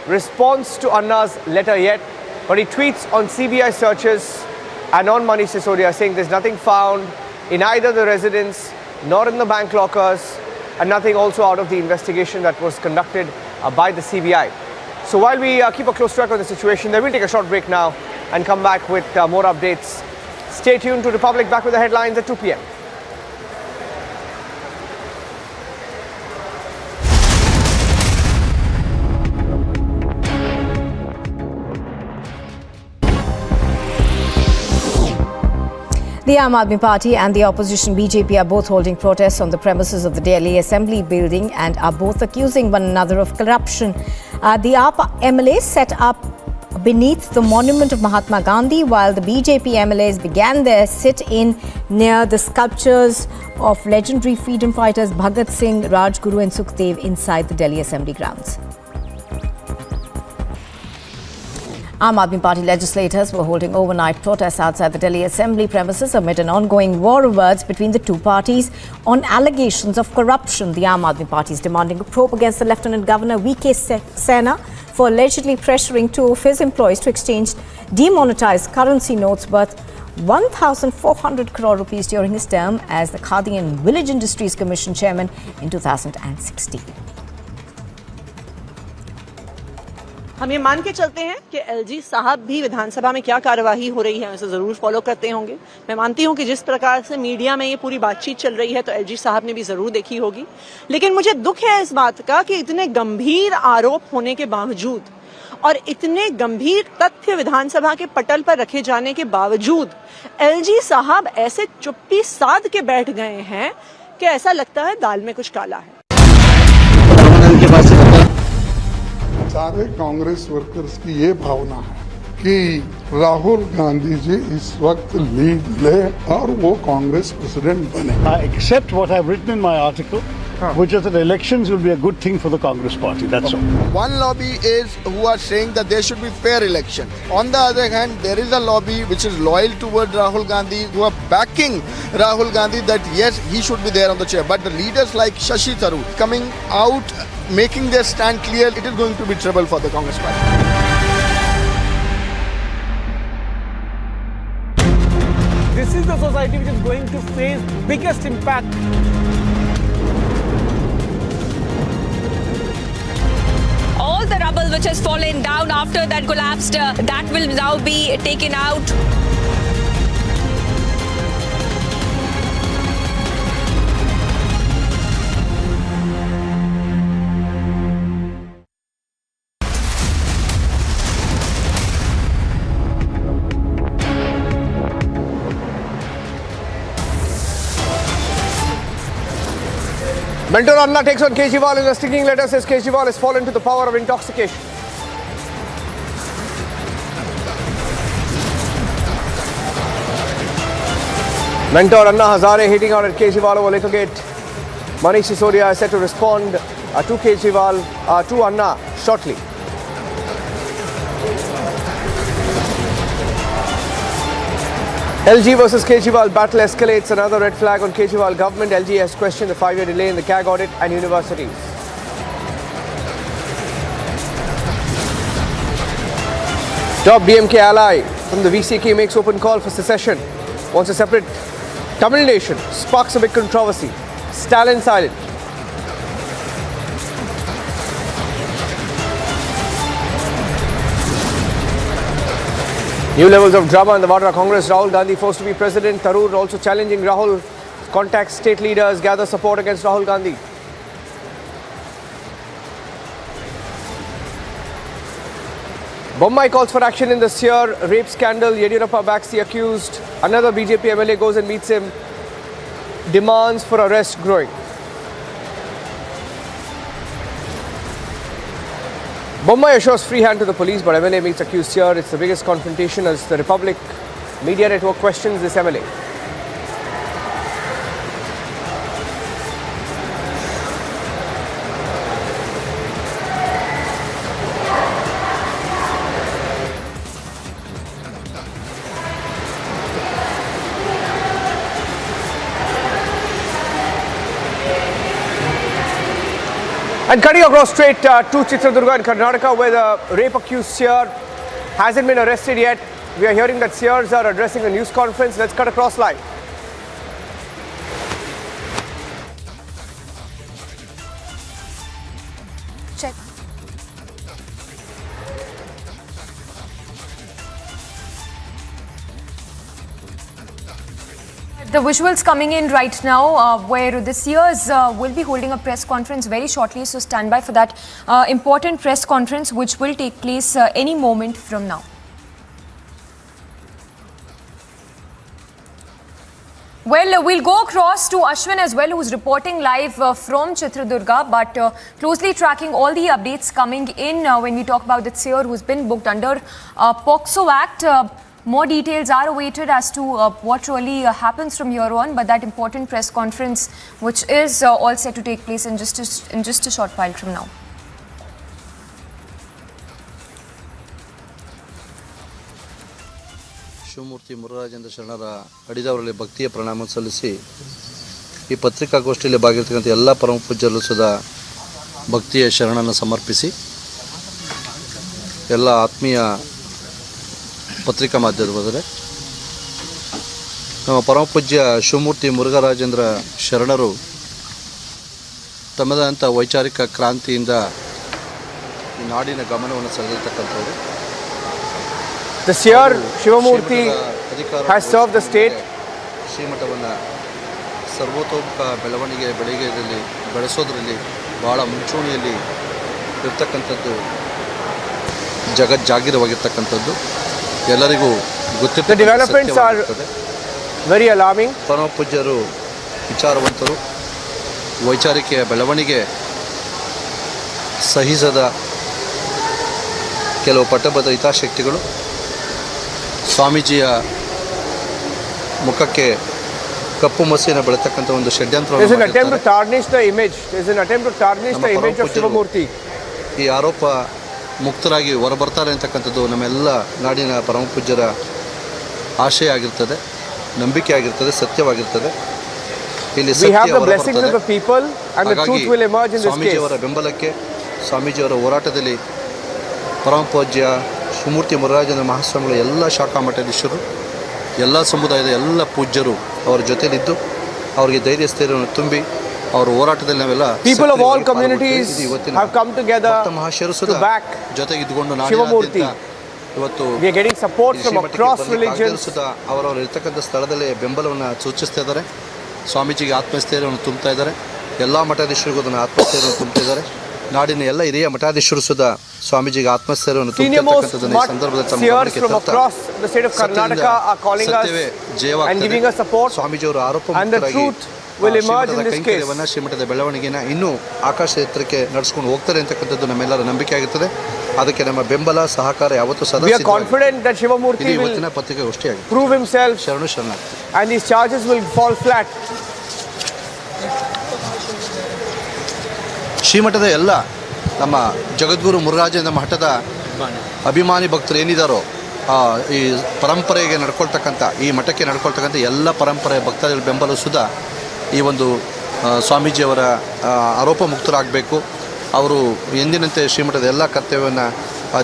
J: response to Anna's letter yet. But he tweets on CBI searches and on Manish Sisodia saying there's nothing found in either the residence nor in the bank lockers, and nothing also out of the investigation that was conducted by the CBI. So while we keep a close track on the situation, then we'll take a short break now and come back with more updates. Stay tuned to Republic, back with the headlines at 2 p.m.
M: The Aam Aadmi Party and the opposition BJP are both holding protests on the premises of the Delhi Assembly building and are both accusing one another of corruption. The AAP MLAs set up beneath the monument of Mahatma Gandhi, while the BJP MLAs began their sit-in near the sculptures of legendary freedom fighters Bhagat Singh, Rajguru and Sukhdev inside the Delhi Assembly grounds. Aam Aadmi Party legislators were holding overnight protests outside the Delhi Assembly premises amid an ongoing war of words between the two parties on allegations of corruption. The Aam Aadmi Party is demanding a probe against the Lieutenant Governor V.K. Sena for allegedly pressuring two of his employees to exchange demonetized currency notes worth 1,400 crore rupees during his term as the Khadi and Village Industries Commission chairman in 2016.
N: हम ये मान के चलते हैं कि LG साहब भी विधानसभा में क्या कार्यवाही हो रही है उसे जरूर फॉलो करते होंगे। मैं मानती हूं कि जिस प्रकार से मीडिया में ये पूरी बातचीत चल रही है तो एलजी साहब ने भी जरूर देखी होगी, लेकिन मुझे दुख है इस बात का कि इतने गंभीर आरोप होने के बावजूद और इतने गंभीर तथ्य विधानसभा के पटल पर रखे जाने के बावजूद एलजी साहब ऐसे चुप्पी साध के बैठ गए हैं कि ऐसा लगता है दाल में कुछ काला है।
O: सारे कांग्रेस वर्कर्स की ये भावना है कि राहुल गांधी जी इस वक्त लीड ले और वो कांग्रेस प्रेसिडेंट बने।
P: I accept what I've written in my article, which is that elections will be a good thing for the Congress party. That's all.
G: One lobby is who are saying that there should be fair election. On the other hand, there is a lobby which is loyal toward Rahul Gandhi, who are backing Rahul Gandhi that yes, he should be there on the chair. But the leaders like Shashi Tharoor coming out, making their stand clear, it is going to be trouble for the Congress party.
J: This is the society which is going to face biggest impact.
Q: All the rubble which has fallen down after that collapsed, that will now be taken out.
J: Mentor Anna takes on Kejriwal in a stinging letter, says Kejriwal has fallen to the power of intoxication. Mentor Anna Hazare hitting out at Kejriwal over Liquor Gate. Manish Sisodia is set to respond to Kejriwal, to Anna shortly. LG versus Kejriwal battle escalates. Another red flag on Kejriwal government. LG has questioned the 5-year delay in the CAG audit and universities. Top DMK ally from the VCK makes open call for secession. Wants a separate Tamil nation. Sparks a big controversy. Stalin silent. New levels of drama in the Vadra Congress. Rahul Gandhi forced to be president. Tharoor also challenging Rahul. Contacts state leaders, gather support against Rahul Gandhi. Bombay calls for action in the Seer rape scandal. Yediyurappa backs the accused. Another BJP MLA goes and meets him. Demands for arrest growing. Bombay assures free hand to the police, but MLA meets accused here. It's the biggest confrontation as the Republic Media Network questions this MLA. And cutting across straight to Chitradurga in Karnataka, where the rape accused Seer hasn't been arrested yet. We are hearing that Seers are addressing a news conference. Let's cut across live.
Q: Check. The visuals coming in right now where the Seers will be holding a press conference very shortly, so stand by for that important press conference which will take place any moment from now. Well, we'll go across to Ashwin as well, who's reporting live from Chitradurga, but closely tracking all the updates coming in when we talk about the Seer who's been booked under POCSO Act. More details are awaited as to what really happens from here on, but that important press conference, which is all set to take place in just a short while from now.
B: Shivamurthy Murugharajendra ಶರಣರ ಅಡಿದವರಲ್ಲಿ ಭಕ್ತಿಯ ಪ್ರಣಾಮ ಸಲ್ಲಿಸಿ ಈ ಪತ್ರಿಕಾಗೋಷ್ಠಿಯಲ್ಲಿ ಭಾಗಿರ್ತಕ್ಕಂಥ ಎಲ್ಲ ಪರಮ ಪೂಜ್ಯರು ಸದಾ ಭಕ್ತಿಯ ಶರಣನ್ನು ಸಮರ್ಪಿಸಿ ಎಲ್ಲ ಆತ್ಮೀಯ ಪತ್ರಿಕಾ ಮಾಧ್ಯಮದವರೇ, ನಮ್ಮ ಪರಮ ಪೂಜ್ಯ ಶಿವಮೂರ್ತಿ ಮುರುಘರಾಜೇಂದ್ರ ಶರಣರು ತಮ್ಮದಂಥ ವೈಚಾರಿಕ ಕ್ರಾಂತಿಯಿಂದ ಈ ನಾಡಿನ ಗಮನವನ್ನು ಸೆಳೆದಿರ್ತಕ್ಕಂಥವ್ರು.
J: The Seer Shivamurti has served the state.
B: ಶ್ರೀಮಠವನ್ನು ಸರ್ವತೋಮುಖ ಬೆಳವಣಿಗೆಯಲ್ಲಿ ಬೆಳೆಸೋದ್ರಲ್ಲಿ ಭಾಳ ಮುಂಚೂಣಿಯಲ್ಲಿ ಇರ್ತಕ್ಕಂಥದ್ದು, ಜಗಜ್ಜಾಗೀರವಾಗಿರ್ತಕ್ಕಂಥದ್ದು ಎಲ್ಲರಿಗೂ ಗೊತ್ತಿದೆ.
J: The developments are very alarming.
B: ಪರಮ ಪೂಜ್ಯರು ವಿಚಾರವಂತರು, ವೈಚಾರಿಕೆಯ ಬೆಳವಣಿಗೆ ಸಹಿಸದ ಕೆಲವು ಪಟ್ಟಬದ್ಧ ಹಿತಾಸಕ್ತಿಗಳು ಸ್ವಾಮೀಜಿಯ ಮುಖಕ್ಕೆ ಕಪ್ಪು ಮಸಿಯನ್ನು ಬೆಳತಕ್ಕಂಥ ಒಂದು ಷಡ್ಯಂತ್ರ.
J: There's an attempt to tarnish the image. There's an attempt to tarnish the image of Shivamurti.
B: ಈ ಆರೋಪ ಮುಕ್ತರಾಗಿ ಹೊರಬರ್ತಾರೆ ಅಂತಕ್ಕಂಥದ್ದು ನಮ್ಮೆಲ್ಲ ನಾಡಿನ ಪರಮ ಪೂಜ್ಯರ ಆಶಯ ಆಗಿರ್ತದೆ, ನಂಬಿಕೆ ಆಗಿರ್ತದೆ, ಸತ್ಯವಾಗಿರ್ತದೆ. ಇಲ್ಲಿ ಸ್ವಾಮೀಜಿಯವರ ಬೆಂಬಲಕ್ಕೆ, ಸ್ವಾಮೀಜಿಯವರ ಹೋರಾಟದಲ್ಲಿ ಪರಮ ಪೂಜ್ಯ ಶಿವಮೂರ್ತಿ ಮುರುಘರಾಜೇಂದ್ರ ಮಹಾಸ್ವಾಮಿಗಳ ಎಲ್ಲ ಶಾಖಾ ಮಠಾಧೀಶರು, ಎಲ್ಲ ಸಮುದಾಯದ ಎಲ್ಲ ಪೂಜ್ಯರು ಅವರ ಜೊತೆಲಿದ್ದು ಅವರಿಗೆ ಧೈರ್ಯ ಸ್ಥೈರ್ಯವನ್ನು ತುಂಬಿ ಅವರ ಹೋರಾಟದಲ್ಲಿ ನಾವೆಲ್ಲ
J: people of all communities have come together to back
B: ಜೊತೆಗಿದ್ದುಕೊಂಡು
J: Shivamurti.
B: ಇವತ್ತು
J: we are getting support from across religions.
B: ಅವರವರು ಇರ್ತಕ್ಕಂಥ ಸ್ಥಳದಲ್ಲಿ ಬೆಂಬಲವನ್ನು ಸೂಚಿಸ್ತಾ ಇದ್ದಾರೆ, ಸ್ವಾಮೀಜಿಗೆ ಆತ್ಮಸ್ಥೈರ್ಯವನ್ನು ತುಂಬ್ತಾ ಇದ್ದಾರೆ, ಎಲ್ಲ ಮಠಾಧೀಶರಿಗೂ ಅದನ್ನು ಆತ್ಮಸ್ಥೈರ್ಯವನ್ನು ತುಂಬ್ತಾ ಇದ್ದಾರೆ. ನಾಡಿನ ಎಲ್ಲ ಹಿರಿಯ ಮಠಾಧೀಶರು ಸುಧಾ ಸ್ವಾಮೀಜಿಗೆ ಆತ್ಮಸ್ಥೈರ್ಯವನ್ನು ತುಂಬಿರ್ತಕ್ಕಂಥದ್ದನ್ನು ಈ ಸಂದರ್ಭದಲ್ಲಿ ಸ್ವಾಮೀಜಿಯವರು ಆರೋಪ ಶ್ರೀಮಠದ ಬೆಳವಣಿಗೆನ ಇನ್ನೂ ಆಕಾಶ ಎತ್ತರಕ್ಕೆ ನಡೆಸ್ಕೊಂಡು ಹೋಗ್ತಾರೆ ಅಂತಕ್ಕಂಥದ್ದು ನಮ್ಮೆಲ್ಲರ ನಂಬಿಕೆ ಆಗಿರ್ತದೆ. ಅದಕ್ಕೆ ನಮ್ಮ ಬೆಂಬಲ ಸಹಕಾರ ಯಾವತ್ತೂ
J: We
B: ಸದಾ
J: are confident that Shivamurthy will
B: ಇವತ್ತಿನ ಪತ್ರಿಕಾಗೋಷ್ಠಿಯಾಗಿದೆ.
J: prove himself
B: ಶರಣಾರ್ಥಿ.
J: and these charges will fall flat.
B: ಶ್ರೀಮಠದ ಎಲ್ಲ ನಮ್ಮ ಜಗದ್ಗುರು ಮುರುಘರಾಜೇಂದ್ರ ಮಠದ ಅಭಿಮಾನಿ ಭಕ್ತರು ಏನಿದ್ದಾರೋ ಈ ಪರಂಪರೆಗೆ ನಡ್ಕೊಳ್ತಕ್ಕಂಥ ಈ ಮಠಕ್ಕೆ ನಡ್ಕೊಳ್ತಕ್ಕಂಥ ಎಲ್ಲ ಪರಂಪರೆ ಭಕ್ತಾದಿಗಳ ಬೆಂಬಲ ಸುಧಾ ಈ ಒಂದು ಸ್ವಾಮೀಜಿಯವರ ಆರೋಪ ಮುಕ್ತರಾಗಬೇಕು. ಅವರು ಎಂದಿನಂತೆ ಶ್ರೀಮಠದ ಎಲ್ಲ ಕರ್ತವ್ಯವನ್ನು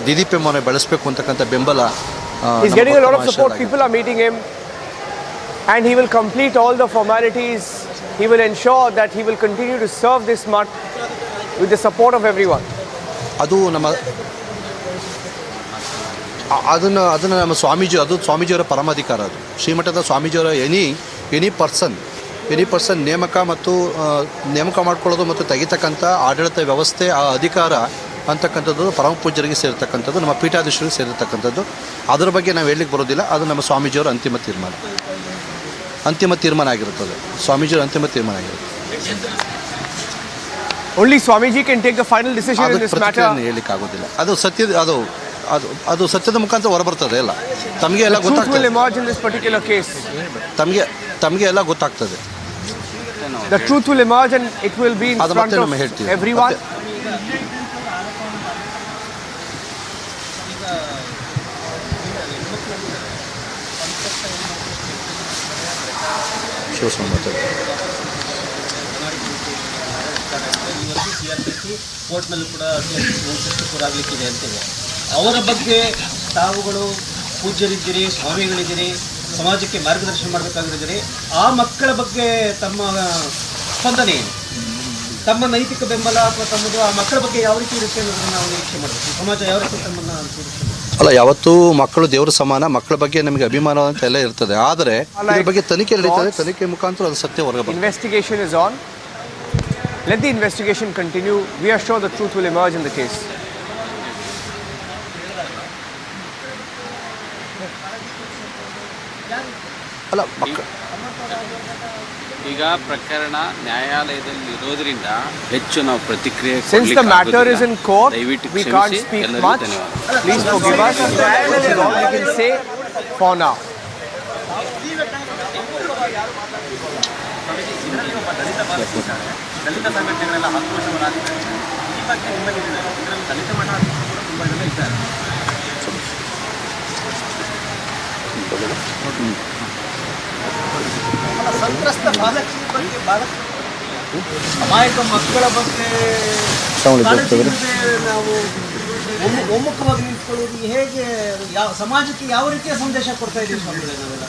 B: ದಿದೀಪ್ಯಮನೆ ಬೆಳೆಸಬೇಕು ಅಂತಕ್ಕಂಥ ಬೆಂಬಲ.
J: He's getting a lot of support. People are meeting him and he will complete all the formalities. He will ensure that he will continue to serve this mutt with the support of everyone.
B: ಅದು ಅದನ್ನು ನಮ್ಮ ಸ್ವಾಮೀಜಿಯವರ ಪರಮಾಧಿಕಾರ. ಅದು ಶ್ರೀಮಠದ ಸ್ವಾಮೀಜಿಯವರ any person ನೇಮಕ ಮಾಡ್ಕೊಳ್ಳೋದು ಮತ್ತು ತೆಗಿತಕ್ಕಂಥ ಆಡಳಿತ ವ್ಯವಸ್ಥೆ ಆ ಅಧಿಕಾರ ಅಂತಕ್ಕಂಥದ್ದು ಪರಮ ಪೂಜ್ಯರಿಗೆ ಸೇರಿರ್ತಕ್ಕಂಥದ್ದು, ನಮ್ಮ ಪೀಠಾಧೀಶರಿಗೆ ಸೇರಿರ್ತಕ್ಕಂಥದ್ದು. ಅದರ ಬಗ್ಗೆ ನಾವು ಹೇಳಲಿಕ್ಕೆ ಬರೋದಿಲ್ಲ. ಅದು ನಮ್ಮ ಸ್ವಾಮೀಜಿಯವರ ಅಂತಿಮ ತೀರ್ಮಾನ ಆಗಿರುತ್ತದೆ. ಸ್ವಾಮೀಜಿಯವರ ಅಂತಿಮ ತೀರ್ಮಾನ ಆಗಿರುತ್ತೆ.
J: Only Swamiji can take the final decision in this matter.
B: ಹೇಳಲಿಕ್ಕೆ ಆಗೋದಿಲ್ಲ. ಅದು ಸತ್ಯದ ಮುಖಾಂತರ ಹೊರಬರ್ತದೆ. ಎಲ್ಲ ತಮಗೆ ಎಲ್ಲ ಗೊತ್ತಾಗ್ತದೆ. ತಮಗೆ ಎಲ್ಲ ಗೊತ್ತಾಗ್ತದೆ.
J: The truth will emerge and it will be in front of everyone.
K: ಕೋರ್ಟ್ನಲ್ಲೂ ಕೂಡ ಹೋರಾಗಲಿಕ್ಕಿದೆ ಅಂತೇಳಿ ಅವರ ಬಗ್ಗೆ ತಾವುಗಳು ಪೂಜ್ಯರಿದ್ದೀರಿ, ಸ್ವಾಮಿಗಳಿದ್ದೀರಿ, ಸಮಾಜಕ್ಕೆ ಮಾರ್ಗದರ್ಶನ ಮಾಡಬೇಕಾಗಿದ್ದೀರಿ. ಆ ಮಕ್ಕಳ ಬಗ್ಗೆ ತಮ್ಮ ಸ್ಪಂದನೆ ಏನು? ತಮ್ಮ ನೈತಿಕ ಬೆಂಬಲ ಅಥವಾ ತಮ್ಮದು ಆ ಮಕ್ಕಳ ಬಗ್ಗೆ ಯಾವ ರೀತಿ ಇರುತ್ತೆ ಅನ್ನೋದನ್ನು ನಾವು ನಿರೀಕ್ಷೆ ಮಾಡಬೇಕು. ಸಮಾಜ ಯಾವ ರೀತಿ ತಮ್ಮನ್ನು
B: ಅಲ್ಲ, ಯಾವತ್ತೂ ಮಕ್ಕಳು ದೇವರ ಸಮಾನ. ಮಕ್ಕಳ ಬಗ್ಗೆ ನಮಗೆ ಅಭಿಮಾನ ಅಂತ ಎಲ್ಲ ಇರ್ತದೆ. ಆದರೆ ಇದ್ರ ಬಗ್ಗೆ ತನಿಖೆ ನಡೀತದೆ. ತನಿಖೆ ಮುಖಾಂತರ ಅದು ಸತ್ಯ ಹೊರಗೆ ಬರ್ತದೆ.
J: Investigation is on. Let the investigation continue. We are sure the truth will emerge in the case.
B: ಅಲ್ಲ,
T: ಈಗ ಪ್ರಕರಣ ನ್ಯಾಯಾಲಯದಲ್ಲಿ ಇರೋದ್ರಿಂದ ಹೆಚ್ಚು ನಾವು ಪ್ರತಿಕ್ರಿಯೆ
J: Since the matter is in court, we can't speak much. Please forgive us. This is all we can say for now.
K: ದಲಿತ ಸಂಘಟನೆಗಳೆಲ್ಲ ಆಕ್ರೋಶವರಾಗಿದ್ದಾರೆ. ಈ ಬಗ್ಗೆ ನಿಮ್ಮಲ್ಲಿದೆ. ಇದರಲ್ಲಿ ದಲಿತ ಮಠ ತುಂಬ ಜನ ಇದ್ದಾರೆ. ಸಂತ್ರಸ್ತ ಅಮಾಯಕ ಮಕ್ಕಳ ಬಗ್ಗೆ ನಾವು ಒಮ್ಮುಖವಾಗಿ ನಿಂತ್ಕೊಳ್ಳೋದು ಹೇಗೆ, ಸಮಾಜಕ್ಕೆ ಯಾವ ರೀತಿಯ ಸಂದೇಶ ಕೊಡ್ತಾ ಇದ್ದೀವಿ ಸ್ವಾಮಿಗಳೇ ನಾವೆಲ್ಲ?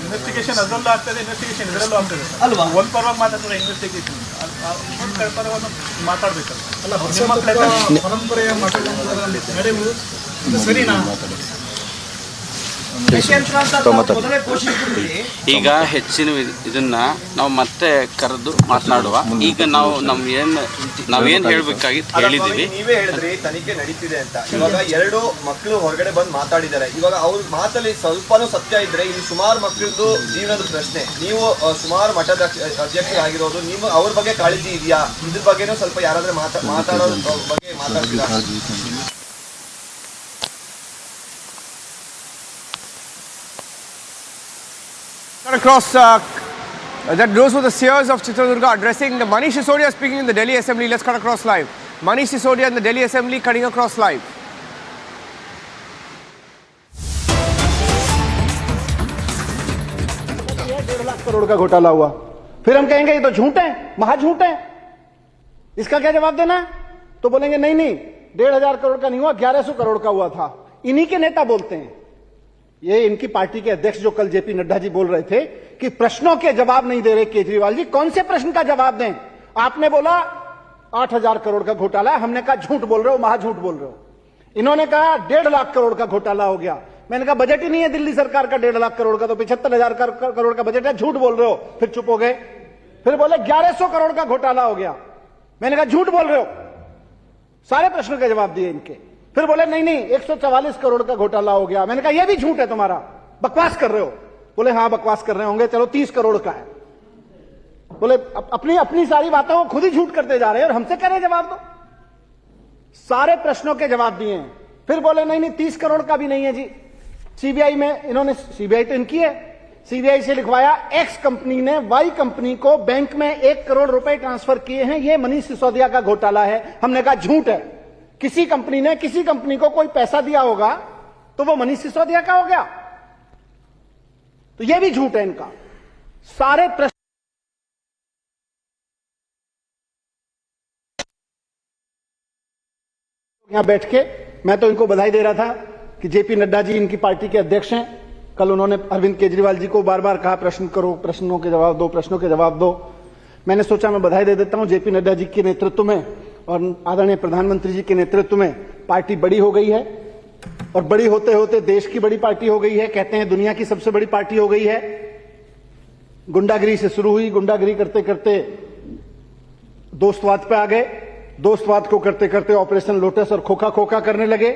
E: ಇನ್ವೆಸ್ಟಿಗೇಷನ್ ಅದರಲ್ಲೂ ಆಗ್ತದೆ, ಇನ್ವೆಸ್ಟಿಗೇಷನ್ ಇದರಲ್ಲೂ ಆಗ್ತದೆ
K: ಅಲ್ವಾ?
E: ಒಂದು ಪರವಾಗಿ ಮಾತಾಡ್ತಾರೆ ಇನ್ವೆಸ್ಟಿಗೇಷನ್, ಇನ್ನೊಂದು ಪರವನ್ನು ಮಾತಾಡ್ಬೇಕಲ್ಲ. ಪರಂಪರೆಯ ನಡೆಯುವುದು ಸರಿನಾ?
T: ಈಗ ಹೆಚ್ಚಿನ ಇದನ್ನ ನಾವು ಮತ್ತೆ ಕರೆದು ಮಾತನಾಡುವ. ಈಗ ನಾವೇನು ಹೇಳ್ಬೇಕಾಗಿತ್ತು ಹೇಳಿದೀವಿ.
U: ನೀವೇ ಹೇಳಿದ್ರಿ ತನಿಖೆ ನಡೀತಿದೆ ಅಂತ. ಇವಾಗ 2 ಮಕ್ಕಳು ಹೊರಗಡೆ ಬಂದು ಮಾತಾಡಿದ್ದಾರೆ. ಇವಾಗ ಅವ್ರ ಮಾತಲ್ಲಿ ಸ್ವಲ್ಪನೂ ಸತ್ಯ ಇದ್ರೆ ಇಲ್ಲಿ ಸುಮಾರು ಮಕ್ಕಳದ್ದು ಜೀವನದ ಪ್ರಶ್ನೆ. ನೀವು ಸುಮಾರು ಮಠದ ಅಧ್ಯಕ್ಷರಾಗಿರೋದು, ನೀವು ಅವ್ರ ಬಗ್ಗೆ ಕಾಳಜಿ ಇದೆಯಾ? ಇದ್ರ ಬಗ್ಗೆನೂ ಸ್ವಲ್ಪ ಯಾರಾದ್ರೂ ಮಾತಾಡೋದ್ರ ಬಗ್ಗೆ ಮಾತಾಡ್ತೀರಾ?
J: Across, those were the seers of Chitradurga addressing the Manish Sisodia speaking in the Delhi Assembly. Let's cut across live. Manish Sisodia in the Delhi Assembly cutting across live.
I: Crore का घोटाला हुआ, फिर हम कहेंगे ये तो झूठ है, महाझूठ है, इसका क्या जवाब देना? तो बोलेंगे नहीं 1,500 करोड़ का नहीं हुआ, 1100 करोड़ का हुआ था. इन्हीं के नेता बोलते हैं. ये इनकी पार्टी के अध्यक्ष जो कल जेपी नड्डा जी बोल रहे थे कि प्रश्नों के जवाब नहीं दे रहे केजरीवाल जी. कौन से प्रश्न का जवाब दें? आपने बोला 8,000 करोड़ का घोटाला, हमने कहा झूठ बोल रहे हो, महाझूठ बोल रहे हो. इन्होंने कहा 1.5 लाख करोड़ का घोटाला हो गया. मैंने कहा बजट ही नहीं है दिल्ली सरकार का 1.5 लाख करोड़ का, तो 75,000 करोड़ का बजट है, झूठ बोल रहे हो. फिर चुप हो गए. फिर बोले 1,100 करोड़ का घोटाला हो गया. मैंने कहा झूठ बोल रहे हो. सारे प्रश्नों के जवाब दिए इनके. फिर बोले नहीं 144 करोड़ का घोटाला हो गया. मैंने कहा यह भी झूठ है तुम्हारा, बकवास कर रहे हो. बोले हाँ बकवास कर रहे होंगे, चलो 30 करोड़ का है. बोले अपनी सारी बातों को खुद ही झूठ करते जा रहे हैं और हमसे कह रहे जवाब दो. सारे प्रश्नों के जवाब दिए हैं. फिर बोले नहीं 30 करोड़ का भी नहीं है जी। सीबीआई में इन्होंने, सीबीआई तो इनकी है, सीबीआई से लिखवाया एक्स कंपनी ने वाई कंपनी को बैंक में 1 करोड़ रुपए ट्रांसफर किए हैं, ये मनीष सिसोदिया का घोटाला है। हमने कहा झूठ है, किसी कंपनी ने किसी कंपनी को कोई पैसा दिया होगा तो वो मनीष सिसोदिया का हो गया, तो ये भी झूठ है इनका। सारे प्रश्न यहां बैठ के मैं तो इनको बधाई दे रहा था कि जेपी नड्डा जी इनकी पार्टी के अध्यक्ष हैं। कल उन्होंने अरविंद केजरीवाल जी को बार बार कहा प्रश्न करो, प्रश्नों के जवाब दो, प्रश्नों के जवाब दो। मैंने सोचा मैं बधाई दे देता हूं जेपी नड्डा जी के नेतृत्व में और आदरणीय प्रधानमंत्री जी के नेतृत्व में पार्टी बड़ी हो गई है और बड़ी होते होते देश की बड़ी पार्टी हो गई है। कहते हैं दुनिया की सबसे बड़ी पार्टी हो गई है। गुंडागिरी से शुरू हुई, गुंडागिरी करते करते दोस्तवाद पे आ गए, दोस्तवाद को करते करते ऑपरेशन लोटस और खोखा खोखा करने लगे,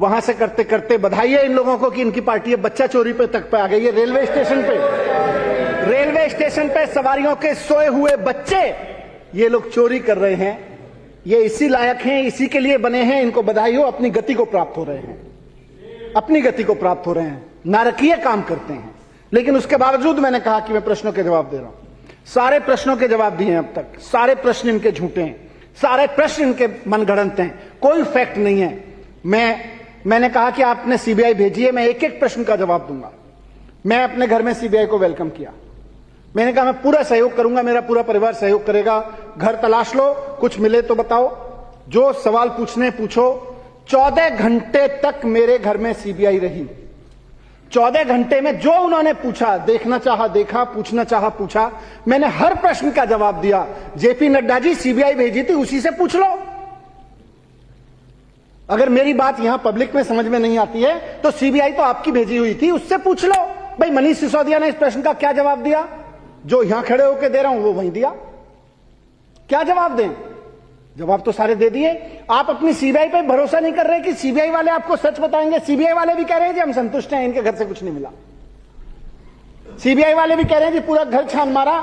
I: वहां से करते करते बधाई है इन लोगों को कि इनकी पार्टी बच्चा चोरी पे तक पे आ गई है। रेलवे स्टेशन पे सवारियों के सोए हुए बच्चे ये लोग चोरी कर रहे हैं। ये इसी लायक हैं, इसी के लिए बने हैं, इनको बधाई हो। अपनी गति को प्राप्त हो रहे हैं, अपनी गति को प्राप्त हो रहे हैं, नारकीय काम करते हैं। लेकिन उसके बावजूद मैंने कहा कि मैं प्रश्नों के जवाब दे रहा हूं। सारे प्रश्नों के जवाब दिए हैं अब तक, सारे प्रश्न इनके झूठे हैं, सारे प्रश्न इनके मनगढ़ंत हैं, कोई फैक्ट नहीं है। मैंने कहा कि आपने सीबीआई भेजी है, मैं एक एक प्रश्न का जवाब दूंगा। मैं अपने घर में सीबीआई को वेलकम किया, मैंने कहा मैं पूरा सहयोग करूंगा, मेरा पूरा परिवार सहयोग करेगा। घर तलाश लो, कुछ मिले तो बताओ, जो सवाल पूछने पूछो। 14 घंटे तक मेरे घर में सीबीआई रही। 14 घंटे में जो उन्होंने पूछा, देखना चाहा देखा, पूछना चाहा पूछा, मैंने हर प्रश्न का जवाब दिया। जेपी नड्डा जी सीबीआई भेजी थी, उसी से पूछ लो। अगर मेरी बात यहां पब्लिक में समझ में नहीं आती है तो सीबीआई तो आपकी भेजी हुई थी, उससे पूछ लो। भाई मनीष सिसोदिया ने इस प्रश्न का क्या जवाब दिया? जो यहां खड़े होकर दे रहा हूं वो वहीं दिया। क्या जवाब दें? जवाब तो सारे दे दिए। आप अपनी सीबीआई पे भरोसा नहीं कर रहे कि सीबीआई वाले आपको सच बताएंगे। सीबीआई वाले भी कह रहे हैं कि हम संतुष्ट हैं, इनके घर से कुछ नहीं मिला। सीबीआई वाले भी कह रहे हैं कि पूरा घर छान मारा,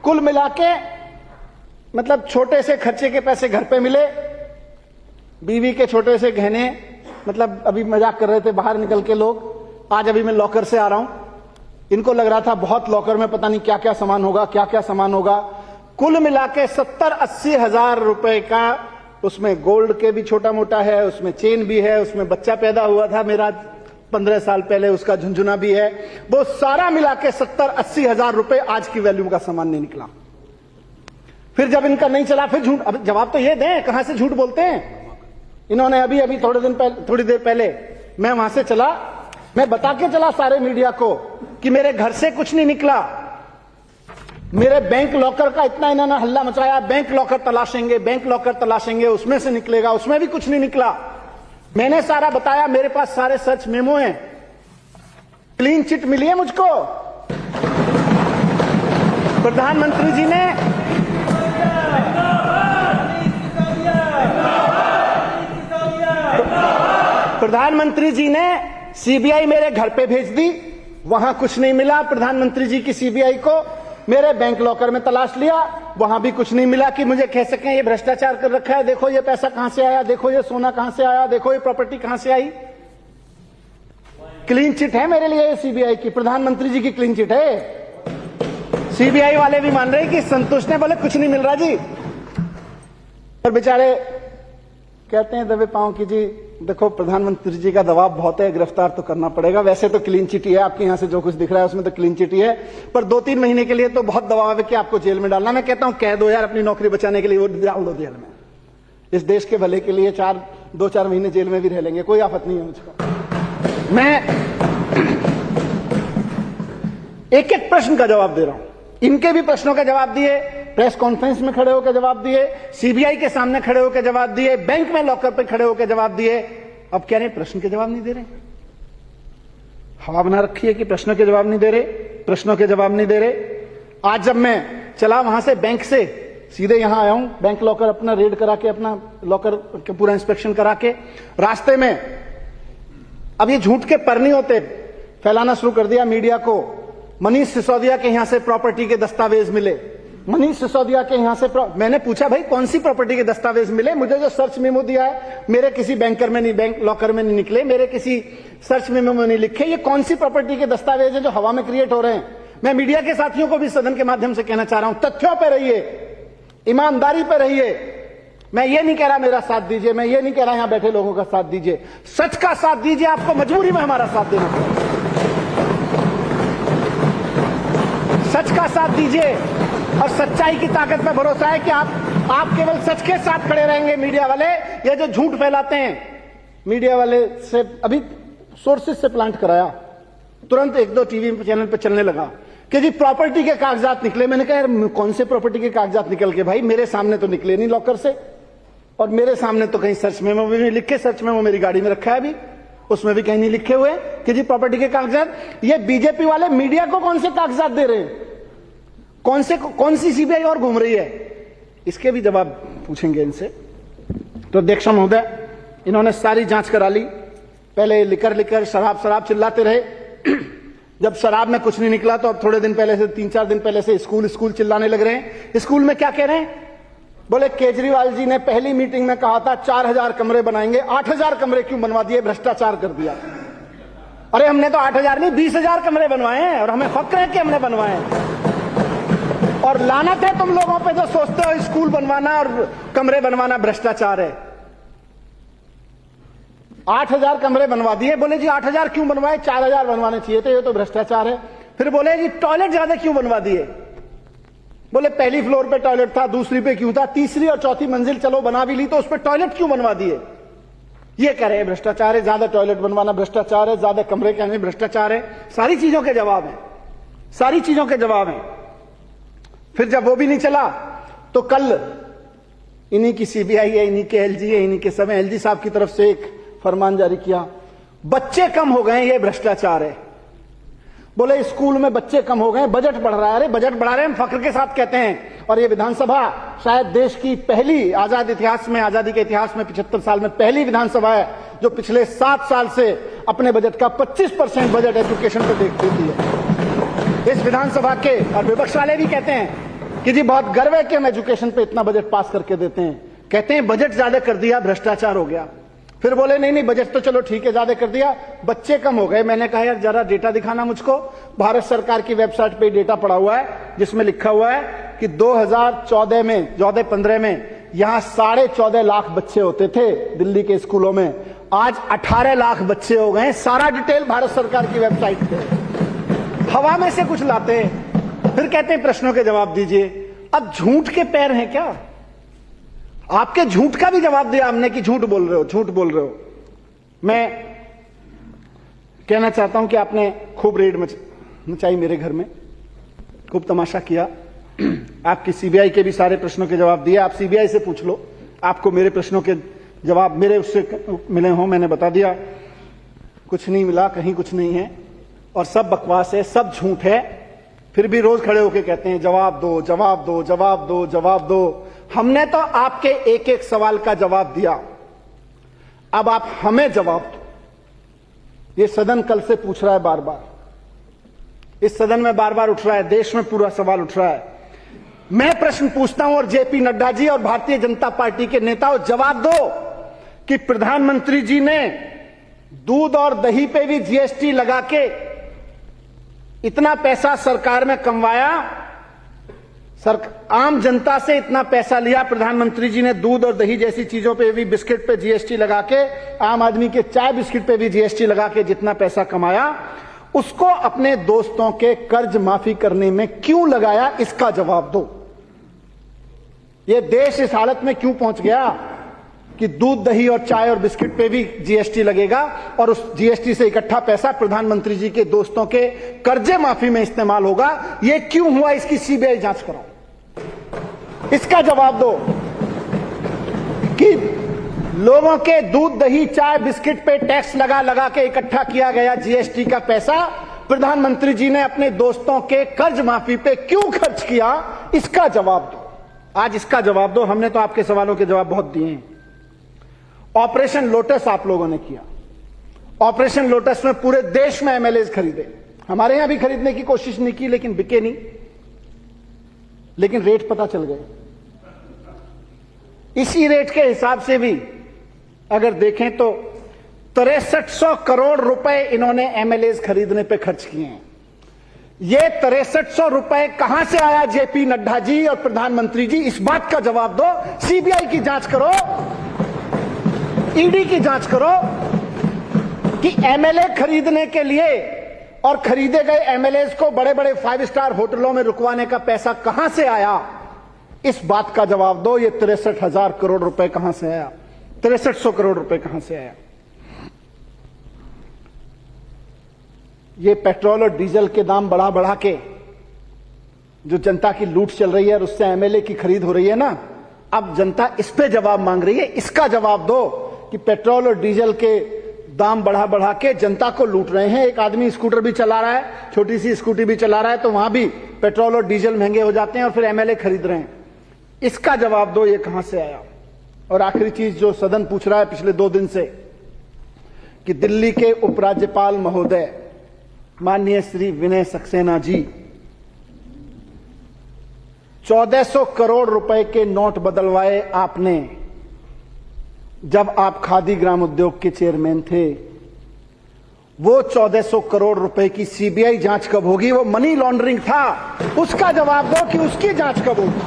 I: कुल मिला के मतलब छोटे से खर्चे के पैसे घर पे मिले, बीवी के छोटे से गहने, मतलब अभी मजाक कर रहे थे बाहर निकल के लोग। आज अभी मैं लॉकर से आ रहा हूं, इनको लग रहा था बहुत लॉकर में पता नहीं क्या क्या सामान होगा, क्या क्या सामान होगा। कुल मिला के 70-80 हजार रुपए का, उसमें गोल्ड के भी छोटा मोटा है, उसमें चेन भी है, उसमें बच्चा पैदा हुआ था मेरा 15 साल पहले, उसका झुंझुना भी है। वो सारा मिला के 70-80 हजार रुपए आज की वैल्यू का सामान नहीं निकला। फिर जब इनका नहीं चला, फिर झूठ। अब जवाब तो ये दें, कहां से झूठ बोलते हैं? इन्होंने अभी थोड़ी देर पहले मैं वहां से चला, मैं बता के चला सारे मीडिया को कि मेरे घर से कुछ नहीं निकला। मेरे बैंक लॉकर का इतना इन्होंने हल्ला मचाया, बैंक लॉकर तलाशेंगे, बैंक लॉकर तलाशेंगे, उसमें से निकलेगा, उसमें भी कुछ नहीं निकला। मैंने सारा बताया, मेरे पास सारे सर्च मेमो हैं, क्लीन चिट मिली है मुझको। प्रधानमंत्री जी ने सीबीआई मेरे घर पे भेज दी, वहां कुछ नहीं मिला। प्रधानमंत्री जी की सीबीआई को मेरे बैंक लॉकर में तलाश लिया, वहां भी कुछ नहीं मिला कि मुझे कह सकें ये भ्रष्टाचार कर रखा है, देखो ये पैसा कहां से आया, देखो ये सोना कहां से आया, देखो ये प्रॉपर्टी कहां से आई। क्लीन चिट है मेरे लिए सीबीआई की, प्रधानमंत्री जी की क्लीन चिट है। सीबीआई वाले भी मान रहे कि संतुष्ट है, बोले कुछ नहीं मिल रहा जी। और बेचारे कहते हैं दबे पांव की जी देखो प्रधानमंत्री जी का दबाव बहुत है, गिरफ्तार तो करना पड़ेगा। वैसे तो क्लीन चिट ही है, आपके यहां से जो कुछ दिख रहा है उसमें तो क्लीन चिट ही है, पर 2-3 महीने के लिए तो बहुत दबाव है कि आपको जेल में डालना। मैं कहता हूं कह दो यार, अपनी नौकरी बचाने के लिए वो डाल दो जेल में। इस देश के भले के लिए 2-4 महीने जेल में भी रह लेंगे, कोई आफत नहीं है मुझको। मैं एक एक प्रश्न का जवाब दे रहा हूं, इनके भी प्रश्नों का जवाब दिए, प्रेस कॉन्फ्रेंस में खड़े होकर जवाब दिए, सीबीआई के सामने खड़े होकर जवाब दिए, बैंक में लॉकर पे खड़े होकर जवाब दिए। अब कह रहे प्रश्न के जवाब नहीं दे रहे। हवा बना रखी है कि प्रश्नों के जवाब नहीं दे रहे, प्रश्नों के जवाब नहीं दे रहे। आज जब मैं चला वहां से बैंक से सीधे यहां आया हूं, बैंक लॉकर अपना रेड करा के, अपना लॉकर के पूरा इंस्पेक्शन करा के, रास्ते में अब ये झूठ के पर नहीं होते, फैलाना शुरू कर दिया मीडिया को। मनीष सिसोदिया के यहां से प्रॉपर्टी के दस्तावेज मिले, मनीष सिसोदिया के यहाँ से मैंने पूछा भाई कौन सी प्रॉपर्टी के दस्तावेज मिले, मुझे जो सर्च मेमो दिया है मेरे किसी बैंकर में नहीं, बैंक लॉकर में नहीं निकले, मेरे किसी सर्च मेमो में नहीं लिखे, ये कौन सी प्रॉपर्टी के दस्तावेज है जो हवा में क्रिएट हो रहे हैं। मैं मीडिया के साथियों को भी सदन के माध्यम से कहना चाह रहा हूं, तथ्यों पर रहिए, ईमानदारी पर रहिए। मैं ये नहीं कह रहा मेरा साथ दीजिए, मैं ये नहीं कह रहा यहां बैठे लोगों का साथ दीजिए, सच का साथ दीजिए, आपको मजबूरी में हमारा साथ देना पड़ेगा। सच का साथ दीजिए और सच्चाई की ताकत में भरोसा है कि आप केवल सच के साथ खड़े रहेंगे। मीडिया वाले ये जो झूठ फैलाते हैं, मीडिया वाले से अभी सोर्सेज से प्लांट कराया, तुरंत 1-2 टीवी चैनल पे चलने लगा कि जी प्रॉपर्टी के कागजात निकले। मैंने कहा यार कौन से प्रॉपर्टी के कागजात निकल के, भाई मेरे सामने तो निकले नहीं लॉकर से, और मेरे सामने तो कहीं सर्च मेमो भी नहीं लिखे, सर्च मेमो मेरी गाड़ी में रखा है अभी, उसमें भी कहीं नहीं लिखे हुए कि जी प्रॉपर्टी के कागजात। ये बीजेपी वाले मीडिया को कौन से कागजात दे रहे हैं, कौन सी सीबीआई और घूम रही है, इसके भी जवाब पूछेंगे इनसे। तो अध्यक्ष महोदय, इन्होंने सारी जांच करा ली, पहले लिकर शराब चिल्लाते रहे, जब शराब में कुछ नहीं निकला तो अब थोड़े दिन पहले से 3-4 दिन पहले से स्कूल चिल्लाने लग रहे हैं। स्कूल में क्या कह रहे हैं, बोले केजरीवाल जी ने पहली मीटिंग में कहा था 4000 कमरे बनाएंगे, 8000 कमरे क्यों बनवा दिए, भ्रष्टाचार कर दिया। अरे हमने तो 8000 नहीं 20,000 कमरे बनवाए हैं और हमें फक्र है कि हमने बनवाए हैं। और लानत है तुम लोगों पे जो सोचते हो स्कूल बनवाना और कमरे बनवाना भ्रष्टाचार है। 8000 कमरे बनवा दिए, बोले जी 8000 क्यों बनवाए, 4000 बनवाने चाहिए थे, ये तो भ्रष्टाचार है। फिर बोले जी टॉयलेट ज्यादा क्यों बनवा दिए, बोले पहली फ्लोर पे टॉयलेट था, दूसरी पे क्यों था, तीसरी और चौथी मंजिल चलो बना भी ली तो उस पर टॉयलेट क्यों बनवा दिए। ये कह रहे हैं भ्रष्टाचार है, ज्यादा टॉयलेट बनवाना भ्रष्टाचार है, ज्यादा कमरे कहने भ्रष्टाचार है। सारी चीजों के जवाब है, सारी चीजों के जवाब है। फिर जब वो भी नहीं चला तो कल इन्हीं की सीबीआई है, इन्हीं के एलजी है, इन्हीं के समय एलजी साहब की तरफ से एक फरमान जारी किया, बच्चे कम हो गए, ये भ्रष्टाचार है। बोले स्कूल में बच्चे कम हो गए, बजट बढ़ रहा है। अरे बजट बढ़ा रहे हैं, हम फख्र के साथ कहते हैं। और ये विधानसभा शायद देश की पहली आजादी के इतिहास में 75 साल में पहली विधानसभा है जो पिछले 7 साल से अपने बजट का 25% बजट एजुकेशन पर देती है। इस विधानसभा के और विपक्ष वाले भी कहते हैं कि जी बहुत गर्व है कि हम एजुकेशन पे इतना बजट पास करके देते हैं। कहते हैं बजट ज्यादा कर दिया, भ्रष्टाचार हो गया। फिर बोले नहीं बजट तो चलो ठीक है ज्यादा कर दिया, बच्चे कम हो गए। मैंने कहा यार जरा डेटा दिखाना मुझको। भारत सरकार की वेबसाइट पे डेटा पड़ा हुआ है जिसमें लिखा हुआ है कि 2014-15 में यहां 14.5 लाख बच्चे होते थे दिल्ली के स्कूलों में, आज 18 लाख बच्चे हो गए। सारा डिटेल भारत सरकार की वेबसाइट पे। हवा में से कुछ लाते हैं, फिर कहते हैं प्रश्नों के जवाब दीजिए। अब झूठ के पैर हैं क्या? आपके झूठ का भी जवाब दिया हमने कि झूठ बोल रहे हो। मैं कहना चाहता हूं कि आपने खूब रेड मचाई मेरे घर में, खूब तमाशा किया। आपकी सीबीआई के भी सारे प्रश्नों के जवाब दिए। आप सीबीआई से पूछ लो, आपको मेरे प्रश्नों के जवाब मेरे उससे मिले हों। मैंने बता दिया कुछ नहीं मिला, कहीं कुछ नहीं है और सब बकवास है, सब झूठ है। फिर भी रोज खड़े होकर कहते हैं जवाब दो, जवाब दो, जवाब दो, जवाब दो। हमने तो आपके एक एक सवाल का जवाब दिया, अब आप हमें जवाब दो। ये सदन कल से पूछ रहा है बार बार, इस सदन में बार बार उठ रहा है, देश में पूरा सवाल उठ रहा है। मैं प्रश्न पूछता हूं और जेपी नड्डा जी और भारतीय जनता पार्टी के नेताओं जवाब दो कि प्रधानमंत्री जी ने दूध और दही पे भी जीएसटी लगा के इतना पैसा सरकार में कमवाया, आम जनता से इतना पैसा लिया प्रधानमंत्री जी ने। दूध और दही जैसी चीजों पे भी, बिस्किट पे जीएसटी लगा के, आम आदमी के चाय बिस्किट पे भी जीएसटी लगा के जितना पैसा कमाया, उसको अपने दोस्तों के कर्ज माफी करने में क्यों लगाया, इसका जवाब दो। ये देश इस हालत में क्यों पहुंच गया कि दूध दही और चाय और बिस्किट पे भी जीएसटी लगेगा और उस जीएसटी से इकट्ठा पैसा प्रधानमंत्री जी के दोस्तों के कर्जे माफी में इस्तेमाल होगा। ये क्यों हुआ, इसकी सीबीआई जांच कराओ, इसका जवाब दो कि लोगों के दूध दही चाय बिस्किट पे टैक्स लगा के इकट्ठा किया गया जीएसटी का पैसा प्रधानमंत्री जी ने अपने दोस्तों के कर्ज माफी पे क्यों खर्च किया, इसका जवाब दो। आज इसका जवाब दो। हमने तो आपके सवालों के जवाब बहुत दिए हैं। ऑपरेशन लोटस आप लोगों ने किया। ऑपरेशन लोटस में पूरे देश में एमएलए खरीदे, हमारे यहां भी खरीदने की कोशिश नहीं की लेकिन बिके नहीं। लेकिन रेट पता चल गए। इसी रेट के हिसाब से भी अगर देखें तो 6300 करोड़ रुपए इन्होंने एमएलएज खरीदने पे खर्च किए हैं। ये 6300 रुपए कहां से आया जेपी नड्डा जी और प्रधानमंत्री जी, इस बात का जवाब दो। सीबीआई की जांच करो, ईडी की जांच करो कि एमएलए खरीदने के लिए और खरीदे गए एमएलएज को बड़े बड़े 5 स्टार होटलों में रुकवाने का पैसा कहां से आया, इस बात का जवाब दो। ये 63,000 करोड़ रुपए कहां से आया, 6300 करोड़ रुपए कहां से आया। ये पेट्रोल और डीजल के दाम बढ़ा बढ़ा के जो जनता की लूट चल रही है और उससे एमएलए की खरीद हो रही है ना, अब जनता इस पे जवाब मांग रही है। इसका जवाब दो कि पेट्रोल और डीजल के दाम बढ़ा बढ़ा के जनता को लूट रहे हैं। एक आदमी स्कूटर भी चला रहा है, छोटी सी स्कूटी भी चला रहा है, तो वहां भी पेट्रोल और डीजल महंगे हो जाते हैं और फिर एमएलए खरीद रहे हैं। इसका जवाब दो, ये कहां से आया। और आखिरी चीज जो सदन पूछ रहा है पिछले 2 दिन से कि दिल्ली के उपराज्यपाल महोदय माननीय श्री विनय सक्सेना जी 1400 करोड़ रुपए के नोट बदलवाए आपने जब आप खादी ग्राम उद्योग के चेयरमैन थे। वो 1400 करोड़ रुपए की सीबीआई जांच कब होगी? वो मनी लॉन्ड्रिंग था, उसका जवाब दो कि उसकी जांच कब होगी।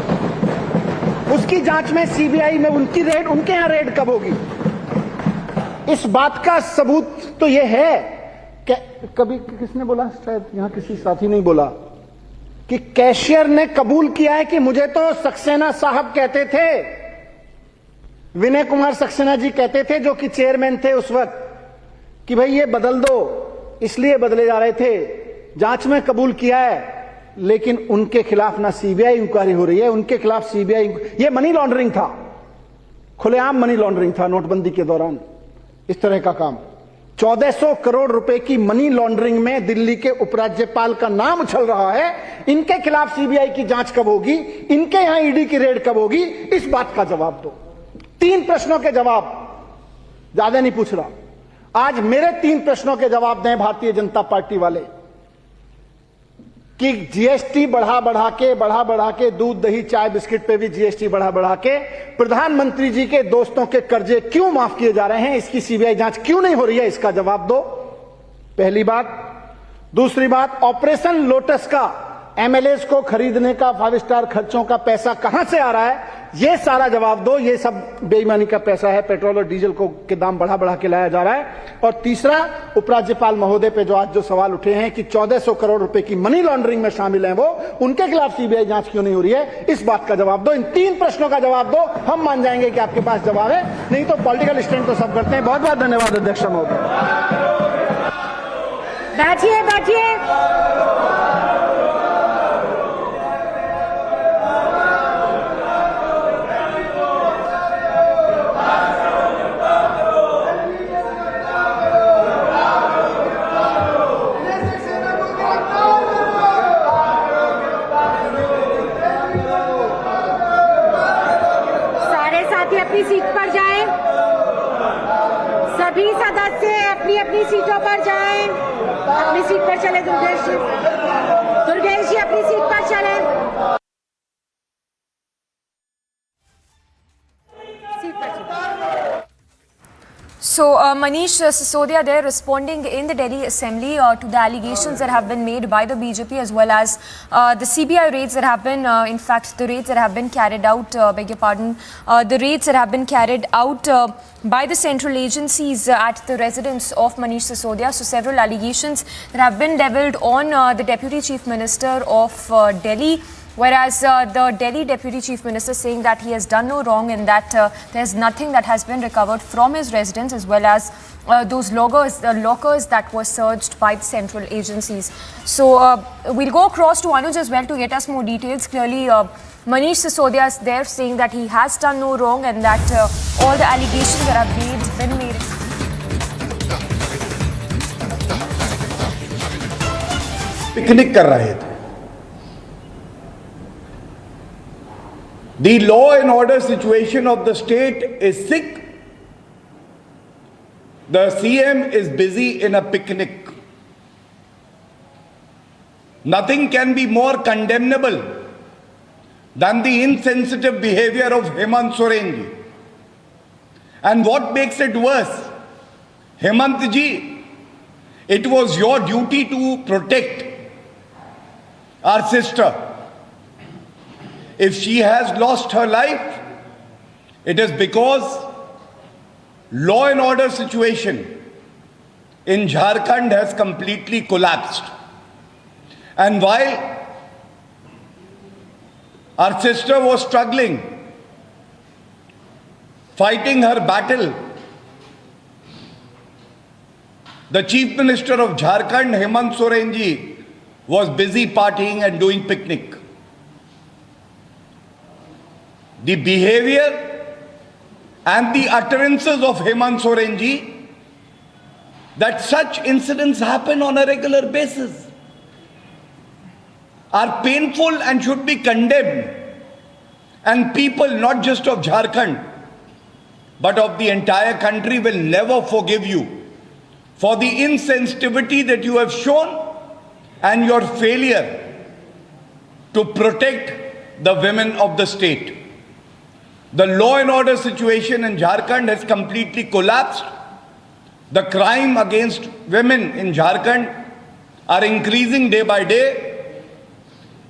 I: उसकी जांच में सीबीआई में उनकी रेड, उनके यहां रेड कब होगी? इस बात का सबूत तो यह है कि कभी किसने बोला, शायद यहां किसी साथी ने बोला कि कैशियर ने कबूल किया है कि मुझे तो सक्सेना साहब कहते थे, विनय कुमार सक्सेना जी कहते थे जो कि चेयरमैन थे उस वक्त, कि भाई ये बदल दो, इसलिए बदले जा रहे थे। जांच में कबूल किया है, लेकिन उनके खिलाफ ना सीबीआई इंक्वायरी हो रही है, उनके खिलाफ सीबीआई, ये मनी लॉन्ड्रिंग था, खुलेआम मनी लॉन्ड्रिंग था नोटबंदी के दौरान। इस तरह का काम 1400 करोड़ रुपए की मनी लॉन्ड्रिंग में दिल्ली के उपराज्यपाल का नाम उछल रहा है। इनके खिलाफ सीबीआई की जांच कब होगी, इनके यहां ईडी की रेड कब होगी, इस बात का जवाब दो। 3 प्रश्नों के जवाब, ज्यादा नहीं पूछ रहा। आज मेरे 3 प्रश्नों के जवाब दें भारतीय जनता पार्टी वाले कि जीएसटी बढ़ा बढ़ा के दूध दही चाय बिस्किट पे भी जीएसटी बढ़ा के प्रधानमंत्री जी के दोस्तों के कर्जे क्यों माफ किए जा रहे हैं, इसकी सीबीआई जांच क्यों नहीं हो रही है, इसका जवाब दो। पहली बात। दूसरी बात, ऑपरेशन लोटस का एमएलएज को खरीदने का 5 स्टार खर्चों का पैसा कहां से आ रहा है, ये सारा जवाब दो। ये सब बेईमानी का पैसा है, पेट्रोल और डीजल को के दाम बढ़ा के लाया जा रहा है। और तीसरा, उपराज्यपाल महोदय पे जो आज जो सवाल उठे हैं कि 1400 करोड़ रुपए की मनी लॉन्ड्रिंग में शामिल हैं वो, उनके खिलाफ सीबीआई जांच क्यों नहीं हो रही है, इस बात का जवाब दो। इन 3 प्रश्नों का जवाब दो, हम मान जाएंगे कि आपके पास जवाब है, नहीं तो पॉलिटिकल स्टैंड तो सब करते हैं। बहुत बहुत धन्यवाद अध्यक्ष महोदय।
M: बैठिए बैठिए।
D: अपनी सीट पर जाएं। सभी सदस्य अपनी अपनी सीटों पर जाएं। अपनी सीट पर चले दुर्गेश जी अपनी सीट पर चले।
Q: So, Manish, Sisodia there responding in the Delhi Assembly to the allegations that have been made by the BJP as well as the CBI raids that have been, in fact, the raids that have been carried out, beg your pardon, the raids that have been carried out by the central agencies at the residence of Manish Sisodia. So, several allegations that have been levelled on the Deputy Chief Minister of Delhi. Whereas the Delhi Deputy Chief Minister saying that he has done no wrong and that there's nothing that has been recovered from his residence, as well as those lockers that were searched by the central agencies. So we'll go across to Anuj as well to get us more details. Clearly, Manish Sisodia is there saying that he has done no wrong and that all the allegations that have been made.
V: Picnic कर रहे थे। The law and order situation of the state is sick. The CM is busy in a picnic. Nothing can be more condemnable than the insensitive behavior of Hemant Sorenji. And what makes it worse, Hemant ji, it was your duty to protect our sister. If she has lost her life, it is because law and order situation in Jharkhand has completely collapsed. And while our sister was struggling, fighting her battle, the Chief Minister of Jharkhand, Hemant Sorenji, was busy partying and doing picnic. The behavior and the utterances of Hemant Sorenji, that such incidents happen on a regular basis, are painful and should be condemned. And people, not just of Jharkhand, but of the entire country, will never forgive you for the insensitivity that you have shown and your failure to protect the women of the state. The law and order situation in Jharkhand has completely collapsed. The crime against women in Jharkhand are increasing day by day.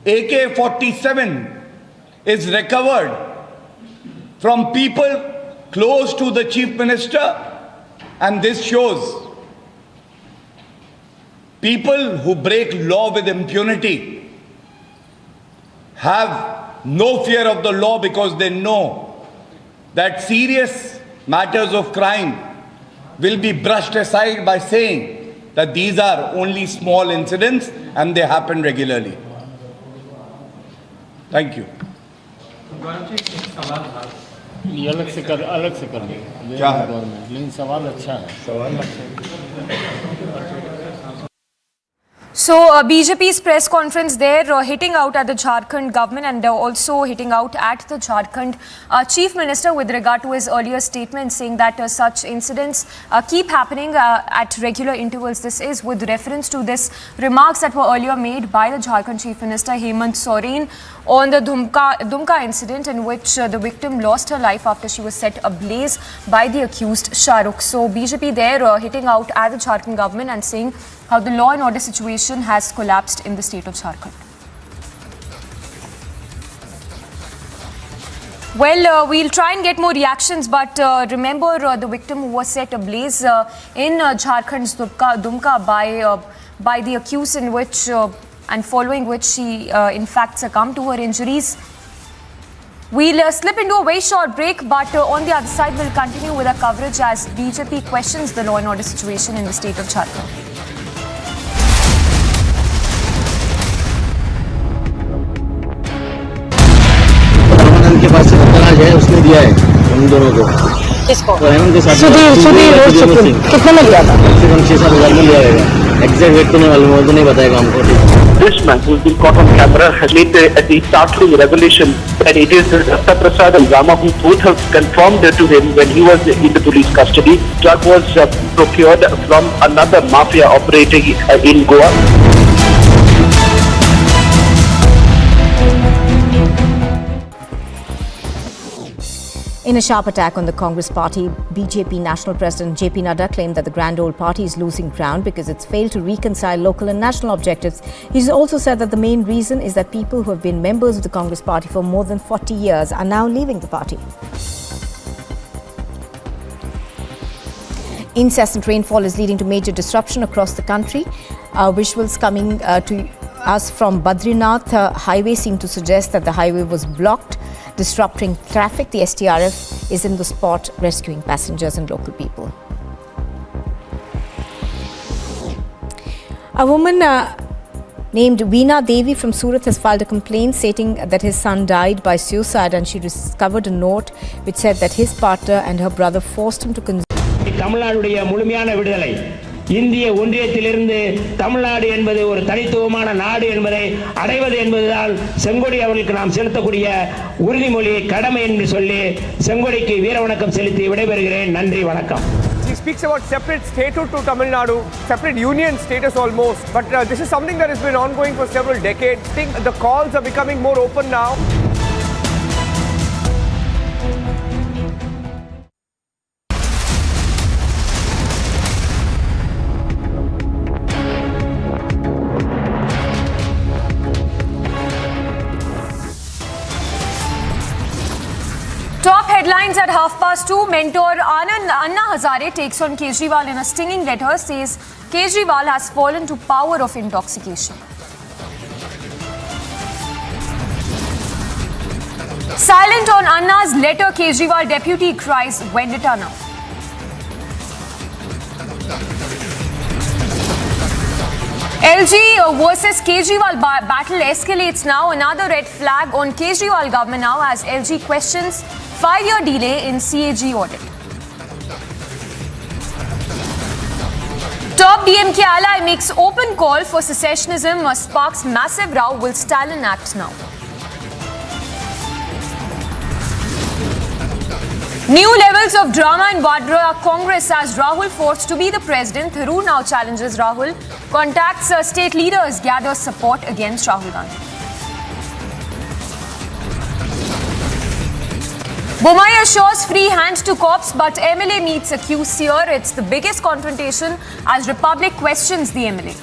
V: AK-47 is recovered from people close to the Chief Minister, and this shows people who break law with impunity have no fear of the law, because they know that serious matters of crime will be brushed aside by saying that these are only small incidents and they happen regularly. Thank you.
F: ये अलग से कर लेंगे क्या है government, लेकिन सवाल अच्छा है, सवाल
Q: So BJP's press conference there hitting out at the Jharkhand government and also hitting out at the Jharkhand Chief Minister with regard to his earlier statement saying that such incidents keep happening at regular intervals. This is with reference to this remarks that were earlier made by the Jharkhand Chief Minister Hemant Soren on the Dumka incident in which the victim lost her life after she was set ablaze by the accused Shahrukh. So BJP there hitting out at the Jharkhand government and saying how the law and order situation has collapsed in the state of Jharkhand. Well, we'll try and get more reactions, but remember the victim who was set ablaze in Jharkhand's Dumka by the accused, in which and following which she in fact succumbed to her injuries. We'll slip into a very short break, but on the other side we'll continue with our coverage as BJP questions the law and order situation in the state of Jharkhand.
S: के पास से तलाश है, उसने दिया है उन दोनों को। किसको? तो हेमंत के साथ कितने में लिया था? कम से कम 6-7 हज़ार में लिया रहेगा। एग्जैक्ट रेट तो नहीं मालूम, वो तो नहीं बताएगा हमको।
W: This man who's been caught on camera has made the startling revelation that it is Dr. Prasad and Rama who both have confirmed to him when he was in the police custody. Drug was procured from another mafia operating in Goa.
M: In a sharp attack on the Congress party, BJP National President JP Nadda claimed that the Grand Old Party is losing ground because it's failed to reconcile local and national objectives. He's also said that the main reason is that people who have been members of the Congress party for more than 40 years are now leaving the party. Incessant rainfall is leading to major disruption across the country. Visuals coming to us from Badrinath highway seem to suggest that the highway was blocked, disrupting traffic. The STRF is in the spot rescuing passengers and local people. A woman named Veena Devi from Surat has filed a complaint stating that his son died by suicide, and she discovered a note which said that his partner and her brother forced him to consume.
X: தமிழ்நாடுடைய முழுமையான விடுதலை இந்திய ஒன்றியத்திலிருந்து தமிழ்நாடு என்பது ஒரு தனித்துவமான நாடு என்பதை அடைவது என்பதுதான் செங்கோடி அவர்களுக்கு நாம் செலுத்தக்கூடிய உறுதிமொழி கடமை என்று சொல்லி செங்கோடிக்கு வீரவணக்கம் செலுத்தி விடைபெறுகிறேன். நன்றி, வணக்கம்.
J: He speaks about separate statehood to Tamil Nadu, separate union status almost, but this is something that has been ongoing for several decades. I think the calls are becoming more open now.
Q: 2, mentor Anna Hazare takes on Kejriwal in a stinging letter, says Kejriwal has fallen to power of intoxication. Silent on Anna's letter, Kejriwal deputy cries vendetta now. LG versus Kejriwal battle escalates now. Another red flag on Kejriwal government now as LG questions 5-year delay in CAG audit. Top DMK ally makes open call for secessionism, sparks massive row. Will Stalin act now? New levels of drama in Vadra Congress as Rahul forced to be the president. Tharoor now challenges Rahul. Contacts state leaders, gathers support against Rahul Gandhi. Bomai assures free hand to cops, but MLA meets accused here. It's the biggest confrontation as Republic questions the MLA.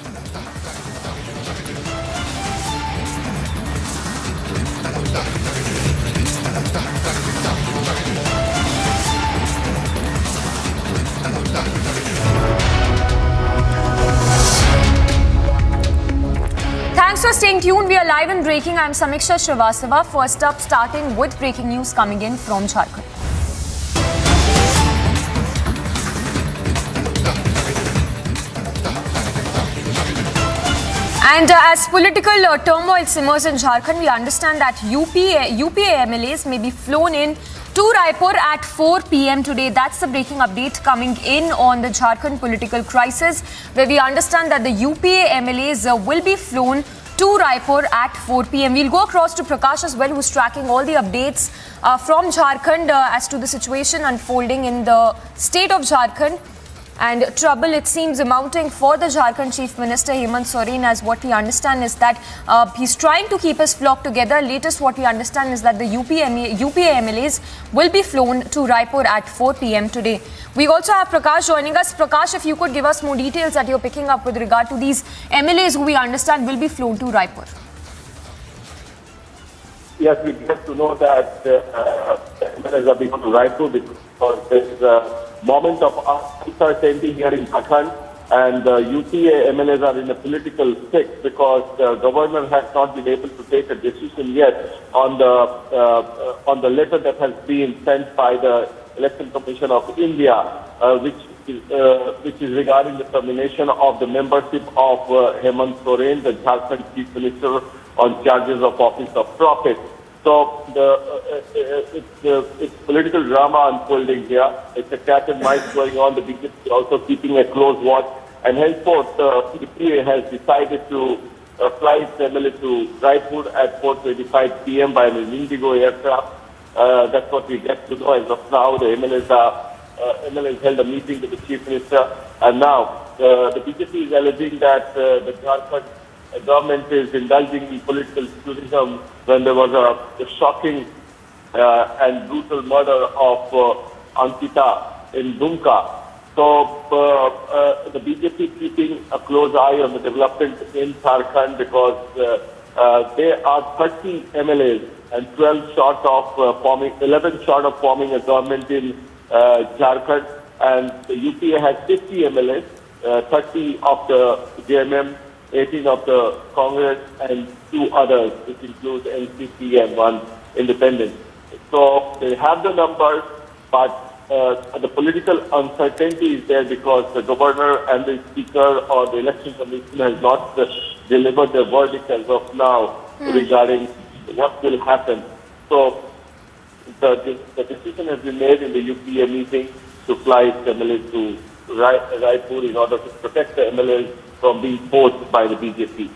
Q: Thanks for staying tuned. We are live and breaking. I'm Samiksha Srivastava. First up, starting with breaking news coming in from Jharkhand. And as political turmoil simmers in Jharkhand, we understand that UPA MLAs may be flown in to Raipur at 4 p.m. today. That's the breaking update coming in on the Jharkhand political crisis, where we understand that the UPA MLAs will be flown to Raipur at 4 p.m. We'll go across to Prakash as well, who's tracking all the updates from Jharkhand as to the situation unfolding in the state of Jharkhand. And trouble, it seems, mounting for the Jharkhand Chief Minister Hemant Soren, as what we understand is that he's trying to keep his flock together. Latest what we understand is that the UPA MLAs will be flown to Raipur at 4 p.m. today. We also have Prakash joining us. Prakash, if you could give us more details that you're picking up with regard to these MLAs who we understand will be flown to Raipur.
A: Yes, we get to know that MLAs are being flown to Raipur because there is a moment of uncertainty here in Jharkhand, and UPA MLAs are in a political fix because the governor has not been able to take a decision yet on the letter that has been sent by the Election Commission of India, which is regarding the termination of the membership of Hemant Soren, the Jharkhand Chief Minister, on charges of office of profit. So it's political drama unfolding here. It's a cat and mice going on. The BJP is also keeping a close watch. And henceforth, CPA has decided to fly its MLA to Raipur at 4:25 p.m. by an Indigo aircraft. That's what we get to know as of now. The MLAs held a meeting with the Chief Minister. And now the BJP is alleging that the Jharkhand government is indulging in political tourism when there was a shocking and brutal murder of Ankita in Dumka. So the BJP is keeping a close eye on the development in Jharkhand because there are 30 MLAs and 11 short of forming a government in Jharkhand, and the UPA has 50 MLAs, 30 of the JMM, 18 of the Congress, and 2 others, which includes NCP and 1 independent. So they have the numbers, but the political uncertainty is there because the governor and the speaker or the election commission has not delivered their verdict as of now regarding what will happen. So the decision has been made in the UPA meeting to fly MLAs to Raipur in order to protect the MLAs from being forced by the BJP.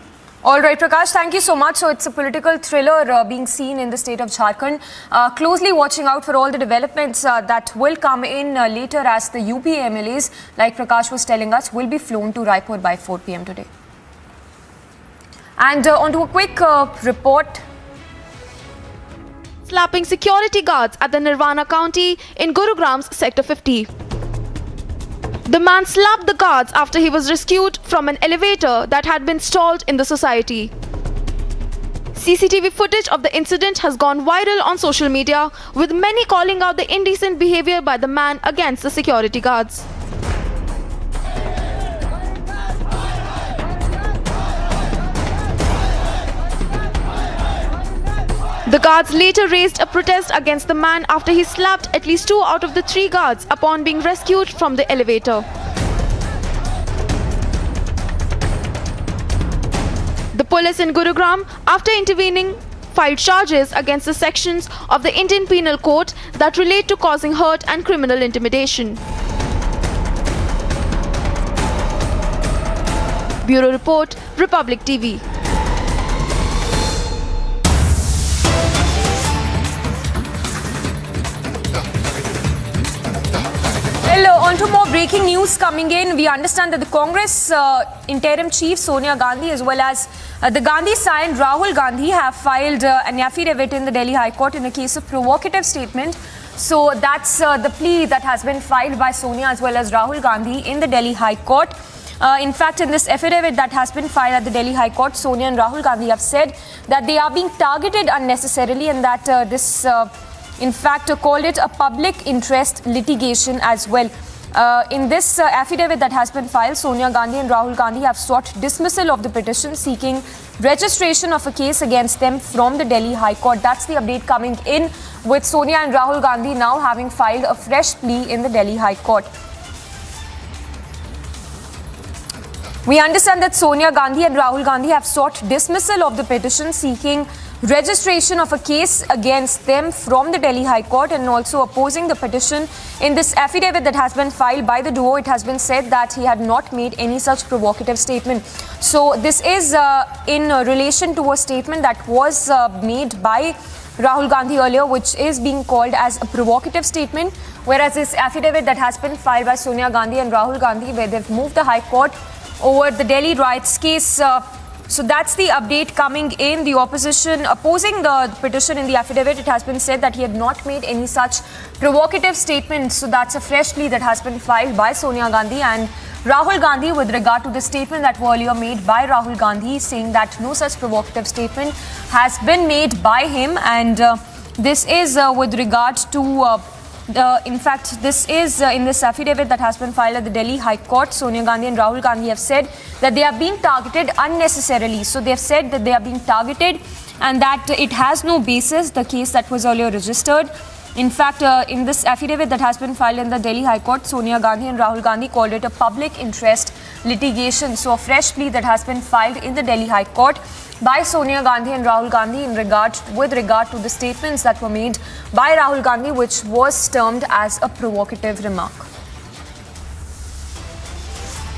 Q: All right, Prakash, thank you so much. So it's a political thriller being seen in the state of Jharkhand. Closely watching out for all the developments that will come in later as the UPA MLAs, like Prakash was telling us, will be flown to Raipur by 4 p.m. today. And on to a quick report.
H: Slapping security guards at the Nirvana County in Gurugram's Sector 50. The man slapped the guards after he was rescued from an elevator that had been stalled in the society. CCTV footage of the incident has gone viral on social media, with many calling out the indecent behavior by the man against the security guards. The guards later raised a protest against the man after he slapped at least 2 out of the 3 guards upon being rescued from the elevator. The police in Gurugram, after intervening, filed charges against the sections of the Indian Penal Code that relate to causing hurt and criminal intimidation. Bureau Report, Republic TV.
Q: Well, on to more breaking news coming in. We understand that the Congress interim chief Sonia Gandhi as well as the Gandhi scion Rahul Gandhi have filed an affidavit in the Delhi High Court in a case of provocative statement. So that's the plea that has been filed by Sonia as well as Rahul Gandhi in the Delhi High Court. In fact, in this affidavit that has been filed at the Delhi High Court, Sonia and Rahul Gandhi have said that they are being targeted unnecessarily and that this in fact called it a public interest litigation as well. In this affidavit that has been filed, Sonia Gandhi and Rahul Gandhi have sought dismissal of the petition seeking registration of a case against them from the Delhi High Court. That's the update coming in, with Sonia and Rahul Gandhi now having filed a fresh plea in the Delhi High Court. We understand that Sonia Gandhi and Rahul Gandhi have sought dismissal of the petition seeking registration of a case against them from the Delhi High Court and also opposing the petition. In this affidavit that has been filed by the duo, it has been said that he had not made any such provocative statement. So this is in relation to a statement that was made by Rahul Gandhi earlier, which is being called as a provocative statement, whereas this affidavit that has been filed by Sonia Gandhi and Rahul Gandhi, where they've moved the High Court over the Delhi riots case. So that's the update coming in. The opposition opposing the petition in the affidavit, it has been said that he had not made any such provocative statement. So that's a fresh plea that has been filed by Sonia Gandhi and Rahul Gandhi with regard to the statement that was earlier made by Rahul Gandhi, saying that no such provocative statement has been made by him. And this is with regard to in fact, this is in this affidavit that has been filed at the Delhi High Court. Sonia Gandhi and Rahul Gandhi have said that they are being targeted unnecessarily. So they have said that they are being targeted and that it has no basis, the case that was earlier registered. In fact, in this affidavit that has been filed in the Delhi High Court, Sonia Gandhi and Rahul Gandhi called it a public interest litigation. So a fresh plea that has been filed in the Delhi High Court by Sonia Gandhi and Rahul Gandhi with regard to the statements that were made by Rahul Gandhi, which was termed as a provocative remark.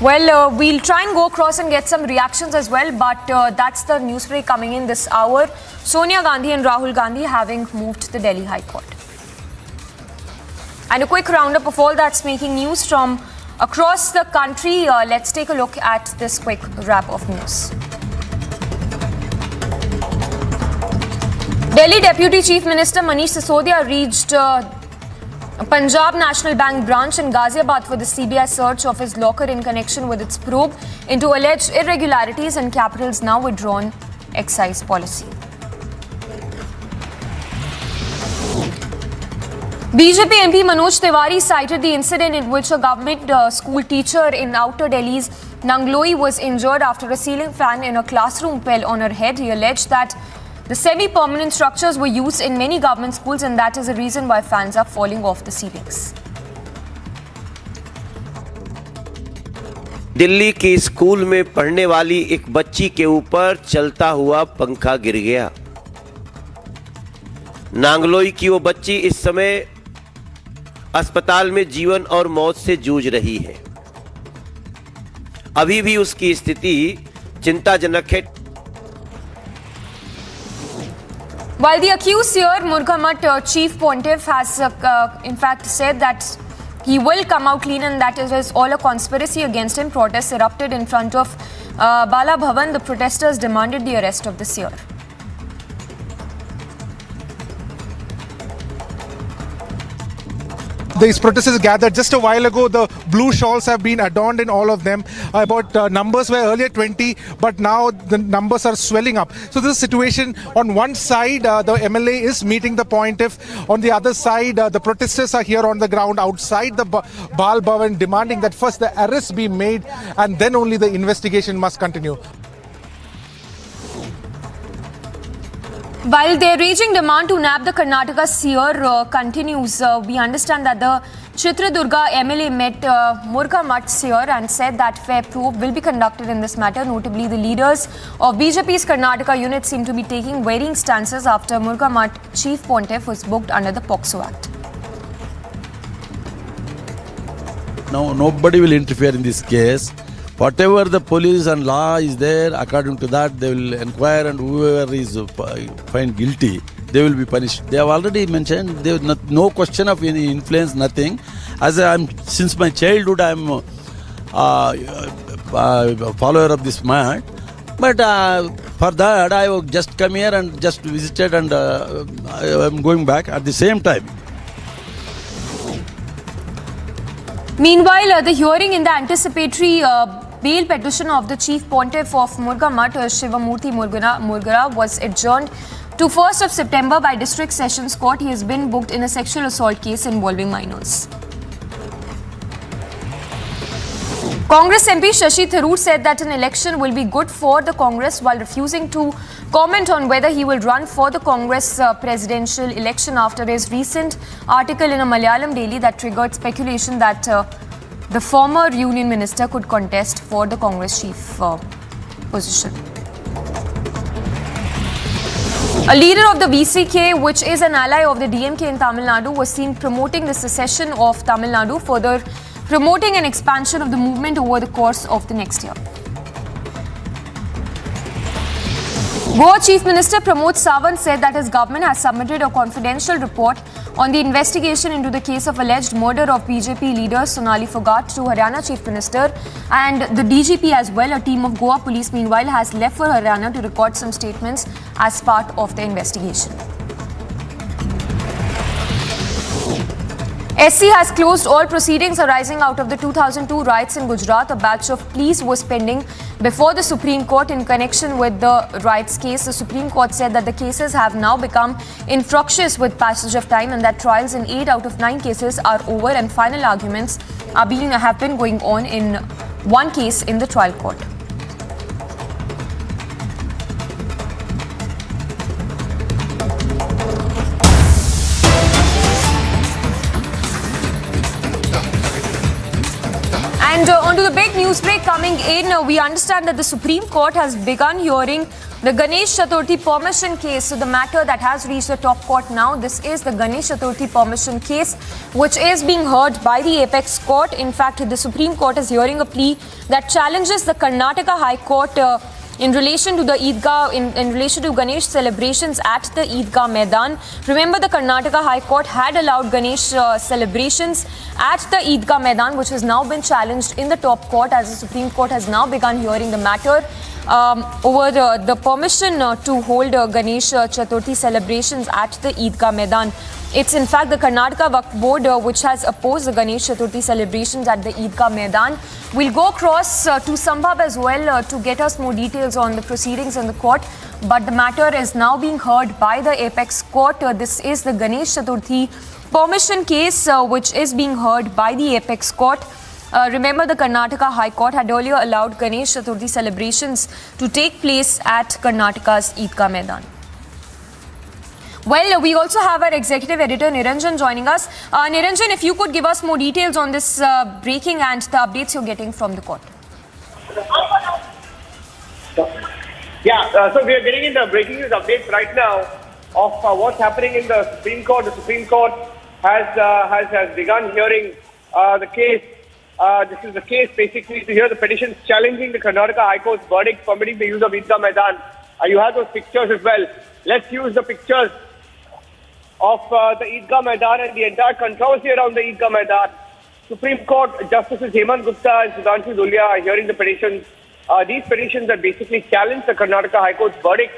Q: Well, we'll try and go across and get some reactions as well, but that's the news break coming in this hour. Sonia Gandhi and Rahul Gandhi having moved to the Delhi High Court. And a quick roundup of all that's making news from across the country. Let's take a look at this quick wrap of news. Delhi Deputy Chief Minister Manish Sisodia reached Punjab National Bank branch in Ghaziabad for the CBI search of his locker in connection with its probe into alleged irregularities and Capital's now withdrawn excise policy. BJP MP Manoj Tiwari cited the incident in which a government school teacher in outer Delhi's Nangloi was injured after a ceiling fan in a classroom fell on her head. He alleged that the semi-permanent structures were used in many government schools and that is the reason why fans are falling off the ceilings.
C: Delhi की school में पढ़ने वाली एक बच्ची के ऊपर चलता हुआ पंखा गिर गया। नांगलोई की वो बच्ची इस समय अस्पताल में जीवन और मौत से जूझ रही है। अभी भी उसकी स्थिति चिंताजनक है।
Q: While the accused here, Murghamat Chief Pontiff has in fact said that he will come out clean and that it is all a conspiracy against him. Protests erupted in front of Bala Bhavan. The protesters demanded the arrest of the seer.
L: These protesters gathered just a while ago. The blue shawls have been adorned in all of them. Numbers were earlier 20, but now the numbers are swelling up. So this situation, on one side, the MLA is meeting the Pontiff. On the other side, the protesters are here on the ground outside the Bal Bhavan, demanding that first the arrest be made and then only the investigation must continue.
Q: While their raging demand to nab the Karnataka seer continues, we understand that the Chitradurga MLA met Murga Mutt seer and said that fair probe will be conducted in this matter. Notably, the leaders of BJP's Karnataka unit seem to be taking varying stances after Murga Mutt chief pontiff was booked under the POCSO Act.
N: No, nobody will interfere in this case. Whatever the police and law is there, according to that, they will inquire, and whoever is found guilty, they will be punished. They have already mentioned there is no question of any influence, nothing. As since my childhood, I am a follower of this man. But for that, I have just come here and just visited, and I am going back at the same time.
Q: Meanwhile, the hearing in the anticipatory bail petition of the Chief Pontiff of Murga Mutt, Shivamurthy Murgara, was adjourned to 1st of September by District Sessions Court. He has been booked in a sexual assault case involving minors. Congress MP Shashi Tharoor said that an election will be good for the Congress while refusing to comment on whether he will run for the Congress presidential election after his recent article in a Malayalam daily that triggered speculation that the former union minister could contest for the Congress chief position. A leader of the VCK, which is an ally of the DMK in Tamil Nadu, was seen promoting the secession of Tamil Nadu, further promoting an expansion of the movement over the course of the next year. Goa Chief Minister Pramod Sawant said that his government has submitted a confidential report on the investigation into the case of alleged murder of BJP leader Sonali Phogat to Haryana Chief Minister and the DGP as well. A team of Goa police meanwhile has left for Haryana to record some statements as part of the investigation. SC has closed all proceedings arising out of the 2002 riots in Gujarat. A batch of pleas was pending before the Supreme Court in connection with the riots case. The Supreme Court said that the cases have now become infructuous with passage of time and that trials in 8 out of 9 cases are over and final arguments have been going on in one case in the trial court. And onto the big news break coming in, we understand that the Supreme Court has begun hearing the Ganesh Chaturthi permission case. So the matter that has reached the top court now, this is the Ganesh Chaturthi permission case, which is being heard by the apex court. In fact, the Supreme Court is hearing a plea that challenges the Karnataka High Court in relation to the Eidgah, in relation to Ganesh celebrations at the Eidgah Maidan. Remember, the Karnataka High Court had allowed Ganesh celebrations at the Eidgah Maidan, which has now been challenged in the top court as the Supreme Court has now begun hearing the matter over the permission to hold Ganesh Chaturthi celebrations at the Eidgah Maidan. It's in fact the Karnataka Waqf Board which has opposed the Ganesh Chaturthi celebrations at the Eidgah Maidan. We'll go across to Sambhav as well to get us more details on the proceedings in the court. But the matter is now being heard by the apex court. This is the Ganesh Chaturthi permission case which is being heard by the apex court. Remember, the Karnataka High Court had earlier allowed Ganesh Chaturthi celebrations to take place at Karnataka's Eidgah Maidan. Well, we also have our executive editor Niranjan joining us. Niranjan, if you could give us more details on this breaking and the updates you're getting from the court.
O: Yeah, so we are getting in the breaking news updates right now of what's happening in the Supreme Court. The Supreme Court has begun hearing the case. This is the case basically to hear the petitions challenging the Karnataka High Court's verdict permitting the use of Eidgah Maidan. You have those pictures as well. Let's use the pictures of the Eidgah Maidan and the entire controversy around the Eidgah Maidan. Supreme Court Justices Hemant Gupta and Sudhanshu Dhulia are hearing the petitions. These petitions that basically challenge the Karnataka High Court's verdict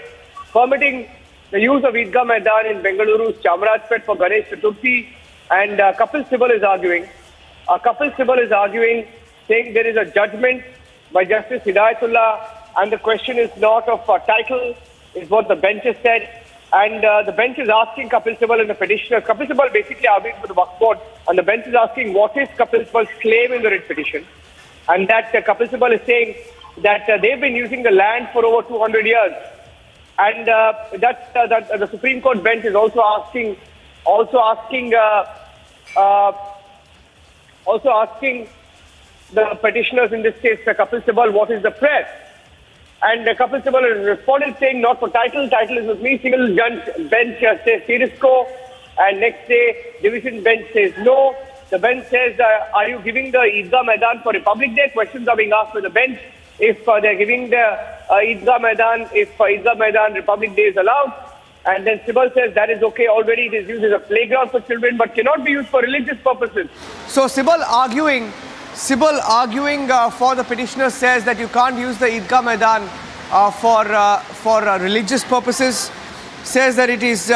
O: permitting the use of Eidgah Maidan in Bengaluru's Chamarajpet for Ganesh Chaturthi. and Kapil Sibal is arguing. Kapil Sibal is arguing, saying there is a judgment by Justice Hidayatullah, and the question is not of title, is what the bench has said. And the bench is asking Kapil Sibal and the petitioner. Kapil Sibal basically arguing for the Waqf Board, and the bench is asking what is Kapil Sibal's claim in the writ petition. And that Kapil Sibal is saying that they've been using the land for over 200 years. And that the Supreme Court bench is also asking the petitioners, in this case Kapil Sibal, what is the prayer? And Kapil Sibal has responded saying not for title is with me. Single bench says Sirisco, and next day division bench says no. The bench says, are you giving the Eidgah Maidan for Republic Day? Questions are being asked by the bench. If they're giving the Eidgah Maidan, if Eidgah Maidan Republic Day is allowed. And then Sibal says that is okay, already it is used as a playground for children but cannot be used for religious purposes.
J: So Sibal arguing for the petitioner says that you can't use the Eidgah Maidan for religious purposes. Says that it is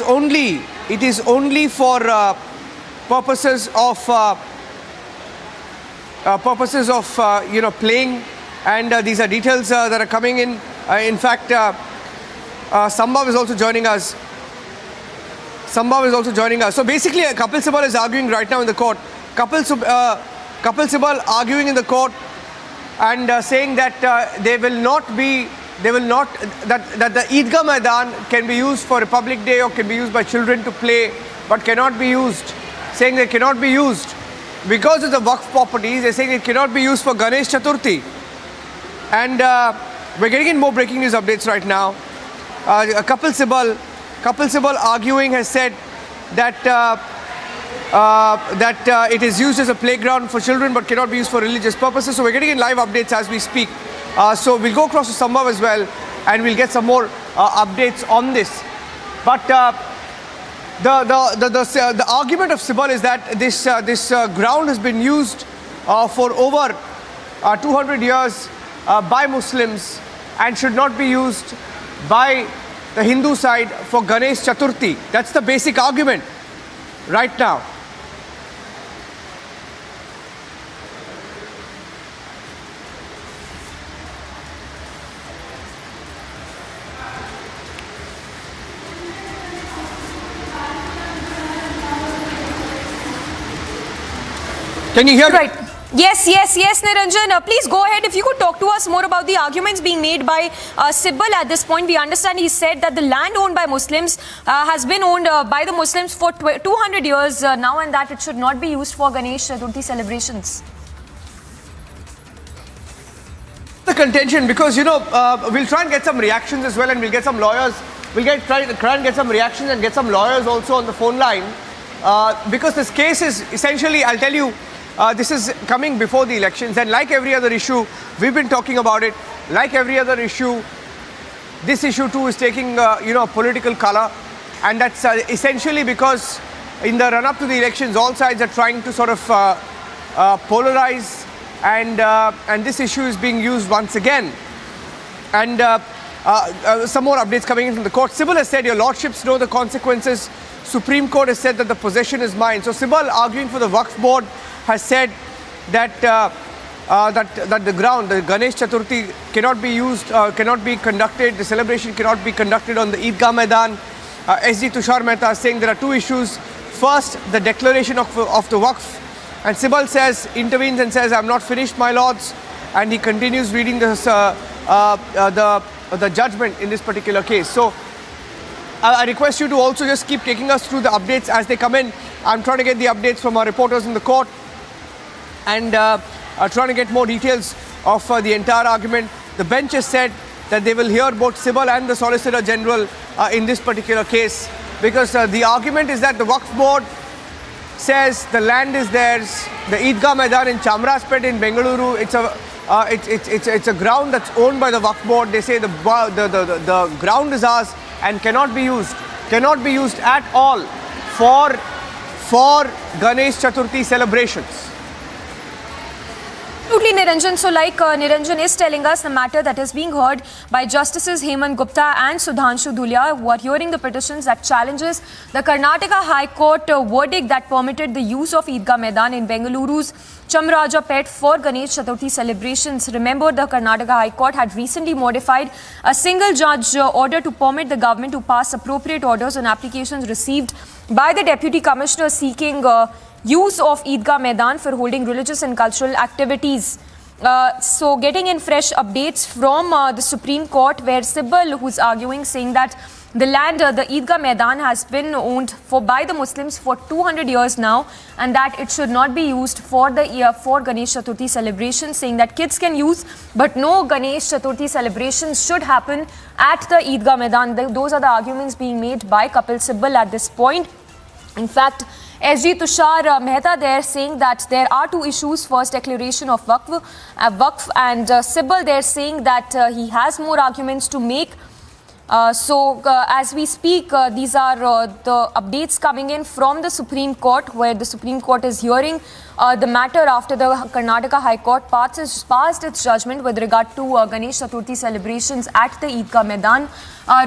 J: only for purposes of playing, and these are details that are coming in. In fact, Sambhav is also joining us. So basically, Kapil Sibal is arguing right now in the court. Kapil Sibal arguing in the court and saying that that the Eidgah Maidan can be used for Republic Day or can be used by children to play, but cannot be used. Saying they cannot be used because of the Waqf properties. They're saying it cannot be used for Ganesh Chaturthi. And we're getting in more breaking news updates right now. Kapil Sibal arguing has said that it is used as a playground for children but cannot be used for religious purposes. So we're getting in live updates as we speak. So we'll go across to Sambhav as well, and we'll get some more updates on this. But the argument of Sibal is that this ground has been used for over 200 years by Muslims and should not be used by the Hindu side for Ganesh Chaturthi. That's the basic argument right now. Can you hear me?
Q: Right. Yes, Niranjan. Please go ahead. If you could talk to us more about the arguments being made by Sibal at this point. We understand he said that the land owned by Muslims has been owned by the Muslims for 200 years now, and that it should not be used for Ganesh Chaturthi celebrations.
J: The contention, because we'll try and get some reactions as well, and we'll get some lawyers. Try and get some reactions and get some lawyers also on the phone line, because this case is essentially, I'll tell you, this is coming before the elections, and like every other issue, we've been talking about it. Like every other issue, this issue too is taking a political color, and that's essentially because in the run-up to the elections, all sides are trying to sort of polarize, and this issue is being used once again. And some more updates coming in from the court. Sibal has said, your lordships know the consequences. Supreme Court has said that the possession is mine. So Sibal, arguing for the Waqf Board, has said that that the ground, the Ganesh Chaturthi, cannot be used, cannot be conducted, the celebration cannot be conducted on the Eidgah Maidan. SD Tushar Mehta is saying there are two issues. First, the declaration of the Waqf, and Sibal intervenes and says, I'm not finished, my lords, and he continues reading this, the judgment in this particular case. So I request you to also just keep taking us through the updates as they come in. I'm trying to get the updates from our reporters in the court, and trying to get more details of the entire argument. The bench has said that they will hear both Sibal and the Solicitor General in this particular case, because the argument is that the Waqf Board says the land is theirs. The Eidgah Maidan in Chamraspet in Bengaluru, it's a ground that's owned by the Waqf Board. They say the ground is ours and cannot be used at all for Ganesh Chaturthi celebrations.
Q: Absolutely, Niranjan. So like Niranjan is telling us, the matter that is being heard by Justices Hemant Gupta and Sudhanshu Dhulia, who are hearing the petitions that challenges the Karnataka High Court verdict that permitted the use of Eidgah Maidan in Bengaluru's Chamrajapet for Ganesh Chaturthi celebrations. Remember, the Karnataka High Court had recently modified a single judge order to permit the government to pass appropriate orders on applications received by the Deputy Commissioner seeking use of Eidgah Maidan for holding religious and cultural activities. So getting in fresh updates from the Supreme Court, where Sibal, who's arguing, saying that the land, the Eidgah Maidan, has been owned by the Muslims for 200 years now, and that it should not be used for for Ganesh Chaturthi celebrations, saying that kids can use, but no Ganesh Chaturthi celebrations should happen at the Eidgah Maidan. Those are the arguments being made by Kapil Sibal at this point. In fact, SG Tushar Mehta there saying that there are two issues. First, declaration of Waqf, and Sibal there saying that he has more arguments to make. So as we speak, these are the updates coming in from the Supreme Court, where the Supreme Court is hearing the matter after the Karnataka High Court passed its judgment with regard to Ganesh Chaturthi celebrations at the Eidgah Maidan.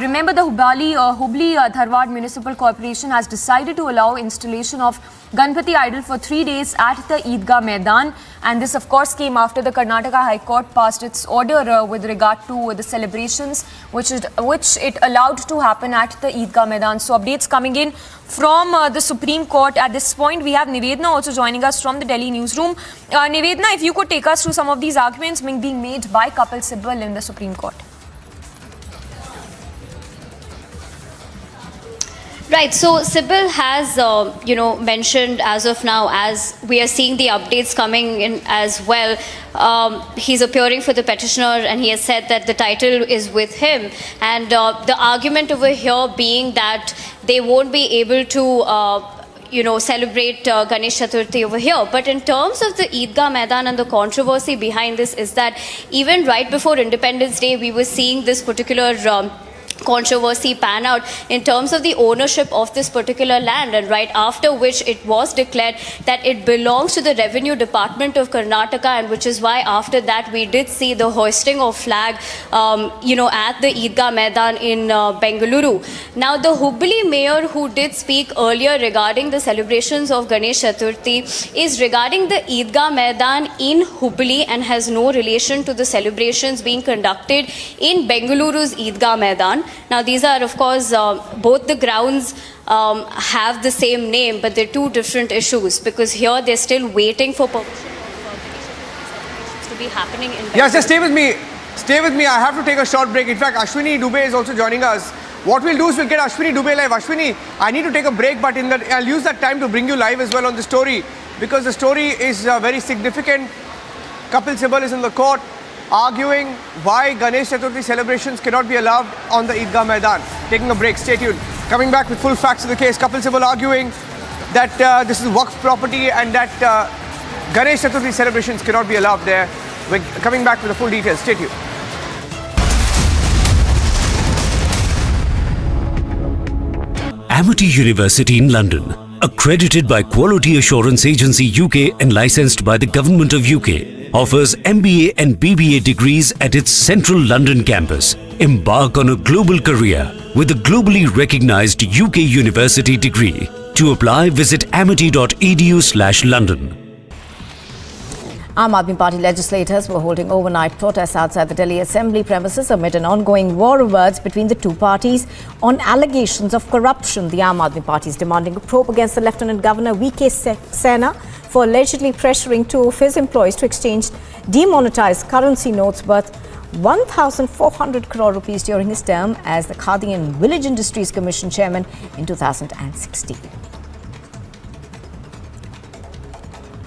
Q: Remember, the Hubli Dharwad Municipal Corporation has decided to allow installation of Ganpati idol for 3 days at the Eidgah Maidan, and this of course came after the Karnataka High Court passed its order with regard to the celebrations which it allowed to happen at the Eidgah Maidan. So updates coming in from the Supreme Court. At this point, we have Nivedna also joining us from the Delhi newsroom. Nivedna, if you could take us through some of these arguments being made by Kapil Sibal in the Supreme Court.
B: Right, so Sibal has, mentioned as of now, as we are seeing the updates coming in as well, he's appearing for the petitioner and he has said that the title is with him. And the argument over here being that they won't be able to celebrate Ganesh Chaturthi over here. But in terms of the Eidgah Maidan and the controversy behind this is that even right before Independence Day, we were seeing this particular controversy pan out in terms of the ownership of this particular land, and right after which it was declared that it belongs to the Revenue Department of Karnataka, and which is why after that we did see the hoisting of flag at the Eidgah Maidan in Bengaluru. Now the Hubli mayor, who did speak earlier regarding the celebrations of Ganesh Chaturthi, is regarding the Eidgah Maidan in Hubli and has no relation to the celebrations being conducted in Bengaluru's Eidgah Maidan. Now these are of course both the grounds have the same name, but they're two different issues, because here they're still waiting for permission to be happening in Bengaluru.
J: Yes, just stay with me. Stay with me. I have to take a short break. In fact, Ashwini Dubey is also joining us. What we'll do is we'll get Ashwini Dubey live. Ashwini, I need to take a break, but I'll use that time to bring you live as well on the story, because the story is very significant. Kapil Sibal is in the court arguing why Ganesh Chaturthi celebrations cannot be allowed on the Eidgah Maidan. Taking a break, stay tuned. Coming back with full facts of the case, Kapil Sibal arguing that this is Waqf property and that Ganesh Chaturthi celebrations cannot be allowed there. We're coming back with the full details, stay tuned.
G: Amity University in London, accredited by Quality Assurance Agency UK and licensed by the Government of UK, offers MBA and BBA degrees at its central London campus. Embark on a global career with a globally recognized UK university degree. To apply, visit amity.edu/London.
M: Aam Aadmi Party legislators were holding overnight protests outside the Delhi Assembly premises amid an ongoing war of words between the two parties on allegations of corruption. The Aam Aadmi Party is demanding a probe against the Lieutenant Governor V.K. Sena for allegedly pressuring two of his employees to exchange demonetized currency notes worth 1,400 crore rupees during his term as the Khadi and Village Industries Commission chairman in 2016.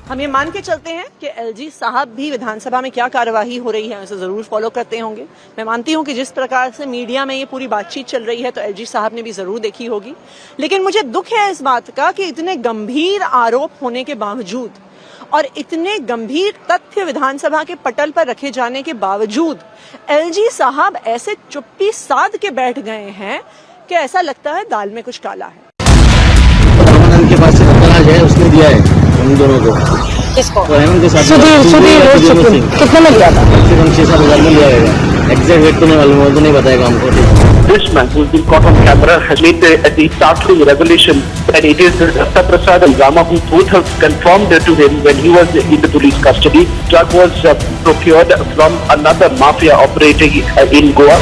P: हम ये मान के चलते हैं कि LG साहब भी विधानसभा में क्या कार्यवाही हो रही है उसे जरूर फॉलो करते होंगे। मैं मानती हूं कि जिस प्रकार से मीडिया में ये पूरी बातचीत चल रही है तो एलजी साहब ने भी जरूर देखी होगी, लेकिन मुझे दुख है इस बात का कि इतने गंभीर आरोप होने के बावजूद और इतने गंभीर तथ्य विधानसभा के पटल पर रखे जाने के बावजूद एलजी साहब ऐसे चुप्पी साध के बैठ गए हैं कि ऐसा लगता है दाल में कुछ काला है।
S: के पास से है उसने दिया है उन दोनों को।
P: किसको?
S: तो हेमंत के साथ
P: सुधीर कितने में लिया था?
S: कम से कम 6-7 हज़ार में लिया रहेगा। एग्जैक्ट रेट तो नहीं मालूम, वो तो नहीं बताएगा हमको।
W: This man, who's been caught on camera, has made the startling revelation that it is Datta Prasad and Rama who both have confirmed to him when he was in the police custody. Drug was procured from another mafia operating in Goa.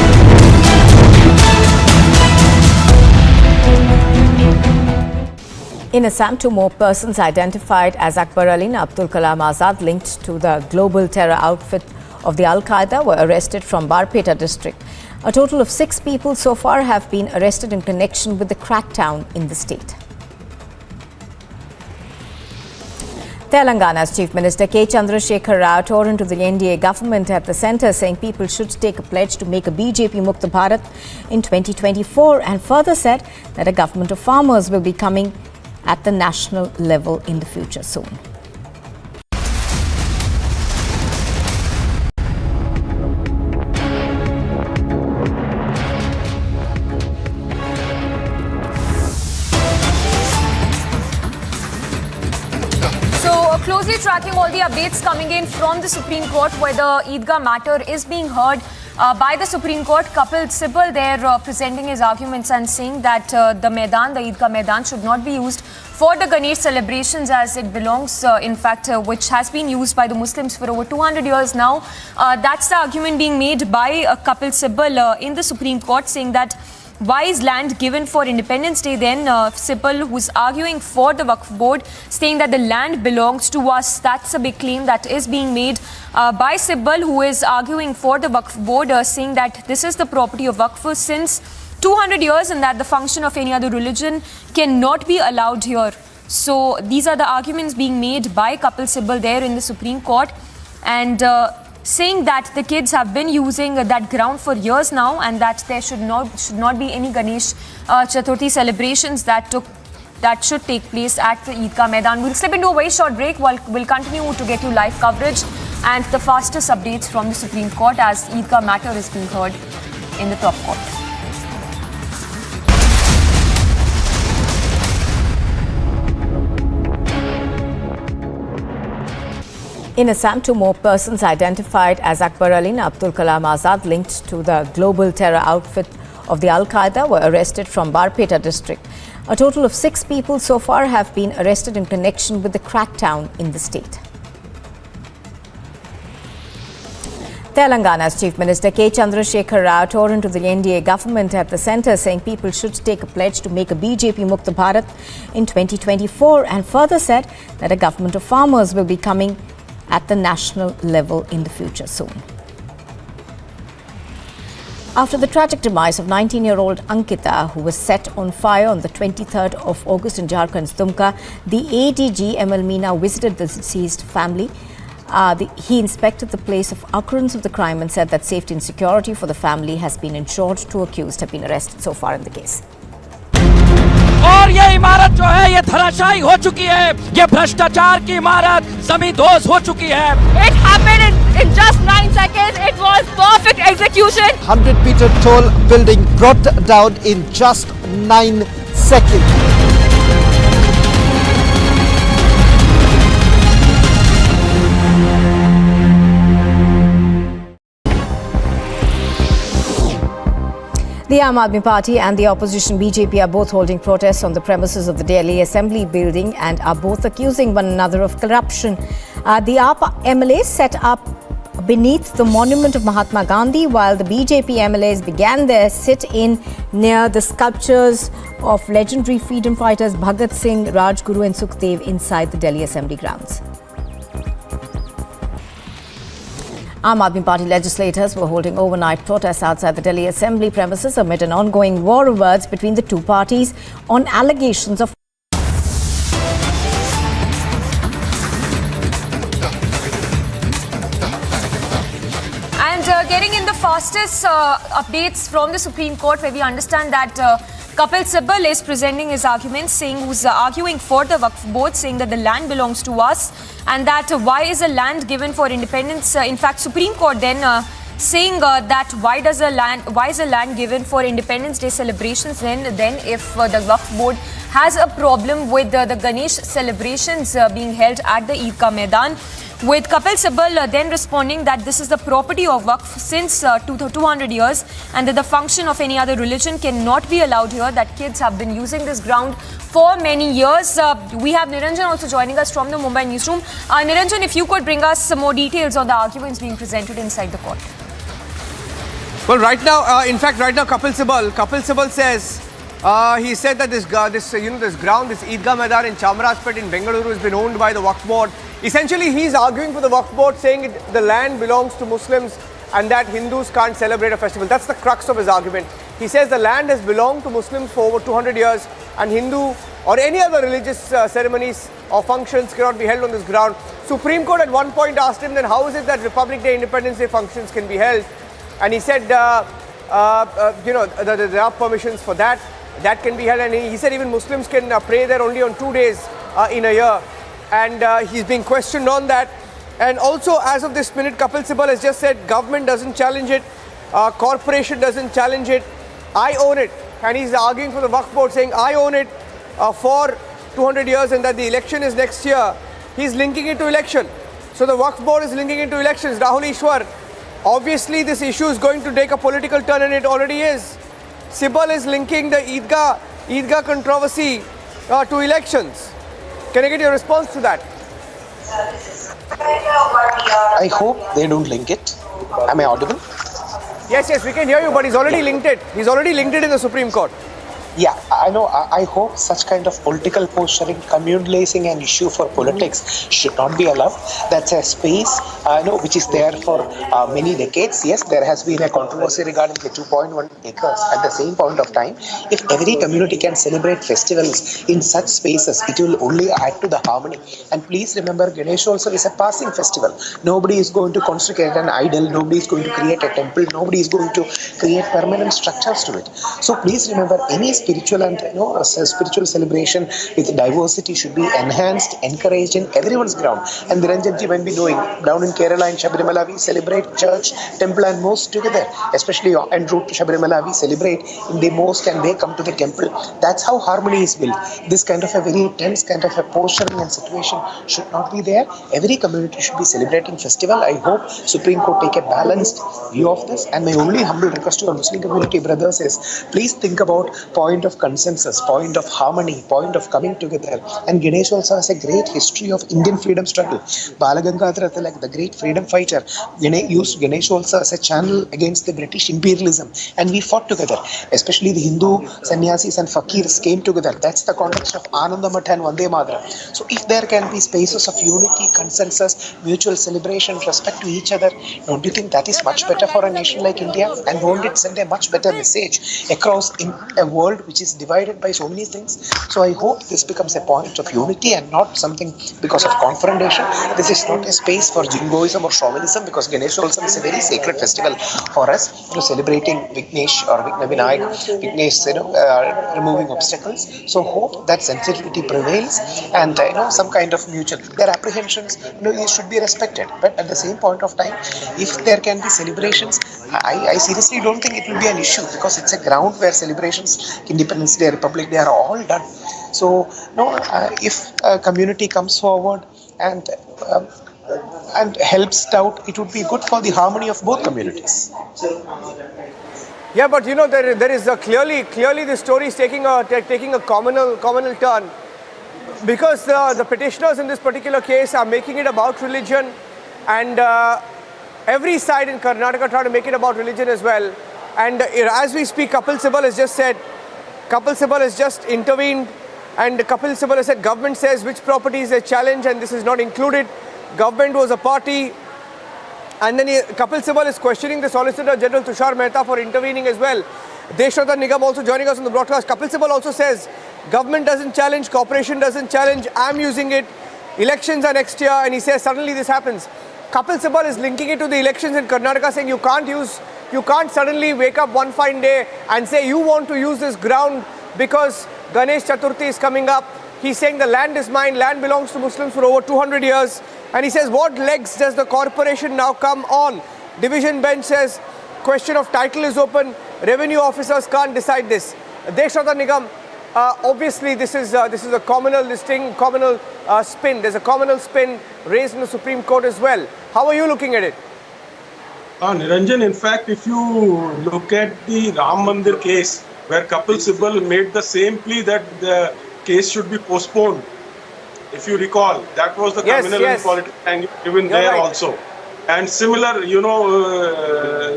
M: In Assam, 2 more persons identified as Akbar Ali and Abdul Kalam Azad linked to the global terror outfit of the Al-Qaeda were arrested from Barpeta district. A total of 6 people so far have been arrested in connection with the crackdown in the state. Telangana's Chief Minister K. Chandrasekhar Rao tore into the NDA government at the centre, saying people should take a pledge to make a BJP Mukta Bharat in 2024, and further said that a government of farmers will be coming at the national level in the future soon.
Q: Closely tracking all the updates coming in from the Supreme Court, where the Eidgah matter is being heard by the Supreme Court. Kapil Sibal there presenting his arguments and saying that the Eidgah Maidan should not be used for the Ganesh celebrations, as it belongs, in fact, which has been used by the Muslims for over 200 years now. That's the argument being made by Kapil Sibal in the Supreme Court, saying that why is land given for Independence Day then? Sibal, who's arguing for the Waqf board, saying that the land belongs to us. That's a big claim that is being made by Sibal, who is arguing for the Waqf board, saying that this is the property of Waqf since 200 years and that the function of any other religion cannot be allowed here. So these are the arguments being made by Kapil Sibal there in the Supreme Court, and saying that the kids have been using that ground for years now, and that there should not be any Ganesh Chaturthi celebrations that should take place at the Eidgah Maidan. We'll slip into a very short break. We'll continue to get you live coverage and the fastest updates from the Supreme Court as Eidgah matter is being heard in the top court.
M: In Assam, 2 more persons identified as Akbar Ali and Abdul Kalam Azad linked to the global terror outfit of the Al-Qaeda were arrested from Barpeta district. A total of 6 people so far have been arrested in connection with the crackdown in the state. Telangana's Chief Minister K. Chandrasekhar Rao tore into the NDA government at the centre, saying people should take a pledge to make a BJP Mukta Bharat in 2024, and further said that a government of farmers will be coming at the national level in the future soon. After the tragic demise of 19-year-old Ankita, who was set on fire on the 23rd of August in Jharkhand's Dumka, the ADG ML Meena visited the deceased family. He inspected the place of occurrence of the crime and said that safety and security for the family has been ensured. 2 accused have been arrested so far in the case.
E: और ये इमारत जो है ये धराशायी हो चुकी है, ये भ्रष्टाचार की इमारत जमींदोज हो चुकी है.
Q: It happened in just 9 seconds. It was perfect execution.
K: 100-meter tall building brought down in just 9 seconds.
M: The Aam Aadmi Party and the opposition BJP are both holding protests on the premises of the Delhi Assembly building and are both accusing one another of corruption. The AAP MLAs set up beneath the monument of Mahatma Gandhi, while the BJP MLAs began their sit-in near the sculptures of legendary freedom fighters Bhagat Singh, Rajguru and Sukhdev inside the Delhi Assembly grounds. Aam Aadmi Party legislators were holding overnight protests outside the Delhi Assembly premises amid an ongoing war of words between the 2 parties on allegations of
Q: Getting in the fastest updates from the Supreme Court, where we understand that Kapil Sibal is presenting his arguments, who's arguing for the Waqf board, saying that the land belongs to us and that why is a land given for independence. In fact, Supreme Court then saying that why is the land given for Independence Day celebrations then if the Waqf board has a problem with the Ganesh celebrations being held at the Eidgah Maidan. With Kapil Sibal then responding that this is the property of Waqf since 200 years and that the function of any other religion cannot be allowed here, that kids have been using this ground for many years. We have Niranjan also joining us from the Mumbai newsroom. Niranjan, if you could bring us some more details on the arguments being presented inside the court.
J: Well, right now, Kapil Sibal says, he said that this ground, this Eidgah Maidan in Chamarajpet in Bengaluru has been owned by the Waqf board. Essentially, he's arguing for the Waqf board, saying the land belongs to Muslims and that Hindus can't celebrate a festival. That's the crux of his argument. He says the land has belonged to Muslims for over 200 years and Hindu or any other religious ceremonies or functions cannot be held on this ground. Supreme Court at one point asked him then how is it that Republic Day, Independence Day functions can be held? And he said, there are permissions for that. That can be held, and he said even Muslims can pray there only on 2 days in a year. And he's being questioned on that. And also, as of this minute, Kapil Sibal has just said government doesn't challenge it, corporation doesn't challenge it, I own it. And he's arguing for the Waqf board, saying I own it for 200 years and that the election is next year. He's linking it to election. So the Waqf board is linking it to elections. Rahul Ishwar, obviously this issue is going to take a political turn and it already is. Sibal is linking the Eidgah controversy to elections. Can I get your response to that?
I: I hope they don't link it. Am I audible?
J: Yes, we can hear you, but he's already linked it. He's already linked it in the Supreme Court.
I: Yeah, I know. I hope such kind of political posturing, communalizing an issue for politics should not be allowed. That's a space, which is there for many decades. Yes, there has been a controversy regarding the 2.1 acres. At the same point of time, if every community can celebrate festivals in such spaces, it will only add to the harmony. And please remember, Ganesh also is a passing festival. Nobody is going to consecrate an idol. Nobody is going to create a temple. Nobody is going to create permanent structures to it. So please remember, any spiritual and spiritual celebration with diversity should be enhanced, encouraged in everyone's ground. And Niranjanji might be knowing, down in Kerala and Shabarimala, we celebrate church, temple and mosque together. Especially en route to Shabarimala, we celebrate in the mosque and they come to the temple. That's how harmony is built. This kind of a very tense kind of a posturing and situation should not be there. Every community should be celebrating festival. I hope Supreme Court take a balanced view of this. And my only humble request to our Muslim community brothers is, please think about point of consensus, point of harmony, point of coming together. And Ganesh also has a great history of Indian freedom struggle. Balagangadhar Tilak, the great freedom fighter, used Ganesh also as a channel against the British imperialism. And we fought together. Especially the Hindu sannyasis and fakirs came together. That's the context of Anandamath and Vande Mataram. So if there can be spaces of unity, consensus, mutual celebration, respect to each other, don't you think that is much better for a nation like India? And won't it send a much better message across in a world which is divided by so many things? So I hope this becomes a point of unity and not something because of confrontation. This is not a space for jingoism or chauvinism, because Ganesh also is a very sacred festival for us, celebrating Vignesh or Vinayak, Vignesh, removing obstacles. So hope that sensitivity prevails and some kind of mutual, their apprehensions should be respected. But at the same point of time, if there can be celebrations, I seriously don't think it will be an issue, because it's a ground where celebrations, Independence Day, Republic Day are all done. So if a community comes forward and helps out, it would be good for the harmony of both communities.
J: Yeah, but there is clearly the story is taking a communal turn, because the petitioners in this particular case are making it about religion, and every side in Karnataka trying to make it about religion as well. And as we speak, Kapil Sibal has just intervened, and Kapil Sibal has said government says which property is a challenge and this is not included. Government was a party. And then Kapil Sibal is questioning the Solicitor General Tushar Mehta for intervening as well. Deshradha Nigam also joining us on the broadcast. Kapil Sibal also says government doesn't challenge, corporation doesn't challenge, I'm using it, elections are next year, and he says suddenly this happens. Kapil Sibal is linking it to the elections in Karnataka, saying you can't suddenly wake up one fine day and say you want to use this ground because Ganesh Chaturthi is coming up. He's saying the land is mine, land belongs to Muslims for over 200 years. And he says, what legs does the corporation now come on? Division bench says question of title is open. Revenue officers can't decide this. Deshata Nigam, obviously this is a communal listing, communal spin. There's a communal spin raised in the Supreme Court as well. How are you looking at it?
D: Niranjan, in fact, if you look at the Ram Mandir case, where Kapil Sibal made the same plea that the case should be postponed, if you recall, that was the communal and political angle given there also. And similar,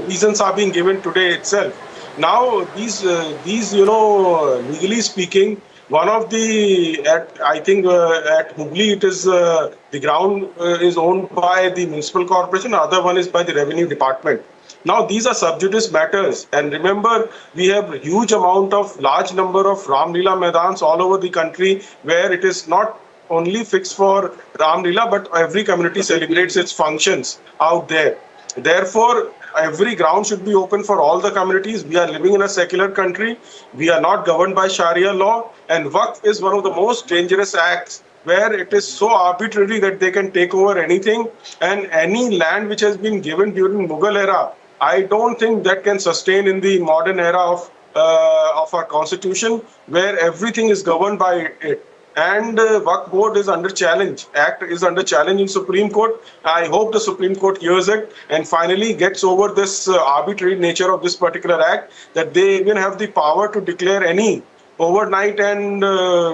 D: reasons are being given today itself. Now, these legally speaking, one of the, I think at Hubli, it is the ground is owned by the municipal corporation, the other one is by the revenue department. Now, these are sub judice matters. And remember, we have a huge amount of large number of Ram Leela Maidans all over the country where it is not only fixed for Ram Leela, but every community celebrates its functions out there. Therefore, every ground should be open for all the communities. We are living in a secular country. We are not governed by Sharia law. And Waqf is one of the most dangerous acts where it is so arbitrary that they can take over anything. And any land which has been given during Mughal era, I don't think that can sustain in the modern era of our constitution, where everything is governed by it. And Waqf board is under challenge. Act is under challenge in Supreme Court. I hope the Supreme Court hears it and finally gets over this arbitrary nature of this particular act, that they even have the power to declare any overnight and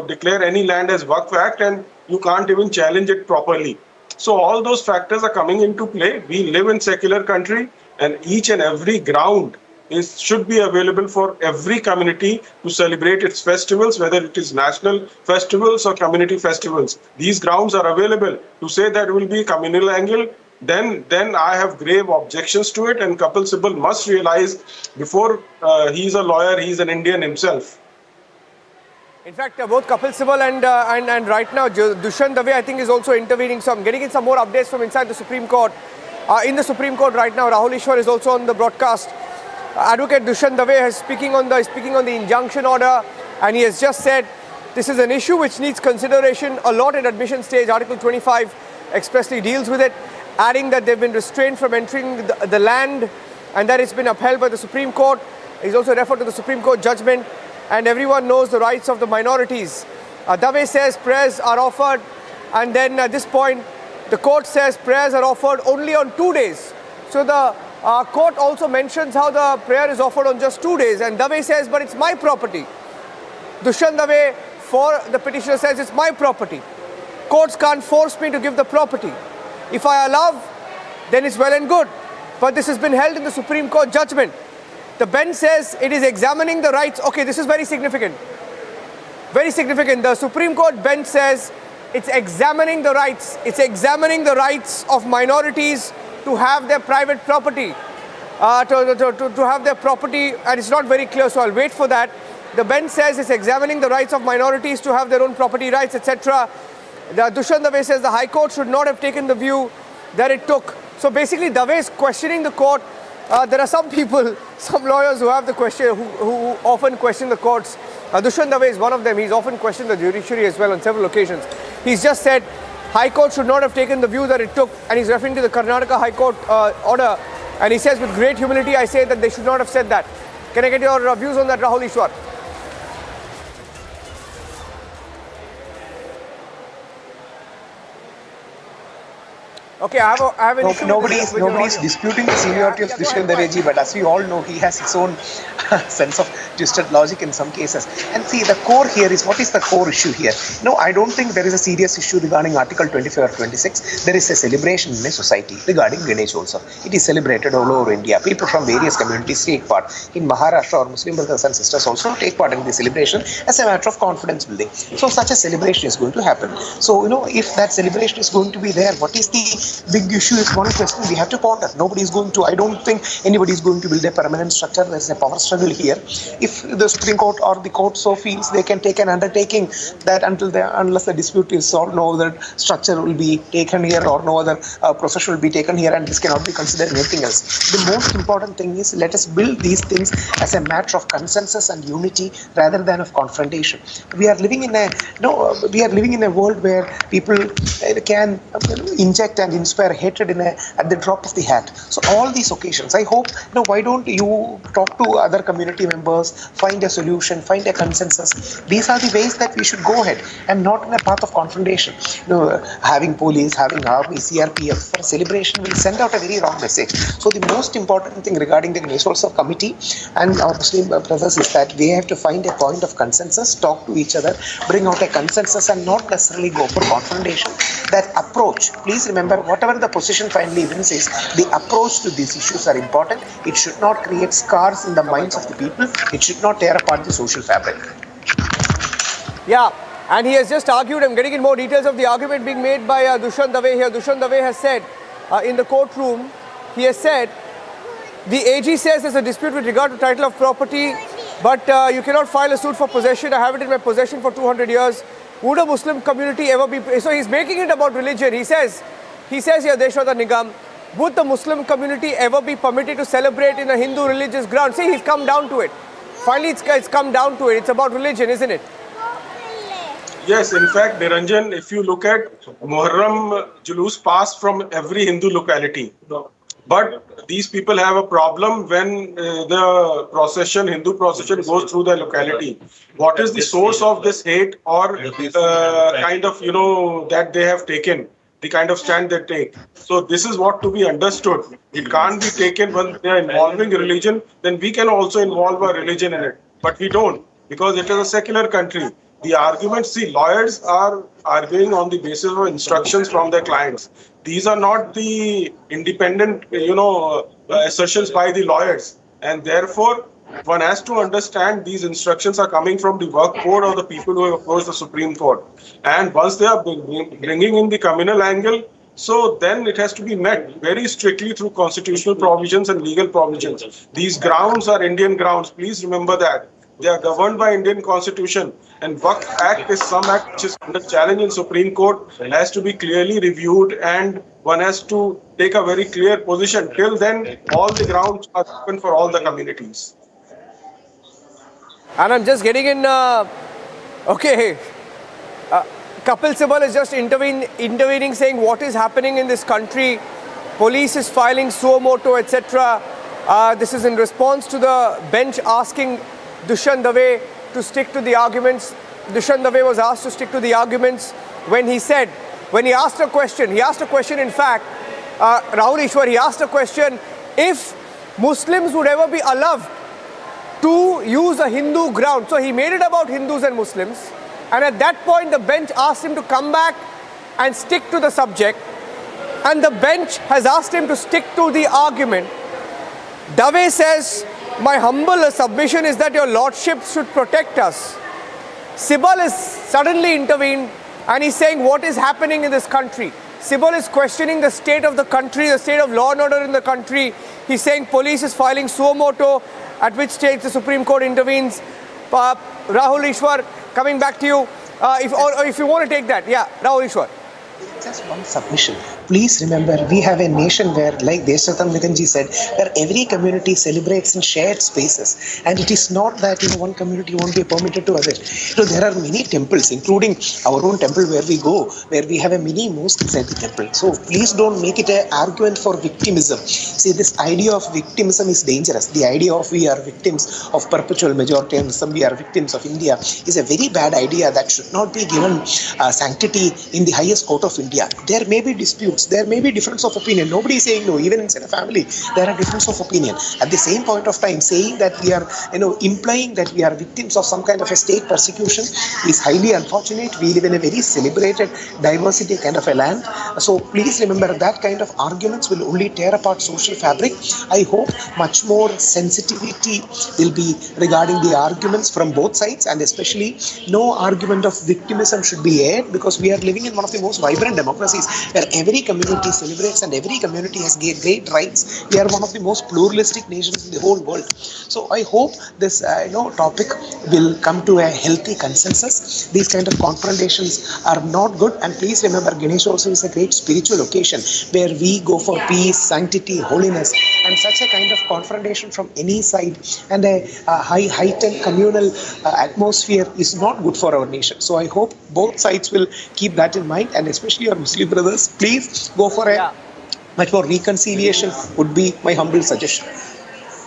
D: declare any land as Waqf Act, and you can't even challenge it properly. So all those factors are coming into play. We live in secular country, and each and every ground should be available for every community to celebrate its festivals, whether it is national festivals or community festivals. These grounds are available. To say that it will be communal angle, then I have grave objections to it, and Kapil Sibal must realize before he's a lawyer, he's an Indian himself.
J: In fact, both Kapil Sibal and right now Dushyant Dave, I think, is also intervening. So I'm getting in some more updates from inside the Supreme Court. In the Supreme Court right now, Rahul Ishwar is also on the broadcast. Advocate Dushyant Dave is speaking on the injunction order, and he has just said this is an issue which needs consideration a lot at admission stage. Article 25 expressly deals with it, adding that they've been restrained from entering the land and that it's been upheld by the Supreme Court. He's also referred to the Supreme Court judgment, and everyone knows the rights of the minorities. Dave says prayers are offered, and then at this point the court says prayers are offered only on 2 days. So the court also mentions how the prayer is offered on just 2 days, and Dave says, but it's my property. Dushyant Dave, for the petitioner, says it's my property. Courts can't force me to give the property. If I allow, then it's well and good. But this has been held in the Supreme Court judgment. The bench says it is examining the rights. Okay, this is very significant. Very significant. The Supreme Court bench says it's examining the rights. It's examining the rights of minorities to have their private property, to have their property, and it's not very clear, so I'll wait for that. The bench says it's examining the rights of minorities to have their own property rights, etc. Dushyant Dave says the High Court should not have taken the view that it took. So basically, Dave is questioning the court. There are some people, some lawyers who have the question, who often question the courts. Dushyant Dave is one of them. He's often questioned the judiciary as well on several occasions. He's just said High Court should not have taken the view that it took, and he's referring to the Karnataka High Court order, and he says with great humility I say that they should not have said that. Can I get your views on that, Rahul Ishwar? Okay, I have an issue.
I: Nobody's disputing the seniority of Dushyant Dave, but as we all know, he has his own sense of twisted logic in some cases. And see, the core here is, what is the core issue here? No, I don't think there is a serious issue regarding Article 25 or 26. There is a celebration in a society regarding Ganesh also. It is celebrated all over India. People from various communities take part. In Maharashtra, our Muslim brothers and sisters also take part in the celebration as a matter of confidence building. So such a celebration is going to happen. So, if that celebration is going to be there, what is the big issue is one question we have to ponder. Nobody is going to, I don't think anybody is going to build a permanent structure. There is a power struggle here. If the Supreme Court or the court so feels, they can take an undertaking that unless the dispute is solved, no other structure will be taken here or no other process will be taken here, and this cannot be considered anything else. The most important thing is, let us build these things as a matter of consensus and unity rather than of confrontation. We are living in a world where people can inject and inspire hatred at the drop of the hat. So all these occasions, I hope, why don't you talk to other community members, find a solution, find a consensus. These are the ways that we should go ahead and not in a path of confrontation. Having police, having army, CRPF for celebration will send out a very wrong message. So the most important thing regarding the Ganeshotsava committee and our Muslim brothers is that they have to find a point of consensus, talk to each other, bring out a consensus and not necessarily go for confrontation. That approach, please remember, whatever the position finally wins is, the approach to these issues are important. It should not create scars in the minds of the people. It should not tear apart the social fabric.
J: Yeah, and he has just argued, I'm getting in more details of the argument being made by Dushyant Dave here. Dushyant Dave has said in the courtroom, he has said, the AG says there's a dispute with regard to title of property, but you cannot file a suit for possession. I have it in my possession for 200 years. Would a Muslim community ever be... So he's making it about religion. He says here, Deshwata Nigam, would the Muslim community ever be permitted to celebrate in a Hindu religious ground? See, he's come down to it. Finally, it's come down to it. It's about religion, isn't it?
D: Yes, in fact, Niranjan, if you look at Muharram Julus pass from every Hindu locality. But these people have a problem when the procession, Hindu procession goes through the locality. What is the source of this hate or kind of, that they have taken, the kind of stand they take? So this is what to be understood. It can't be taken when they are involving religion, then we can also involve our religion in it. But we don't, because it is a secular country. The arguments, see, lawyers are arguing on the basis of instructions from their clients. These are not the independent, assertions by the lawyers. And therefore, one has to understand these instructions are coming from the work code of the people who have opposed the Supreme Court. And once they are bringing in the communal angle, so then it has to be met very strictly through constitutional provisions and legal provisions. These grounds are Indian grounds. Please remember that. They are governed by Indian Constitution, and Waqf Act is some act which is under challenge in Supreme Court, has to be clearly reviewed, and one has to take a very clear position. Till then, all the grounds are open for all the communities.
J: And I'm just getting in, Kapil Sibal is just intervening, saying what is happening in this country. Police is filing suo motu, etc. This is in response to the bench asking Dushyant Dave to stick to the arguments. Dushyant Dave was asked to stick to the arguments when he asked a question, in fact, Rahul Ishwar, he asked a question, if Muslims would ever be allowed to use a Hindu ground. So he made it about Hindus and Muslims, and at that point the bench asked him to come back and stick to the subject, and the bench has asked him to stick to the argument. Dave says, my humble submission is that your lordship should protect us. Sibal is suddenly intervened and he's saying what is happening in this country. Sibal is questioning the state of the country, the state of law and order in the country. He's saying police is filing suo motu, at which stage the Supreme Court intervenes. Rahul Ishwar, coming back to you, if you want to take that. Yeah, Rahul Ishwar.
I: Just one submission. Please remember, we have a nation where, like Deshwata Niganji said, where every community celebrates in shared spaces. And it is not that one community won't be permitted to others. There are many temples, including our own temple where we go, where we have a mini mosque inside the temple. So please don't make it an argument for victimism. See, this idea of victimism is dangerous. The idea of we are victims of perpetual majoritarianism, we are victims of India, is a very bad idea that should not be given sanctity in the highest court of India. There may be disputes, there may be difference of opinion. Nobody is saying no. Even inside a family, there are difference of opinion. At the same point of time, saying that we are, implying that we are victims of some kind of a state persecution is highly unfortunate. We live in a very celebrated diversity kind of a land. So please remember that kind of arguments will only tear apart social fabric. I hope much more sensitivity will be regarding the arguments from both sides, and especially no argument of victimism should be aired, because we are living in one of the most vibrant democracies where every community celebrates and every community has great rights. We are one of the most pluralistic nations in the whole world. So I hope this topic will come to a healthy consensus. These kind of confrontations are not good, and please remember, Ganesh also is a great spiritual occasion where we go for peace, sanctity, holiness, and such a kind of confrontation from any side and a heightened communal atmosphere is not good for our nation. So I hope both sides will keep that in mind, and especially our Muslim brothers, please go for a much more reconciliation would be my humble suggestion.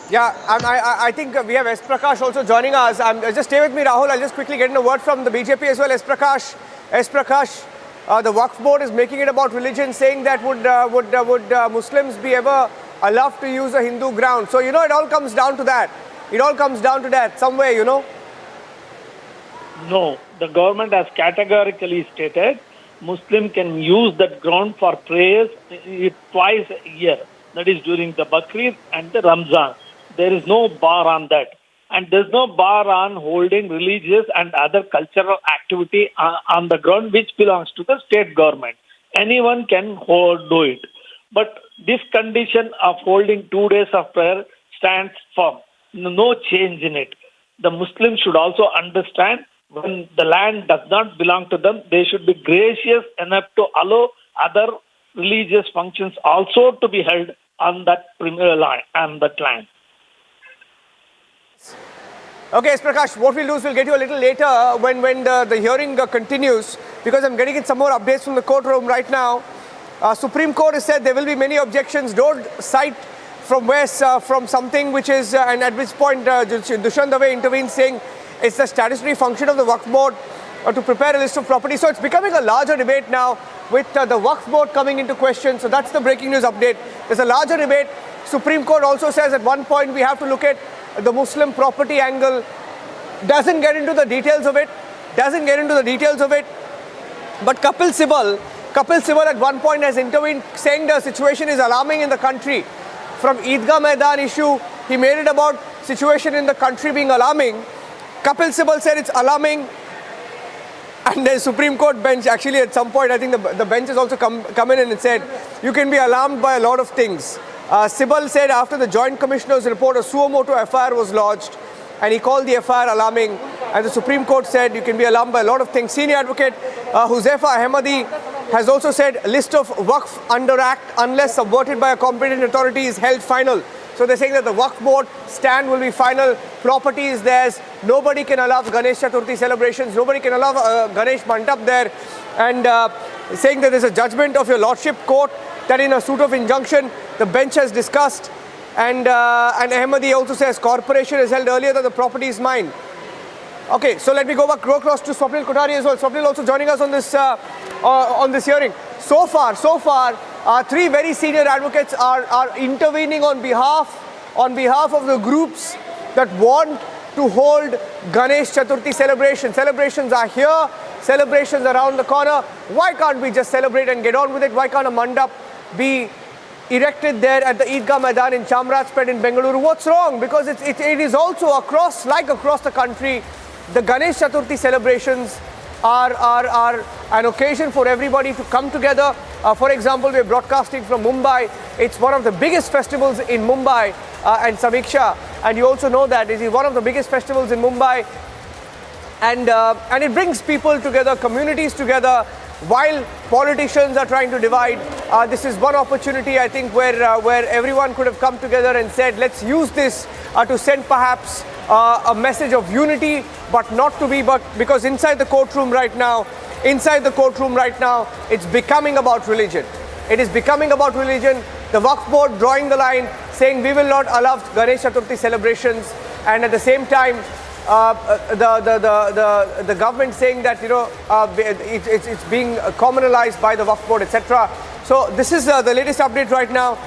J: Yeah, I think we have S. Prakash also joining us. Just stay with me, Rahul. I'll just quickly get in a word from the BJP as well. S. Prakash, the Waqf board is making it about religion, saying that would Muslims be ever allowed to use a Hindu ground? So, it all comes down to that. It all comes down to that somewhere,
R: No, the government has categorically stated Muslim can use that ground for prayers twice a year. That is during the Bakrid and the Ramzan. There is no bar on that. And there's no bar on holding religious and other cultural activity on the ground which belongs to the state government. Anyone can do it. But this condition of holding 2 days of prayer stands firm. No change in it. The Muslims should also understand when the land does not belong to them, they should be gracious enough to allow other religious functions also to be held on that land.
J: Okay, S. Prakash, what we'll do is we'll get you a little later when the hearing continues, because I'm getting some more updates from the courtroom right now. Supreme Court has said there will be many objections. Don't cite from something which is, and at which point Dushyant Dave intervenes saying it's the statutory function of the Waqf board to prepare a list of properties. So it's becoming a larger debate now with the Waqf board coming into question. So that's the breaking news update. There's a larger debate. Supreme Court also says at one point we have to look at the Muslim property angle. Doesn't get into the details of it. But Kapil Sibal at one point has intervened, saying the situation is alarming in the country. From Eidgah Maidan issue, he made it about situation in the country being alarming. Kapil Sibal said it's alarming. And the Supreme Court bench, actually at some point, I think the bench has also come in and said, you can be alarmed by a lot of things. Sibal said after the Joint Commissioner's report, a suo motu FIR was lodged, and he called the FIR alarming. And the Supreme Court said you can be alarmed by a lot of things. Senior advocate Huzaifa Ahmadi has also said a list of Waqf under Act, unless subverted by a competent authority, is held final. So they're saying that the Waqf board stand will be final. Property is theirs. Nobody can allow Ganesh Chaturthi celebrations. Nobody can allow Ganesh Mandap there. And saying that there's a judgment of your Lordship Court that in a suit of injunction the bench has discussed. And Ahmadi also says corporation has held earlier that the property is mine. Okay, so let me go across to Swapnil Kothari as well. Swapnil also joining us on this hearing. So far, three very senior advocates are intervening on behalf of the groups that want to hold Ganesh Chaturthi celebrations. Celebrations are here, celebrations around the corner. Why can't we just celebrate and get on with it? Why can't a mandap be erected there at the Eidgah Maidan in Chamrajpet in Bengaluru? What's wrong? Because it is also across the country, the Ganesh Chaturthi celebrations are an occasion for everybody to come together. For example, we're broadcasting from Mumbai. It's one of the biggest festivals in Mumbai and Samiksha. And you also know that it is one of the biggest festivals in Mumbai. And it brings people together, communities together, while politicians are trying to divide. This is one opportunity, I think, where everyone could have come together and said, let's use this to send perhaps a message of unity, but because inside the courtroom right now, it's becoming about religion. It is becoming about religion. The Waqf board drawing the line, saying we will not allow Ganesh Chaturthi celebrations, and at the same time, the government saying that it's being communalized by the Waqf board, etc. So this is the latest update right now.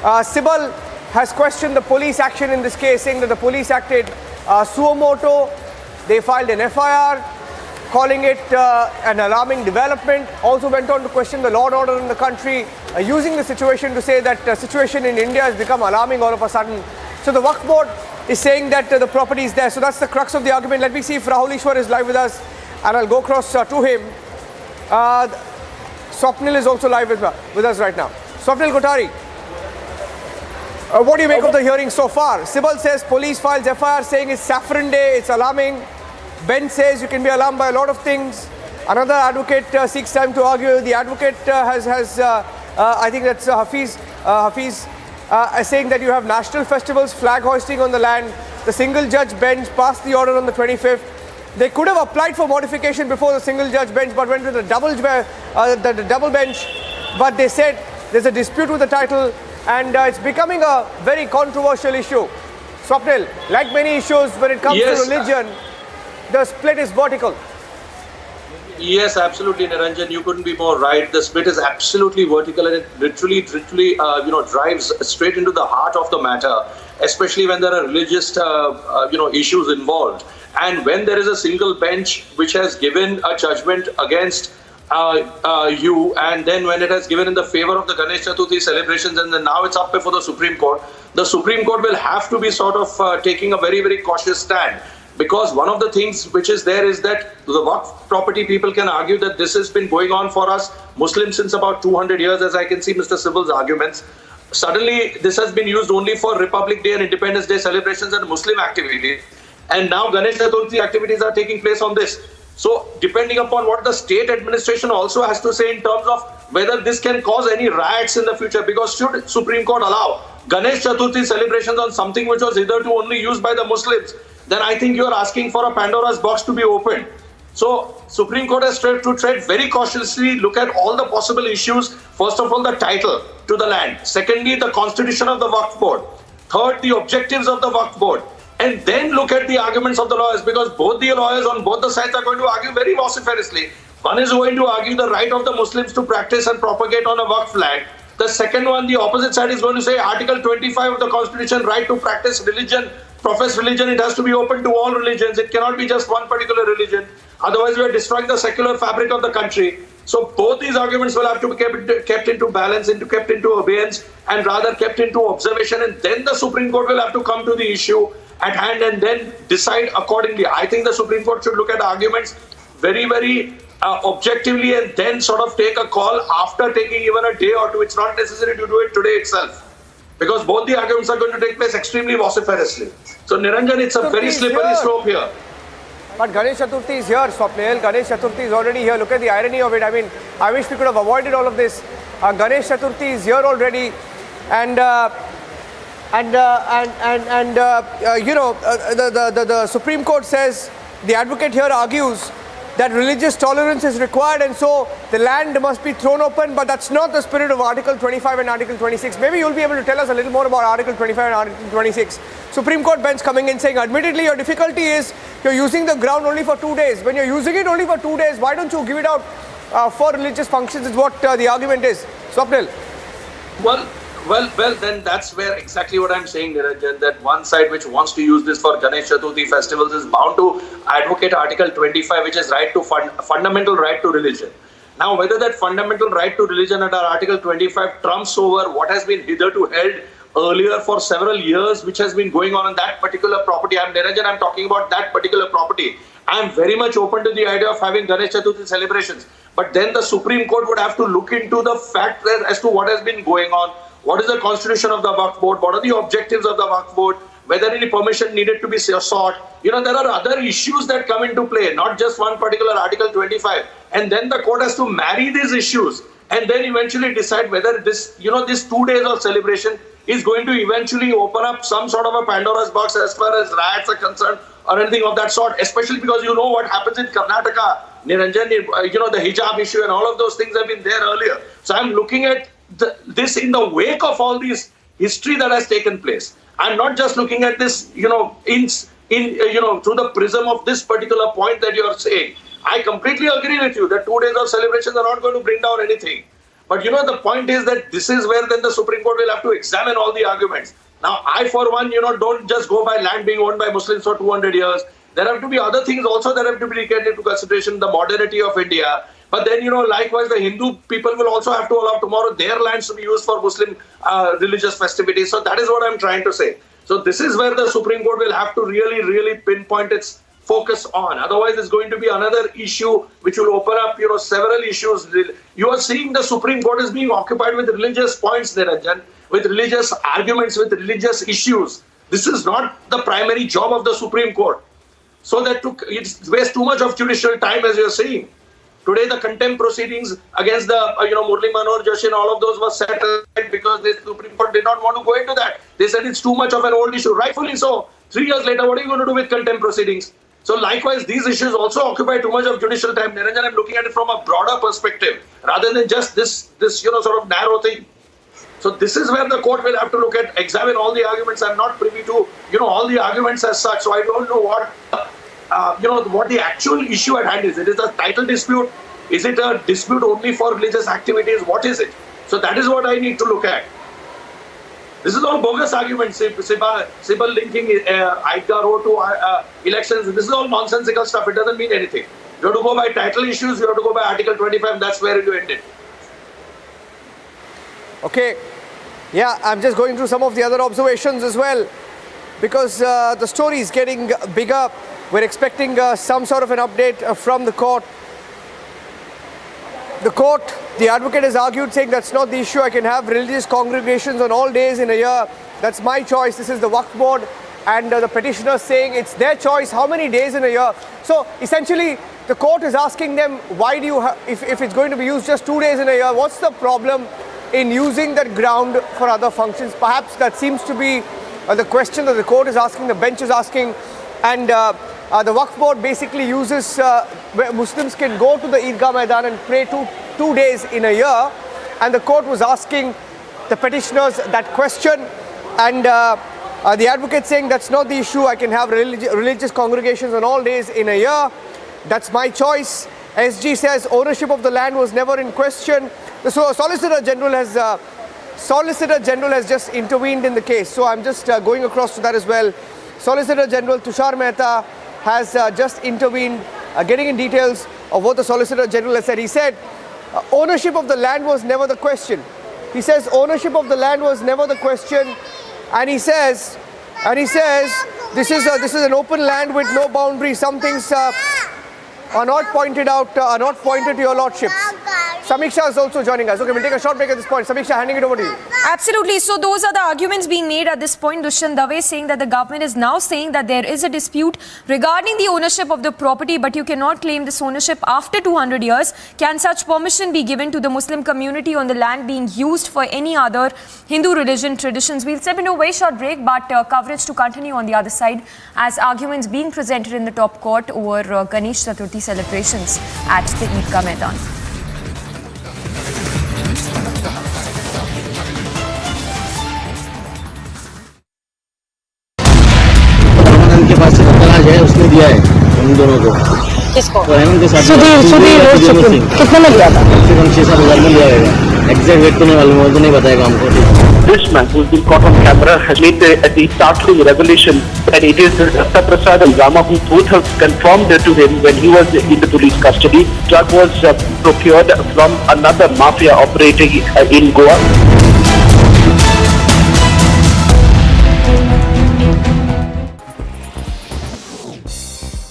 J: Sibal has questioned the police action in this case, saying that the police acted suo motu. They filed an FIR, calling it an alarming development. Also went on to question the law and order in the country, using the situation to say that the situation in India has become alarming all of a sudden. So the Waqf board is saying that the property is there. So that's the crux of the argument. Let me see if Rahul Ishwar is live with us, and I'll go across to him. Swapnil is also live with us right now. Swapnil Kothari, what do you make of the hearing so far? Sibal says police files FIR saying it's Saffron Day, it's alarming. Ben says you can be alarmed by a lot of things. Another advocate seeks time to argue. The advocate has I think that's Hafiz saying that you have national festivals, flag hoisting on the land. The single judge bench passed the order on the 25th. They could have applied for modification before the single judge bench, but went to the double bench. But they said there's a dispute with the title, and it's becoming a very controversial issue. Swapnil, like many issues when it comes to religion, the split is vertical.
F: Yes, absolutely, Niranjan. You couldn't be more right. The split is absolutely vertical, and it literally, drives straight into the heart of the matter, especially when there are religious, issues involved. And when there is a single bench which has given a judgment against you, and then when it has given in the favor of the Ganesh Chaturthi celebrations, and then now it's up before the Supreme Court will have to be sort of taking a very, very cautious stand. Because one of the things which is there is that the Waqf property people can argue that this has been going on for us Muslims since about 200 years, as I can see Mr. Sibal's arguments. Suddenly, this has been used only for Republic Day and Independence Day celebrations and Muslim activities. And now Ganesh Chaturthi activities are taking place on this. So, depending upon what the state administration also has to say in terms of whether this can cause any riots in the future, because should Supreme Court allow Ganesh Chaturthi celebrations on something which was hitherto only used by the Muslims, then I think you are asking for a Pandora's box to be opened. So, Supreme Court has tried to tread very cautiously, look at all the possible issues. First of all, the title to the land. Secondly, the constitution of the Waqf Board. Third, the objectives of the Waqf Board. And then look at the arguments of the lawyers, because both the lawyers on both the sides are going to argue very vociferously. One is going to argue the right of the Muslims to practice and propagate on a Waqf land. The second one, the opposite side, is going to say Article 25 of the Constitution, right to practice religion, profess religion, it has to be open to all religions. It cannot be just one particular religion. Otherwise, we are destroying the secular fabric of the country. So both these arguments will have to be kept into balance, kept into abeyance, and rather kept into observation. And then the Supreme Court will have to come to the issue at hand and then decide accordingly. I think the Supreme Court should look at arguments very, very objectively and then sort of take a call after taking even a day or two. It's not necessary to do it today itself, because both the arguments are going to take place extremely vociferously. So, Niranjan, it's a very slippery slope here.
J: But Ganesh Chaturthi is here, Swapnil. Ganesh Chaturthi is already here. Look at the irony of it. I mean, I wish we could have avoided all of this. Ganesh Chaturthi is here already, and the Supreme Court says, the advocate here argues that religious tolerance is required, and so the land must be thrown open, but that's not the spirit of Article 25 and Article 26. Maybe you'll be able to tell us a little more about Article 25 and Article 26. Supreme Court bench coming in saying, admittedly, your difficulty is you're using the ground only for 2 days. When you're using it only for 2 days, why don't you give it out for religious functions is what the argument is. Swapnil.
F: Well, then that's where exactly what I'm saying, Niranjan, that one side which wants to use this for Ganesh Chaturthi festivals is bound to advocate Article 25, which is fundamental right to religion. Now, whether that fundamental right to religion under Article 25 trumps over what has been hitherto held earlier for several years, which has been going on that particular property. I'm talking about that particular property. I'm very much open to the idea of having Ganesh Chaturthi celebrations. But then the Supreme Court would have to look into the fact as to what has been going on. What is the constitution of the Waqf Board? What are the objectives of the Waqf Board? Whether any permission needed to be sought. There are other issues that come into play, not just one particular Article 25. And then the court has to marry these issues and then eventually decide whether this 2 days of celebration is going to eventually open up some sort of a Pandora's box as far as riots are concerned or anything of that sort, especially because you know what happens in Karnataka, Niranjan, the hijab issue and all of those things have been there earlier. So I'm looking at this in the wake of all this history that has taken place. I'm not just looking at this, through the prism of this particular point that you are saying. I completely agree with you that 2 days of celebrations are not going to bring down anything. But the point is that this is where then the Supreme Court will have to examine all the arguments. Now, I for one, don't just go by land being owned by Muslims for 200 years. There have to be other things also that have to be taken into consideration, the modernity of India. But then, likewise, the Hindu people will also have to allow tomorrow their lands to be used for Muslim religious festivities. So that is what I'm trying to say. So this is where the Supreme Court will have to really, really pinpoint its focus on. Otherwise, it's going to be another issue which will open up, several issues. You are seeing the Supreme Court is being occupied with religious points, Niranjan, with religious arguments, with religious issues. This is not the primary job of the Supreme Court. So that it wastes too much of judicial time, as you're saying. Today, the contempt proceedings against the Murli Manohar Joshi and all of those were set aside because the Supreme Court did not want to go into that. They said it's too much of an old issue. Rightfully so. 3 years later, what are you going to do with contempt proceedings? So likewise, these issues also occupy too much of judicial time. Niranjan, I'm looking at it from a broader perspective rather than just this sort of narrow thing. So this is where the court will have to look at, examine all the arguments. I'm not privy to, all the arguments as such. So I don't know what the actual issue at hand is. It is a title dispute. Is it a dispute only for religious activities? What is it? So that is what I need to look at. This is all bogus arguments. Sibal linking Aidgar Road to elections. This is all nonsensical stuff. It doesn't mean anything. You have to go by title issues. You have to go by Article 25. And that's where you end it.
J: Okay, yeah, I'm just going through some of the other observations as well because the story is getting bigger. We're expecting some sort of an update from the court. The advocate has argued saying that's not the issue. I can have religious congregations on all days in a year. That's my choice. This is the Waqf board and the petitioner saying it's their choice how many days in a year. So essentially the court is asking them why do you if it's going to be used just 2 days in a year, what's the problem in using that ground for other functions? Perhaps that seems to be the question that the court is asking, the bench is asking, and the Waqf board basically uses where Muslims can go to the Eidgah Maidan and pray two days in a year, and the court was asking the petitioners that question, and the advocate saying that's not the issue. I can have religious congregations on all days in a year. That's my choice. SG says ownership of the land was never in question. The Solicitor General has just intervened in the case. So I'm just going across to that as well. Solicitor General Tushar Mehta has just intervened, getting in details of what the Solicitor General has said. He said ownership of the land was never the question. He says ownership of the land was never the question, and he says this is an open land with no boundaries. Some things are not pointed to your lordships. Samiksha is also joining us. Okay, we'll take a short break at this point. Samiksha, handing it over to you.
Q: Absolutely. So those are the arguments being made at this point. Dushyant Dave saying that the government is now saying that there is a dispute regarding the ownership of the property, but you cannot claim this ownership after 200 years. Can such permission be given to the Muslim community on the land being used for any other Hindu religion traditions? We'll step into a very short break, but coverage to continue on the other side as arguments being presented in the top court over Ganesh Chaturthi celebrations at the Eidgah Maidan.
S: के पास से दराज है, उसने दिया है उन दोनों को। किसको? तो हेमंत के साथ कितने में लिया था? कम 6-7 हज़ार में लिया है। एग्जैक्ट रेट तो नहीं मालूम, वो तो नहीं बताएगा हमको।
W: This man, who's been caught on camera, has made the startling revelation that it is Dr. Prasad and Rama who both have confirmed to him when he was in the police custody. Drug was procured from another mafia operating in Goa.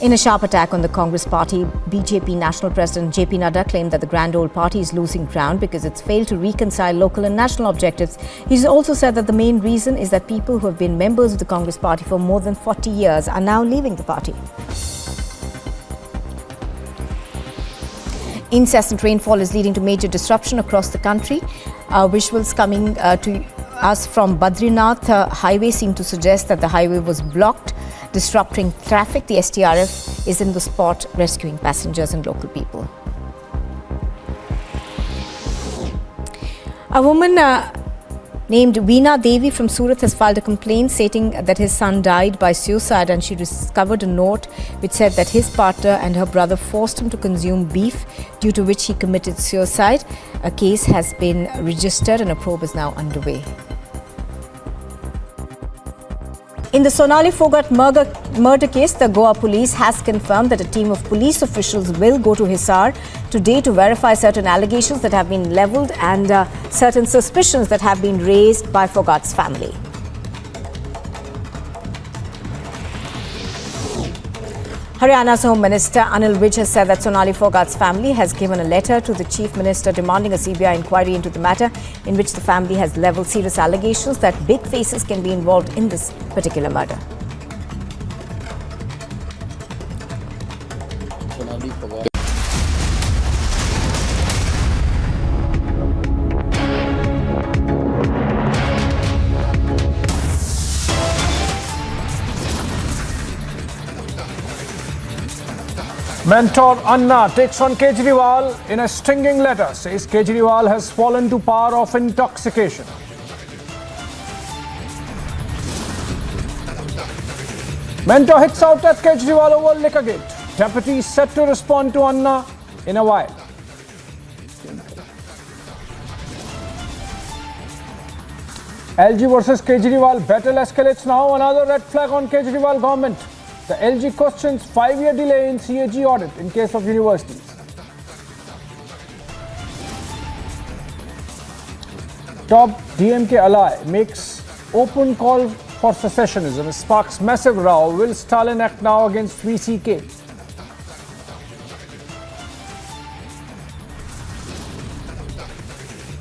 M: In a sharp attack on the Congress party, BJP National President JP Nadda claimed that the grand old party is losing ground because it's failed to reconcile local and national objectives. He's also said that the main reason is that people who have been members of the Congress party for more than 40 years are now leaving the party. Incessant rainfall is leading to major disruption across the country. Visuals coming to us from Badrinath highway seem to suggest that the highway was blocked, disrupting traffic. The STRF is in the spot rescuing passengers and local people. A woman named Veena Devi from Surat has filed a complaint stating that his son died by suicide, and she discovered a note which said that his partner and her brother forced him to consume beef, due to which he committed suicide. A case has been registered and a probe is now underway. In the Sonali Phogat murder case, the Goa police has confirmed that a team of police officials will go to Hisar today to verify certain allegations that have been levelled and certain suspicions that have been raised by Phogat's family. Haryana's Home Minister Anil Vij has said that Sonali Phogat's family has given a letter to the Chief Minister demanding a CBI inquiry into the matter, in which the family has levelled serious allegations that big faces can be involved in this particular murder.
T: Mentor Anna takes on Kejriwal in a stinging letter, says Kejriwal has fallen to power of intoxication. Mentor hits out at Kejriwal over Liquorgate. Deputy set to respond to Anna in a while. LG versus Kejriwal battle escalates now. Another red flag on Kejriwal government. The LG questions 5-year delay in CAG audit in case of universities. Top DMK ally makes open call for secessionism, sparks massive row. Will Stalin act now against VCK?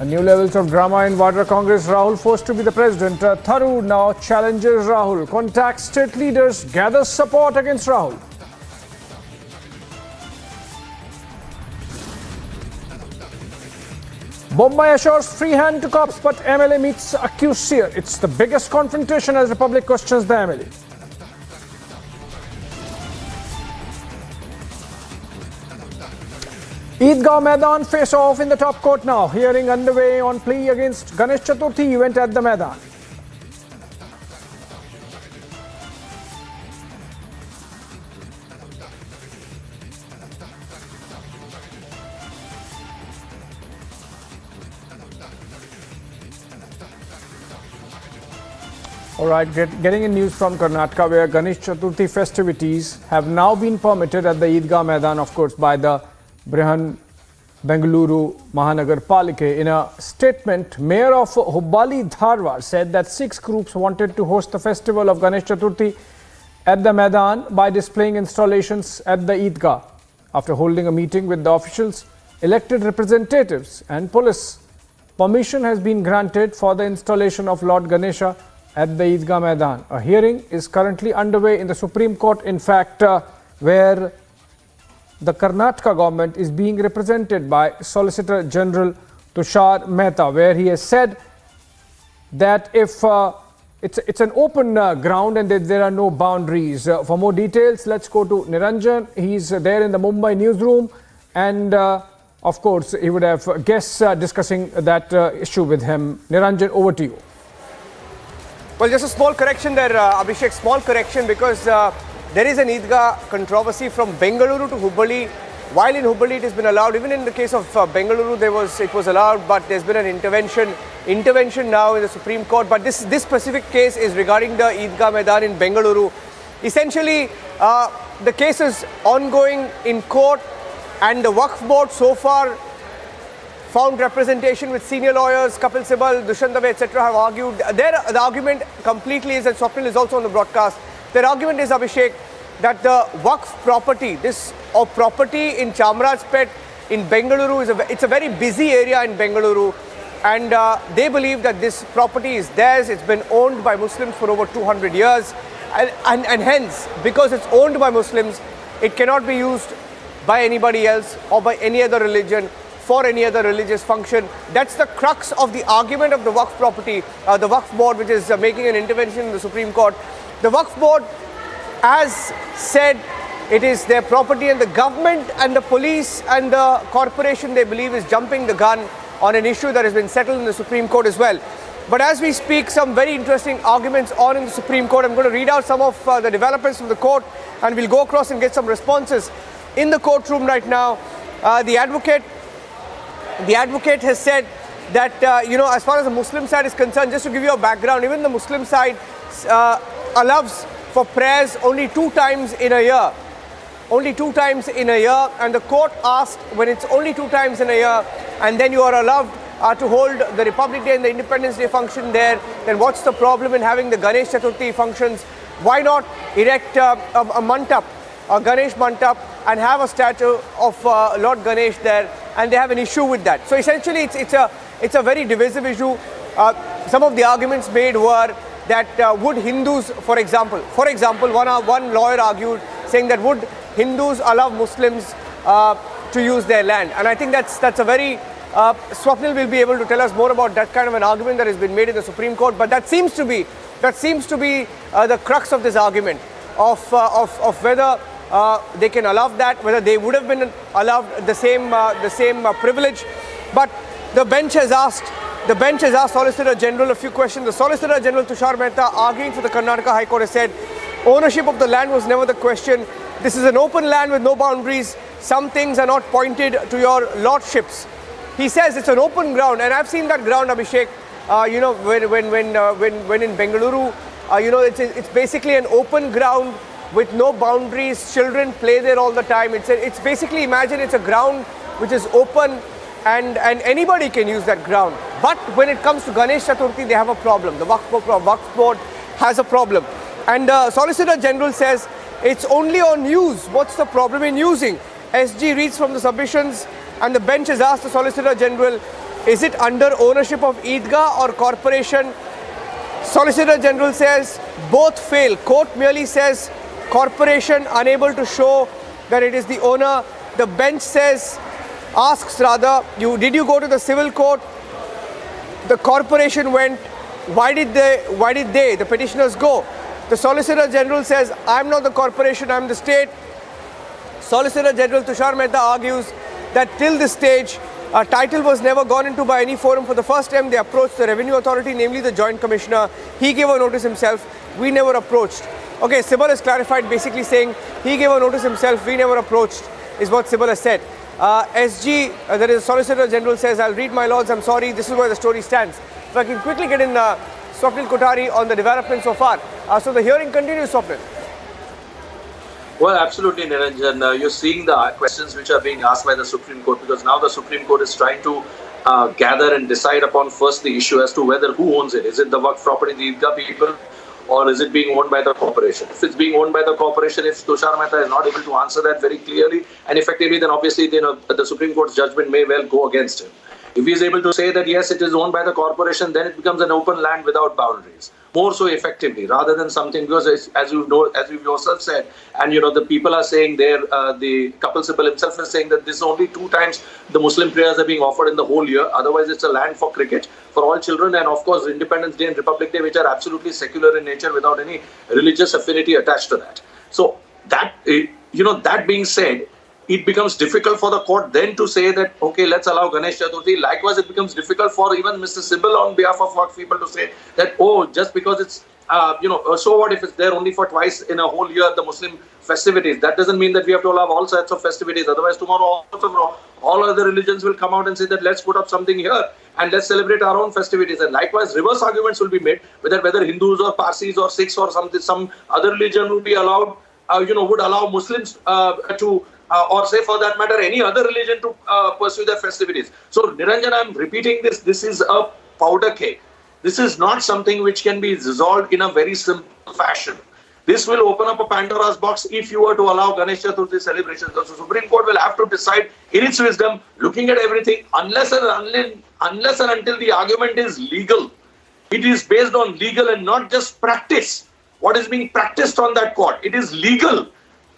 T: New levels of drama in Vadra Congress. Rahul forced to be the president. Tharoor now challenges Rahul. Contacts state leaders, gathers support against Rahul. Bombay assures free hand to cops, but MLA meets accused seer. It's the biggest confrontation as Republic questions the MLA. Eidgah Maidan face off in the top court now. Hearing underway on plea against Ganesh Chaturthi event at the Maidan. Alright, getting in news from Karnataka, where Ganesh Chaturthi festivities have now been permitted at the Eidgah Maidan, of course, by the Brihan Bengaluru Mahanagar Palike. In a statement, Mayor of Hubbali Dharwad said that 6 groups wanted to host the festival of Ganesh Chaturthi at the Maidan by displaying installations at the Eidgah. After holding a meeting with the officials, elected representatives and police, permission has been granted for the installation of Lord Ganesha at the Eidgah Maidan. A hearing is currently underway in the Supreme Court, in fact, where the Karnataka government is being represented by Solicitor General Tushar Mehta, where he has said that if it's an open ground and that there are no boundaries. For more details, let's go to Niranjan. He's there in the Mumbai newsroom, and of course, he would have guests discussing that issue with him. Niranjan, over to you.
J: Well, just a small correction there, Abhishek, small correction, because there is an Eidgah controversy from Bengaluru to Hubbali. While in Hubbali it has been allowed, even in the case of Bengaluru it was allowed, but there's been an intervention now in the Supreme Court. But this specific case is regarding the Eidgah Maidan in Bengaluru. Essentially, the case is ongoing in court, and the Waqf board so far found representation with senior lawyers. Kapil Sibal, Dushyant Dave, etc. have argued. The argument completely is, and Swapnil is also on the broadcast, their argument is, Abhishek, that the Waqf property, property in Chamarajpet in Bengaluru, it's a very busy area in Bengaluru, and they believe that this property is theirs. It's been owned by Muslims for over 200 years, and hence, because it's owned by Muslims, it cannot be used by anybody else or by any other religion for any other religious function. That's the crux of the argument of the Waqf property, the Waqf board, which is making an intervention in the Supreme Court. The Waqf board has said it is their property, and the government and the police and the corporation, they believe, is jumping the gun on an issue that has been settled in the Supreme Court as well. But as we speak, some very interesting arguments on in the Supreme Court. I'm going to read out some of the developments from the court, and we'll go across and get some responses. In the courtroom right now, the advocate has said that, as far as the Muslim side is concerned, just to give you a background, even the Muslim side allows for prayers only 2 times in a year. Only 2 times in a year. And the court asked, when it's only 2 times in a year, and then you are allowed to hold the Republic Day and the Independence Day function there, then what's the problem in having the Ganesh Chaturthi functions? Why not erect a mantap, a Ganesh mantap, and have a statue of Lord Ganesh there? And they have an issue with that. So essentially, it's a very divisive issue. Some of the arguments made were that would Hindus, for example, one lawyer argued, saying that would Hindus allow Muslims to use their land? And I think that's a very Swapnil will be able to tell us more about that kind of an argument that has been made in the Supreme Court. But that seems to be the crux of this argument of whether they can allow that, whether they would have been allowed the same privilege. But the bench has asked Solicitor General a few questions. The Solicitor General Tushar Mehta, arguing for the Karnataka High Court, has said ownership of the land was never the question. This is an open land with no boundaries. Some things are not pointed to your lordships. He says it's an open ground, and I've seen that ground, Abhishek. When in Bengaluru, it's basically an open ground with no boundaries. Children play there all the time. It's basically, imagine it's a ground which is open, and anybody can use that ground. But when it comes to Ganesh Chaturthi, they have a problem. The Waqf Board has a problem. And Solicitor General says it's only on use. What's the problem in using? SG reads from the submissions, and the bench has asked the Solicitor General, is it under ownership of Eidgah or corporation? Solicitor General says both fail. Court merely says corporation, unable to show that it is the owner. The bench asks, did you go to the civil court? The corporation went. Why did they, the petitioners, go? The Solicitor General says, I'm not the corporation, I'm the state. Solicitor General Tushar Mehta argues that till this stage, a title was never gone into by any forum. For the first time, they approached the Revenue Authority, namely the Joint Commissioner. He gave a notice himself. We never approached. Okay, Sibal has clarified, basically saying he gave a notice himself. We never approached, is what Sibal has said. That is, Solicitor General says, I'll read, my lords, I'm sorry, this is where the story stands. If I can quickly get in Swapnil Kothari on the development so far. So the hearing continues, Swapnil.
F: Well, absolutely, Niranjan. You're seeing the questions which are being asked by the Supreme Court, because now the Supreme Court is trying to gather and decide upon first the issue as to whether who owns it. Is it the Waqf property, the Eidgah people, or is it being owned by the corporation? If it's being owned by the corporation, if Tushar Mehta is not able to answer that very clearly and effectively, then obviously the Supreme Court's judgment may well go against him. If he is able to say that yes, it is owned by the corporation, then it becomes an open land without boundaries. More so effectively, rather than something, because as you've yourself said, and the people are saying there, the Kapil Sibal himself is saying that this is only 2 times the Muslim prayers are being offered in the whole year. Otherwise, it's a land for cricket for all children, and of course Independence Day and Republic Day, which are absolutely secular in nature without any religious affinity attached to that. So that that being said, it becomes difficult for the court then to say that, okay, let's allow Ganesh Chaturthi. Likewise, it becomes difficult for even Mr. Sibal on behalf of Waqf people to say that, oh, just because it's, so what if it's there only for twice in a whole year, the Muslim festivities. That doesn't mean that we have to allow all sorts of festivities. Otherwise, tomorrow all other religions will come out and say that let's put up something here and let's celebrate our own festivities. And likewise, reverse arguments will be made whether Hindus or Parsis or Sikhs or some other religion will be allowed, would allow Muslims to or say for that matter any other religion to pursue their festivities. So Niranjan, I'm repeating this. This is a powder cake. This is not something which can be resolved in a very simple fashion. This will open up a Pandora's box if you were to allow Ganesh Chaturthi celebrations. So Supreme Court will have to decide in its wisdom, looking at everything, unless and until the argument is legal. It is based on legal and not just practice. What is being practiced on that court? It is legal.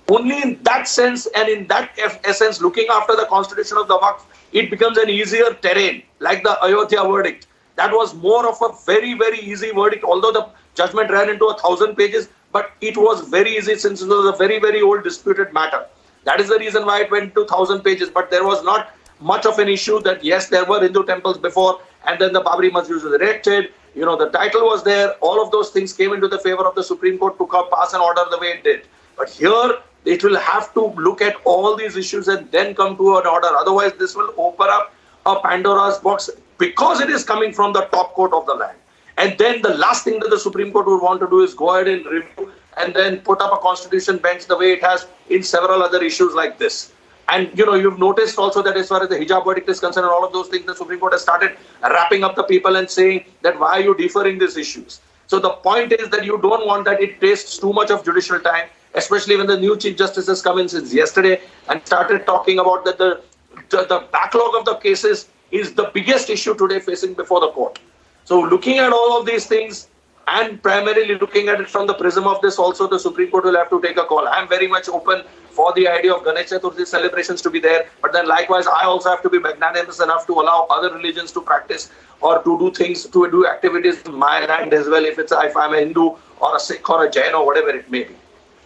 F: Only in that sense and in that essence, looking after the constitution of the Waqf, it becomes an easier terrain, like the Ayodhya verdict. That was more of a very, very easy verdict, although the judgment ran into 1,000 pages, but it was very easy since it was a very, very old disputed matter. That is the reason why it went to 1,000 pages, but there was not much of an issue that, yes, there were Hindu temples before, and then the Babri Masjid was erected, the title was there, all of those things came into the favor of the Supreme Court to pass an order the way it did. But here, it will have to look at all these issues and then come to an order. Otherwise, this will open up a Pandora's box because it is coming from the top court of the land. And then the last thing that the Supreme Court would want to do is go ahead and review and then put up a constitution bench the way it has in several other issues like this. And, you've noticed also that as far as the hijab verdict is concerned and all of those things, the Supreme Court has started wrapping up the people and saying that why are you deferring these issues? So the point is that you don't want that it wastes too much of judicial time, especially when the new Chief Justice has come in since yesterday and started talking about that the backlog of the cases is the biggest issue today facing before the court. So looking at all of these things and primarily looking at it from the prism of this also, the Supreme Court will have to take a call. I am very much open for the idea of Ganesh Chaturthi celebrations to be there, but then likewise I also have to be magnanimous enough to allow other religions to practice or to do things, to do activities in my land as well, if I'm a Hindu or a Sikh or a Jain or whatever it may be.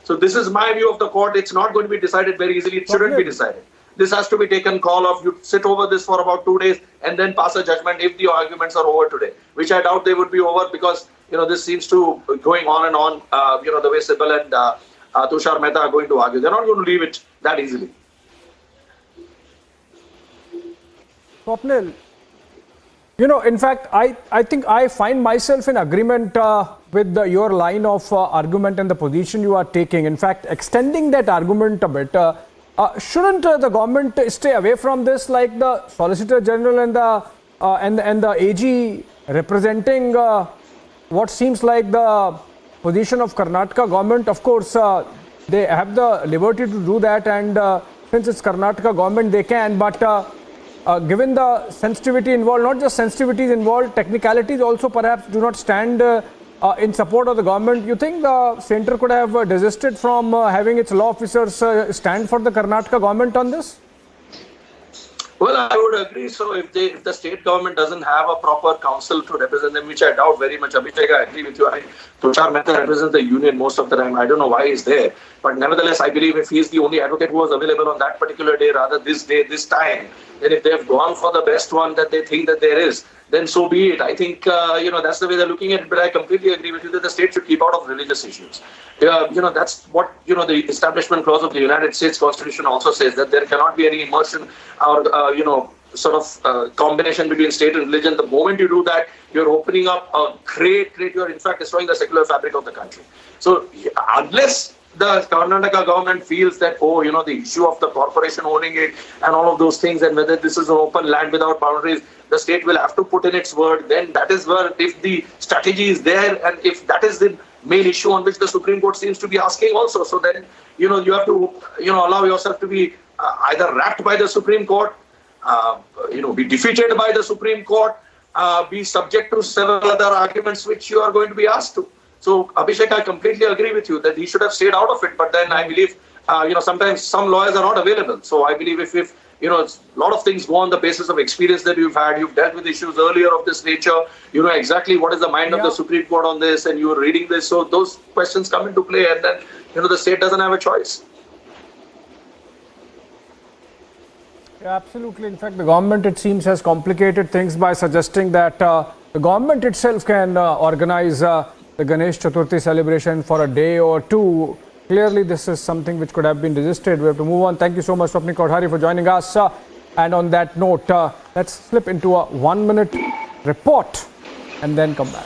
F: So this is my view of the court. It's not going to be decided very easily. It shouldn't be decided. This has to be taken call of. You sit over this for about 2 days and then pass a judgment if the arguments are over today, which I doubt they would be over because, this seems to going on and on, the way Sibyl and Tushar Mehta are going to argue. They're not going to leave it that easily.
T: Swapnil, in fact, I think I find myself in agreement with your line of argument and the position you are taking. In fact, extending that argument a bit, shouldn't the government stay away from this, like the Solicitor General and the AG representing what seems like the position of Karnataka government? Of course, they have the liberty to do that, and since it's Karnataka government, they can. But given the sensitivity involved, not just sensitivities involved, technicalities also perhaps do not stand in support of the government. You think the centre could have desisted from having its law officers stand for the Karnataka government on this?
F: Well, I would agree. So if the state government doesn't have a proper council to represent them, which I doubt very much, Abhishek, I agree with you. Tushar Mehta represents the union most of the time. I don't know why he's there. But nevertheless, I believe if he's the only advocate who was available on that particular day, rather this day, this time, then if they've gone for the best one that they think that there is, then so be it. I think, that's the way they're looking at it. But I completely agree with you that the state should keep out of religious issues. That's what, the Establishment Clause of the United States Constitution also says, that there cannot be any immersion or, combination between state and religion. The moment you do that, you're opening up a you're in fact destroying the secular fabric of the country. So unless the Karnataka government feels that, the issue of the corporation owning it and all of those things, and whether this is an open land without boundaries, the state will have to put in its word. Then that is where, if the strategy is there, and if that is the main issue on which the Supreme Court seems to be asking also, so then, you have to, allow yourself to be either wrapped by the Supreme Court, be defeated by the Supreme Court, be subject to several other arguments which you are going to be asked to. So, Abhishek, I completely agree with you that he should have stayed out of it. But then I believe, sometimes some lawyers are not available. So I believe if a lot of things go on the basis of experience that you've had, you've dealt with issues earlier of this nature, you know exactly what is the mind of the Supreme Court on this, and you're reading this. So those questions come into play, and then, the state doesn't have a choice.
T: Yeah, absolutely. In fact, the government, it seems, has complicated things by suggesting that the government itself can organize the Ganesh Chaturthi celebration for a day or two. Clearly, this is something which could have been resisted. We have to move on. Thank you so much, Swapnil Kothari, for joining us. And on that note, let's slip into a 1-minute report and then come back.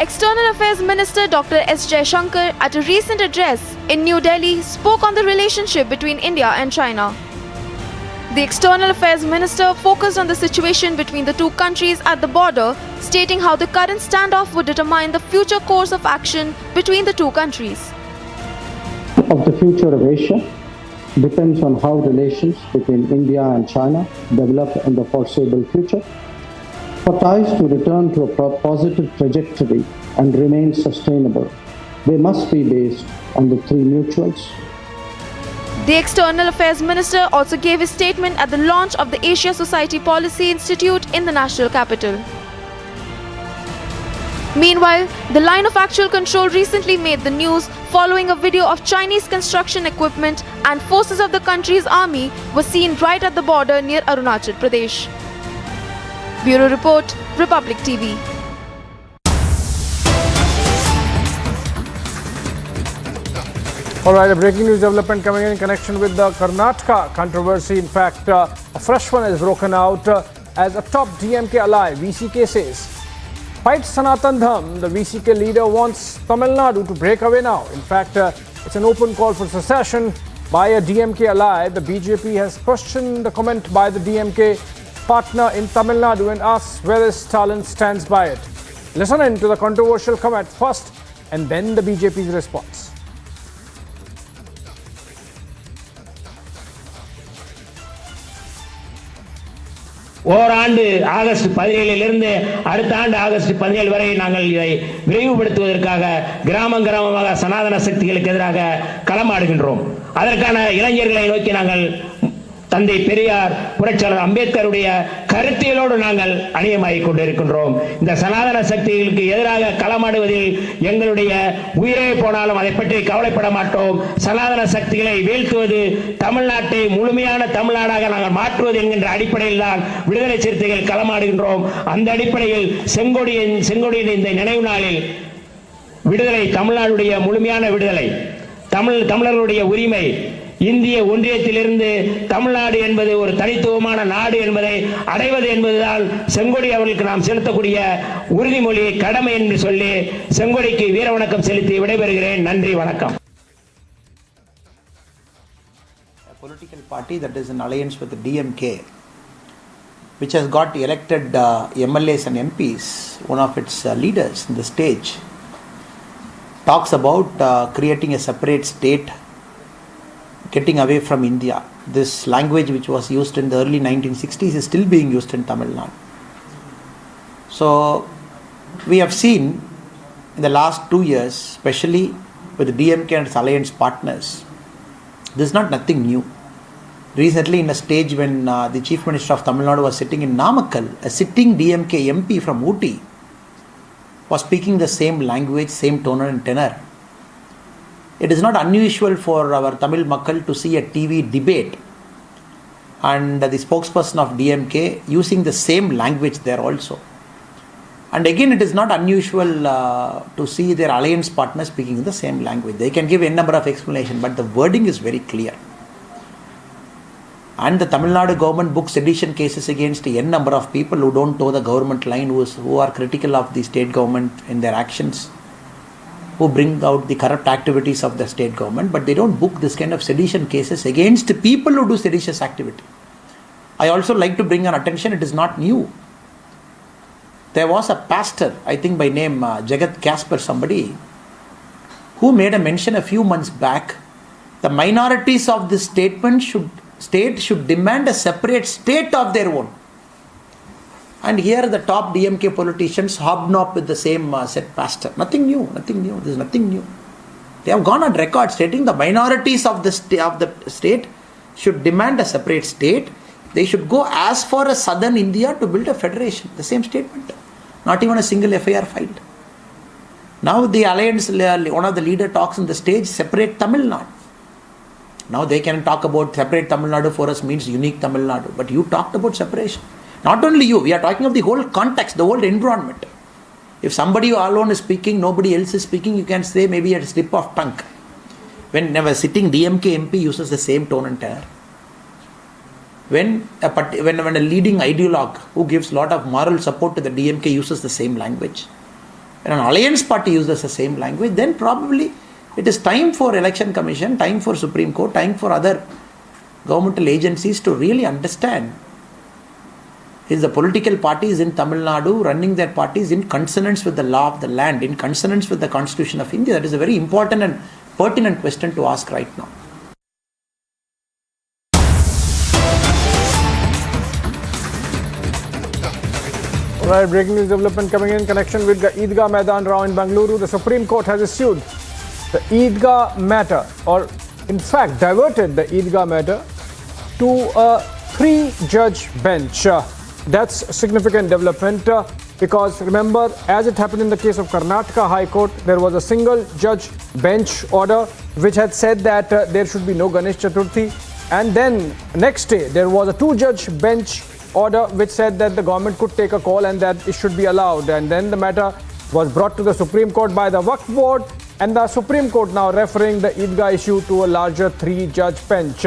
H: External Affairs Minister Dr. S. Jaishankar, at a recent address in New Delhi, spoke on the relationship between India and China. The External Affairs Minister focused on the situation between the two countries at the border, stating how the current standoff would determine the future course of action between the two countries.
A: Of the future of Asia depends on how relations between India and China develop in the foreseeable future. For ties to return to a positive trajectory and remain sustainable, they must be based on the three mutuals.
H: The External Affairs Minister also gave his statement at the launch of the Asia Society Policy Institute in the national capital. Meanwhile, the line of actual control recently made the news following a video of Chinese construction equipment and forces of the country's army were seen right at the border near Arunachal Pradesh. Bureau Report, Republic TV.
T: All right, a breaking news development coming in connection with the Karnataka controversy. In fact, a fresh one has broken out as a top DMK ally, VCK, says, fight Sanatan Dham. The VCK leader wants Tamil Nadu to break away now. In fact, it's an open call for secession by a DMK ally. The BJP has questioned the comment by the DMK partner in Tamil Nadu and asks whether Stalin stands by it. Listen in to the controversial comment first and then the BJP's response.
U: ஓராண்டு August 17 அடுத்த ஆண்டு August 17 வரை நாங்கள் இதை விரைவுபடுத்துவதற்காக கிராமமாக சனாதன சக்திகளுக்கு எதிராக களமாடுகின்றோம். அதற்கான இளைஞர்களை நோக்கி நாங்கள் தந்தை பெரியார் புரட்சியாளர் அம்பேத்கருடைய கருத்தியலோடு நாங்கள் அணியமாகிக் கொண்டிருக்கின்றோம். இந்த சனாதன சக்திகளுக்கு எதிராக களமாடுவதில் எங்களுடைய உயிரே போனாலும் அதை பற்றி கவலைப்பட மாட்டோம். சனாதன சக்திகளை வீழ்த்துவது, தமிழ்நாட்டை முழுமையான தமிழ்நாடாக நாங்கள் மாற்றுவது என்கின்ற அடிப்படையில் தான் விடுதலை சிறுத்தைகள் களமாடுகின்றோம். அந்த அடிப்படையில் செங்கொடியின் இந்த நினைவு நாளில் விடுதலை, தமிழ்நாடுடைய முழுமையான விடுதலை, தமிழர்களுடைய உரிமை, இந்திய ஒன்றியத்திலிருந்து தமிழ்நாடு என்பது ஒரு தனித்துவமான நாடு என்பதை அடைவது என்பதுதான் செங்கொடி அவர்களுக்கு நாம் செலுத்தக்கூடிய உறுதிமொழி, கடமை என்று சொல்லி செங்கொடிக்கு வீர வணக்கம் செலுத்தி விடைபெறுகிறேன். நன்றி, வணக்கம்.
I: A political party that is in alliance with the DMK, which has got elected MLAs and MPs, one of its leaders in the stage, talks about creating a separate state, getting away from India. This language which was used in the early 1960s is still being used in Tamil Nadu. So we have seen in the last 2 years, especially with the DMK and its alliance partners, this is not nothing new. Recently in a stage when the Chief Minister of Tamil Nadu was sitting in Namakkal, a sitting DMK MP from Ooty was speaking the same language, same tone and tenor. It is not unusual for our Tamil Makkal to see a TV debate and the spokesperson of DMK using the same language there also. And again, it is not unusual to see their alliance partners speaking in the same language. They can give a number of explanations, but the wording is very clear. And the Tamil Nadu government books sedition cases against a number of people who don't toe the government line, who are critical of the state government in their actions, who bring out the corrupt activities of the state government, but they don't book this kind of sedition cases against people who do seditious activity. I also like to bring an attention, it is not new. There was a pastor, I think by name Jagat Kasper somebody, who made a mention a few months back, the minorities of this state should demand a separate state of their own. And here the top DMK politicians hobnob with the same said pastor. Nothing new. There is nothing new. They have gone on record stating the minorities of the state should demand a separate state. They should go as far as southern India to build a federation. The same statement. Not even a single FIR filed. Now the alliance, one of the leader talks on the stage, separate Tamil Nadu. Now they can talk about separate Tamil Nadu for us means unique Tamil Nadu. But you talked about separation. Not only you, we are talking of the whole context, the whole environment. If somebody alone is speaking, nobody else is speaking, you can say maybe a slip of tongue. When a sitting DMK MP uses the same tone and tenor. When a leading ideologue who gives a lot of moral support to the DMK uses the same language. When an alliance party uses the same language, then probably it is time for Election Commission, time for Supreme Court, time for other governmental agencies to really understand is the political parties in Tamil Nadu running their parties in consonance with the law of the land, in consonance with the Constitution of India? That is a very important and pertinent question to ask right now.
T: Right, breaking news development coming in connection with the Eidgah Maidan Row in Bengaluru. The Supreme Court has issued the Eidgah matter, or in fact diverted the Eidgah matter to a 3-judge bench. That's a significant development because remember, as it happened in the case of Karnataka High Court, there was a single judge bench order which had said that there should be no Ganesh Chaturthi, and then next day there was a 2-judge bench order which said that the government could take a call and that it should be allowed, and then the matter was brought to the Supreme Court by the Waqf Board, and the Supreme Court now referring the Eidgah issue to a larger 3-judge bench.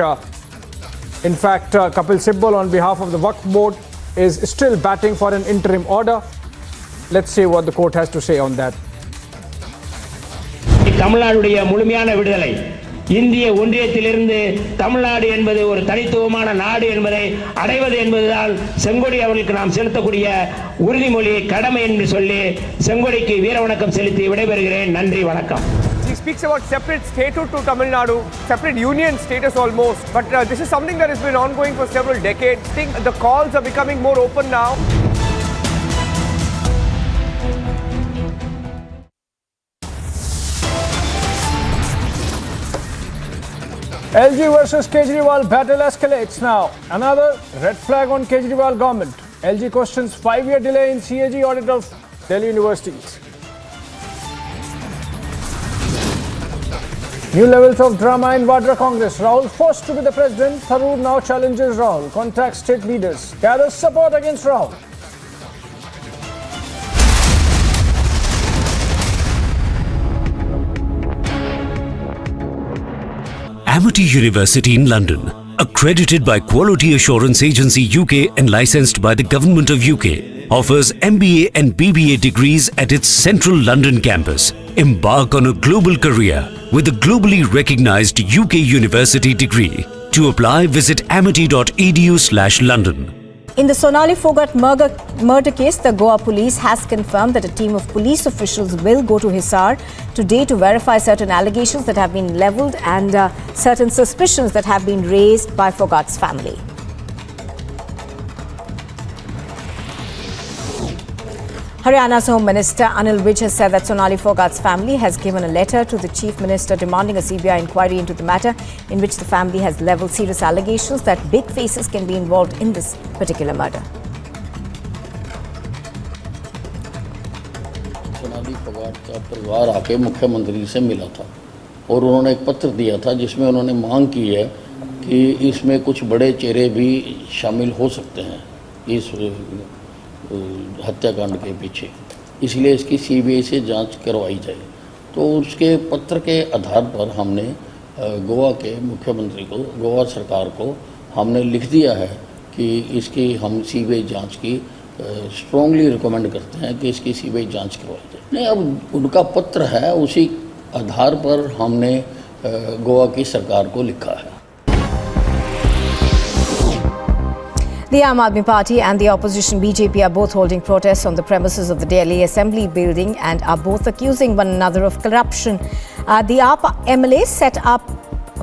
T: In fact, Kapil Sibal on behalf of the Waqf Board is still batting for an interim order. Let's see what the court has to say on that.
U: தமிழ்நாடுடைய முழுமையான விடுதலை, இந்திய ஒன்றியத்திலிருந்து தமிழ்நாடு என்பது ஒரு தனித்துவமான நாடு என்பதை அடைவது என்பதுதான் செங்கொடி அவர்களுக்கு நாம் செலுத்தக்கூடிய உறுதிமொழி, கடமை என்று சொல்லி செங்கொடிக்கு வீர வணக்கம் செலுத்தி விடைபெறுகிறேன். நன்றி, வணக்கம்.
J: He speaks about separate statehood to Tamil Nadu, separate union status almost. But this is something that has been ongoing for several decades. I think the calls are becoming more open now.
T: LG versus Kejriwal battle escalates now. Another red flag on Kejriwal government. LG questions 5-year delay in CAG audit of Delhi universities. New levels of drama in Vadra Congress. Rahul forced to be the president. Tharoor now challenges Rahul. Contacts state leaders. Gathers support against Rahul.
G: Amity University in London, accredited by Quality Assurance Agency UK and licensed by the Government of UK, offers MBA and BBA degrees at its central London campus. Embark on a global career with a globally recognized UK university degree. To apply, visit amity.edu/London.
M: In the Sonali Phogat murder case, the Goa police has confirmed that a team of police officials will go to Hisar today to verify certain allegations that have been levelled and certain suspicions that have been raised by Phogat's family. Haryana's Home Minister Anil Vij has said that Sonali Phogat's family has given a letter to the Chief Minister demanding a CBI inquiry into the matter, in which the family has levelled serious allegations that big faces can be involved in this particular murder.
N: Sonali Phogat का परिवार आके मुख्यमंत्री से मिला था और उन्होंने एक पत्र दिया था जिसमें उन्होंने मांग की है कि इसमें कुछ बड़े चेहरे भी शामिल हो सकते हैं इस हत्याकांड के पीछे, इसलिए इसकी सीबीआई से जांच करवाई जाए। तो उसके पत्र के आधार पर हमने गोवा के मुख्यमंत्री को, गोवा सरकार को हमने लिख दिया है कि इसकी हम सीबीआई जांच की स्ट्रॉन्गली रिकमेंड करते हैं कि इसकी सीबीआई जांच करवाई जाए। नहीं, अब उनका पत्र है, उसी आधार पर हमने गोवा की सरकार को लिखा है।
M: The Aam Aadmi Party and the opposition BJP are both holding protests on the premises of the Delhi Assembly building and are both accusing one another of corruption. The AAP MLAs set up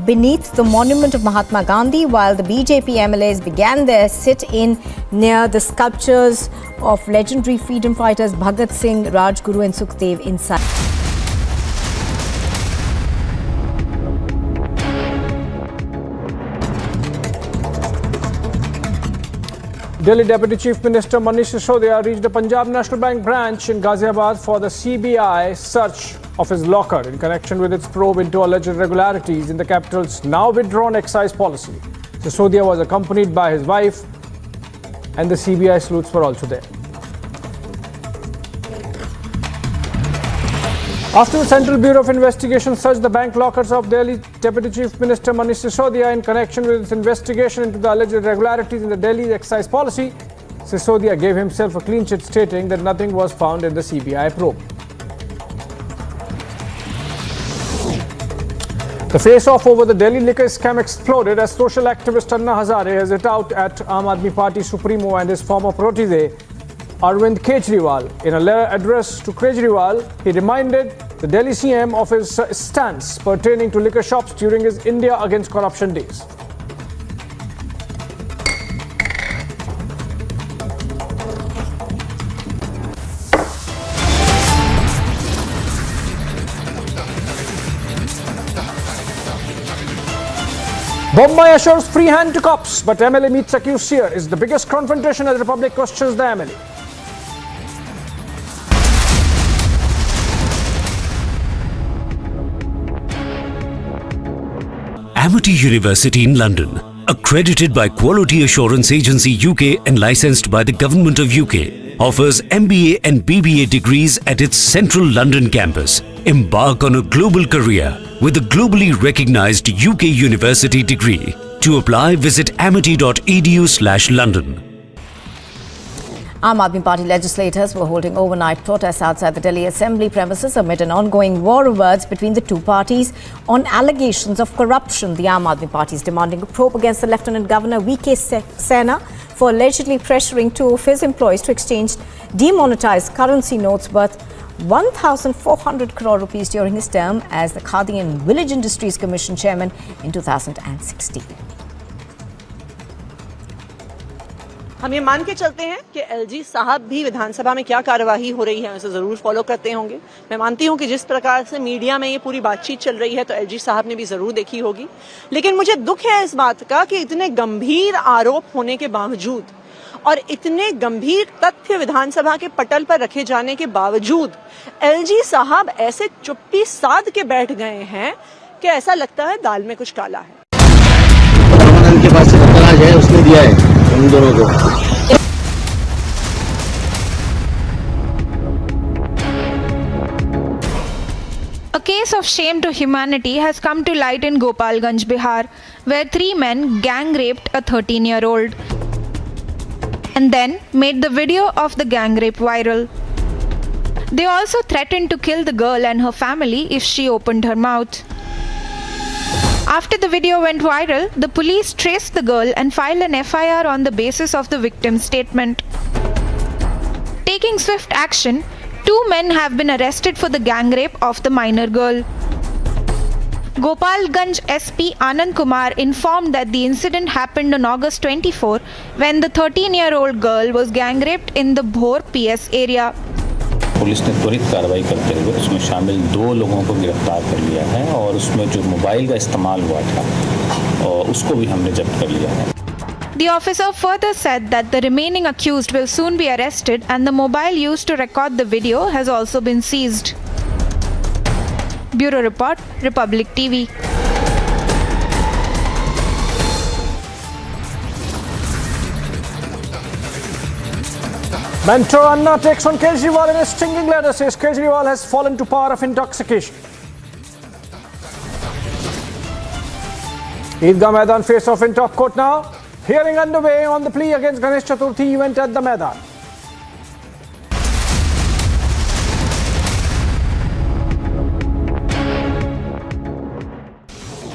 M: beneath the monument of Mahatma Gandhi, while the BJP MLAs began their sit-in near the sculptures of legendary freedom fighters Bhagat Singh, Rajguru and Sukhdev inside.
T: Delhi Deputy Chief Minister Manish Sisodia reached the Punjab National Bank branch in Ghaziabad for the CBI search of his locker in connection with its probe into alleged irregularities in the capital's now withdrawn excise policy. Sisodia was accompanied by his wife, and the CBI sleuths were also there. After the Central Bureau of Investigation searched the bank lockers of Delhi Deputy Chief Minister Manish Sisodia in connection with its investigation into the alleged irregularities in the Delhi excise policy, Sisodia gave himself a clean chit, stating that nothing was found in the CBI probe. The face-off over the Delhi liquor scam exploded as social activist Anna Hazare has hit out at Aam Aadmi Party Supremo and his former protege Arvind Kejriwal. In a letter addressed to Kejriwal, he reminded the Delhi CM of his stance pertaining to liquor shops during his India Against Corruption days. Bombay assures free hand to cops, but MLA meets accused seer. Is the biggest confrontation as Republic questions the MLA.
G: Amity University in London, accredited by Quality Assurance Agency UK and licensed by the Government of UK, offers MBA and BBA degrees at its central London campus. Embark on a global career with a globally recognized UK university degree. To apply, visit amity.edu/London.
M: Aam Aadmi Party legislators were holding overnight protests outside the Delhi Assembly premises amid an ongoing war of words between the two parties on allegations of corruption. The Aam Aadmi Party is demanding a probe against the Lieutenant Governor V.K. Sena for allegedly pressuring two of his employees to exchange demonetized currency notes worth 1,400 crore rupees during his term as the Khadi and Village Industries Commission chairman in 2016.
P: हम ये मान के चलते हैं कि LG साहब भी विधानसभा में क्या कार्यवाही हो रही है उसे जरूर फॉलो करते होंगे। मैं मानती हूं कि जिस प्रकार से मीडिया में ये पूरी बातचीत चल रही है तो एलजी साहब ने भी जरूर देखी होगी। लेकिन मुझे दुख है इस बात का कि इतने गंभीर आरोप होने के बावजूद और इतने गंभीर तथ्य विधानसभा के पटल पर रखे जाने के बावजूद एलजी साहब ऐसे चुप्पी साध के बैठ गए हैं कि ऐसा लगता है दाल में कुछ काला है।
S: के पास से तलाश है, उसने दिया है उन दोनों को।
C: A case of shame to humanity has come to light in Gopalganj, Bihar, where 3 men gang raped a 13-year-old and then made the video of the gang rape viral. They also threatened to kill the girl and her family if she opened her mouth. After the video went viral, the police traced the girl and filed an FIR on the basis of the victim's statement. Taking swift action, 2 men have been arrested for the gang rape of the minor girl. Gopalganj SP Anand Kumar informed that the incident happened on August 24 when the 13-year-old girl was gang raped in the Bhor PS area.
L: Police ने त्वरित कार्रवाई करते हुए उसमें शामिल 2 लोगों को गिरफ्तार कर लिया है और उसमें जो मोबाइल का इस्तेमाल हुआ था उसको भी हमने जब्त कर लिया है।
C: The officer further said that the remaining accused will soon be arrested and the mobile used to record the video has also been seized. Bureau Report, Republic TV.
T: Mentor Anna takes on Kejriwal in a stinging letter, says Kejriwal has fallen to power of intoxication. Eidgah Maidan face-off in top court now. Hearing underway on the plea against Ganesh Chaturthi event at the Maidan.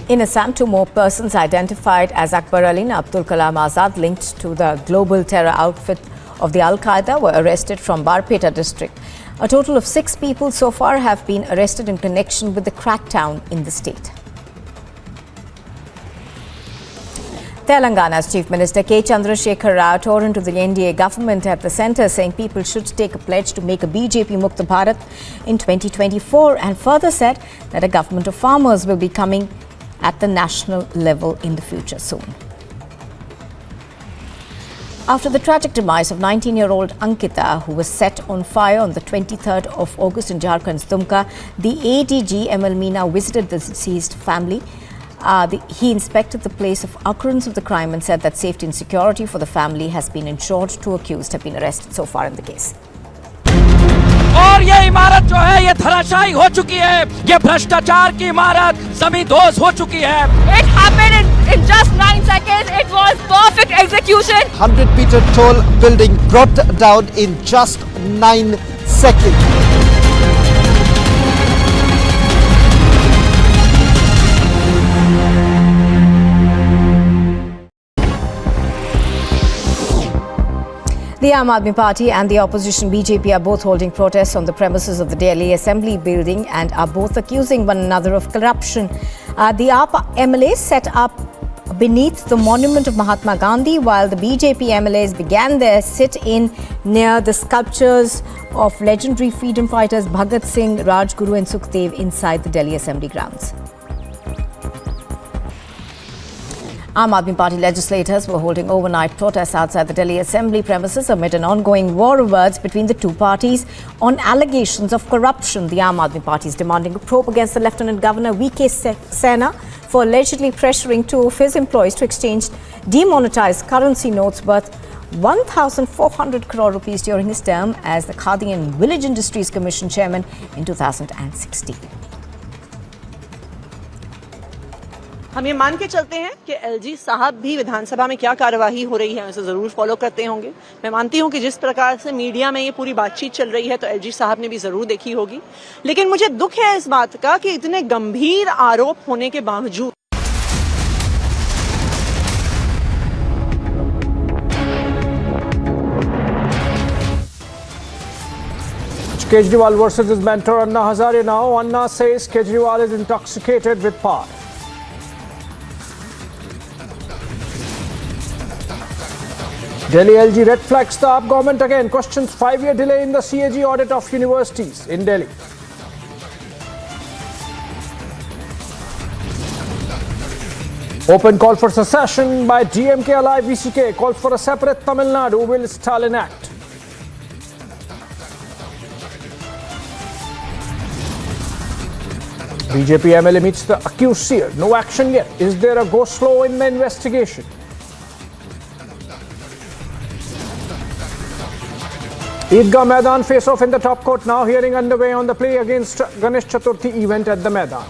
M: In Assam, 2 more persons identified as Akbar Ali and Abdul Kalam Azad linked to the global terror outfit of the Al-Qaeda were arrested from Barpeta district. A total of 6 people so far have been arrested in connection with the crackdown in the state. Telangana's Chief Minister K. Chandrasekhar Rao tore into the NDA government at the centre, saying people should take a pledge to make a BJP Mukta Bharat in 2024 and further said that a government of farmers will be coming at the national level in the future soon. After the tragic demise of 19-year-old Ankita, who was set on fire on the 23rd of August in Jharkhand's Dumka, the ADG ML Meena visited the deceased family. He inspected the place of occurrence of the crime and said that safety and security for the family has been ensured. 2 accused have been arrested so far in the case.
E: और ये इमारत जो है ये धराशायी हो चुकी है। ये भ्रष्टाचार की इमारत जमींदोज हो चुकी है।
Q: It happened in just 9 seconds. It was perfect execution.
K: 100-meter tall building brought down in just 9 seconds.
M: The Aam Aadmi Party and the opposition BJP are both holding protests on the premises of the Delhi Assembly building and are both accusing one another of corruption. The AAP MLAs set up beneath the monument of Mahatma Gandhi, while the BJP MLAs began their sit-in near the sculptures of legendary freedom fighters Bhagat Singh, Rajguru and Sukhdev inside the Delhi Assembly grounds. Aam Aadmi Party legislators were holding overnight protests outside the Delhi Assembly premises amid an ongoing war of words between the 2 parties on allegations of corruption. The Aam Aadmi Party is demanding a probe against the Lieutenant Governor V.K. Sena for allegedly pressuring 2 of his employees to exchange demonetized currency notes worth 1,400 crore rupees during his term as the Khadi and Village Industries Commission chairman in 2016.
P: हम ये मान के चलते हैं कि LG साहब भी विधानसभा में क्या कार्यवाही हो रही है उसे जरूर फॉलो करते होंगे। मैं मानती हूं कि जिस प्रकार से मीडिया में ये पूरी बातचीत चल रही है तो एलजी साहब ने भी जरूर देखी होगी। लेकिन मुझे दुख है इस बात का कि इतने गंभीर आरोप होने के बावजूद
T: Kejriwal versus his mentor Anna Hazare now. Anna says Kejriwal is intoxicated with power. Delhi LG red flags the AAP government again. Questions 5-year delay in the CAG audit of universities in Delhi. Open call for secession by DMK Alive VCK. Calls for a separate Tamil Nadu will Stalin Act. BJP MLA meets the accused seer. No action yet. Is there a go slow in the investigation? Eidgah Maidan face-off in the top court now. Hearing underway on the play against Ganesh Chaturthi event at the Maidan.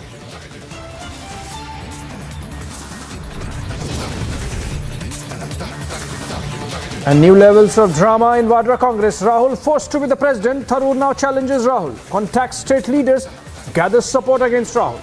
T: And new levels of drama in Vadra Congress. Rahul forced to be the president. Tharoor now challenges Rahul. Contacts state leaders. Gathers support against Rahul.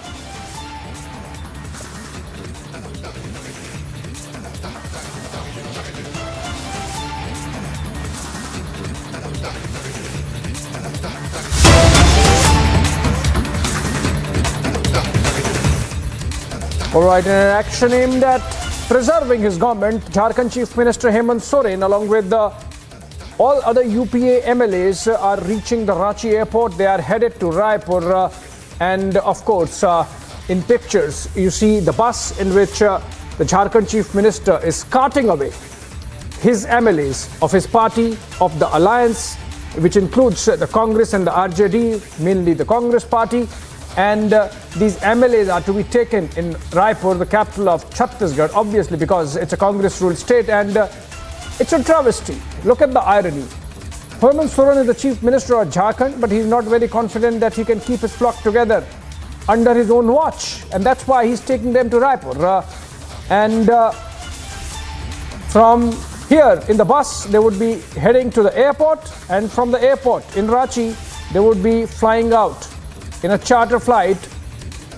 T: Alright, in an action aimed at preserving his government, Jharkhand Chief Minister Hemant Soren along with all other UPA MLAs are reaching the Ranchi airport. They are headed to Raipur and of course in pictures you see the bus in which the Jharkhand Chief Minister is carting away his MLAs of his party, of the alliance, which includes the Congress and the RJD, mainly the Congress party. And these MLAs are to be taken in Raipur, the capital of Chhattisgarh, obviously because it's a Congress-ruled state, and it's a travesty. Look at the irony. Hemant Soren is the Chief Minister of Jharkhand, but he's not very confident that he can keep his flock together under his own watch, and that's why he's taking them to Raipur. From here in the bus, they would be heading to the airport, and from the airport in Ranchi, they would be flying out in a charter flight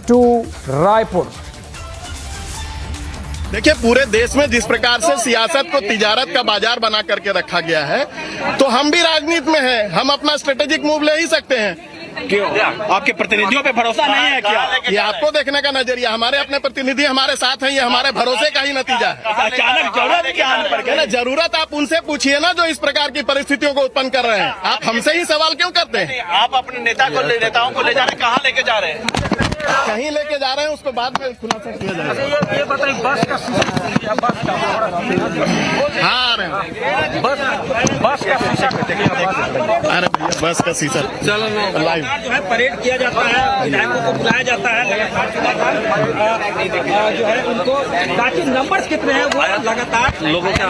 T: to Raipur.
B: देखिए, पूरे देश में जिस प्रकार से सियासत को तिजारत का बाजार बना करके रखा गया है, तो हम भी राजनीति में हैं, हम अपना स्ट्रेटेजिक मूव ले ही सकते हैं। क्यों? आपके प्रतिनिधियों पे भरोसा नहीं है क्या? ये आपको देखने का नजरिया, हमारे अपने प्रतिनिधि हमारे साथ हैं, ये हमारे भरोसे का ही नतीजा है। अचानक जरूरत क्या आने पर गया? जरूरत आप उनसे पूछिए ना, जो इस प्रकार की परिस्थितियों को उत्पन्न कर रहे हैं। आप हमसे ही सवाल क्यों करते हैं? आप अपने नेताओं को ले जा रहे हैं, कहाँ लेके जा रहे हैं? कहीं लेके जा रहे हैं, उसको बाद में खुलासा किया जाएगा। ये बताइए, बस का हाँ बस का शीशा, अरे भैया बस का शीशा लाइव जो है परेड किया जाता है, विधायकों को बुलाया जाता है जो है उनको, ताकि नंबर कितने हैं वो लगातार लोगों के।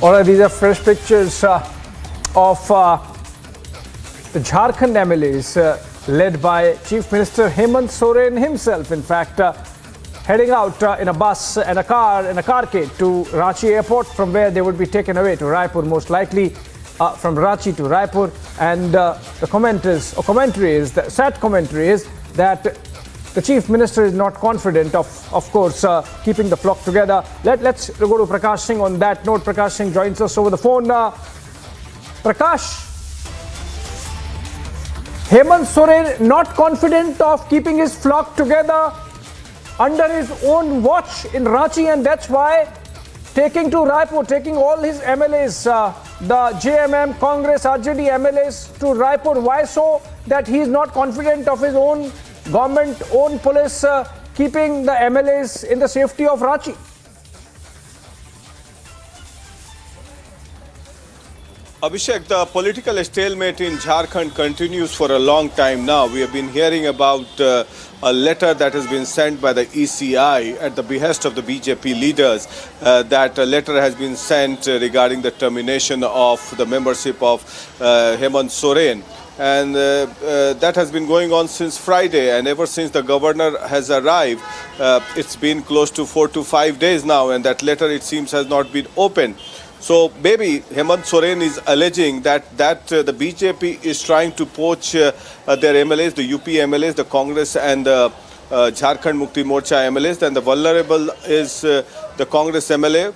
T: Alright, these are fresh pictures of the Jharkhand MLAs led by Chief Minister Hemant Soren himself, in fact, heading out in a bus and a carcade to Ranchi airport, from where they would be taken away to Raipur, most likely from Ranchi to Raipur. And the commentary is that the Chief Minister is not confident of course, keeping the flock together. Let's go to Prakash Singh on that note. Prakash Singh joins us over the phone. Prakash, Hemant Soren not confident of keeping his flock together under his own watch in Ranchi, and that's why taking to Raipur, taking all his MLAs, the JMM, Congress, RJD MLAs to Raipur. Why so? That he is not confident of his own government, own police, keeping the MLAs in the safety of Ranchi.
O: Abhishek, the political stalemate in Jharkhand continues for a long time now. We have been hearing about a letter that has been sent by the ECI at the behest of the BJP leaders. That letter has been sent regarding the termination of the membership of Hemant Soren. And that has been going on since Friday, and ever since the governor has arrived, it's been close to 4 to 5 days now, and that letter, it seems, has not been opened. So maybe Hemant Soren is alleging that the BJP is trying to poach their MLAs, the UP MLAs, the Congress and the Jharkhand Mukti Morcha MLAs. Then the vulnerable is the Congress MLA.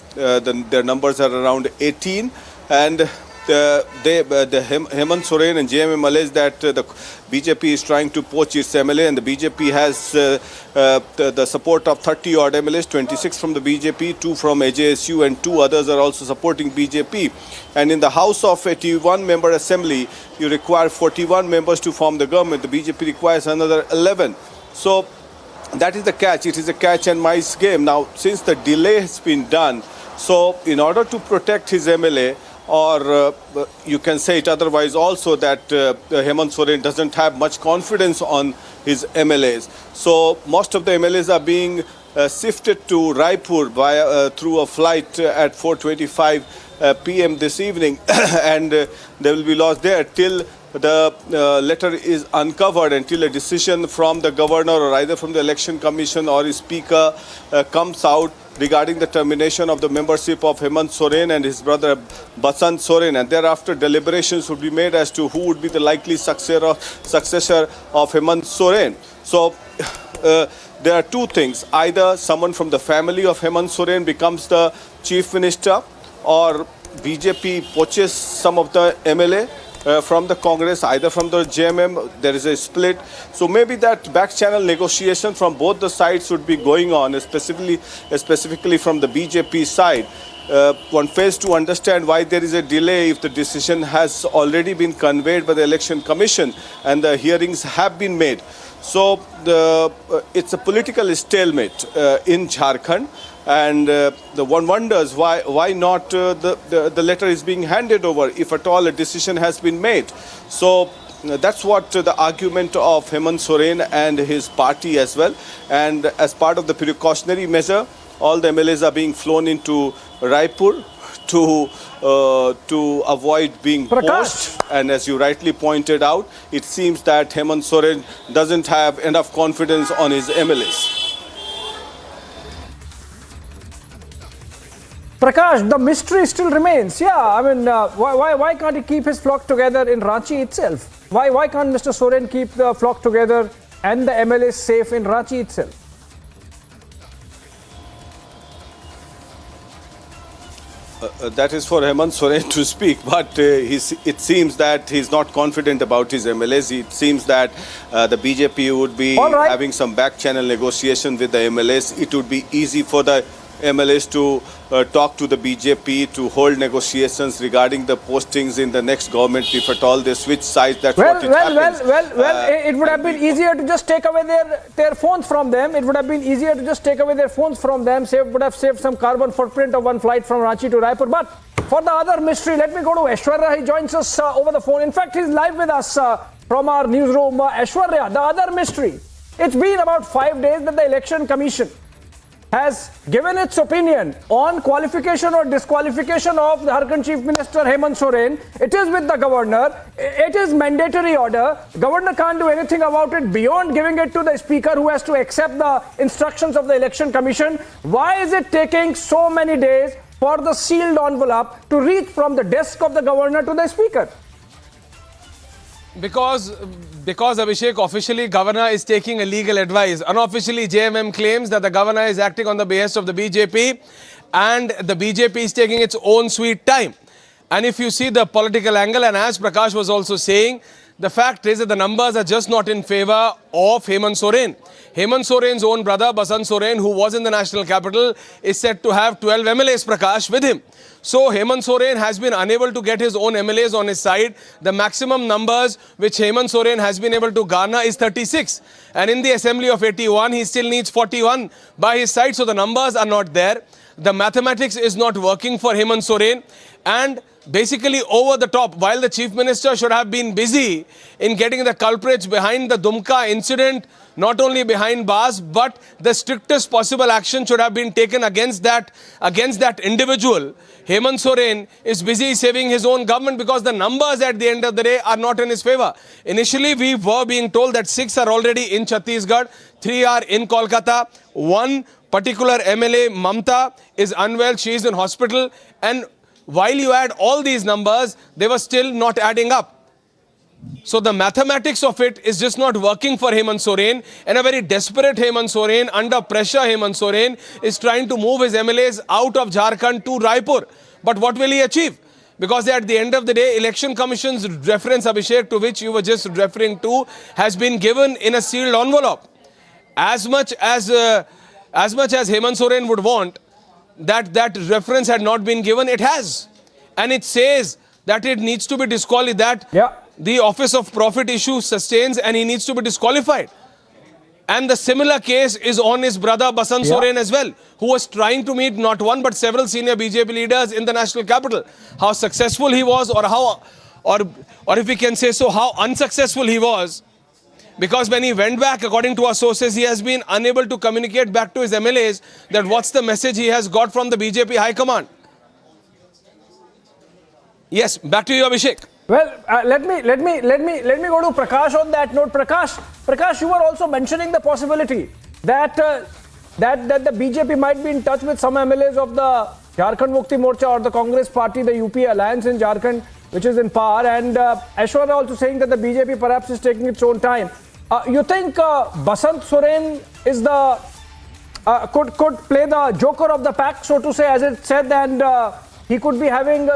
O: Their numbers are around 18, and Hemant Soren and JMM allege that the BJP is trying to poach its MLA, and the BJP has the support of 30 odd MLAs, 26 from the BJP, 2 from AJSU, and 2 others are also supporting BJP. And in the House of 81-member assembly, you require 41 members to form the government. The BJP requires another 11. So that is the catch. It is a catch and mice game. Now, since the delay has been done, so in order to protect his MLA, or you can say it otherwise also, that Hemant Soren doesn't have much confidence on his MLAs. So most of the MLAs are being sifted to Raipur through a flight at 4:25 p.m. this evening, and they will be lost there till the letter is uncovered, until a decision from the governor or either from the election commission or his speaker comes out regarding the termination of the membership of Hemant Soren and his brother Basant Soren, and thereafter deliberations would be made as to who would be the likely successor of Hemant Soren. So there are two things: either someone from the family of Hemant Soren becomes the chief minister, or BJP poaches some of the MLA from the Congress, either from the JMM. There is a split. So maybe that back channel negotiation from both the sides would be going on, specifically from the BJP side. One fails to understand why there is a delay if the decision has already been conveyed by the Election Commission and the hearings have been made. So it's a political stalemate in Jharkhand. And the one wonders why not the letter is being handed over if at all a decision has been made. So that's what the argument of Hemant Soren and his party as well. And as part of the precautionary measure, all the MLAs are being flown into Raipur to avoid being poached. And as you rightly pointed out, it seems that Hemant Soren doesn't have enough confidence on his MLAs.
T: Prakash, the mystery still remains. Yeah, I mean, why can't he keep his flock together in Ranchi itself? Why can't Mr. Soren keep the flock together and the MLAs safe in Ranchi itself?
O: That is for Hemant Soren to speak, but it seems that he's not confident about his MLAs. It seems that the BJP would be having some back channel negotiation with the MLAs. It would be easy for the MLAs to talk to the BJP to hold negotiations regarding the postings in the next government if at all they switch sides. That's what it happens.
T: It would have been easier to just take away their phones from them. It would have been easier to just take away their phones from them. Would have saved some carbon footprint of one flight from Ranchi to Raipur. But for the other mystery, let me go to Aishwarya. He joins us over the phone. In fact, he's live with us from our newsroom. Aishwarya, the other mystery. It's been about 5 days that the Election Commission has given its opinion on qualification or disqualification of the Jharkhand Chief Minister Hemant Soren. It is with the governor. It is mandatory order. Governor can't do anything about it beyond giving it to the speaker, who has to accept the instructions of the Election Commission. Why is it taking so many days for the sealed envelope to reach from the desk of the governor to the speaker?
D: Because Abhishek, officially governor is taking a legal advice. Unofficially, JMM claims that the governor is acting on the behest of the BJP, and the BJP is taking its own sweet time. And if you see the political angle, and as Prakash was also saying, the fact is that the numbers are just not in favor of Hemant Soren. Hemant Soren's own brother, Basant Soren, who was in the national capital, is said to have 12 MLAs, Prakash, with him. So Hemant Soren has been unable to get his own MLAs on his side. The maximum numbers which Hemant Soren has been able to garner is 36. And in the assembly of 81, he still needs 41 by his side. So the numbers are not there. The mathematics is not working for Hemant Soren. And basically over the top, while the Chief Minister should have been busy in getting the culprits behind the Dumka incident, not only behind bars, but the strictest possible action should have been taken against that individual. Hemant Soren is busy saving his own government because the numbers at the end of the day are not in his favor. Initially, we were being told that 6 are already in Chhattisgarh, 3 are in Kolkata, 1 particular MLA, Mamta, is unwell, she is in hospital, and while you add all these numbers, they were still not adding up. So the mathematics of it is just not working for Hemant Soren, and a very desperate Hemant Soren, under pressure Hemant Soren, is trying to move his MLAs out of Jharkhand to Raipur. But what will he achieve? Because at the end of the day, Election Commission's reference, Abhishek, to which you were just referring to, has been given in a sealed envelope. As much as Hemant Soren would want that reference had not been given, it has. And it says that it needs to be disqualified, that the Office of Profit issue sustains and he needs to be disqualified. And the similar case is on his brother Basant Soren as well, who was trying to meet not one but several senior BJP leaders in the national capital. How successful he was, or if we can say so, how unsuccessful he was. Because when he went back, according to our sources, he has been unable to communicate back to his MLAs that what's the message he has got from the BJP High Command. Yes, back to you, Abhishek.
T: Well, let me go to Prakash on that note. Prakash, you were also mentioning the possibility that the BJP might be in touch with some MLAs of the Jharkhand Mukti Morcha or the Congress Party, the UP alliance in Jharkhand, which is in power. And Aishwarya also saying that the BJP perhaps is taking its own time. You think Basant Soren is could play the joker of the pack, so to say, as it said, and he could be having